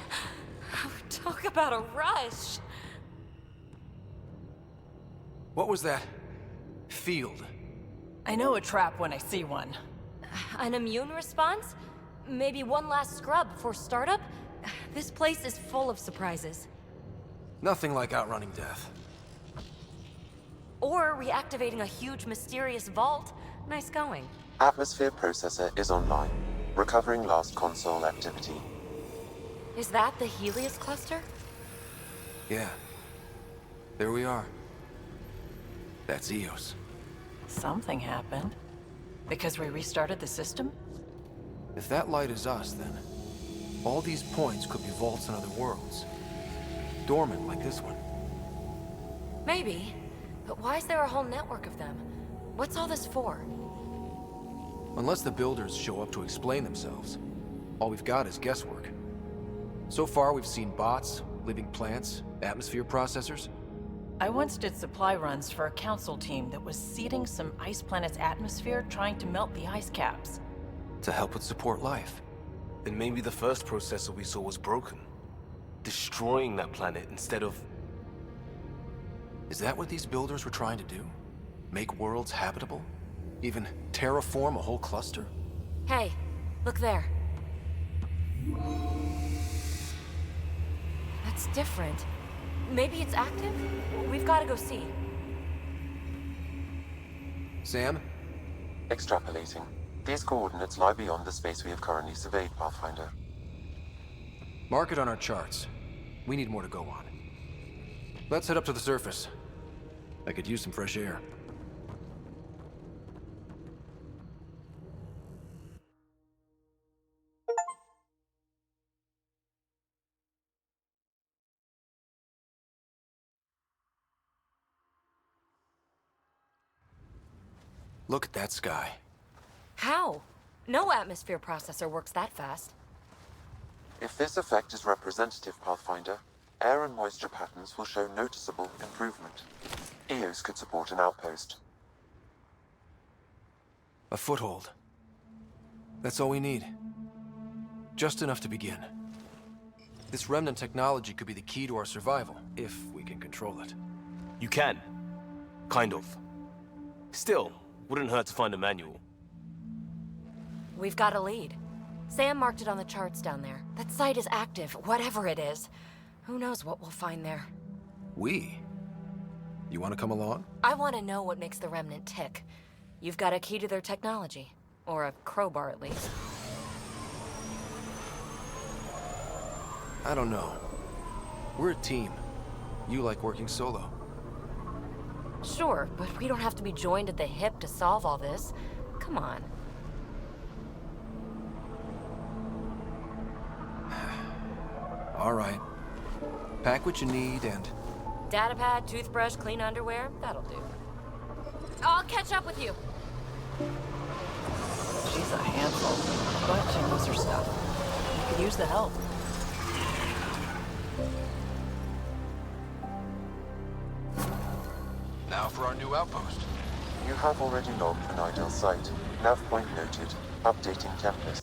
Talk about a rush. What was that? Field. I know a trap when I see one. An immune response? Maybe one last scrub before startup? This place is full of surprises. Nothing like outrunning death. Or reactivating a huge mysterious vault. Nice going. Atmosphere processor is online. Recovering last console activity. Is that the Helios cluster? Yeah. There we are. That's Eos. Something happened. Because we restarted the system? If that light is us, then all these points could be vaults in other worlds. Dormant like this one. Maybe. But why is there a whole network of them? What's all this for? Unless the builders show up to explain themselves, all we've got is guesswork. So far, we've seen bots, living plants, atmosphere processors. I once did supply runs for a council team that was seeding some ice planet's atmosphere, trying to melt the ice caps. To help with support life. Then maybe the first processor we saw was broken. Destroying that planet instead of... Is that what these builders were trying to do? Make worlds habitable? Even terraform a whole cluster? Hey, look there. That's different. Maybe it's active? We've got to go see. Sam? Extrapolating. These coordinates lie beyond the space we have currently surveyed, Pathfinder. Mark it on our charts. We need more to go on. Let's head up to the surface. I could use some fresh air. Look at that sky. How? No atmosphere processor works that fast. If this effect is representative, Pathfinder, air and moisture patterns will show noticeable improvement. EOS could support an outpost. A foothold. That's all we need. Just enough to begin. This remnant technology could be the key to our survival, if we can control it. You can. Kind of. Still, wouldn't hurt to find a manual. We've got a lead. Sam marked it on the charts down there. That site is active, whatever it is. Who knows what we'll find there. We? You want to come along? I want to know what makes the Remnant tick. You've got a key to their technology. Or a crowbar, at least. I don't know. We're a team. You like working solo. Sure, but we don't have to be joined at the hip to solve all this. Come on. All right. Pack what you need and... Datapad, toothbrush, clean underwear, that'll do. I'll catch up with you. She's a handful, but she knows her stuff. We could use the help. Now for our new outpost. You have already logged an ideal site. Nav point noted. Updating campus.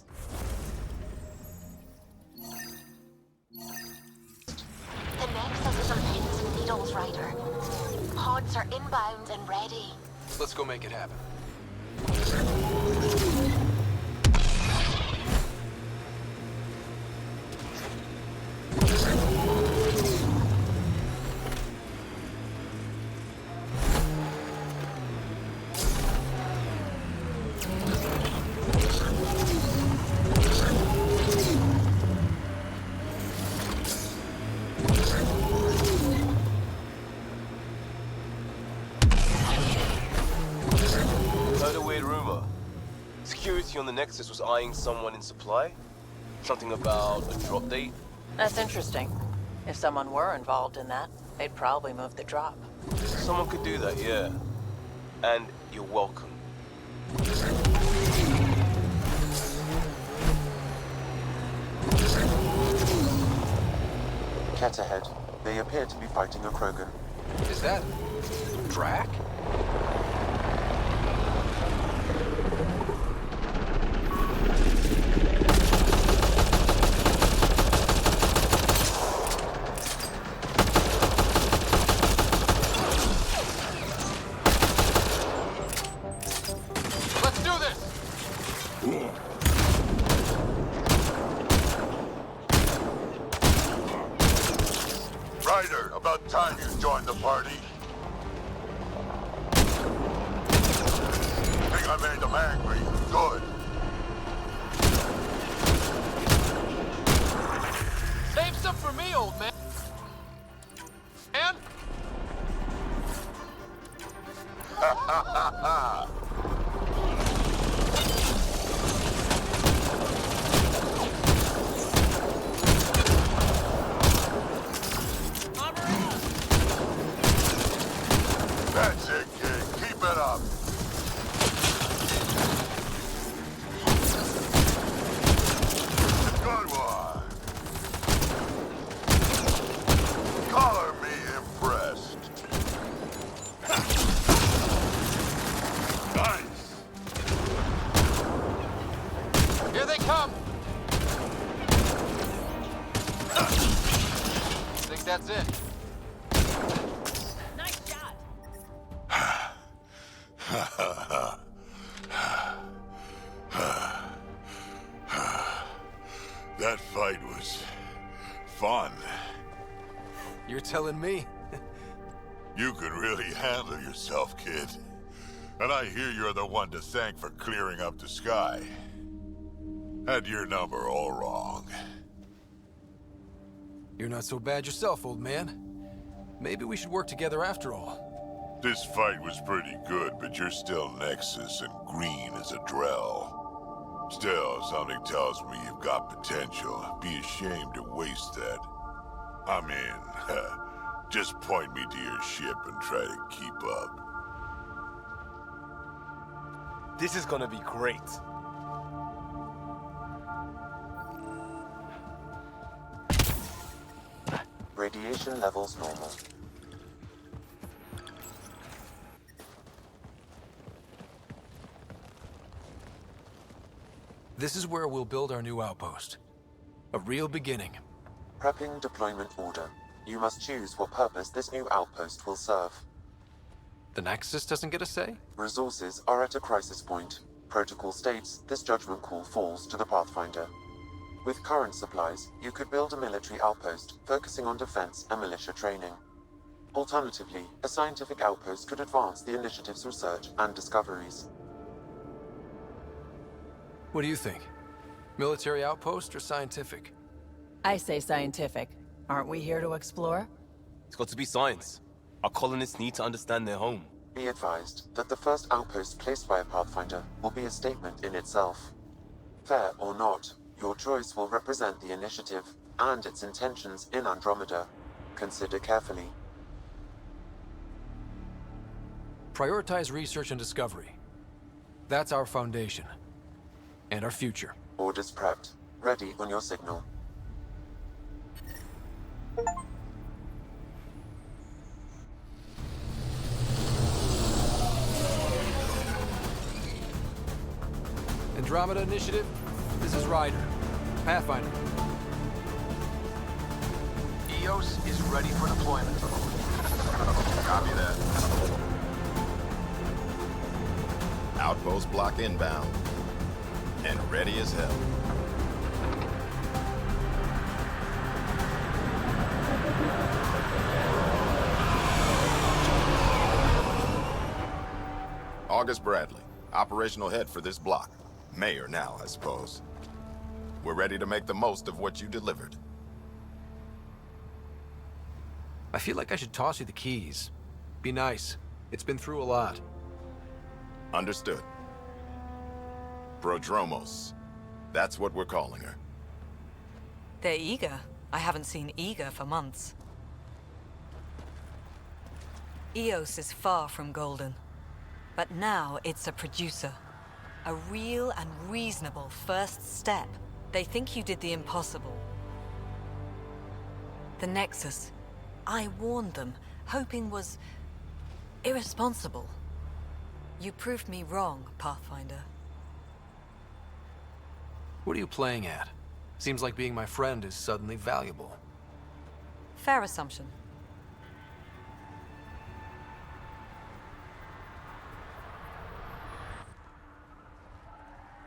The Nexus is on pins and needles, Ryder. Pods are inbound and ready. Let's go make it happen. Heard a weird rumor. Security on the Nexus was eyeing someone in supply? Something about a drop date? That's interesting. If someone were involved in that, they'd probably move the drop. Someone could do that, yeah. And you're welcome. Cat ahead. They appear to be fighting a Krogan. Is that... Drac? Let's do this! Ryder, about time you joined the party. Think I made them angry. Good. Save some for me, old man. And Ha ha ha ha! That's it, kid. Keep it up. Good one. Color me impressed. Nice. here they come. Think that's it. Nice shot. That fight was fun. You're telling me? You could really handle yourself, kid. And I hear you're the one to thank for clearing up the sky. Had your number all wrong. You're not so bad yourself, old man. Maybe we should work together after all. This fight was pretty good, but you're still Nexus and green as a Drell. Still, something tells me you've got potential. Be ashamed to waste that. I'm in. Just point me to your ship and try to keep up. This is gonna be great. Radiation levels normal. This is where we'll build our new outpost. A real beginning. Prepping deployment order. You must choose what purpose this new outpost will serve. The Nexus doesn't get a say? Resources are at a crisis point. Protocol states this judgment call falls to the Pathfinder. With current supplies, you could build a military outpost focusing on defense and militia training. Alternatively, a scientific outpost could advance the initiative's research and discoveries. What do you think? Military outpost or scientific? I say scientific. Aren't we here to explore? It's got to be science. Our colonists need to understand their home. Be advised that the first outpost placed by a Pathfinder will be a statement in itself. Fair or not, your choice will represent the initiative and its intentions in Andromeda. Consider carefully. Prioritize research and discovery. That's our foundation. And our future. Orders prepped. Ready on your signal. Andromeda Initiative, this is Ryder. Pathfinder. EOS is ready for deployment. Copy that. Outpost block inbound. And ready as hell. August Bradley, operational head for this block. Mayor now, I suppose. We're ready to make the most of what you delivered. I feel like I should toss you the keys. Be nice. It's been through a lot. Understood. Prodromos. That's what we're calling her. They're eager. I haven't seen eager for months. EOS is far from golden. But now it's a producer. A real and reasonable first step. They think you did the impossible. The Nexus. I warned them, hoping was irresponsible. You proved me wrong, Pathfinder. What are you playing at? Seems like being my friend is suddenly valuable. Fair assumption.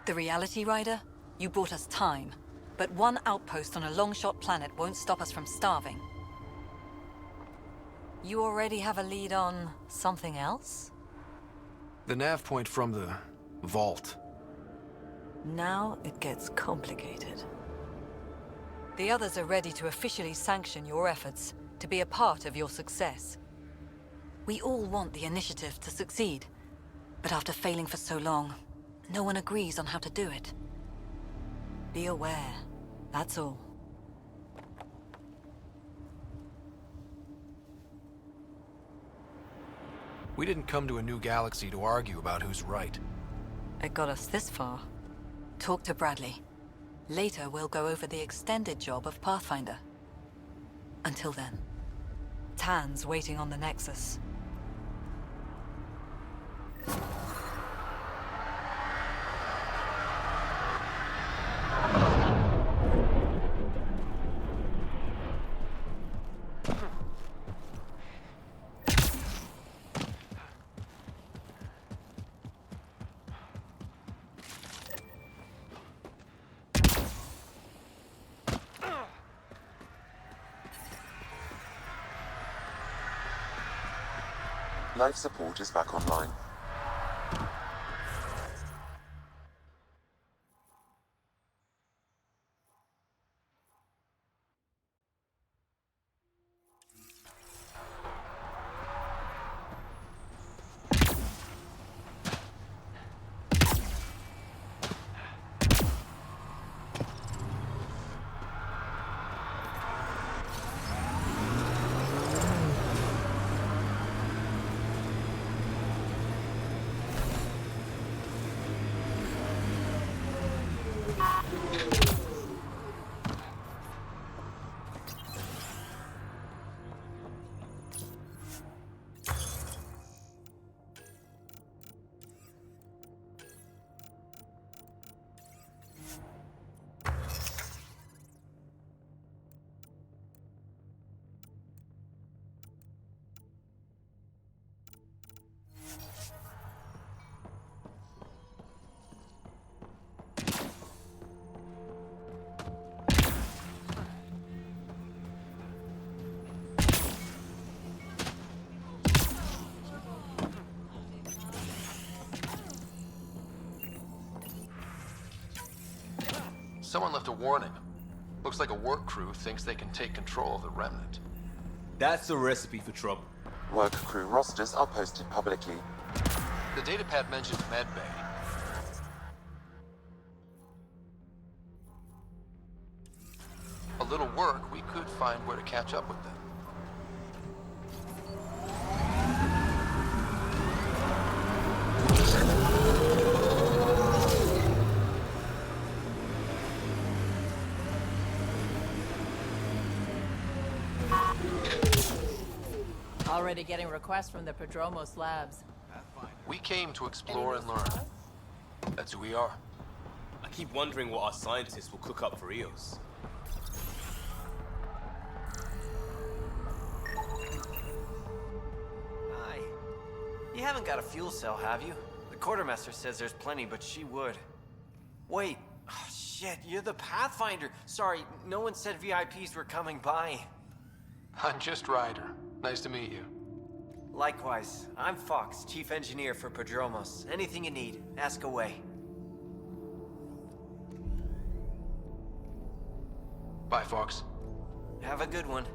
The reality, Rider? You brought us time. But one outpost on a long-shot planet won't stop us from starving. You already have a lead on something else? The nav point from the vault. Now it gets complicated. The others are ready to officially sanction your efforts, to be a part of your success. We all want the initiative to succeed, but after failing for so long, no one agrees on how to do it. Be aware, that's all. We didn't come to a new galaxy to argue about who's right. It got us this far. Talk to Bradley. Later, we'll go over the extended job of Pathfinder. Until then, Tan's waiting on the Nexus. Life support is back online. Someone left a warning. Looks like a work crew thinks they can take control of the remnant. That's a recipe for trouble. Work crew rosters are posted publicly. The datapad mentioned medbay. A little work, we could find where to catch up with them. Already getting requests from the Prodromos labs. We came to explore and learn. That's who we are. I keep wondering what our scientists will cook up for Eos. Hi. You haven't got a fuel cell, have you? The quartermaster says there's plenty, but she would. Wait. Oh, shit, you're the Pathfinder. Sorry, no one said VIPs were coming by. I'm just Ryder. Nice to meet you. Likewise. I'm Fox, chief engineer for Prodromos. Anything you need, ask away. Bye, Fox. Have a good one.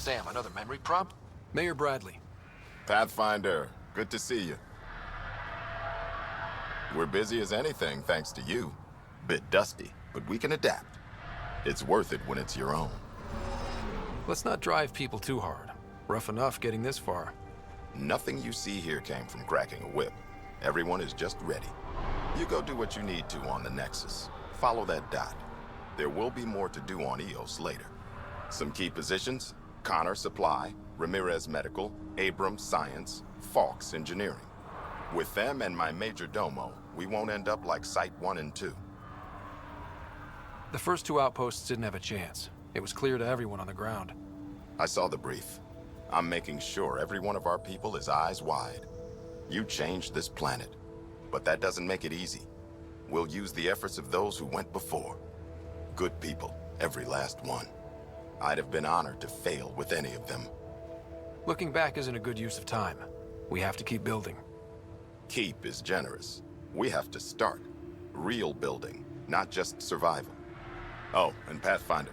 Sam, another memory prompt? Mayor Bradley. Pathfinder, good to see you. We're busy as anything, thanks to you. Bit dusty, but we can adapt. It's worth it when it's your own. Let's not drive people too hard. Rough enough getting this far. Nothing you see here came from cracking a whip. Everyone is just ready. You go do what you need to on the Nexus. Follow that dot. There will be more to do on Eos later. Some key positions: Connor Supply, Ramirez Medical, Abrams Science, Fawkes Engineering. With them and my major domo, we won't end up like Site 1 and 2. The first two outposts didn't have a chance. It was clear to everyone on the ground. I saw the brief. I'm making sure every one of our people is eyes wide. You changed this planet, but that doesn't make it easy. We'll use the efforts of those who went before. Good people, every last one. I'd have been honored to fail with any of them. Looking back isn't a good use of time. We have to keep building. Keep is generous. We have to start. Real building, not just survival. Oh, and Pathfinder,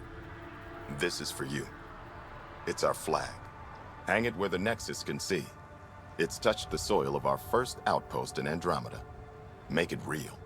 this is for you. It's our flag. Hang it where the Nexus can see. It's touched the soil of our first outpost in Andromeda. Make it real.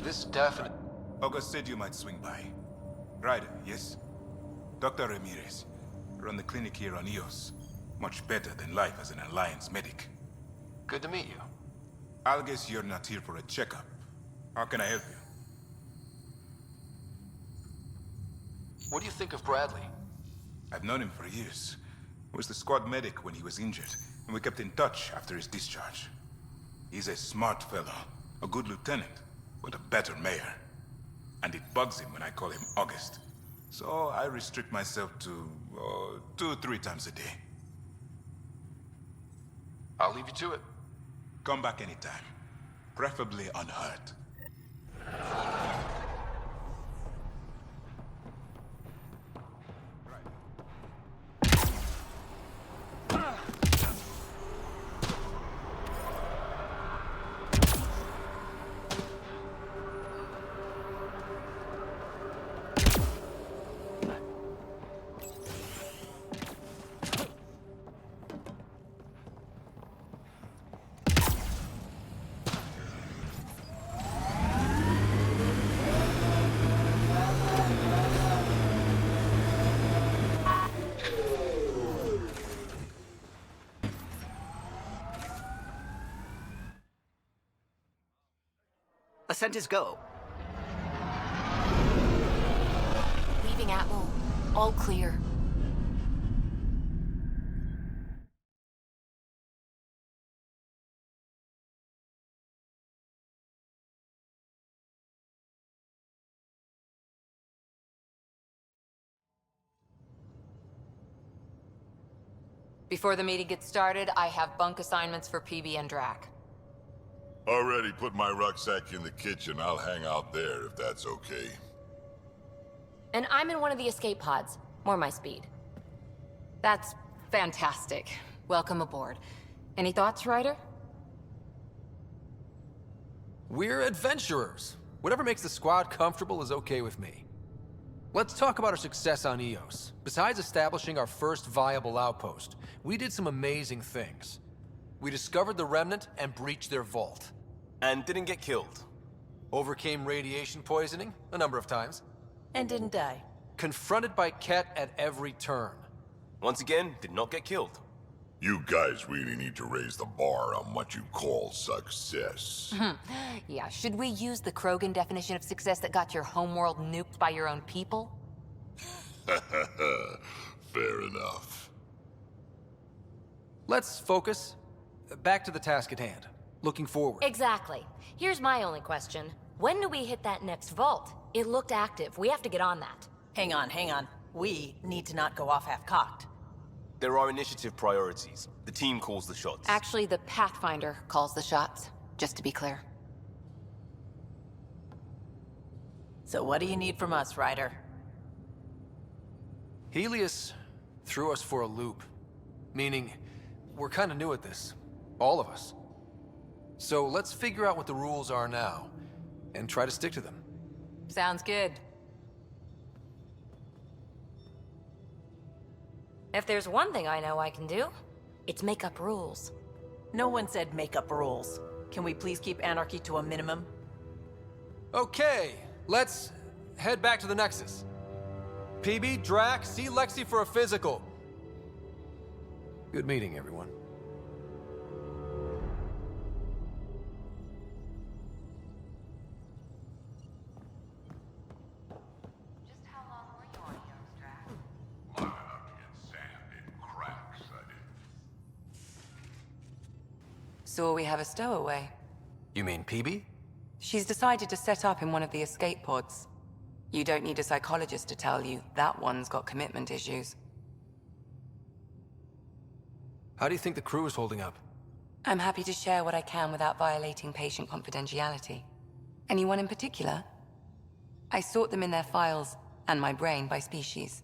This definite... August said you might swing by. Ryder, yes? Dr. Ramirez. Run the clinic here on Eos. Much better than life as an Alliance medic. Good to meet you. I'll guess you're not here for a checkup. How can I help you? What do you think of Bradley? I've known him for years. He was the squad medic when he was injured, and we kept in touch after his discharge. He's a smart fellow, a good lieutenant, but a better mayor. And it bugs him when I call him August. So I restrict myself to 2-3 times a day. I'll leave you to it. Come back anytime. Preferably unhurt. Ascent is go. Leaving Atmo. All clear. Before the meeting gets started, I have bunk assignments for PB and Drac. Already put my rucksack in the kitchen. I'll hang out there if that's okay. And I'm in one of the escape pods. More my speed. That's fantastic. Welcome aboard. Any thoughts, Ryder? We're adventurers. Whatever makes the squad comfortable is okay with me. Let's talk about our success on Eos. Besides establishing our first viable outpost, we did some amazing things. We discovered the Remnant and breached their vault. And didn't get killed. Overcame radiation poisoning a number of times. And didn't die. Confronted by Ket at every turn. Once again, did not get killed. You guys really need to raise the bar on what you call success. Yeah, should we use the Krogan definition of success that got your homeworld nuked by your own people? Fair enough. Let's focus. Back to the task at hand. Looking forward. Exactly. Here's my only question. When do we hit that next vault? It looked active. We have to get on that. Hang on. We need to not go off half-cocked. There are initiative priorities. The team calls the shots. Actually, the Pathfinder calls the shots, just to be clear. So what do you need from us, Ryder? Helios threw us for a loop. Meaning, we're kind of new at this. All of us. So let's figure out what the rules are now, and try to stick to them. Sounds good. If there's one thing I know I can do, it's make up rules. No one said make up rules. Can we please keep anarchy to a minimum? Okay, let's head back to the Nexus. PB, Drac, see Lexi for a physical. Good meeting, everyone. So we have a stowaway. You mean PB? She's decided to set up in one of the escape pods. You don't need a psychologist to tell you that one's got commitment issues. How do you think the crew is holding up? I'm happy to share what I can without violating patient confidentiality. Anyone in particular? I sort them in their files and my brain by species.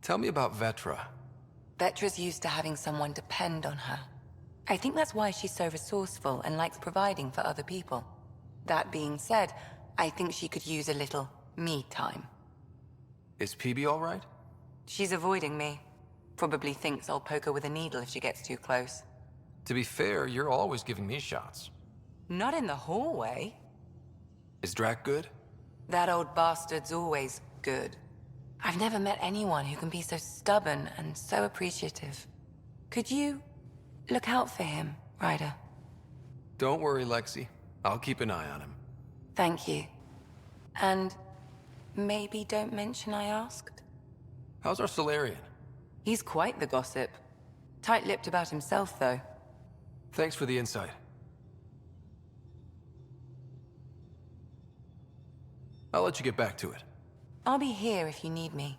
Tell me about Vetra. Vetra's used to having someone depend on her. I think that's why she's so resourceful and likes providing for other people. That being said, I think she could use a little me time. Is PB all right? She's avoiding me. Probably thinks I'll poke her with a needle if she gets too close. To be fair, you're always giving me shots. Not in the hallway. Is Drac good? That old bastard's always good. I've never met anyone who can be so stubborn and so appreciative. Could you look out for him, Ryder? Don't worry, Lexi. I'll keep an eye on him. Thank you. And maybe don't mention I asked? How's our Solarian? He's quite the gossip. Tight-lipped about himself, though. Thanks for the insight. I'll let you get back to it. I'll be here if you need me.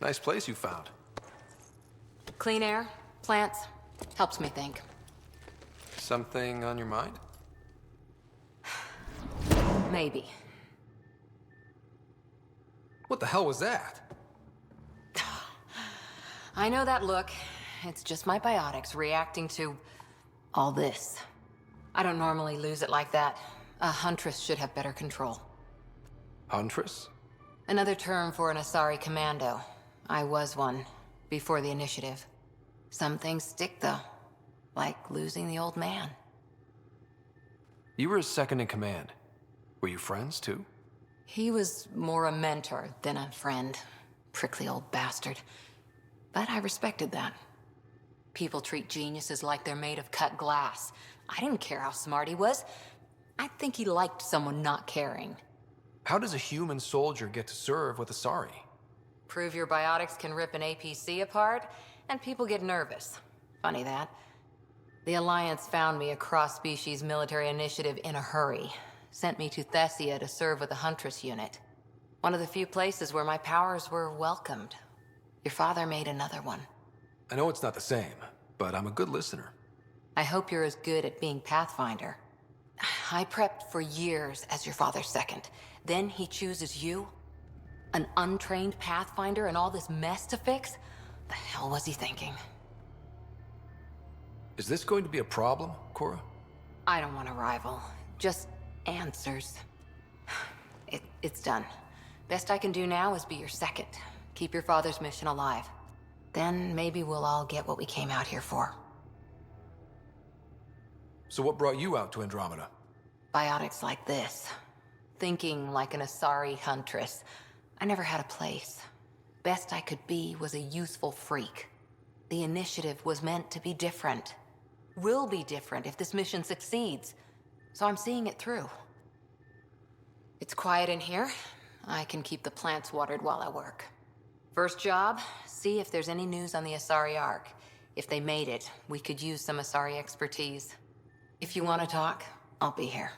Nice place you found. Clean air, plants, helps me think. Something on your mind? Maybe. What the hell was that? I know that look. It's just my biotics reacting to all this. I don't normally lose it like that. A huntress should have better control. Huntress? Another term for an Asari commando. I was one, before the initiative. Some things stick, though. Like losing the old man. You were his second in command. Were you friends, too? He was more a mentor than a friend. Prickly old bastard. But I respected that. People treat geniuses like they're made of cut glass. I didn't care how smart he was. I think he liked someone not caring. How does a human soldier get to serve with Asari? Prove your biotics can rip an APC apart, and people get nervous. Funny that. The Alliance found me a cross-species military initiative in a hurry. Sent me to Thessia to serve with the Huntress unit. One of the few places where my powers were welcomed. Your father made another one. I know it's not the same, but I'm a good listener. I hope you're as good at being Pathfinder. I prepped for years as your father's second. Then he chooses you? An untrained Pathfinder and all this mess to fix? The hell was he thinking? Is this going to be a problem, Cora? I don't want a rival. Just answers. It's done. Best I can do now is be your second. Keep your father's mission alive. Then maybe we'll all get what we came out here for. So what brought you out to Andromeda? Biotics like this. Thinking like an Asari huntress. I never had a place. Best I could be was a useful freak. The initiative was meant to be different. Will be different if this mission succeeds. So I'm seeing it through. It's quiet in here. I can keep the plants watered while I work. First job, see if there's any news on the Asari Ark. If they made it, we could use some Asari expertise. If you want to talk, I'll be here.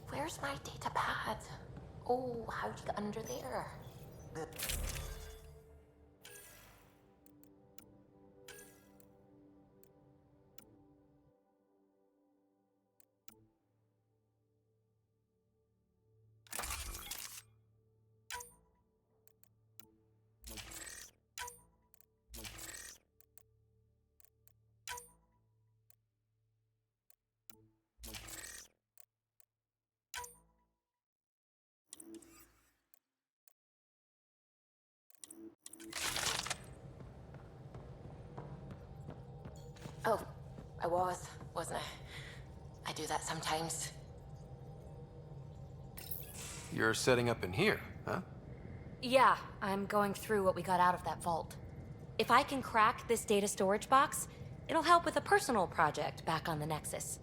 Where's my data pad? Oh, how'd you get under there? Oh, I wasn't I? I do that sometimes. You're setting up in here, huh? Yeah, I'm going through what we got out of that vault. If I can crack this data storage box, it'll help with a personal project back on the Nexus.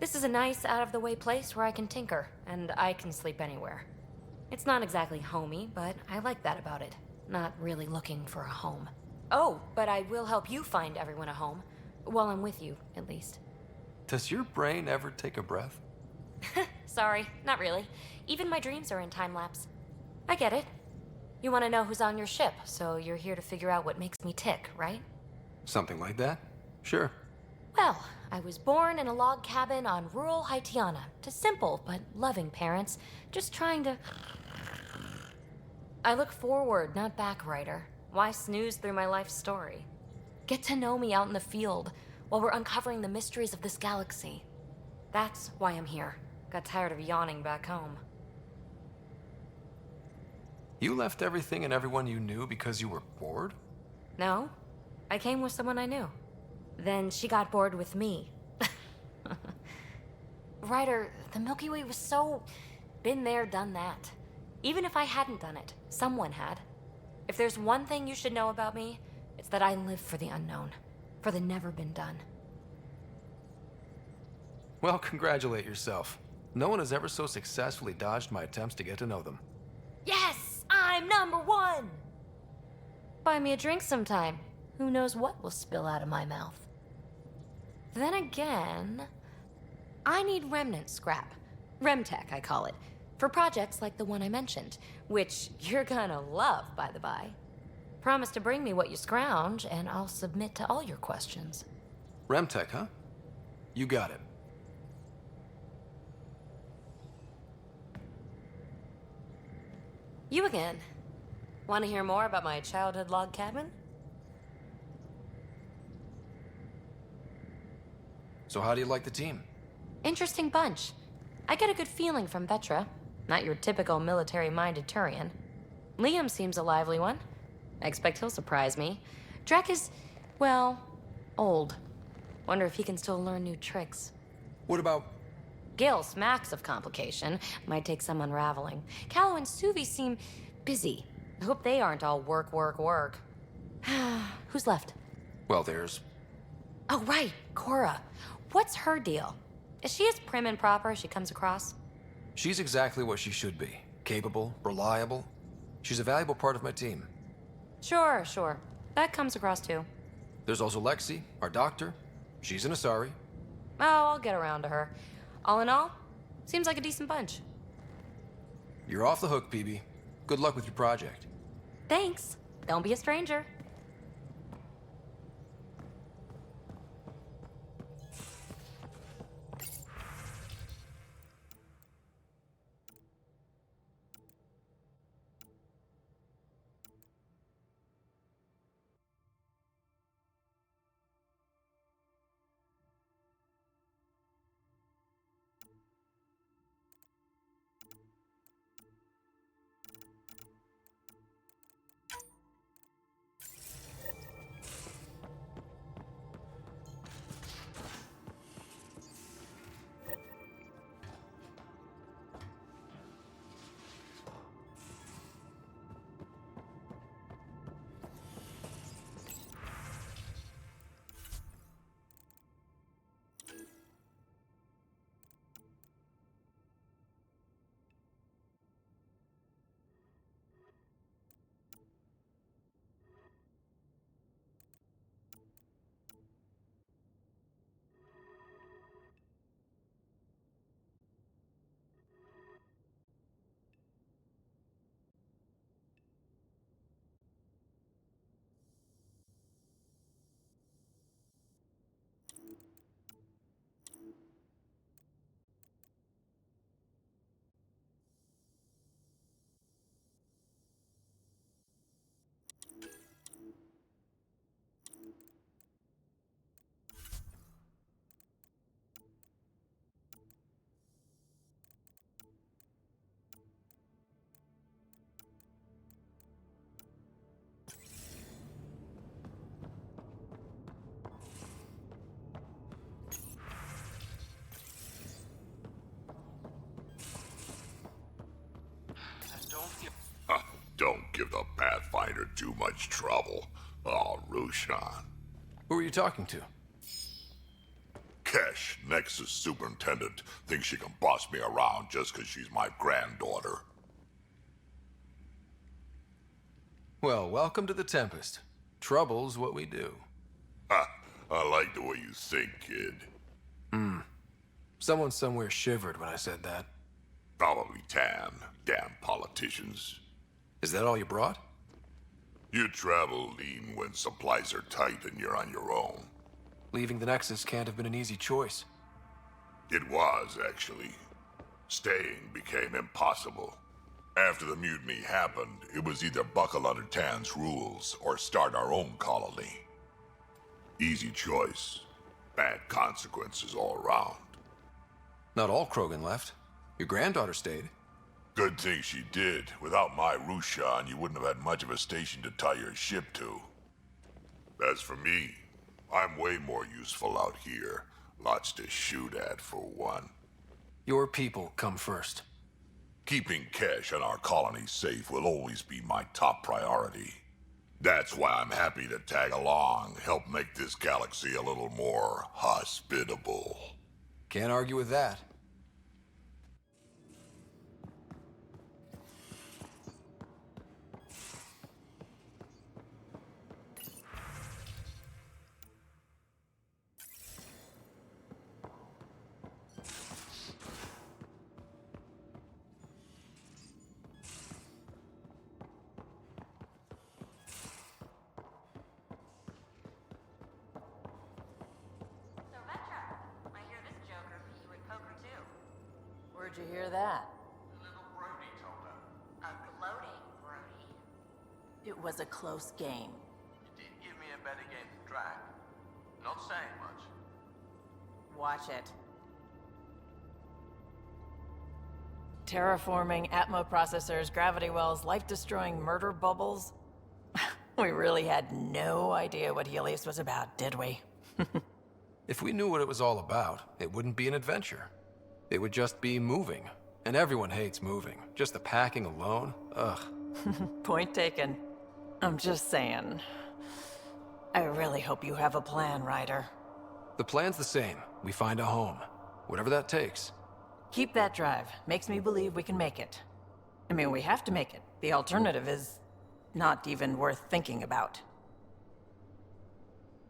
This is a nice, out-of-the-way place where I can tinker, and I can sleep anywhere. It's not exactly homey, but I like that about it. Not really looking for a home. Oh, but I will help you find everyone a home. While I'm with you, at least. Does your brain ever take a breath? Sorry, not really. Even my dreams are in time-lapse. I get it. You want to know who's on your ship, so you're here to figure out what makes me tick, right? Something like that? Sure. Well, I was born in a log cabin on rural Haitiana to simple but loving parents, just trying to... I look forward, not back, Ryder. Why snooze through my life story? Get to know me out in the field while we're uncovering the mysteries of this galaxy. That's why I'm here. Got tired of yawning back home. You left everything and everyone you knew because you were bored? No, I came with someone I knew. Then she got bored with me. Ryder, the Milky Way was so... been there, done that. Even if I hadn't done it, someone had. If there's one thing you should know about me, it's that I live for the unknown. For the never been done. Well, congratulate yourself. No one has ever so successfully dodged my attempts to get to know them. Yes! I'm #1! Buy me a drink sometime. Who knows what will spill out of my mouth. Then again... I need remnant scrap. Remtech, I call it. For projects like the one I mentioned. Which you're gonna love, by the by. Promise to bring me what you scrounge, and I'll submit to all your questions. Remtech, huh? You got it. You again. Want to hear more about my childhood log cabin? So how do you like the team? Interesting bunch. I get a good feeling from Vetra. Not your typical military-minded Turian. Liam seems a lively one. I expect he'll surprise me. Drek is, well, old. Wonder if he can still learn new tricks. What about... Gil smacks of complication. Might take some unraveling. Callow and Suvi seem busy. I hope they aren't all work, work, work. Who's left? Well, there's... Oh, right, Cora. What's her deal? Is she as prim and proper as she comes across? She's exactly what she should be. Capable, reliable. She's a valuable part of my team. Sure. That comes across too. There's also Lexi, our doctor. She's an Asari. Oh, I'll get around to her. All in all, seems like a decent bunch. You're off the hook, PB. Good luck with your project. Thanks. Don't be a stranger. Don't give the Pathfinder too much trouble. Oh, Rushan. Who are you talking to? Kesh, Nexus Superintendent, thinks she can boss me around just because she's my granddaughter. Well, welcome to the Tempest. Trouble's what we do. Ha! I like the way you think, kid. Someone somewhere shivered when I said that. Probably Tan. Damn politicians. Is that all you brought? You travel lean when supplies are tight and you're on your own. Leaving the Nexus can't have been an easy choice. It was, actually. Staying became impossible. After the mutiny happened, it was either buckle under Tan's rules or start our own colony. Easy choice. Bad consequences all around. Not all Krogan left. Your granddaughter stayed. Good thing she did. Without my Rushan, you wouldn't have had much of a station to tie your ship to. As for me, I'm way more useful out here. Lots to shoot at, for one. Your people come first. Keeping Kesh and our colony safe will always be my top priority. That's why I'm happy to tag along, help make this galaxy a little more hospitable. Can't argue with that. Where'd you hear that? Little Brody told her. A gloating Brody. It was a close game. It did give me a better game than Drag. Not saying much. Watch it. Terraforming, Atmo processors, gravity wells, life-destroying murder bubbles. We really had no idea what Helios was about, did we? If we knew what it was all about, it wouldn't be an adventure. It would just be moving. And everyone hates moving. Just the packing alone, ugh. Point taken. I'm just saying. I really hope you have a plan, Ryder. The plan's the same. We find a home. Whatever that takes. Keep that drive. Makes me believe we can make it. I mean, we have to make it. The alternative is not even worth thinking about.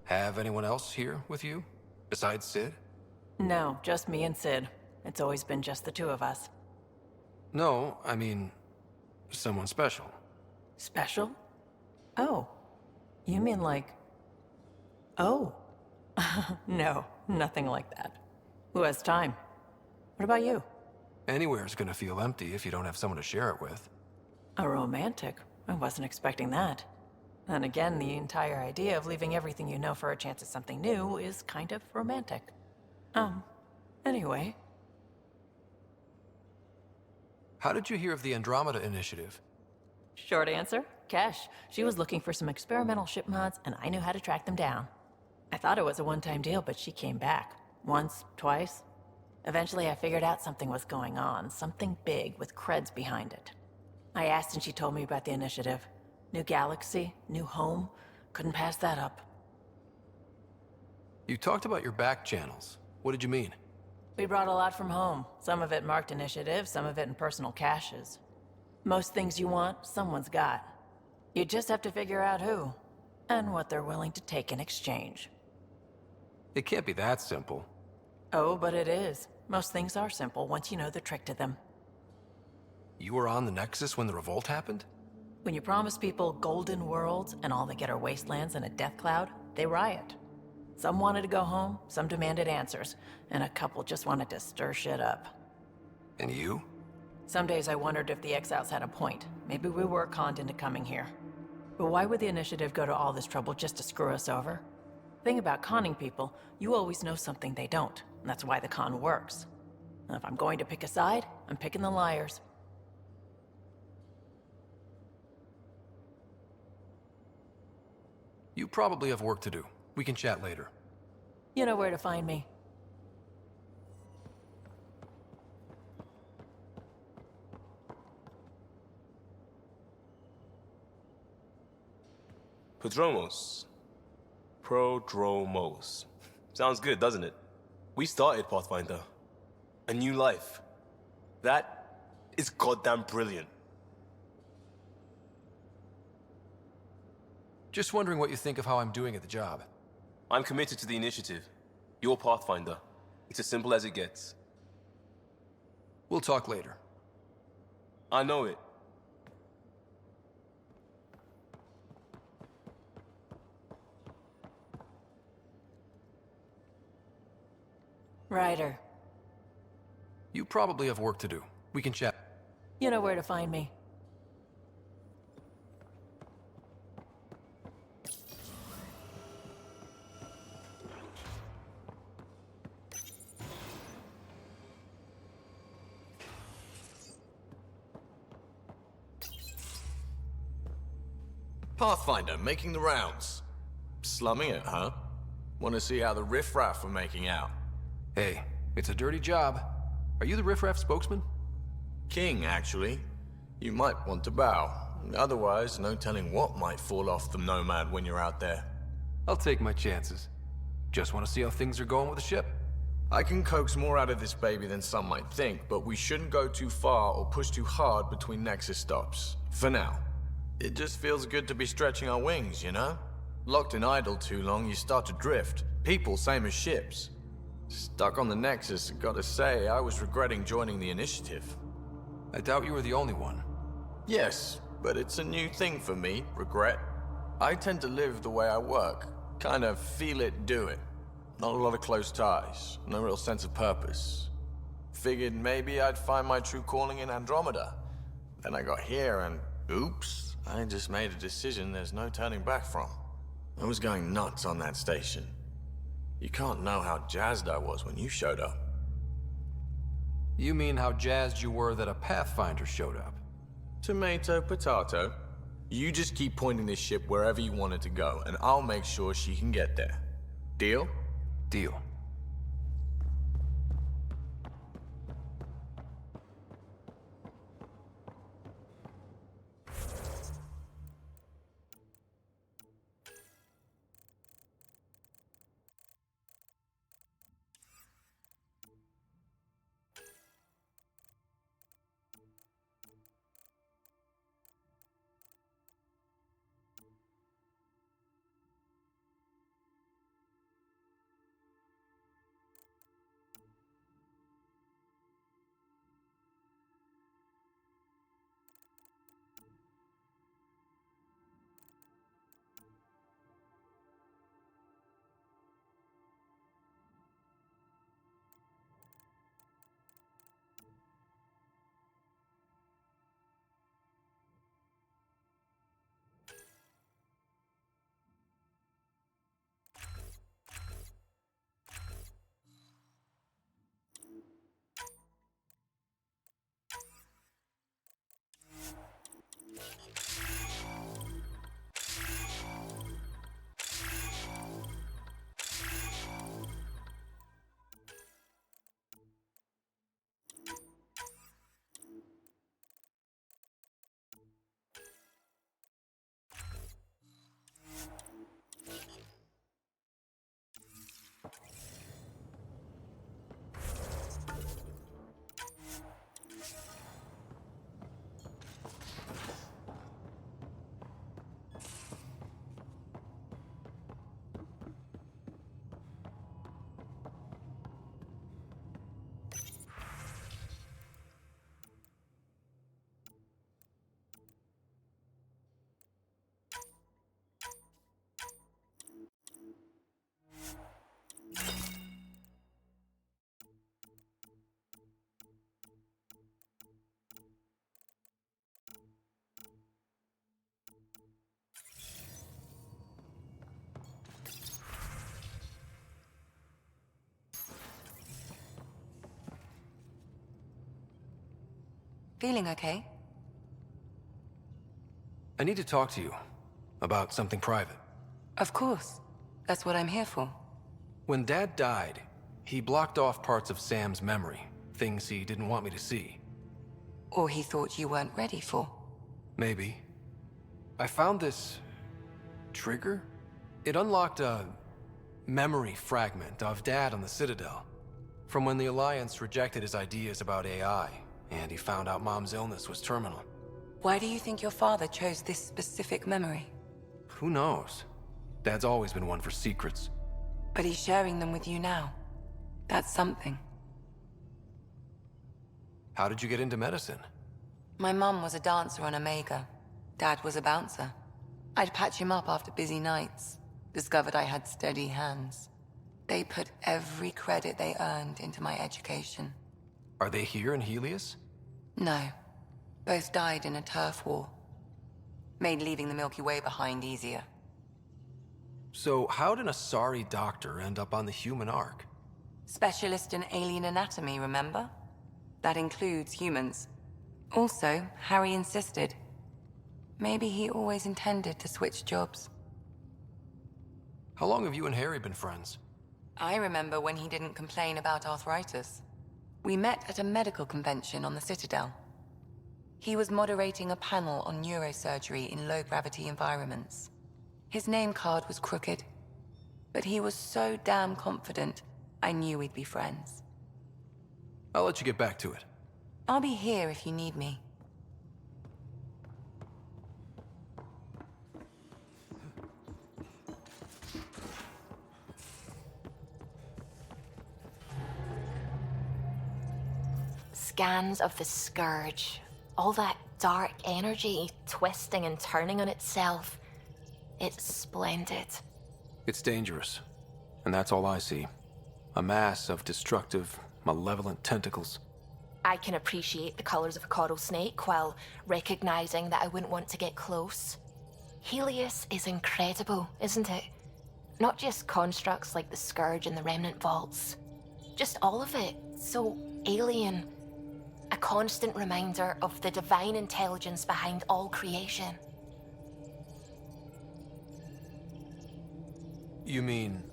Have anyone else here with you? Besides Sid? No, just me and Sid. It's always been just the two of us. No, I mean, someone special. Special? Oh. You mean like... Oh. No, nothing like that. Who has time? What about you? Anywhere's gonna feel empty if you don't have someone to share it with. A romantic? I wasn't expecting that. And again, the entire idea of leaving everything you know for a chance at something new is kind of romantic. Anyway. How did you hear of the Andromeda initiative? Short answer, Kesh. She was looking for some experimental ship mods, and I knew how to track them down. I thought it was a one-time deal, but she came back. Once, twice. Eventually, I figured out something was going on. Something big with creds behind it. I asked and she told me about the initiative. New galaxy, new home. Couldn't pass that up. You talked about your back channels. What did you mean? We brought a lot from home. Some of it marked initiative, some of it in personal caches. Most things you want, someone's got. You just have to figure out who, and what they're willing to take in exchange. It can't be that simple. Oh, but it is. Most things are simple once you know the trick to them. You were on the Nexus when the revolt happened? When you promise people golden worlds and all they get are wastelands and a death cloud, they riot. Some wanted to go home, some demanded answers, and a couple just wanted to stir shit up. And you? Some days I wondered if the exiles had a point. Maybe we were conned into coming here. But why would the initiative go to all this trouble just to screw us over? Thing about conning people, you always know something they don't, and that's why the con works. And if I'm going to pick a side, I'm picking the liars. You probably have work to do. We can chat later. You know where to find me. Prodromos. Prodromos. Sounds good, doesn't it? We started Pathfinder. A new life. That is goddamn brilliant. Just wondering what you think of how I'm doing at the job. I'm committed to the initiative. You're Pathfinder. It's as simple as it gets. We'll talk later. I know it. Ryder, You probably have work to do. We can chat. you know where to find me. Pathfinder, making the rounds. Slumming it, huh? Want to see how the riffraff are making out? Hey, it's a dirty job. Are you the riffraff spokesman? King, actually. You might want to bow. Otherwise, no telling what might fall off the Nomad when you're out there. I'll take my chances. Just want to see how things are going with the ship. I can coax more out of this baby than some might think, but we shouldn't go too far or push too hard between Nexus stops. For now. It just feels good to be stretching our wings, you know? Locked in idle too long, you start to drift. People, same as ships. Stuck on the Nexus, gotta say, I was regretting joining the Initiative. I doubt you were the only one. Yes, but it's a new thing for me, regret. I tend to live the way I work. Kind of feel it, do it. Not a lot of close ties, no real sense of purpose. Figured maybe I'd find my true calling in Andromeda. Then I got here and, oops, I just made a decision there's no turning back from. I was going nuts on that station. You can't know how jazzed I was when you showed up. You mean how jazzed you were that a Pathfinder showed up? Tomato, potato. You just keep pointing this ship wherever you want it to go, and I'll make sure she can get there. Deal? Deal. Feeling okay? I need to talk to you about something private. Of course. That's what I'm here for. When Dad died, he blocked off parts of Sam's memory, things he didn't want me to see. Or he thought you weren't ready for. Maybe. I found this trigger. It unlocked a memory fragment of Dad on the Citadel, from when the Alliance rejected his ideas about AI, and he found out Mom's illness was terminal. Why do you think your father chose this specific memory? Who knows? Dad's always been one for secrets. But he's sharing them with you now. That's something. How did you get into medicine? My mum was a dancer on Omega. Dad was a bouncer. I'd patch him up after busy nights. Discovered I had steady hands. They put every credit they earned into my education. Are they here in Helios? No. Both died in a turf war. Made leaving the Milky Way behind easier. So how did a sorry doctor end up on the human Ark? Specialist in alien anatomy, remember? That includes humans. Also, Harry insisted. Maybe he always intended to switch jobs. How long have you and Harry been friends? I remember when he didn't complain about arthritis. We met at a medical convention on the Citadel. He was moderating a panel on neurosurgery in low-gravity environments. His name card was crooked, but he was so damn confident, I knew we'd be friends. I'll let you get back to it. I'll be here if you need me. Scans of the Scourge. All that dark energy twisting and turning on itself. It's splendid. It's dangerous. And that's all I see. A mass of destructive, malevolent tentacles. I can appreciate the colors of a coral snake while recognizing that I wouldn't want to get close. Helios is incredible, isn't it? Not just constructs like the Scourge and the Remnant Vaults. Just all of it. So alien. A constant reminder of the divine intelligence behind all creation. You mean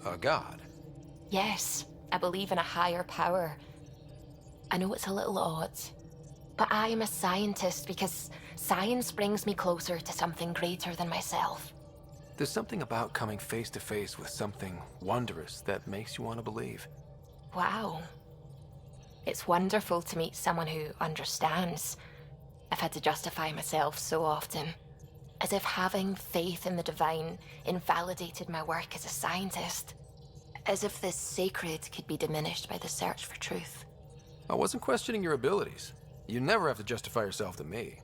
a god? Yes, I believe in a higher power. I know it's a little odd, but I am a scientist because science brings me closer to something greater than myself. There's something about coming face to face with something wondrous that makes you want to believe. Wow. It's wonderful to meet someone who understands. I've had to justify myself so often, as if having faith in the divine invalidated my work as a scientist. As if this sacred could be diminished by the search for truth. I wasn't questioning your abilities. You never have to justify yourself to me.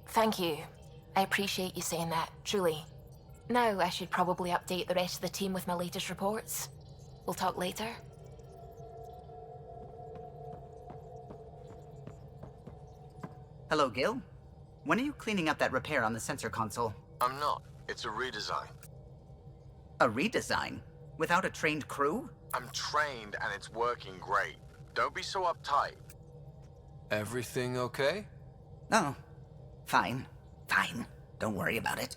Thank you. I appreciate you saying that, truly. Now I should probably update the rest of the team with my latest reports. We'll talk later. Hello, Gil. When are you cleaning up that repair on the sensor console? I'm not. It's a redesign. A redesign? Without a trained crew? I'm trained and it's working great. Don't be so uptight. Everything okay? Oh, fine. Fine. Don't worry about it.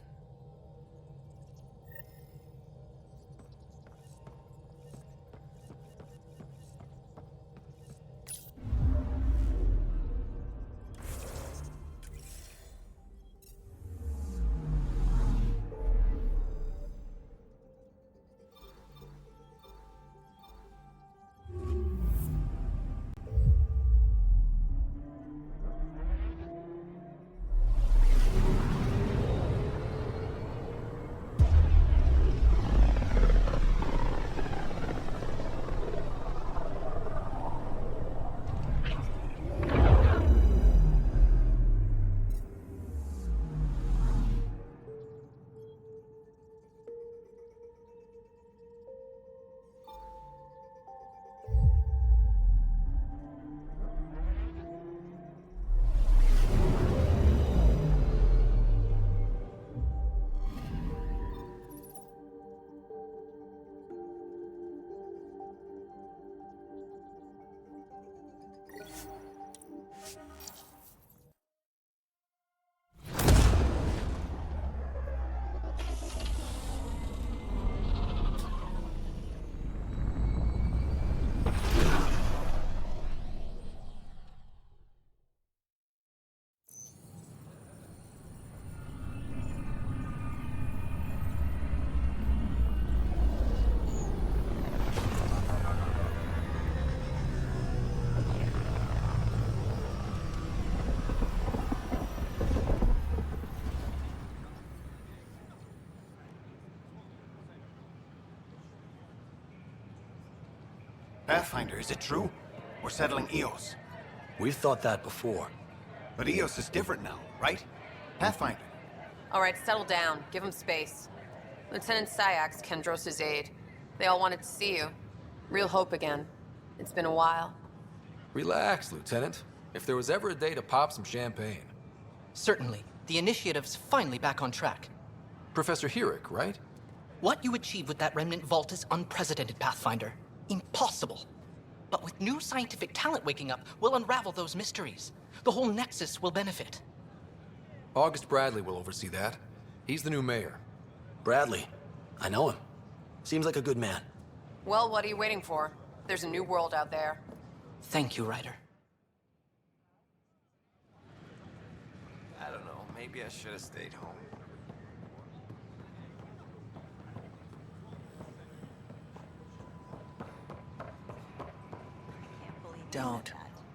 Pathfinder, is it true? We're settling Eos. We've thought that before. But Eos is different now, right? Pathfinder. All right, settle down. Give him space. Lieutenant Syax, Kendros' aide. They all wanted to see you. Real hope again. It's been a while. Relax, Lieutenant. If there was ever a day to pop some champagne. Certainly. The initiative's finally back on track. Professor Herrick, right? What you achieved with that remnant vault is unprecedented, Pathfinder. Impossible. But with new scientific talent waking up, we'll unravel those mysteries. The whole Nexus will benefit. August Bradley will oversee that. He's the new mayor. Bradley. I know him. Seems like a good man. Well, what are you waiting for? There's a new world out there. Thank you, Ryder. I don't know. Maybe I should have stayed home.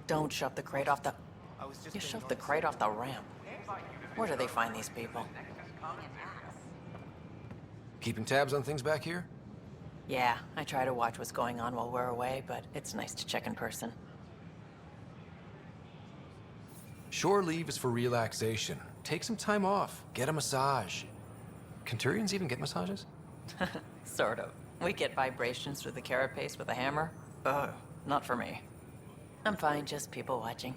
Don't shove the crate off the... You shoved the crate off the ramp. Where do they find these people? Keeping tabs on things back here? Yeah, I try to watch what's going on while we're away, but it's nice to check in person. Shore leave is for relaxation. Take some time off. Get a massage. Can Turians even get massages? Sort of. We get vibrations through the carapace with a hammer. Ugh, not for me. I'm fine, just people watching.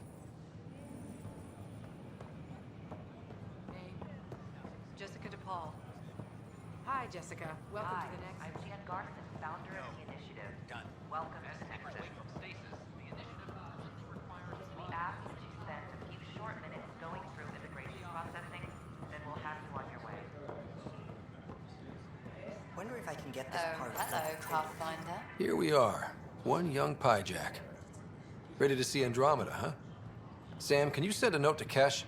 Jessica DePaul. Hi, Jessica. Welcome to the next... I'm Jan Garson, founder of the initiative. Done. Welcome to the Nexus. We ask that you spend a few short minutes going through immigration processing, then we'll have you on your way. Wonder if I can get this part. Hello, Pathfinder. Here we are. One young Pyjack. Ready to see Andromeda, huh? Sam, can you send a note to Kesh?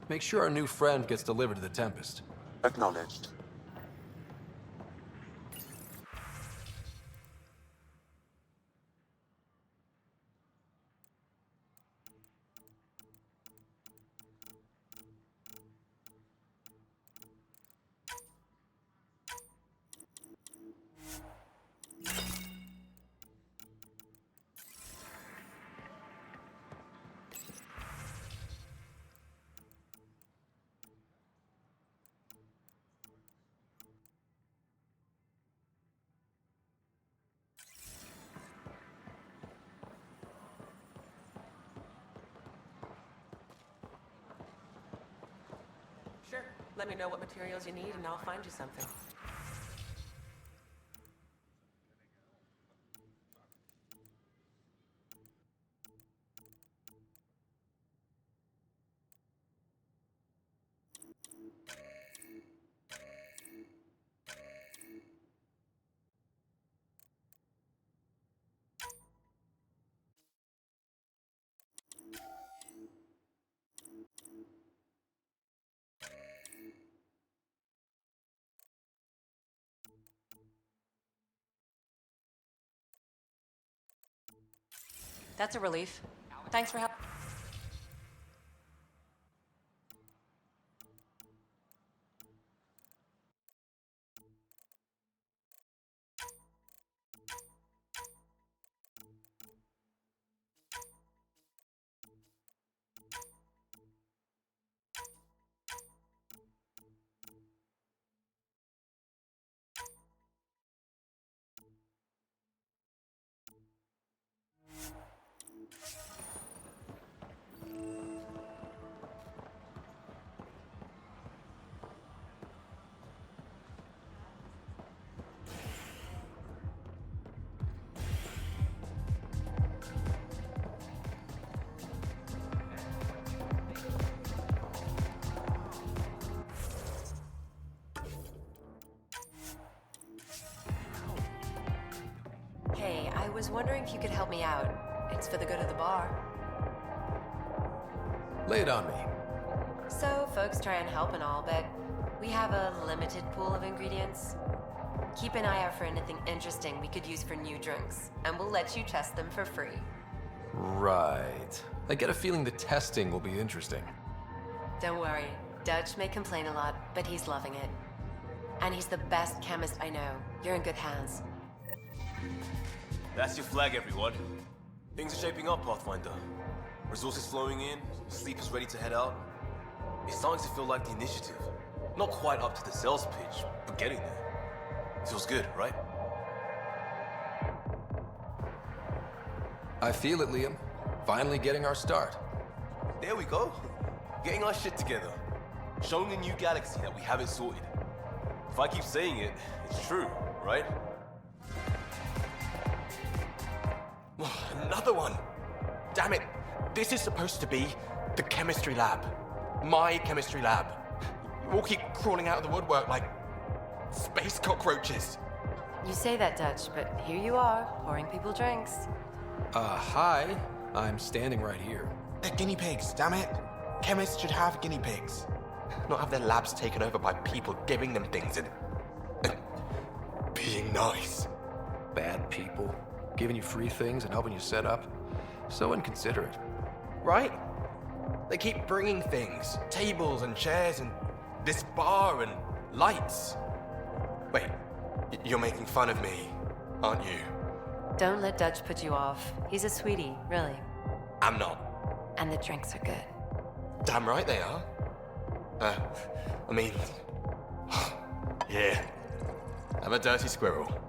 Make sure our new friend gets delivered to the Tempest. Acknowledged. Sure. Let me know what materials you need and I'll find you something. That's a relief. Thanks for help. Hey, I was wondering if you could help me out. It's for the good of the bar. Lay it on me. So, folks try and help and all, but we have a limited pool of ingredients. Keep an eye out for anything interesting we could use for new drinks, and we'll let you test them for free. Right. I get a feeling the testing will be interesting. Don't worry. Dutch may complain a lot, but he's loving it. And he's the best chemist I know. You're in good hands. That's your flag, everyone. Things are shaping up, Pathfinder. Resources flowing in, Sleep is ready to head out. It's starting to feel like the initiative. Not quite up to the sales pitch, but getting there. Feels good, right? I feel it, Liam. Finally getting our start. There we go. Getting our shit together. Showing a new galaxy that we haven't sorted. If I keep saying it, it's true, right? Another one! Damn it! This is supposed to be the chemistry lab. My chemistry lab. You all keep crawling out of the woodwork like space cockroaches. You say that, Dutch, but here you are, pouring people drinks. Hi. I'm standing right here. They're guinea pigs, damn it. Chemists should have guinea pigs. Not have their labs taken over by people giving them things and being nice. Bad people. Giving you free things and helping you set up. So inconsiderate. Right? They keep bringing things. Tables and chairs and this bar and lights. Wait, you're making fun of me, aren't you? Don't let Dutch put you off. He's a sweetie, really. I'm not. And the drinks are good. Damn right they are. I mean... yeah. I'm a dirty squirrel.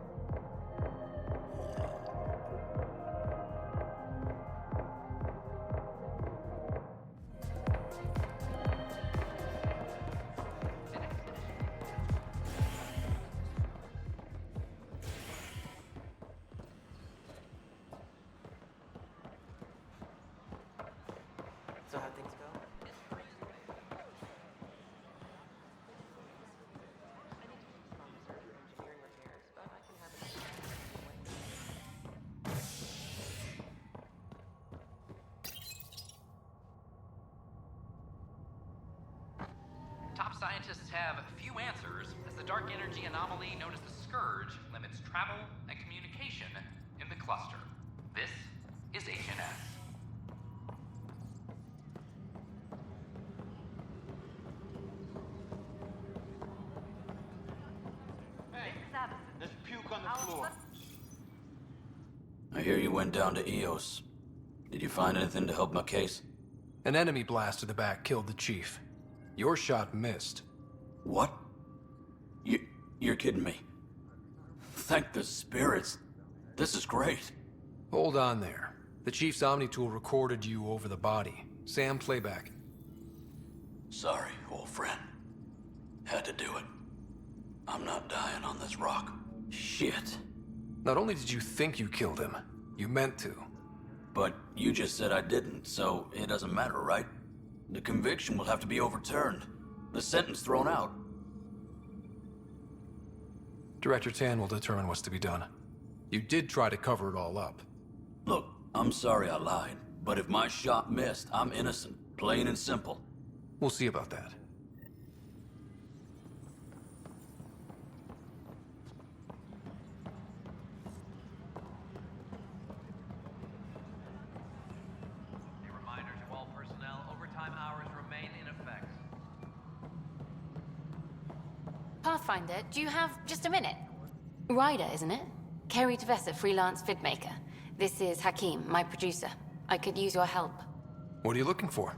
So how things go? Top scientists have few answers, as the dark energy anomaly known as the Scourge limits travel and communication in the cluster. This is HNS. There's puke on the floor. I hear you went down to EOS. Did you find anything to help my case? An enemy blast to the back killed the chief. Your shot missed. What? You're kidding me. Thank the spirits. This is great. Hold on there. The chief's Omni tool recorded you over the body. Sam, playback. Sorry, old friend. Had to do it. I'm not dying on this rock. Shit. Not only did you think you killed him, you meant to. But you just said I didn't, so it doesn't matter, right? The conviction will have to be overturned. The sentence thrown out. Director Tan will determine what's to be done. You did try to cover it all up. Look, I'm sorry I lied, but if my shot missed, I'm innocent. Plain and simple. We'll see about that. A reminder to all personnel, overtime hours remain in effect. Pathfinder, do you have just a minute? Ryder, isn't it? Kerry Tavessa, freelance vidmaker. This is Hakim, my producer. I could use your help. What are you looking for?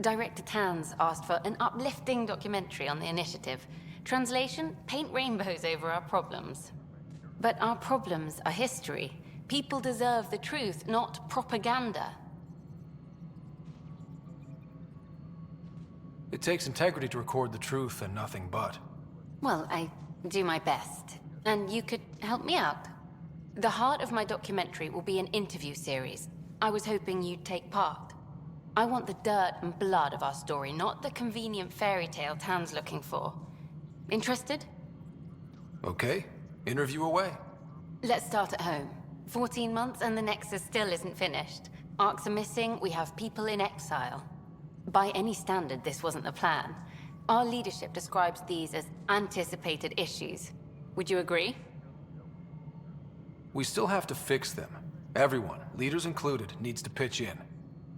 Director Tan's asked for an uplifting documentary on the initiative. Translation, paint rainbows over our problems. But our problems are history. People deserve the truth, not propaganda. It takes integrity to record the truth and nothing but. Well, I do my best. And you could help me out. The heart of my documentary will be an interview series. I was hoping you'd take part. I want the dirt and blood of our story, not the convenient fairy tale Tan's looking for. Interested? Okay, interview away. Let's start at home. 14 months and the Nexus still isn't finished. Arcs are missing, we have people in exile. By any standard, this wasn't the plan. Our leadership describes these as anticipated issues. Would you agree? We still have to fix them. Everyone, leaders included, needs to pitch in.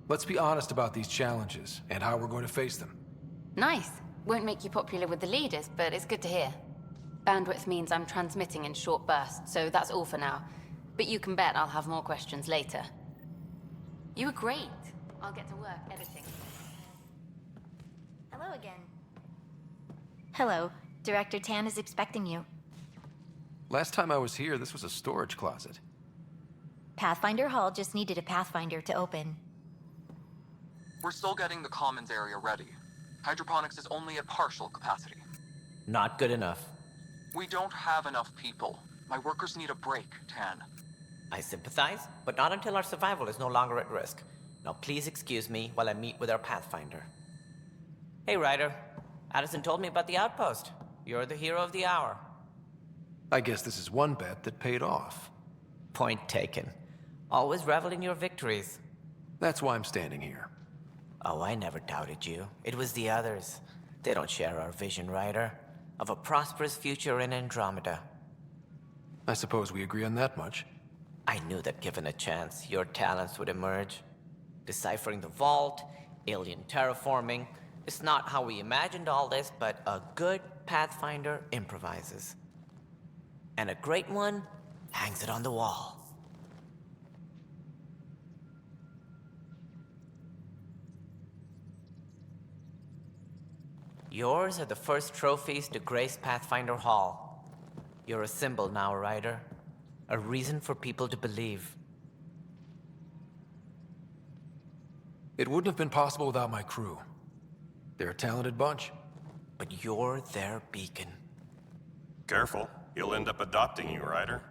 Let's be honest about these challenges and how we're going to face them. Nice. Won't make you popular with the leaders, but it's good to hear. Bandwidth means I'm transmitting in short bursts, so that's all for now. But you can bet I'll have more questions later. You were great. I'll get to work editing. Hello again. Hello. Director Tan is expecting you. Last time I was here, this was a storage closet. Pathfinder Hall just needed a Pathfinder to open. We're still getting the commons area ready. Hydroponics is only at partial capacity. Not good enough. We don't have enough people. My workers need a break, Tan. I sympathize, but not until our survival is no longer at risk. Now please excuse me while I meet with our Pathfinder. Hey, Ryder. Addison told me about the outpost. You're the hero of the hour. I guess this is one bet that paid off. Point taken. Always revel in your victories. That's why I'm standing here. Oh, I never doubted you. It was the others. They don't share our vision, Ryder, of a prosperous future in Andromeda. I suppose we agree on that much. I knew that given a chance, your talents would emerge. Deciphering the vault, alien terraforming. It's not how we imagined all this, but a good Pathfinder improvises. And a great one hangs it on the wall. Yours are the first trophies to grace Pathfinder Hall. You're a symbol now, Ryder. A reason for people to believe. It wouldn't have been possible without my crew. They're a talented bunch. But you're their beacon. Careful. He'll end up adopting you, Ryder.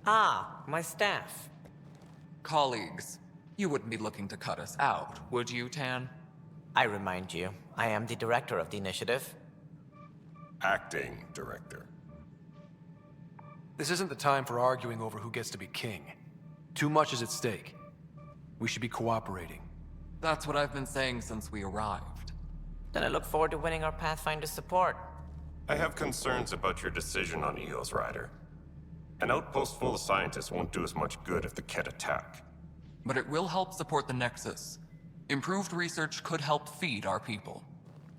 Ah, my staff. Colleagues, you wouldn't be looking to cut us out, would you, Tan? I remind you, I am the director of the initiative. Acting director. This isn't the time for arguing over who gets to be king. Too much is at stake. We should be cooperating. That's what I've been saying since we arrived. Then I look forward to winning our Pathfinder support. I have concerns about your decision on EOS, Ryder. An outpost full of scientists won't do as much good if the Kett attack. But it will help support the Nexus. Improved research could help feed our people.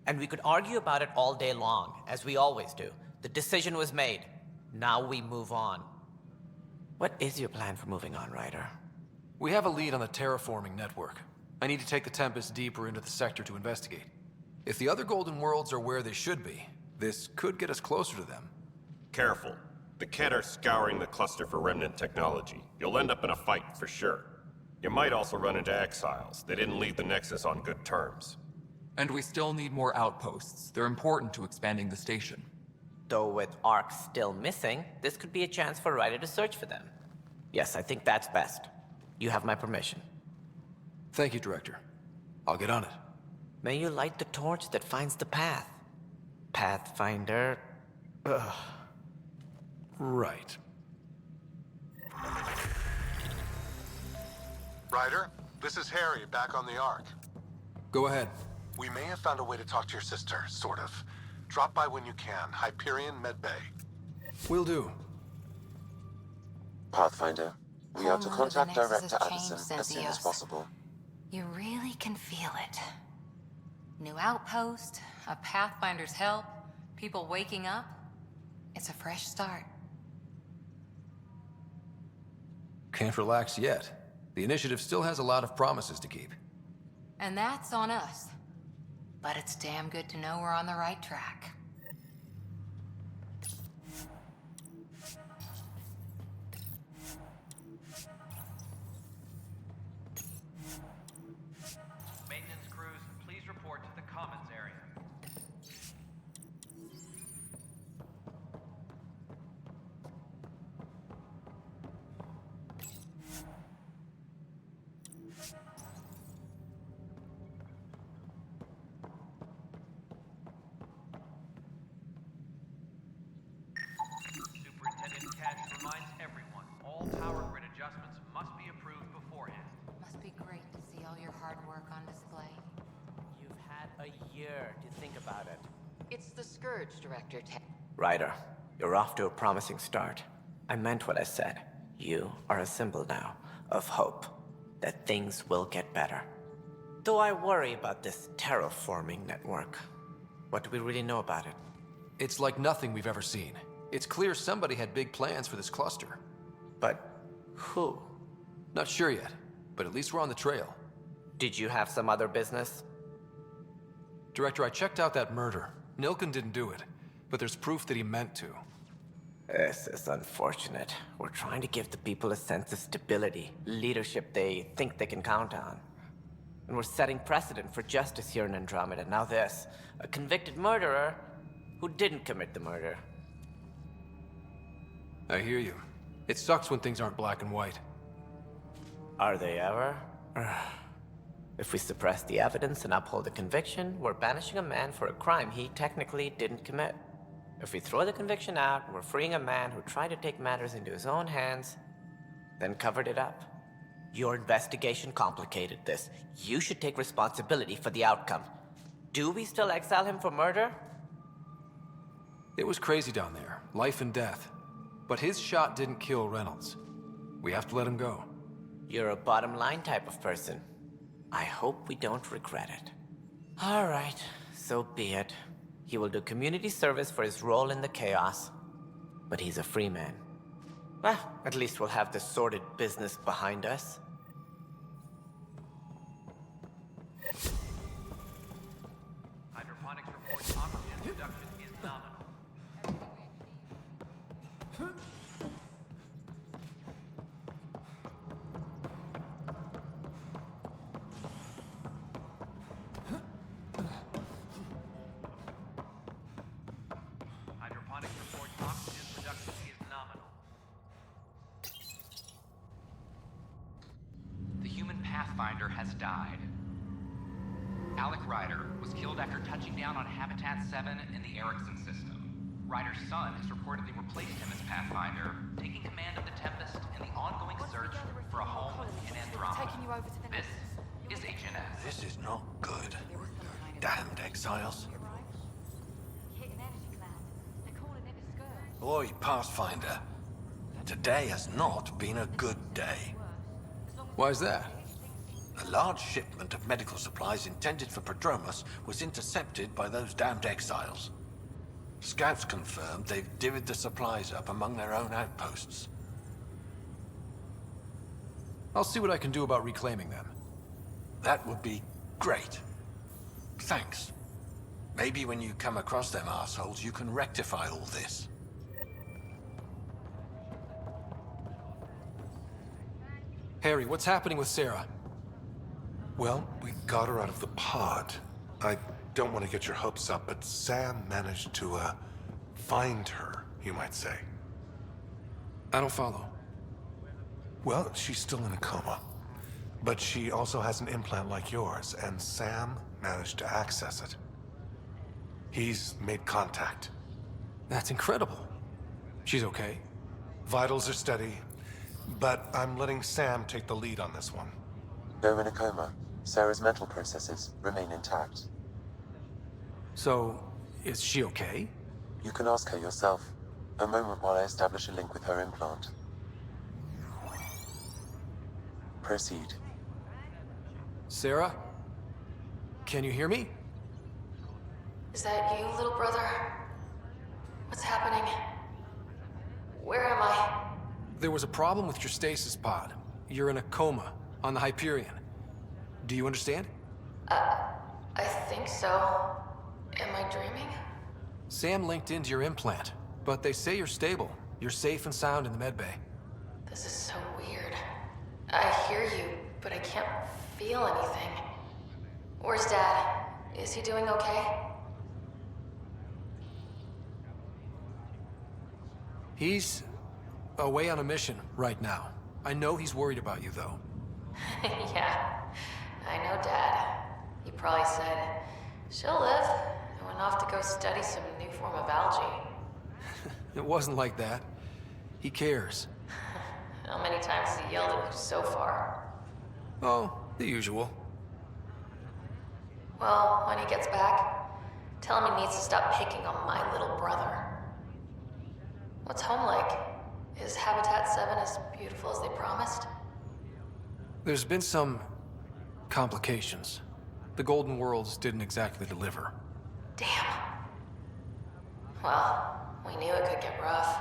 And we could argue about it all day long, as we always do. The decision was made. Now we move on. What is your plan for moving on, Ryder? We have a lead on the terraforming network. I need to take the Tempest deeper into the sector to investigate. If the other Golden Worlds are where they should be, this could get us closer to them. Careful. The Kett are scouring the cluster for remnant technology. You'll end up in a fight for sure. You might also run into exiles. They didn't leave the Nexus on good terms. And we still need more outposts. They're important to expanding the station. Though with Ark still missing, this could be a chance for Ryder to search for them. Yes, I think that's best. You have my permission. Thank you, Director. I'll get on it. May you light the torch that finds the path. Pathfinder... Ugh. Right. Ryder, this is Harry, back on the Ark. Go ahead. We may have found a way to talk to your sister, sort of. Drop by when you can. Hyperion Med Bay. Will do. Pathfinder, we are to Whole mood of contact the Nexus Director has Addison changed as since soon as EOS. possible. You really can feel it. New outpost, a Pathfinder's help, people waking up. It's a fresh start. Can't relax yet. The initiative still has a lot of promises to keep. And that's on us. But it's damn good to know we're on the right track. Maintenance crews, please report to the commons area. Superintendent Cash reminds everyone, all power grid adjustments must be approved beforehand. Must be great to see all your hard work on display. You've had a year to think about it. It's the Scourge, Director Ryder, you're off to a promising start. I meant what I said. You are a symbol now of hope that things will get better. Though I worry about this terraforming network. What do we really know about it? It's like nothing we've ever seen. It's clear somebody had big plans for this cluster. But who? Not sure yet, but at least we're on the trail. Did you have some other business? Director, I checked out that murder. Nilken didn't do it, but there's proof that he meant to. This is unfortunate. We're trying to give the people a sense of stability, leadership they think they can count on. And we're setting precedent for justice here in Andromeda. Now this, a convicted murderer who didn't commit the murder. I hear you. It sucks when things aren't black and white. Are they ever? If we suppress the evidence and uphold the conviction, we're banishing a man for a crime he technically didn't commit. If we throw the conviction out, we're freeing a man who tried to take matters into his own hands, then covered it up. Your investigation complicated this. You should take responsibility for the outcome. Do we still exile him for murder? It was crazy down there, life and death. But his shot didn't kill Reynolds. We have to let him go. You're a bottom line type of person. I hope we don't regret it. All right, so be it. He will do community service for his role in the chaos. But he's a free man. Well, at least we'll have the sordid business behind us. Hydroponics reports oxygen production is nominal. Hydroponics reports oxygen production is nominal. The human Pathfinder has died. Alec Ryder was killed after touching down on Habitat 7 in the Erickson system. Ryder's son has reportedly replaced him as Pathfinder, taking command of the Tempest in the ongoing search for a home in Andromeda. This is HNS. This is not good. Damned exiles. Oi, Pathfinder. Today has not been a good day. Why's that? A large shipment of medical supplies intended for Prodromus was intercepted by those damned exiles. Scouts confirmed they've divvied the supplies up among their own outposts. I'll see what I can do about reclaiming them. That would be great. Thanks. Maybe when you come across them assholes, you can rectify all this. Harry, what's happening with Sarah? Well, we got her out of the pod. I don't want to get your hopes up, but Sam managed to, find her, you might say. I don't follow. Well, she's still in a coma. But she also has an implant like yours, and Sam managed to access it. He's made contact. That's incredible. She's okay? Vitals are steady, but I'm letting Sam take the lead on this one. Though in a coma, Sarah's mental processes remain intact. So, is she okay? You can ask her yourself. A moment while I establish a link with her implant. Proceed. Sarah? Can you hear me? Is that you, little brother? What's happening? Where am I? There was a problem with your stasis pod. You're in a coma on the Hyperion. Do you understand? I think so. Am I dreaming? Sam linked into your implant, but they say you're stable. You're safe and sound in the medbay. This is so weird. I hear you, but I can't feel anything. Where's Dad? Is he doing okay? He's away on a mission right now. I know he's worried about you, though. Yeah, I know Dad. He probably said, she'll live, and went off to go study some new form of algae. It wasn't like that. He cares. How many times has he yelled at you so far? Oh, the usual. Well, when he gets back, tell him he needs to stop picking on my little brother. What's home like? Is Habitat 7 as beautiful as they promised? There's been some complications. The Golden Worlds didn't exactly deliver. Damn. Well, we knew it could get rough.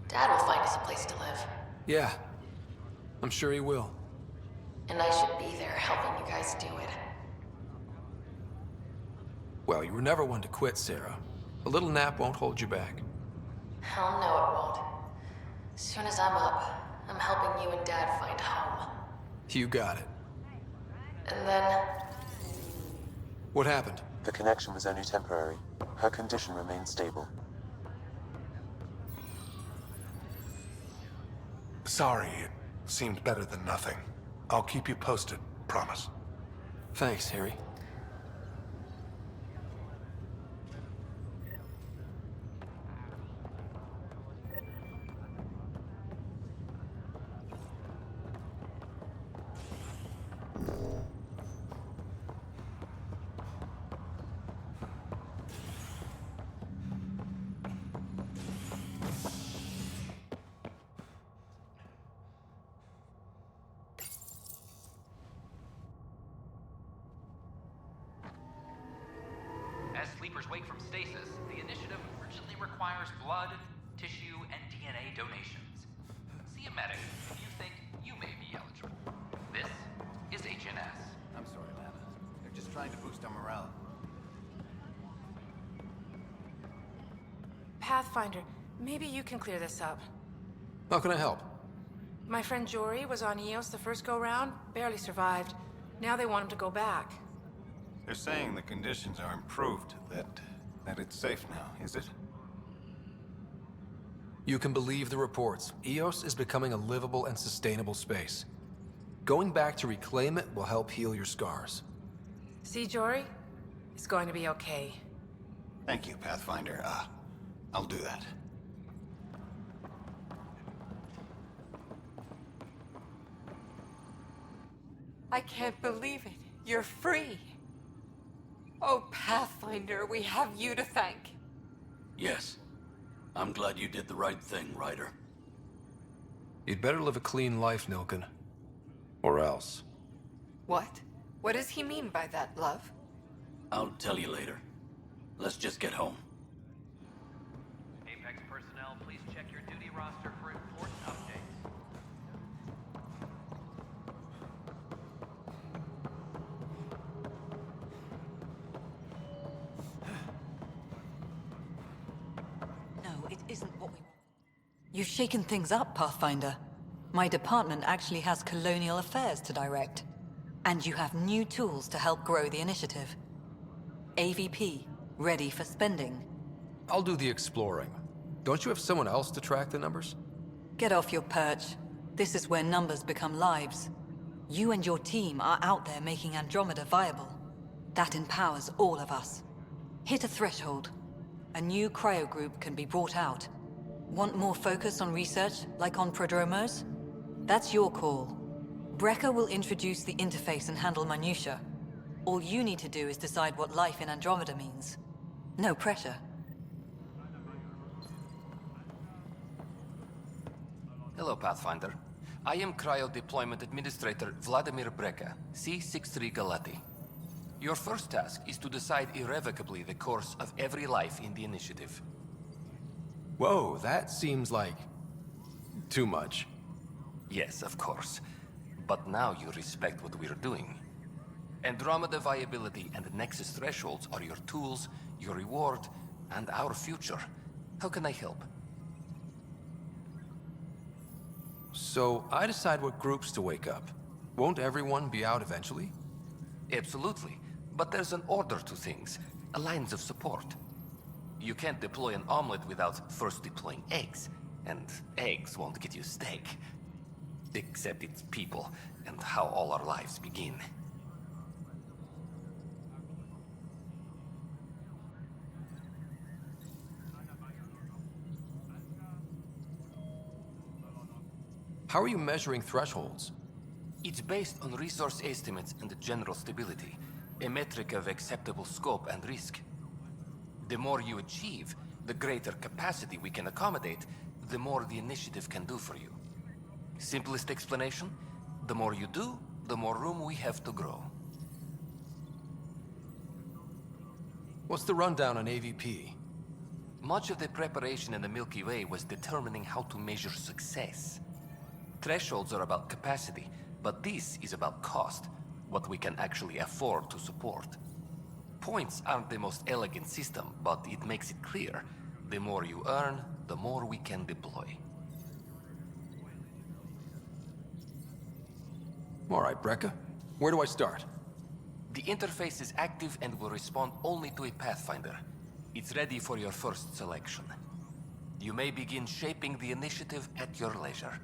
Dad will find us a place to live. Yeah, I'm sure he will. And I should be there helping you guys do it. Well, you were never one to quit, Sarah. A little nap won't hold you back. Hell no, it won't. As soon as I'm up, I'm helping you and Dad find home. You got it. And then... What happened? The connection was only temporary. Her condition remains stable. Sorry, it seemed better than nothing. I'll keep you posted, promise. Thanks, Harry. As sleepers wake from stasis, the initiative urgently requires blood, tissue, and DNA donations. See a medic if you think you may be eligible. This is HNS. I'm sorry, Lana. They're just trying to boost our morale. Pathfinder, maybe you can clear this up. How can I help? My friend Jory was on Eos the first go-round, barely survived. Now they want him to go back. They're saying the conditions are improved, that it's safe now, is it? You can believe the reports. Eos is becoming a livable and sustainable space. Going back to reclaim it will help heal your scars. See, Jory? It's going to be okay. Thank you, Pathfinder. I'll do that. I can't believe it. You're free. Oh, Pathfinder, we have you to thank. Yes. I'm glad you did the right thing, Ryder. You'd better live a clean life, Nilken. Or else. What? What does he mean by that, love? I'll tell you later. Let's just get home. Apex personnel, please check your duty roster for important updates. No, it isn't what we want. You've shaken things up, Pathfinder. My department actually has colonial affairs to direct. And you have new tools to help grow the initiative. AVP, ready for spending. I'll do the exploring. Don't you have someone else to track the numbers? Get off your perch. This is where numbers become lives. You and your team are out there making Andromeda viable. That empowers all of us. Hit a threshold. A new cryo group can be brought out. Want more focus on research, like on prodromos? That's your call. Brecker will introduce the interface and handle minutiae. All you need to do is decide what life in Andromeda means. No pressure. Hello, Pathfinder. I am Cryo Deployment Administrator Vladimir Brecker, C-63 Galati. Your first task is to decide irrevocably the course of every life in the initiative. Whoa, that seems like... too much. Yes, of course. But now you respect what we're doing. Andromeda viability and Nexus thresholds are your tools, your reward, and our future. How can I help? So, I decide what groups to wake up. Won't everyone be out eventually? Absolutely. But there's an order to things, a lines of support. You can't deploy an omelet without first deploying eggs, and eggs won't get you steak. Except it's people, and how all our lives begin. How are you measuring thresholds? It's based on resource estimates and general stability, a metric of acceptable scope and risk. The more you achieve, the greater capacity we can accommodate, the more the initiative can do for you. Simplest explanation, the more you do, the more room we have to grow. What's the rundown on AVP? Much of the preparation in the Milky Way was determining how to measure success. Thresholds are about capacity, but this is about cost, what we can actually afford to support. Points aren't the most elegant system, but it makes it clear. The more you earn, the more we can deploy. All right, Brekka. Where do I start? The interface is active and will respond only to a Pathfinder. It's ready for your first selection. You may begin shaping the initiative at your leisure.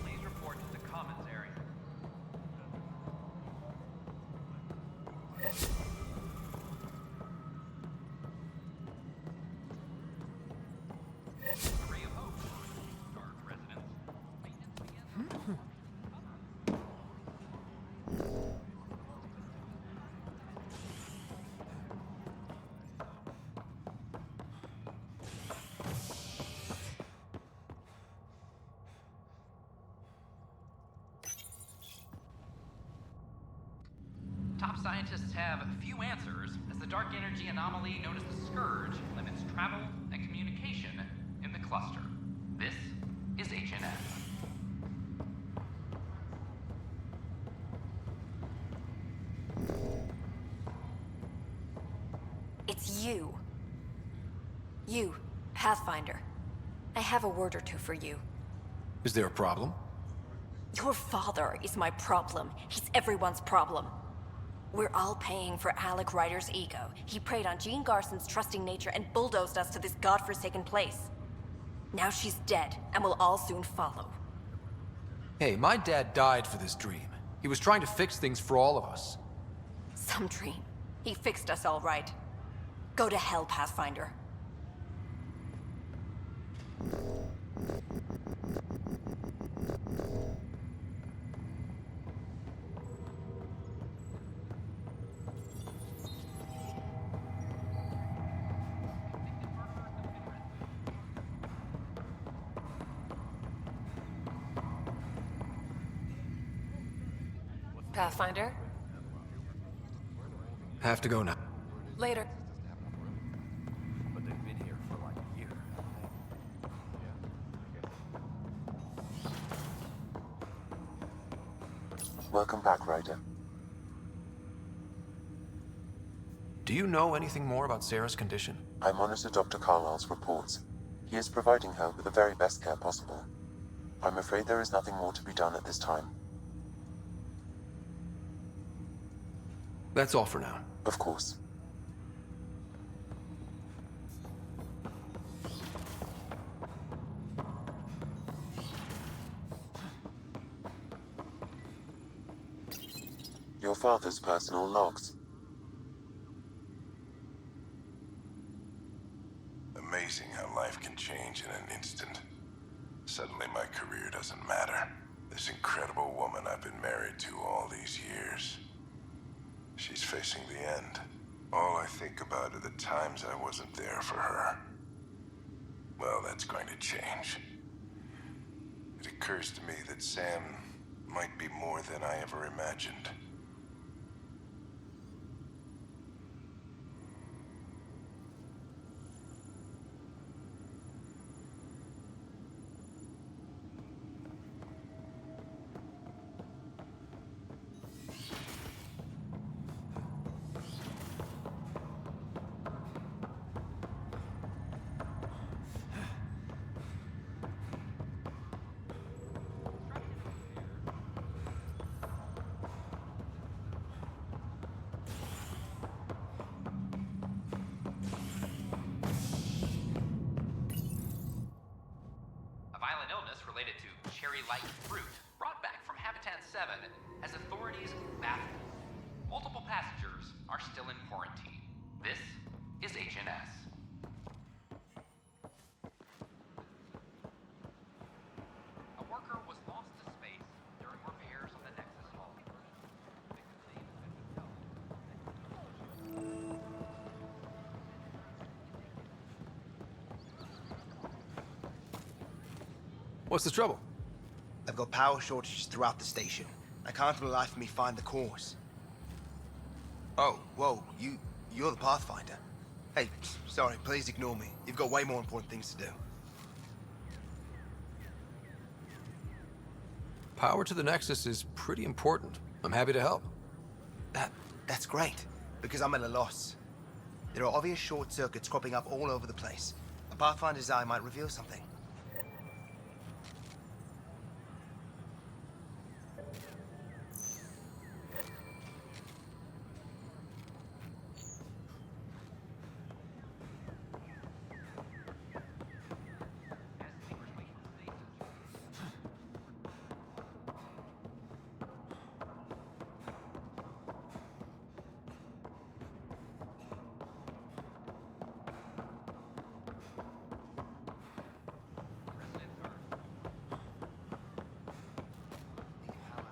Please report to the commons area. Ray of Hope. Dark residents. Maintenance begins. Top scientists have few answers as the dark energy anomaly known as the Scourge limits travel and communication in the cluster. This is HNS. It's you. You, Pathfinder. I have a word or two for you. Is there a problem? Your father is my problem. He's everyone's problem. We're all paying for Alec Ryder's ego. He preyed on Jean Garson's trusting nature and bulldozed us to this godforsaken place. Now she's dead, and we'll all soon follow. Hey, my dad died for this dream. He was trying to fix things for all of us. Some dream. He fixed us all right. Go to hell, Pathfinder. Pathfinder? Have to go now. Later. But they've been here for like a year. Welcome back, Ryder. Do you know anything more about Sarah's condition? I monitor Dr. Carlisle's reports. He is providing her with the very best care possible. I'm afraid there is nothing more to be done at this time. That's all for now. Of course. Your father's personal logs. Amazing how life can change in an instant. Suddenly my career doesn't matter. This incredible woman I've been married to all these years. She's facing the end. All I think about are the times I wasn't there for her. Well, that's going to change. It occurs to me that Sam might be more than I ever imagined. very light fruit brought back from Habitat 7 has authorities baffled. Multiple passengers are still in quarantine. This is HNS. A worker was lost to space during repairs on the Nexus hull. What's the trouble? I've got power shortages throughout the station. I can't for the life of me find the cause. Oh, whoa, you're the Pathfinder. Hey, sorry, please ignore me. You've got way more important things to do. Power to the Nexus is pretty important. I'm happy to help. That's great, because I'm at a loss. There are obvious short circuits cropping up all over the place. A Pathfinder's eye might reveal something.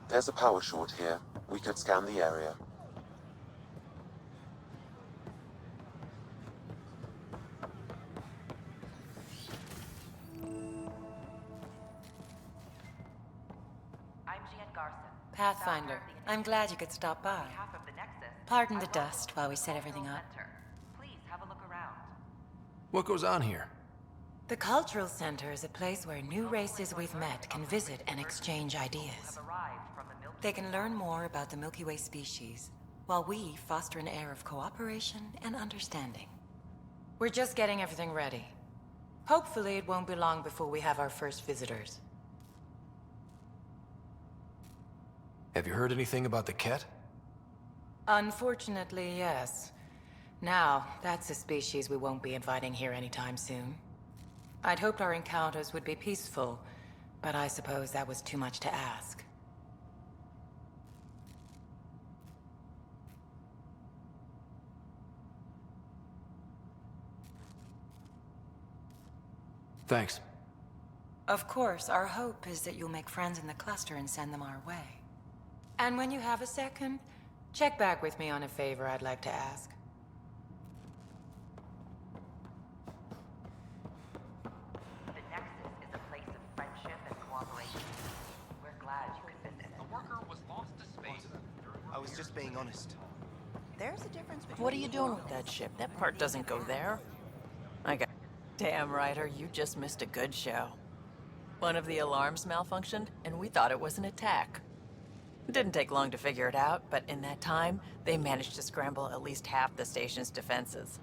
There's a power short here. We could scan the area. Pathfinder, I'm glad you could stop by. Pardon the dust while we set everything up. What goes on here? The Cultural Center is a place where new races we've met can visit and exchange ideas. They can learn more about the Milky Way species, while we foster an air of cooperation and understanding. We're just getting everything ready. Hopefully it won't be long before we have our first visitors. Have you heard anything about the Ket? Unfortunately, yes. Now, that's a species we won't be inviting here anytime soon. I'd hoped our encounters would be peaceful, but I suppose that was too much to ask. Thanks. Of course, our hope is that you'll make friends in the cluster and send them our way. And when you have a second, check back with me on a favor I'd like to ask. The Nexus is a place of friendship and cooperation. We're glad you could visit. A worker was lost to space. I was just being honest. There's a difference between... What are you doing with that ship? That part doesn't go there. I got... Damn, Ryder, you just missed a good show. One of the alarms malfunctioned, and we thought it was an attack. It didn't take long to figure it out, but in that time, they managed to scramble at least half the station's defenses.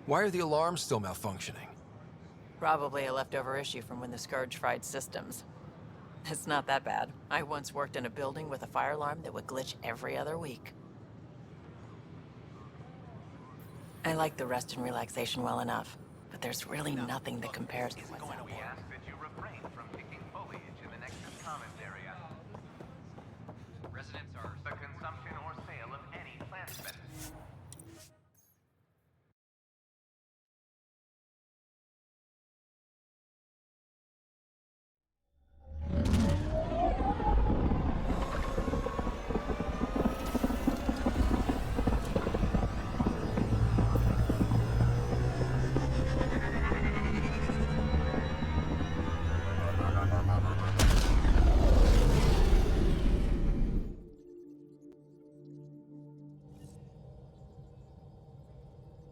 Why are the alarms still malfunctioning? Probably a leftover issue from when the Scourge fried systems. It's not that bad. I once worked in a building with a fire alarm that would glitch every other week. I like the rest and relaxation well enough, but there's really nothing that compares to what's out there. Residents are the consumption or sale of any plant medicine.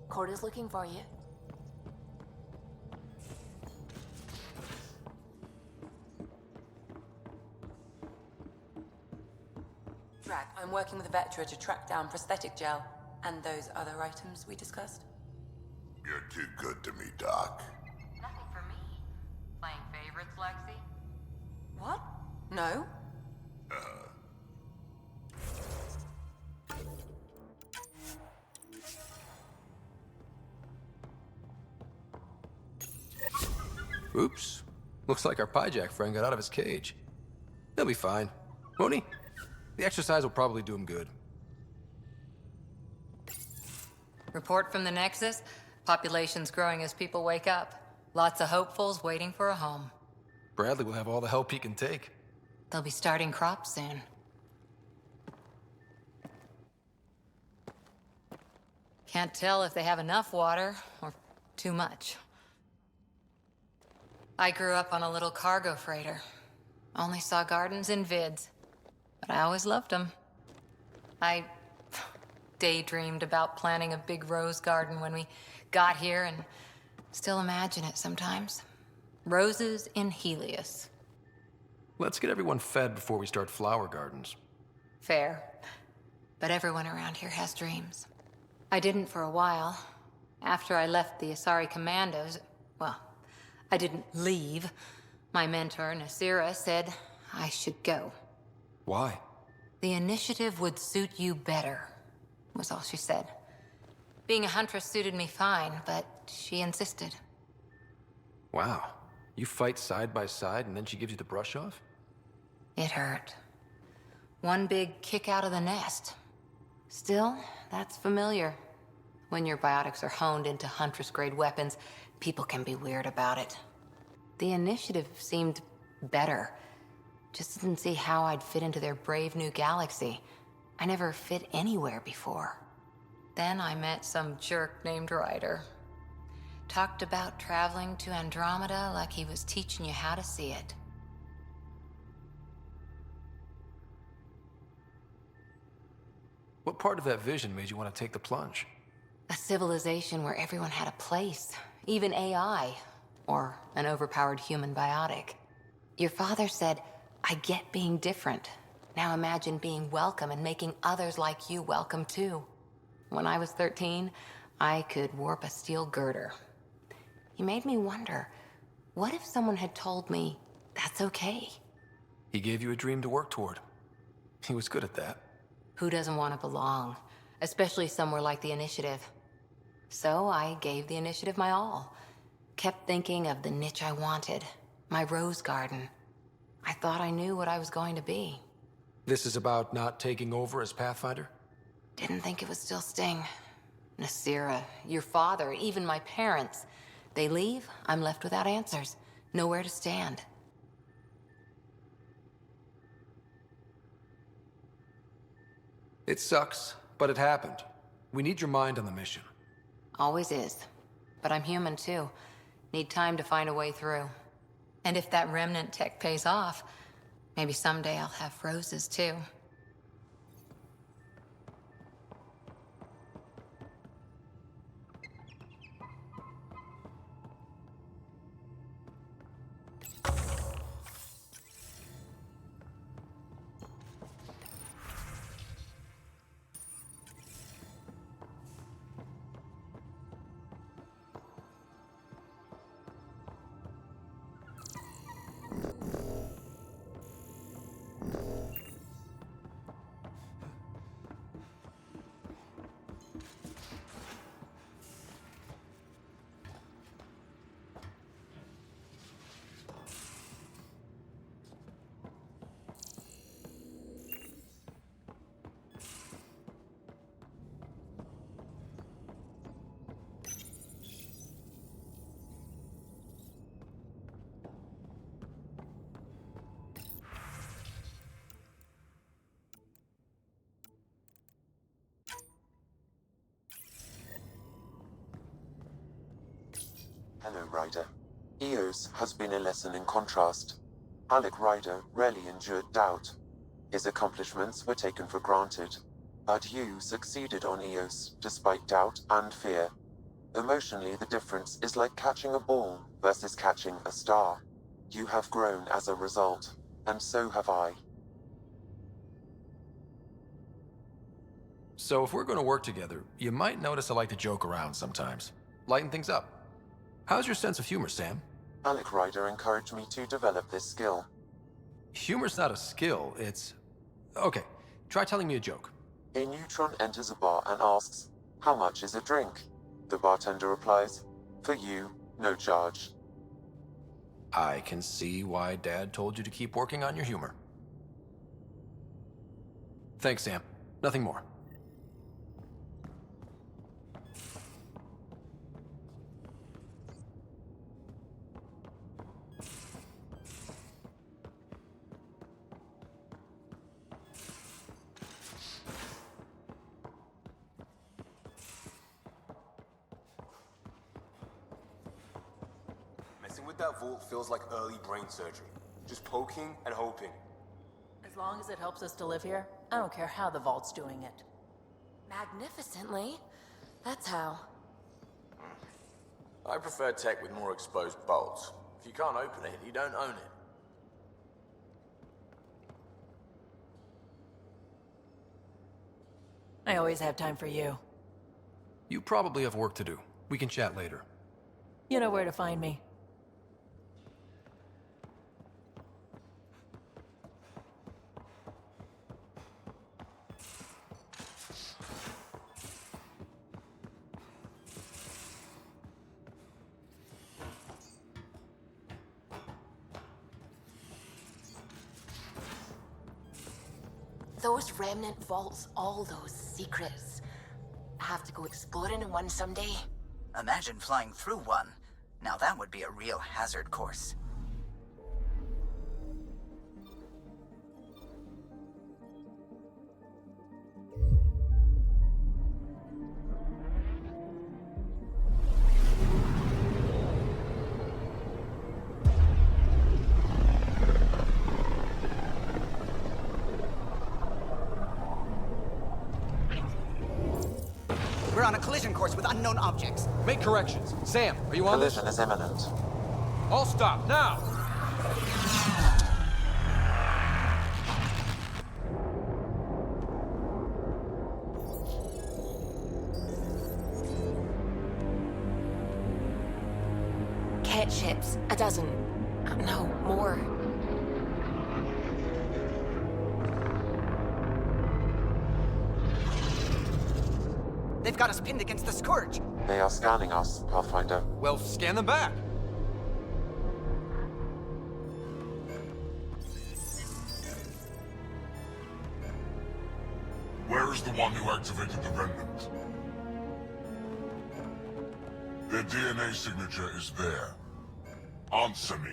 Corda's looking for you. Drac, I'm working with Vectra to track down prosthetic gel and those other items we discussed. You're too good to me, Doc. Nothing for me. Playing favorites, Lexi? What? No? Oops. Looks like our Pyjack friend got out of his cage. He'll be fine, won't he? The exercise will probably do him good. Report from the Nexus. Population's growing as people wake up. Lots of hopefuls waiting for a home. Bradley will have all the help he can take. They'll be starting crops soon. Can't tell if they have enough water or too much. I grew up on a little cargo freighter. Only saw gardens in vids, but I always loved them. I daydreamed about planting a big rose garden when we got here and still imagine it sometimes. Roses in Helios. Let's get everyone fed before we start flower gardens. Fair. But everyone around here has dreams. I didn't for a while. After I left the Asari Commandos, well, I didn't leave. My mentor, Nasira, said I should go. Why? The initiative would suit you better, was all she said. Being a huntress suited me fine, but she insisted. Wow. You fight side by side and then she gives you the brush off? It hurt. One big kick out of the nest. Still, that's familiar. When your biotics are honed into Huntress-grade weapons, people can be weird about it. The initiative seemed better. Just didn't see how I'd fit into their brave new galaxy. I never fit anywhere before. Then I met some jerk named Ryder. Talked about traveling to Andromeda like he was teaching you how to see it. What part of that vision made you want to take the plunge? A civilization where everyone had a place, even AI, or an overpowered human biotic. Your father said, I get being different. Now imagine being welcome and making others like you welcome too. When I was 13, I could warp a steel girder. He made me wonder, what if someone had told me that's okay? He gave you a dream to work toward. He was good at that. Who doesn't want to belong? Especially somewhere like the Initiative. So I gave the Initiative my all. Kept thinking of the niche I wanted. My rose garden. I thought I knew what I was going to be. This is about not taking over as Pathfinder? Didn't think it would still sting. Nasira, your father, even my parents. They leave, I'm left without answers. Nowhere to stand. It sucks, but it happened. We need your mind on the mission. Always is. But I'm human too. Need time to find a way through. And if that remnant tech pays off, maybe someday I'll have roses too. Hello, Ryder. Eos has been a lesson in contrast. Alec Ryder rarely endured doubt. His accomplishments were taken for granted. But you succeeded on Eos, despite doubt and fear. Emotionally, the difference is like catching a ball versus catching a star. You have grown as a result, and so have I. So if we're going to work together, you might notice I like to joke around sometimes. Lighten things up. How's your sense of humor, Sam? Alec Ryder encouraged me to develop this skill. Humor's not a skill, it's... Okay, try telling me a joke. A neutron enters a bar and asks, "How much is a drink?" The bartender replies, "For you, no charge." I can see why Dad told you to keep working on your humor. Thanks, Sam. Nothing more. Messing with that vault feels like early brain surgery. Just poking and hoping. As long as it helps us to live here, I don't care how the vault's doing it. Magnificently. That's how. I prefer tech with more exposed bolts. If you can't open it, you don't own it. I always have time for you. You probably have work to do. We can chat later. You know where to find me. Those remnant vaults, all those secrets. I have to go exploring in one someday. Imagine flying through one. Now that would be a real hazard course. We're on a collision course with unknown objects. Make corrections. Sam, are you on this? Collision is imminent. All stop, now! Cat ships. A dozen. No, more. They've got us pinned against the Scourge. They are scanning us, Pathfinder. Well, scan them back. Where is the one who activated the remnant? Their DNA signature is there. Answer me.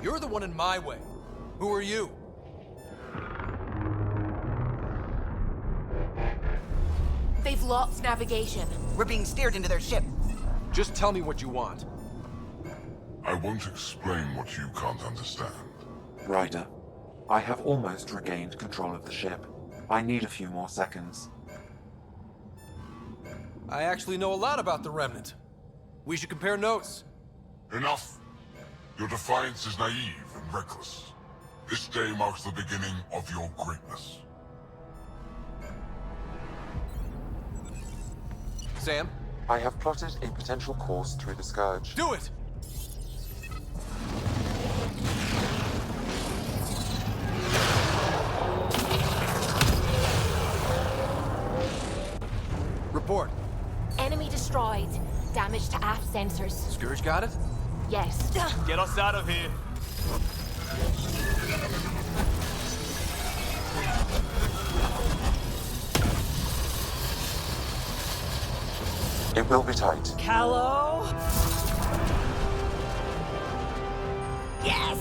You're the one in my way. Who are you? They've lost navigation. We're being steered into their ship. Just tell me what you want. I won't explain what you can't understand. Ryder, I have almost regained control of the ship. I need a few more seconds. I actually know a lot about the Remnant. We should compare notes. Enough! Your defiance is naive and reckless. This day marks the beginning of your greatness. Sam? I have plotted a potential course through the Scourge. Do it! Report. Enemy destroyed. Damage to aft sensors. Scourge got it? Yes. Get us out of here! It will be tight. Callow? Yes!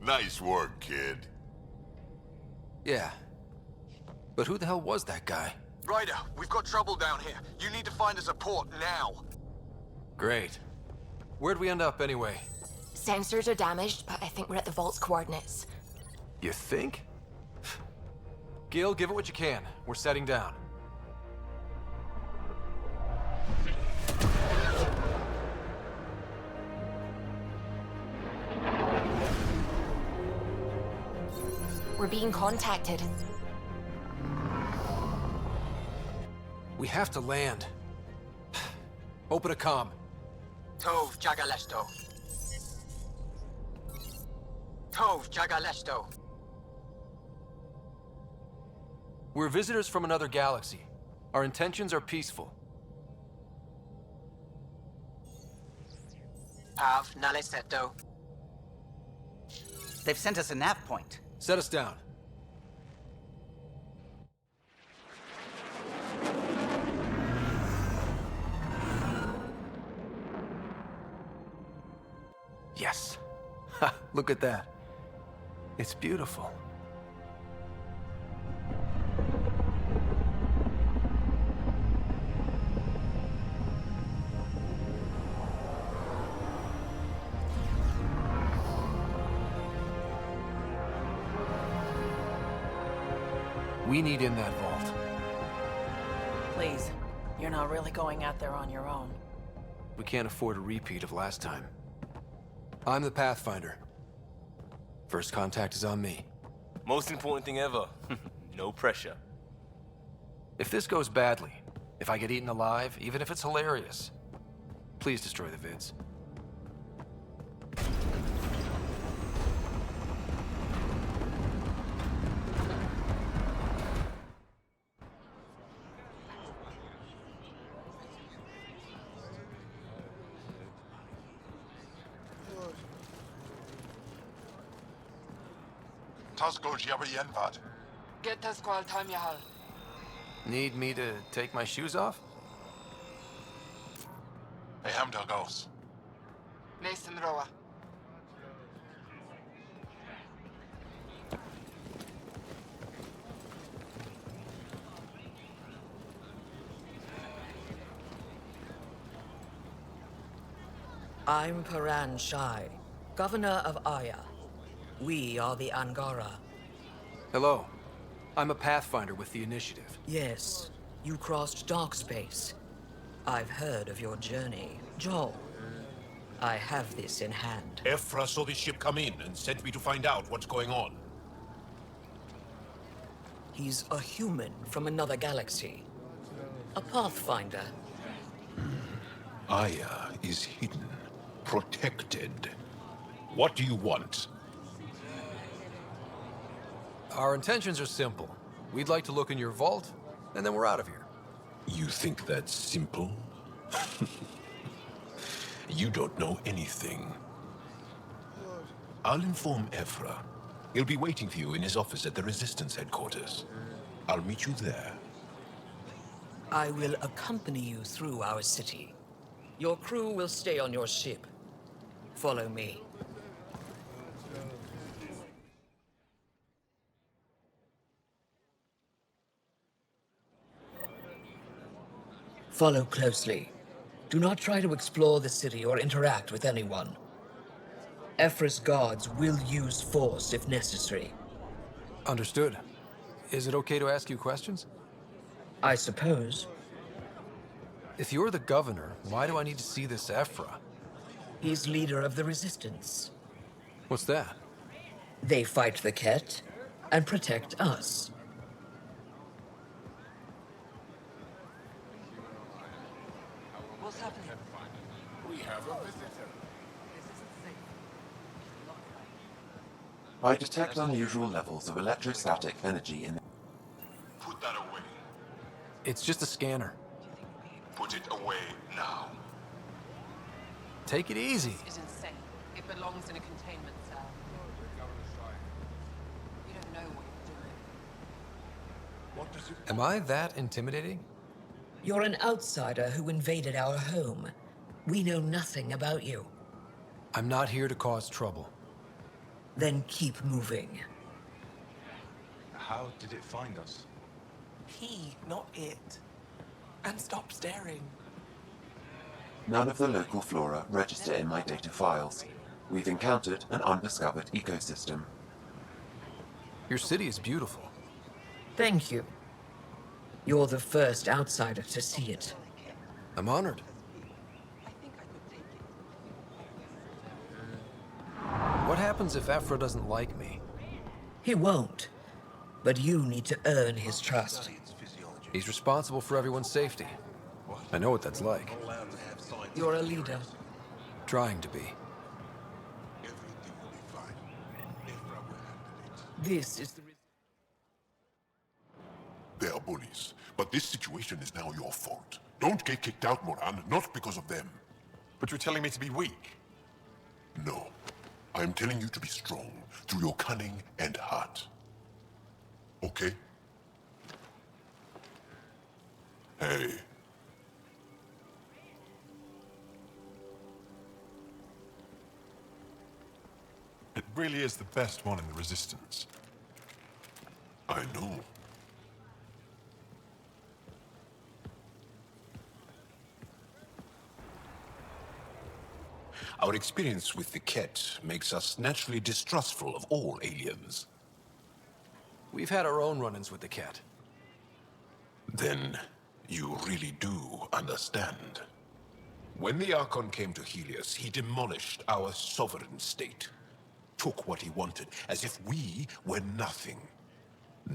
Nice work, kid. Yeah. But who the hell was that guy? Ryder, we've got trouble down here. You need to find us a port now. Great. Where'd we end up anyway? Sensors are damaged, but I think we're at the vault's coordinates. You think? Gil, give it what you can. We're setting down. We're being contacted. We have to land. Open a comm. Tov Jagalesto. Tov Jagalesto. We're visitors from another galaxy. Our intentions are peaceful. Av nalesetto. They've sent us a nav point. Set us down. Yes. Ha, look at that. It's beautiful. We need in that vault. Please, you're not really going out there on your own. We can't afford a repeat of last time. I'm the Pathfinder. First contact is on me. Most important thing ever. No pressure. If this goes badly, if I get eaten alive, even if it's hilarious, please destroy the vids. Get the squall time yahal. Need me to take my shoes off? Mason Roa. I'm Paran Shai, Governor of Aya. We are the Angara. Hello. I'm a Pathfinder with the Initiative. Yes, you crossed dark space. I've heard of your journey. Joel, I have this in hand. Ephra saw the ship come in and sent me to find out what's going on. He's a human from another galaxy. A Pathfinder. Aya is hidden, protected. What do you want? Our intentions are simple. We'd like to look in your vault, and then we're out of here. You think that's simple? You don't know anything. I'll inform Ephra. He'll be waiting for you in his office at the Resistance headquarters. I'll meet you there. I will accompany you through our city. Your crew will stay on your ship. Follow me. Follow closely. Do not try to explore the city or interact with anyone. Ephra's guards will use force if necessary. Understood. Is it okay to ask you questions? I suppose. If you're the governor, why do I need to see this Ephra? He's leader of the Resistance. What's that? They fight the Ket and protect us. What's happening? We have a visitor. I detect unusual levels of electrostatic energy in... Put that away. It's just a scanner. Put it away now. Take it easy. This is insane. It belongs in a containment cell. You don't know what you're doing. What does it... Am I that intimidating? You're an outsider who invaded our home. We know nothing about you. I'm not here to cause trouble. Then keep moving. How did it find us? He, not it. And stop staring. None of the local flora register in my data files. We've encountered an undiscovered ecosystem. Your city is beautiful. Thank you. You're the first outsider to see it. I'm honored. What happens if Ephra doesn't like me? He won't. But you need to earn his trust. He's responsible for everyone's safety. I know what that's like. You're a leader. Trying to be. This is the... They are bullies, but this situation is now your fault. Don't get kicked out, Moran, not because of them. But you're telling me to be weak? No. I'm telling you to be strong through your cunning and heart. Okay? Hey. It really is the best one in the Resistance. I know. Our experience with the Ket makes us naturally distrustful of all aliens. We've had our own run-ins with the cat. Then you really do understand. When the Archon came to Helios, he demolished our sovereign state. Took what he wanted, as if we were nothing.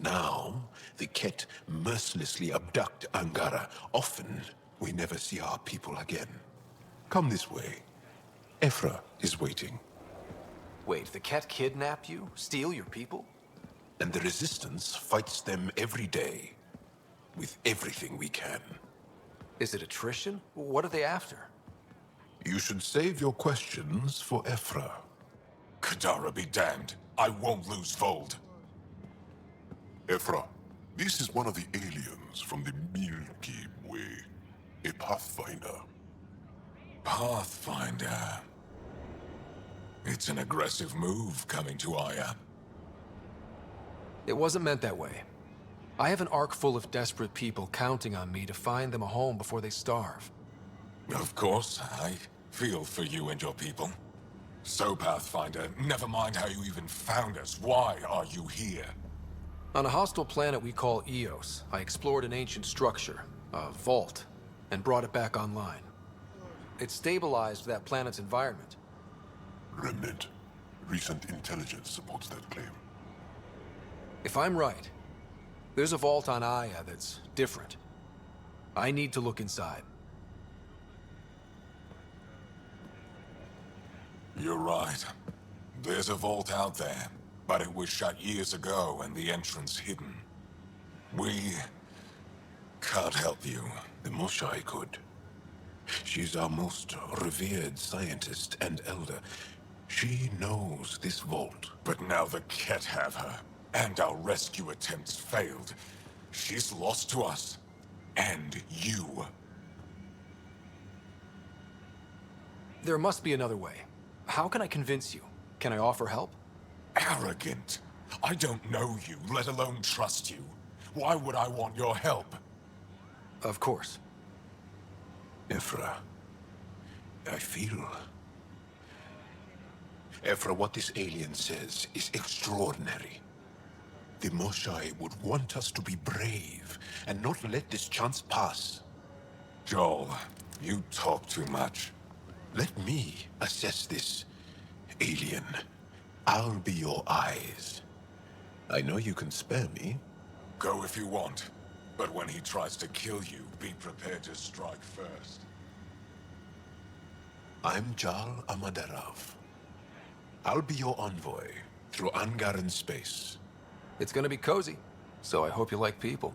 Now, the Ket mercilessly abduct Angara. Often, we never see our people again. Come this way. Ephra is waiting. Wait, the cat kidnapped you? Steal your people? And the Resistance fights them every day. With everything we can. Is it attrition? What are they after? You should save your questions for Ephra. Kadara be damned. I won't lose Vold. Ephra, this is one of the aliens from the Milky Way. A Pathfinder. Pathfinder. It's an aggressive move coming to Aya. It wasn't meant that way. I have an ark full of desperate people counting on me to find them a home before they starve. Of course, I feel for you and your people. So, Pathfinder, never mind how you even found us. Why are you here? On a hostile planet we call Eos, I explored an ancient structure, a vault, and brought it back online. It stabilized that planet's environment. Remnant. Recent intelligence supports that claim. If I'm right, there's a vault on Aya that's different. I need to look inside. You're right. There's a vault out there, but it was shut years ago and the entrance hidden. We can't help you. The Moshai could. She's our most revered scientist and elder. She knows this vault. But now the Ket have her, and our rescue attempts failed. She's lost to us, and you. There must be another way. How can I convince you? Can I offer help? Arrogant. I don't know you, let alone trust you. Why would I want your help? Of course. Ephra, I feel... Ephra, what this alien says is extraordinary. The Moshai would want us to be brave and not let this chance pass. Joel, you talk too much. Let me assess this, alien. I'll be your eyes. I know you can spare me. Go if you want. But when he tries to kill you, be prepared to strike first. I'm Jal Amaderov. I'll be your envoy through Angaran space. It's gonna be cozy, so I hope you like people.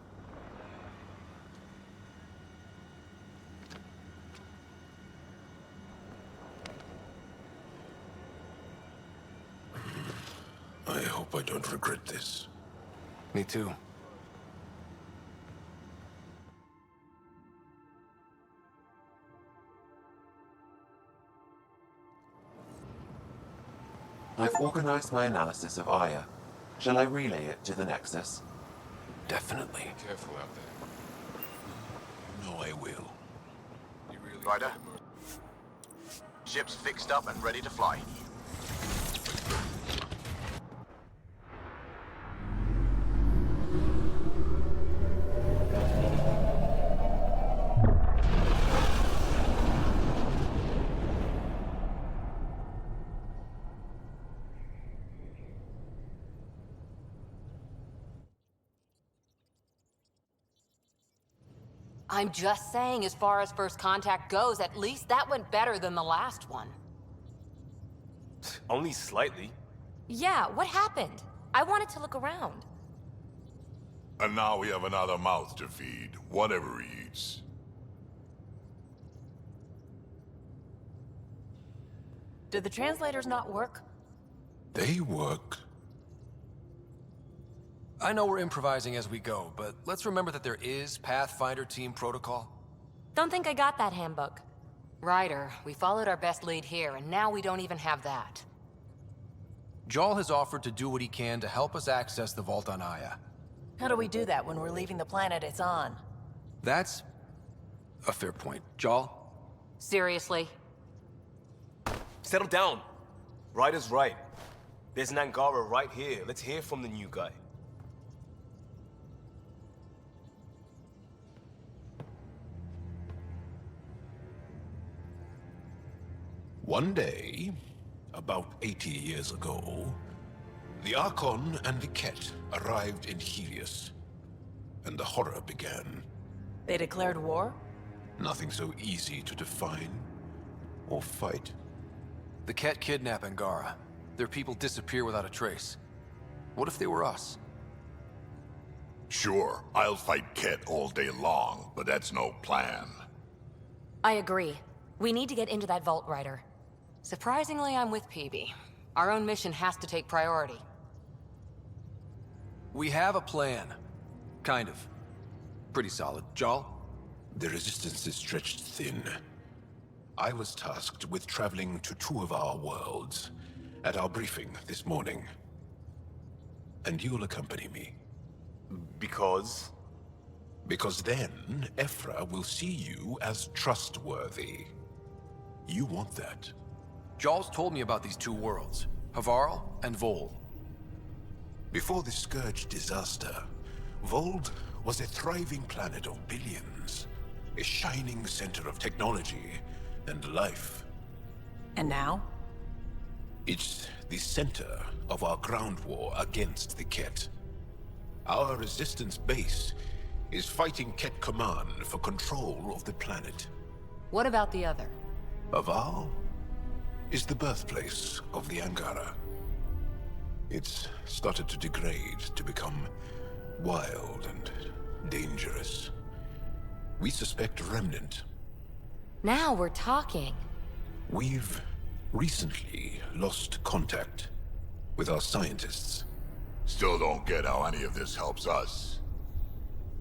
I hope I don't regret this. Me too. I've organized my analysis of Aya. Shall I relay it to the Nexus? Definitely. Careful out there. No, I will. Ryder. Ship's fixed up and ready to fly. I'm just saying, as far as first contact goes, at least that went better than the last one. Only slightly. Yeah, what happened? I wanted to look around. And now we have another mouth to feed, whatever he eats. Did the translators not work? They work. I know we're improvising as we go, but let's remember that there is Pathfinder team protocol. Don't think I got that handbook. Ryder, we followed our best lead here, and now we don't even have that. Jarl has offered to do what he can to help us access the vault on Aya. How do we do that when we're leaving the planet it's on? That's a fair point. Jarl? Seriously? Settle down. Ryder's right. There's an Angara right here. Let's hear from the new guy. One day, about 80 years ago, the Archon and the Ket arrived in Helios, and the horror began. They declared war? Nothing so easy to define or fight. The Ket kidnap Angara. Their people disappear without a trace. What if they were us? Sure, I'll fight Ket all day long, but that's no plan. I agree. We need to get into that vault, Ryder. Surprisingly, I'm with PB. Our own mission has to take priority. We have a plan. Kind of. Pretty solid. Jarl? The resistance is stretched thin. I was tasked with traveling to two of our worlds at our briefing this morning. And you'll accompany me. Because? Because then, Ephra will see you as trustworthy. You want that. Jarl's told me about these two worlds, Havarl and Vol. Before the Scourge disaster, Vold was a thriving planet of billions. A shining center of technology and life. And now? It's the center of our ground war against the Ket. Our resistance base is fighting Ket Command for control of the planet. What about the other? Aval is the birthplace of the Angara. It's started to degrade, to become wild and dangerous. We suspect Remnant. Now we're talking. We've recently lost contact with our scientists. Still don't get how any of this helps us.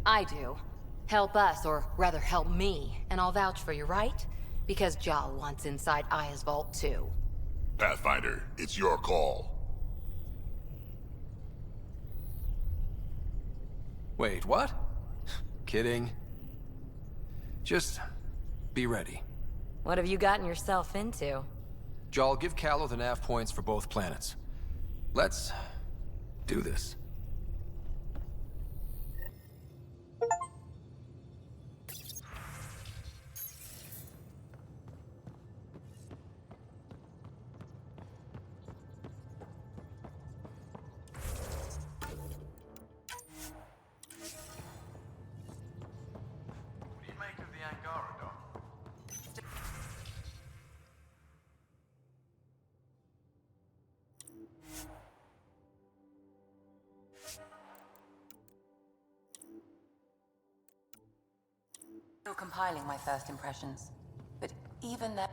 I do. Help us, or rather help me, and I'll vouch for you, right? Because Jal wants inside Aya's vault too. Pathfinder, it's your call. Wait, what? Kidding. Just be ready. What have you gotten yourself into? Jarl, give Callow the nav points for both planets. Let's do this. What do you make of the Angara, Doc? Still compiling my first impressions. But even that...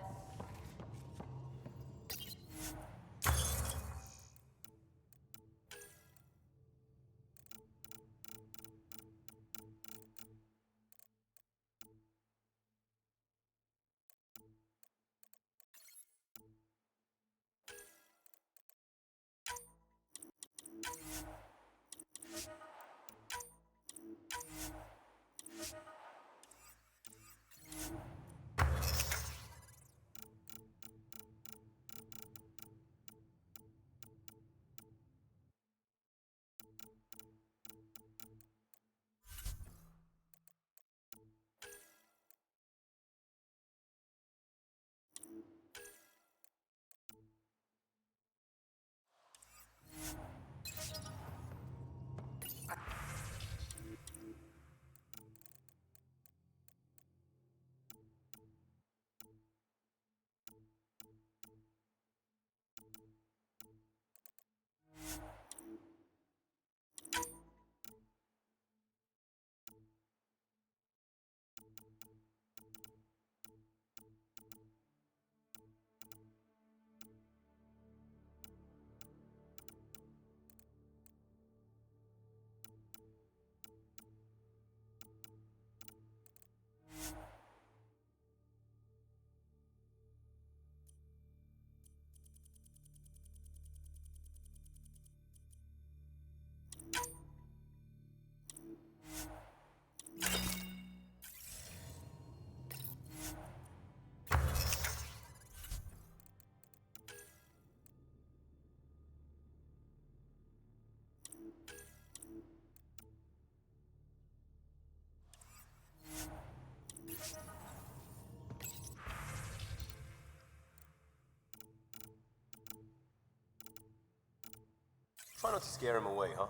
Try not to scare him away, huh?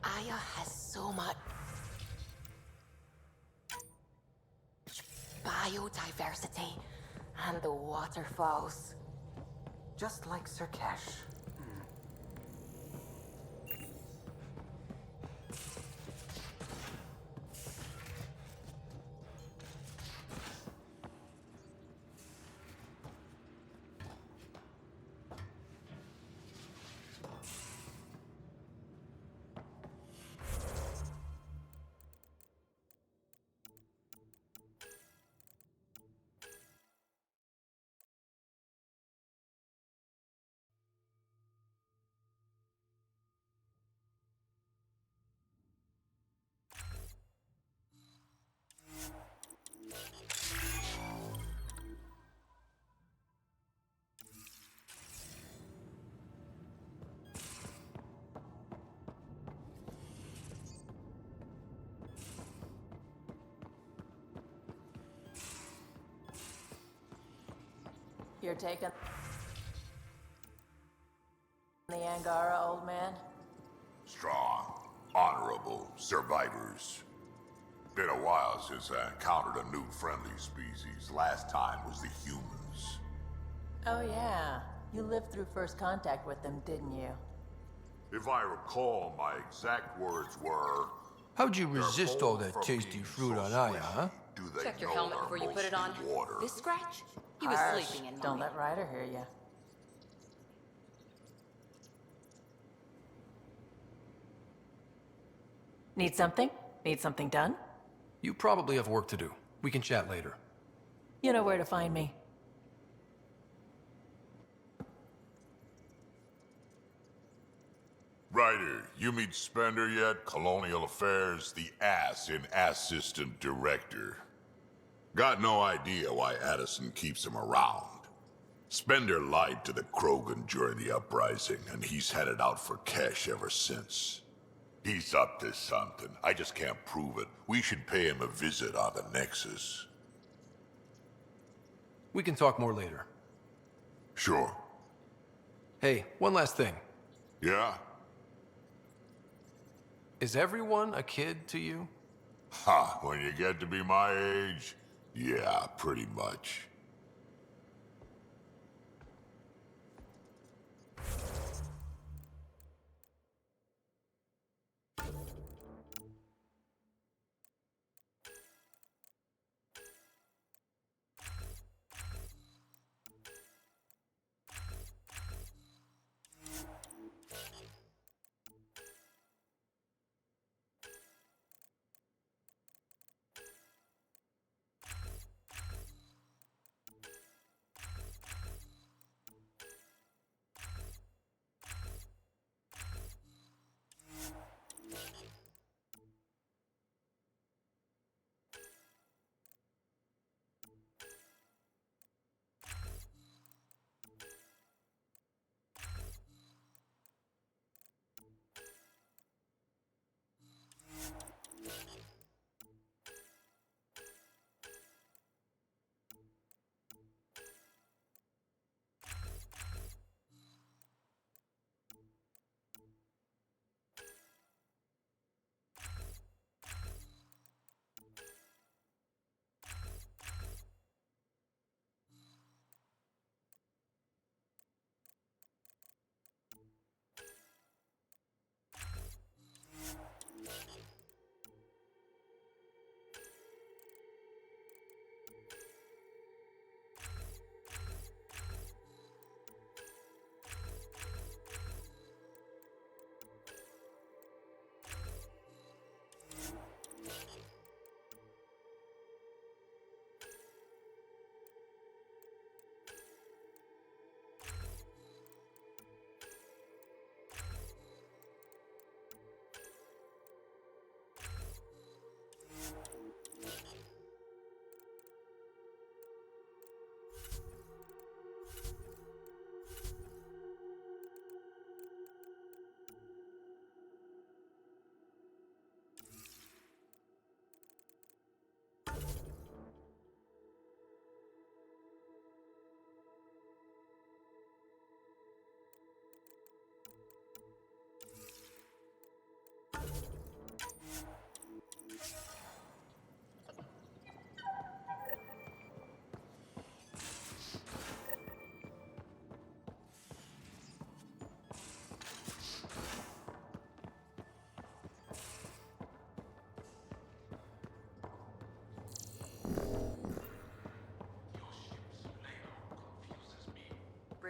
Aya has so much biodiversity and the waterfalls. Just like Sirkesh. You're taking the Angara, old man? Strong, honorable survivors. Been a while since I encountered a new friendly species. Last time was the humans. Oh yeah, you lived through first contact with them, didn't you? If I recall, my exact words were... How'd you resist all that tasty fruit on Aya, huh? Check your helmet before you put it on. This scratch? He was Harsh. sleeping in Don't mine. let Ryder hear you. Need something? Need something done? You probably have work to do. We can chat later. You know where to find me. Ryder, you meet Spender yet? Colonial Affairs, the ass in Assistant Director. Got no idea why Addison keeps him around. Spender lied to the Krogan during the uprising, and he's headed out for cash ever since. He's up to something. I just can't prove it. We should pay him a visit on the Nexus. We can talk more later. Sure. Hey, one last thing. Yeah? Is everyone a kid to you? Ha, when you get to be my age, yeah, pretty much.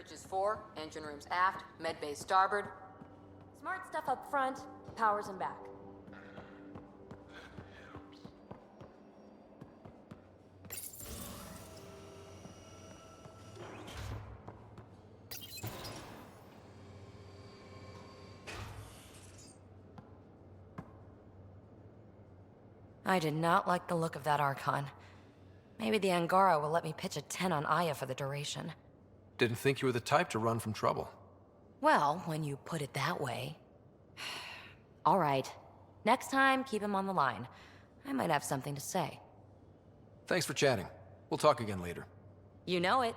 Bridges 4, engine rooms aft, med bay starboard. Smart stuff up front, powers in back. I did not like the look of that Archon. Maybe the Angara will let me pitch a 10 on Aya for the duration. Didn't think you were the type to run from trouble. Well, when you put it that way. All right. Next time, keep him on the line. I might have something to say. Thanks for chatting. We'll talk again later. You know it.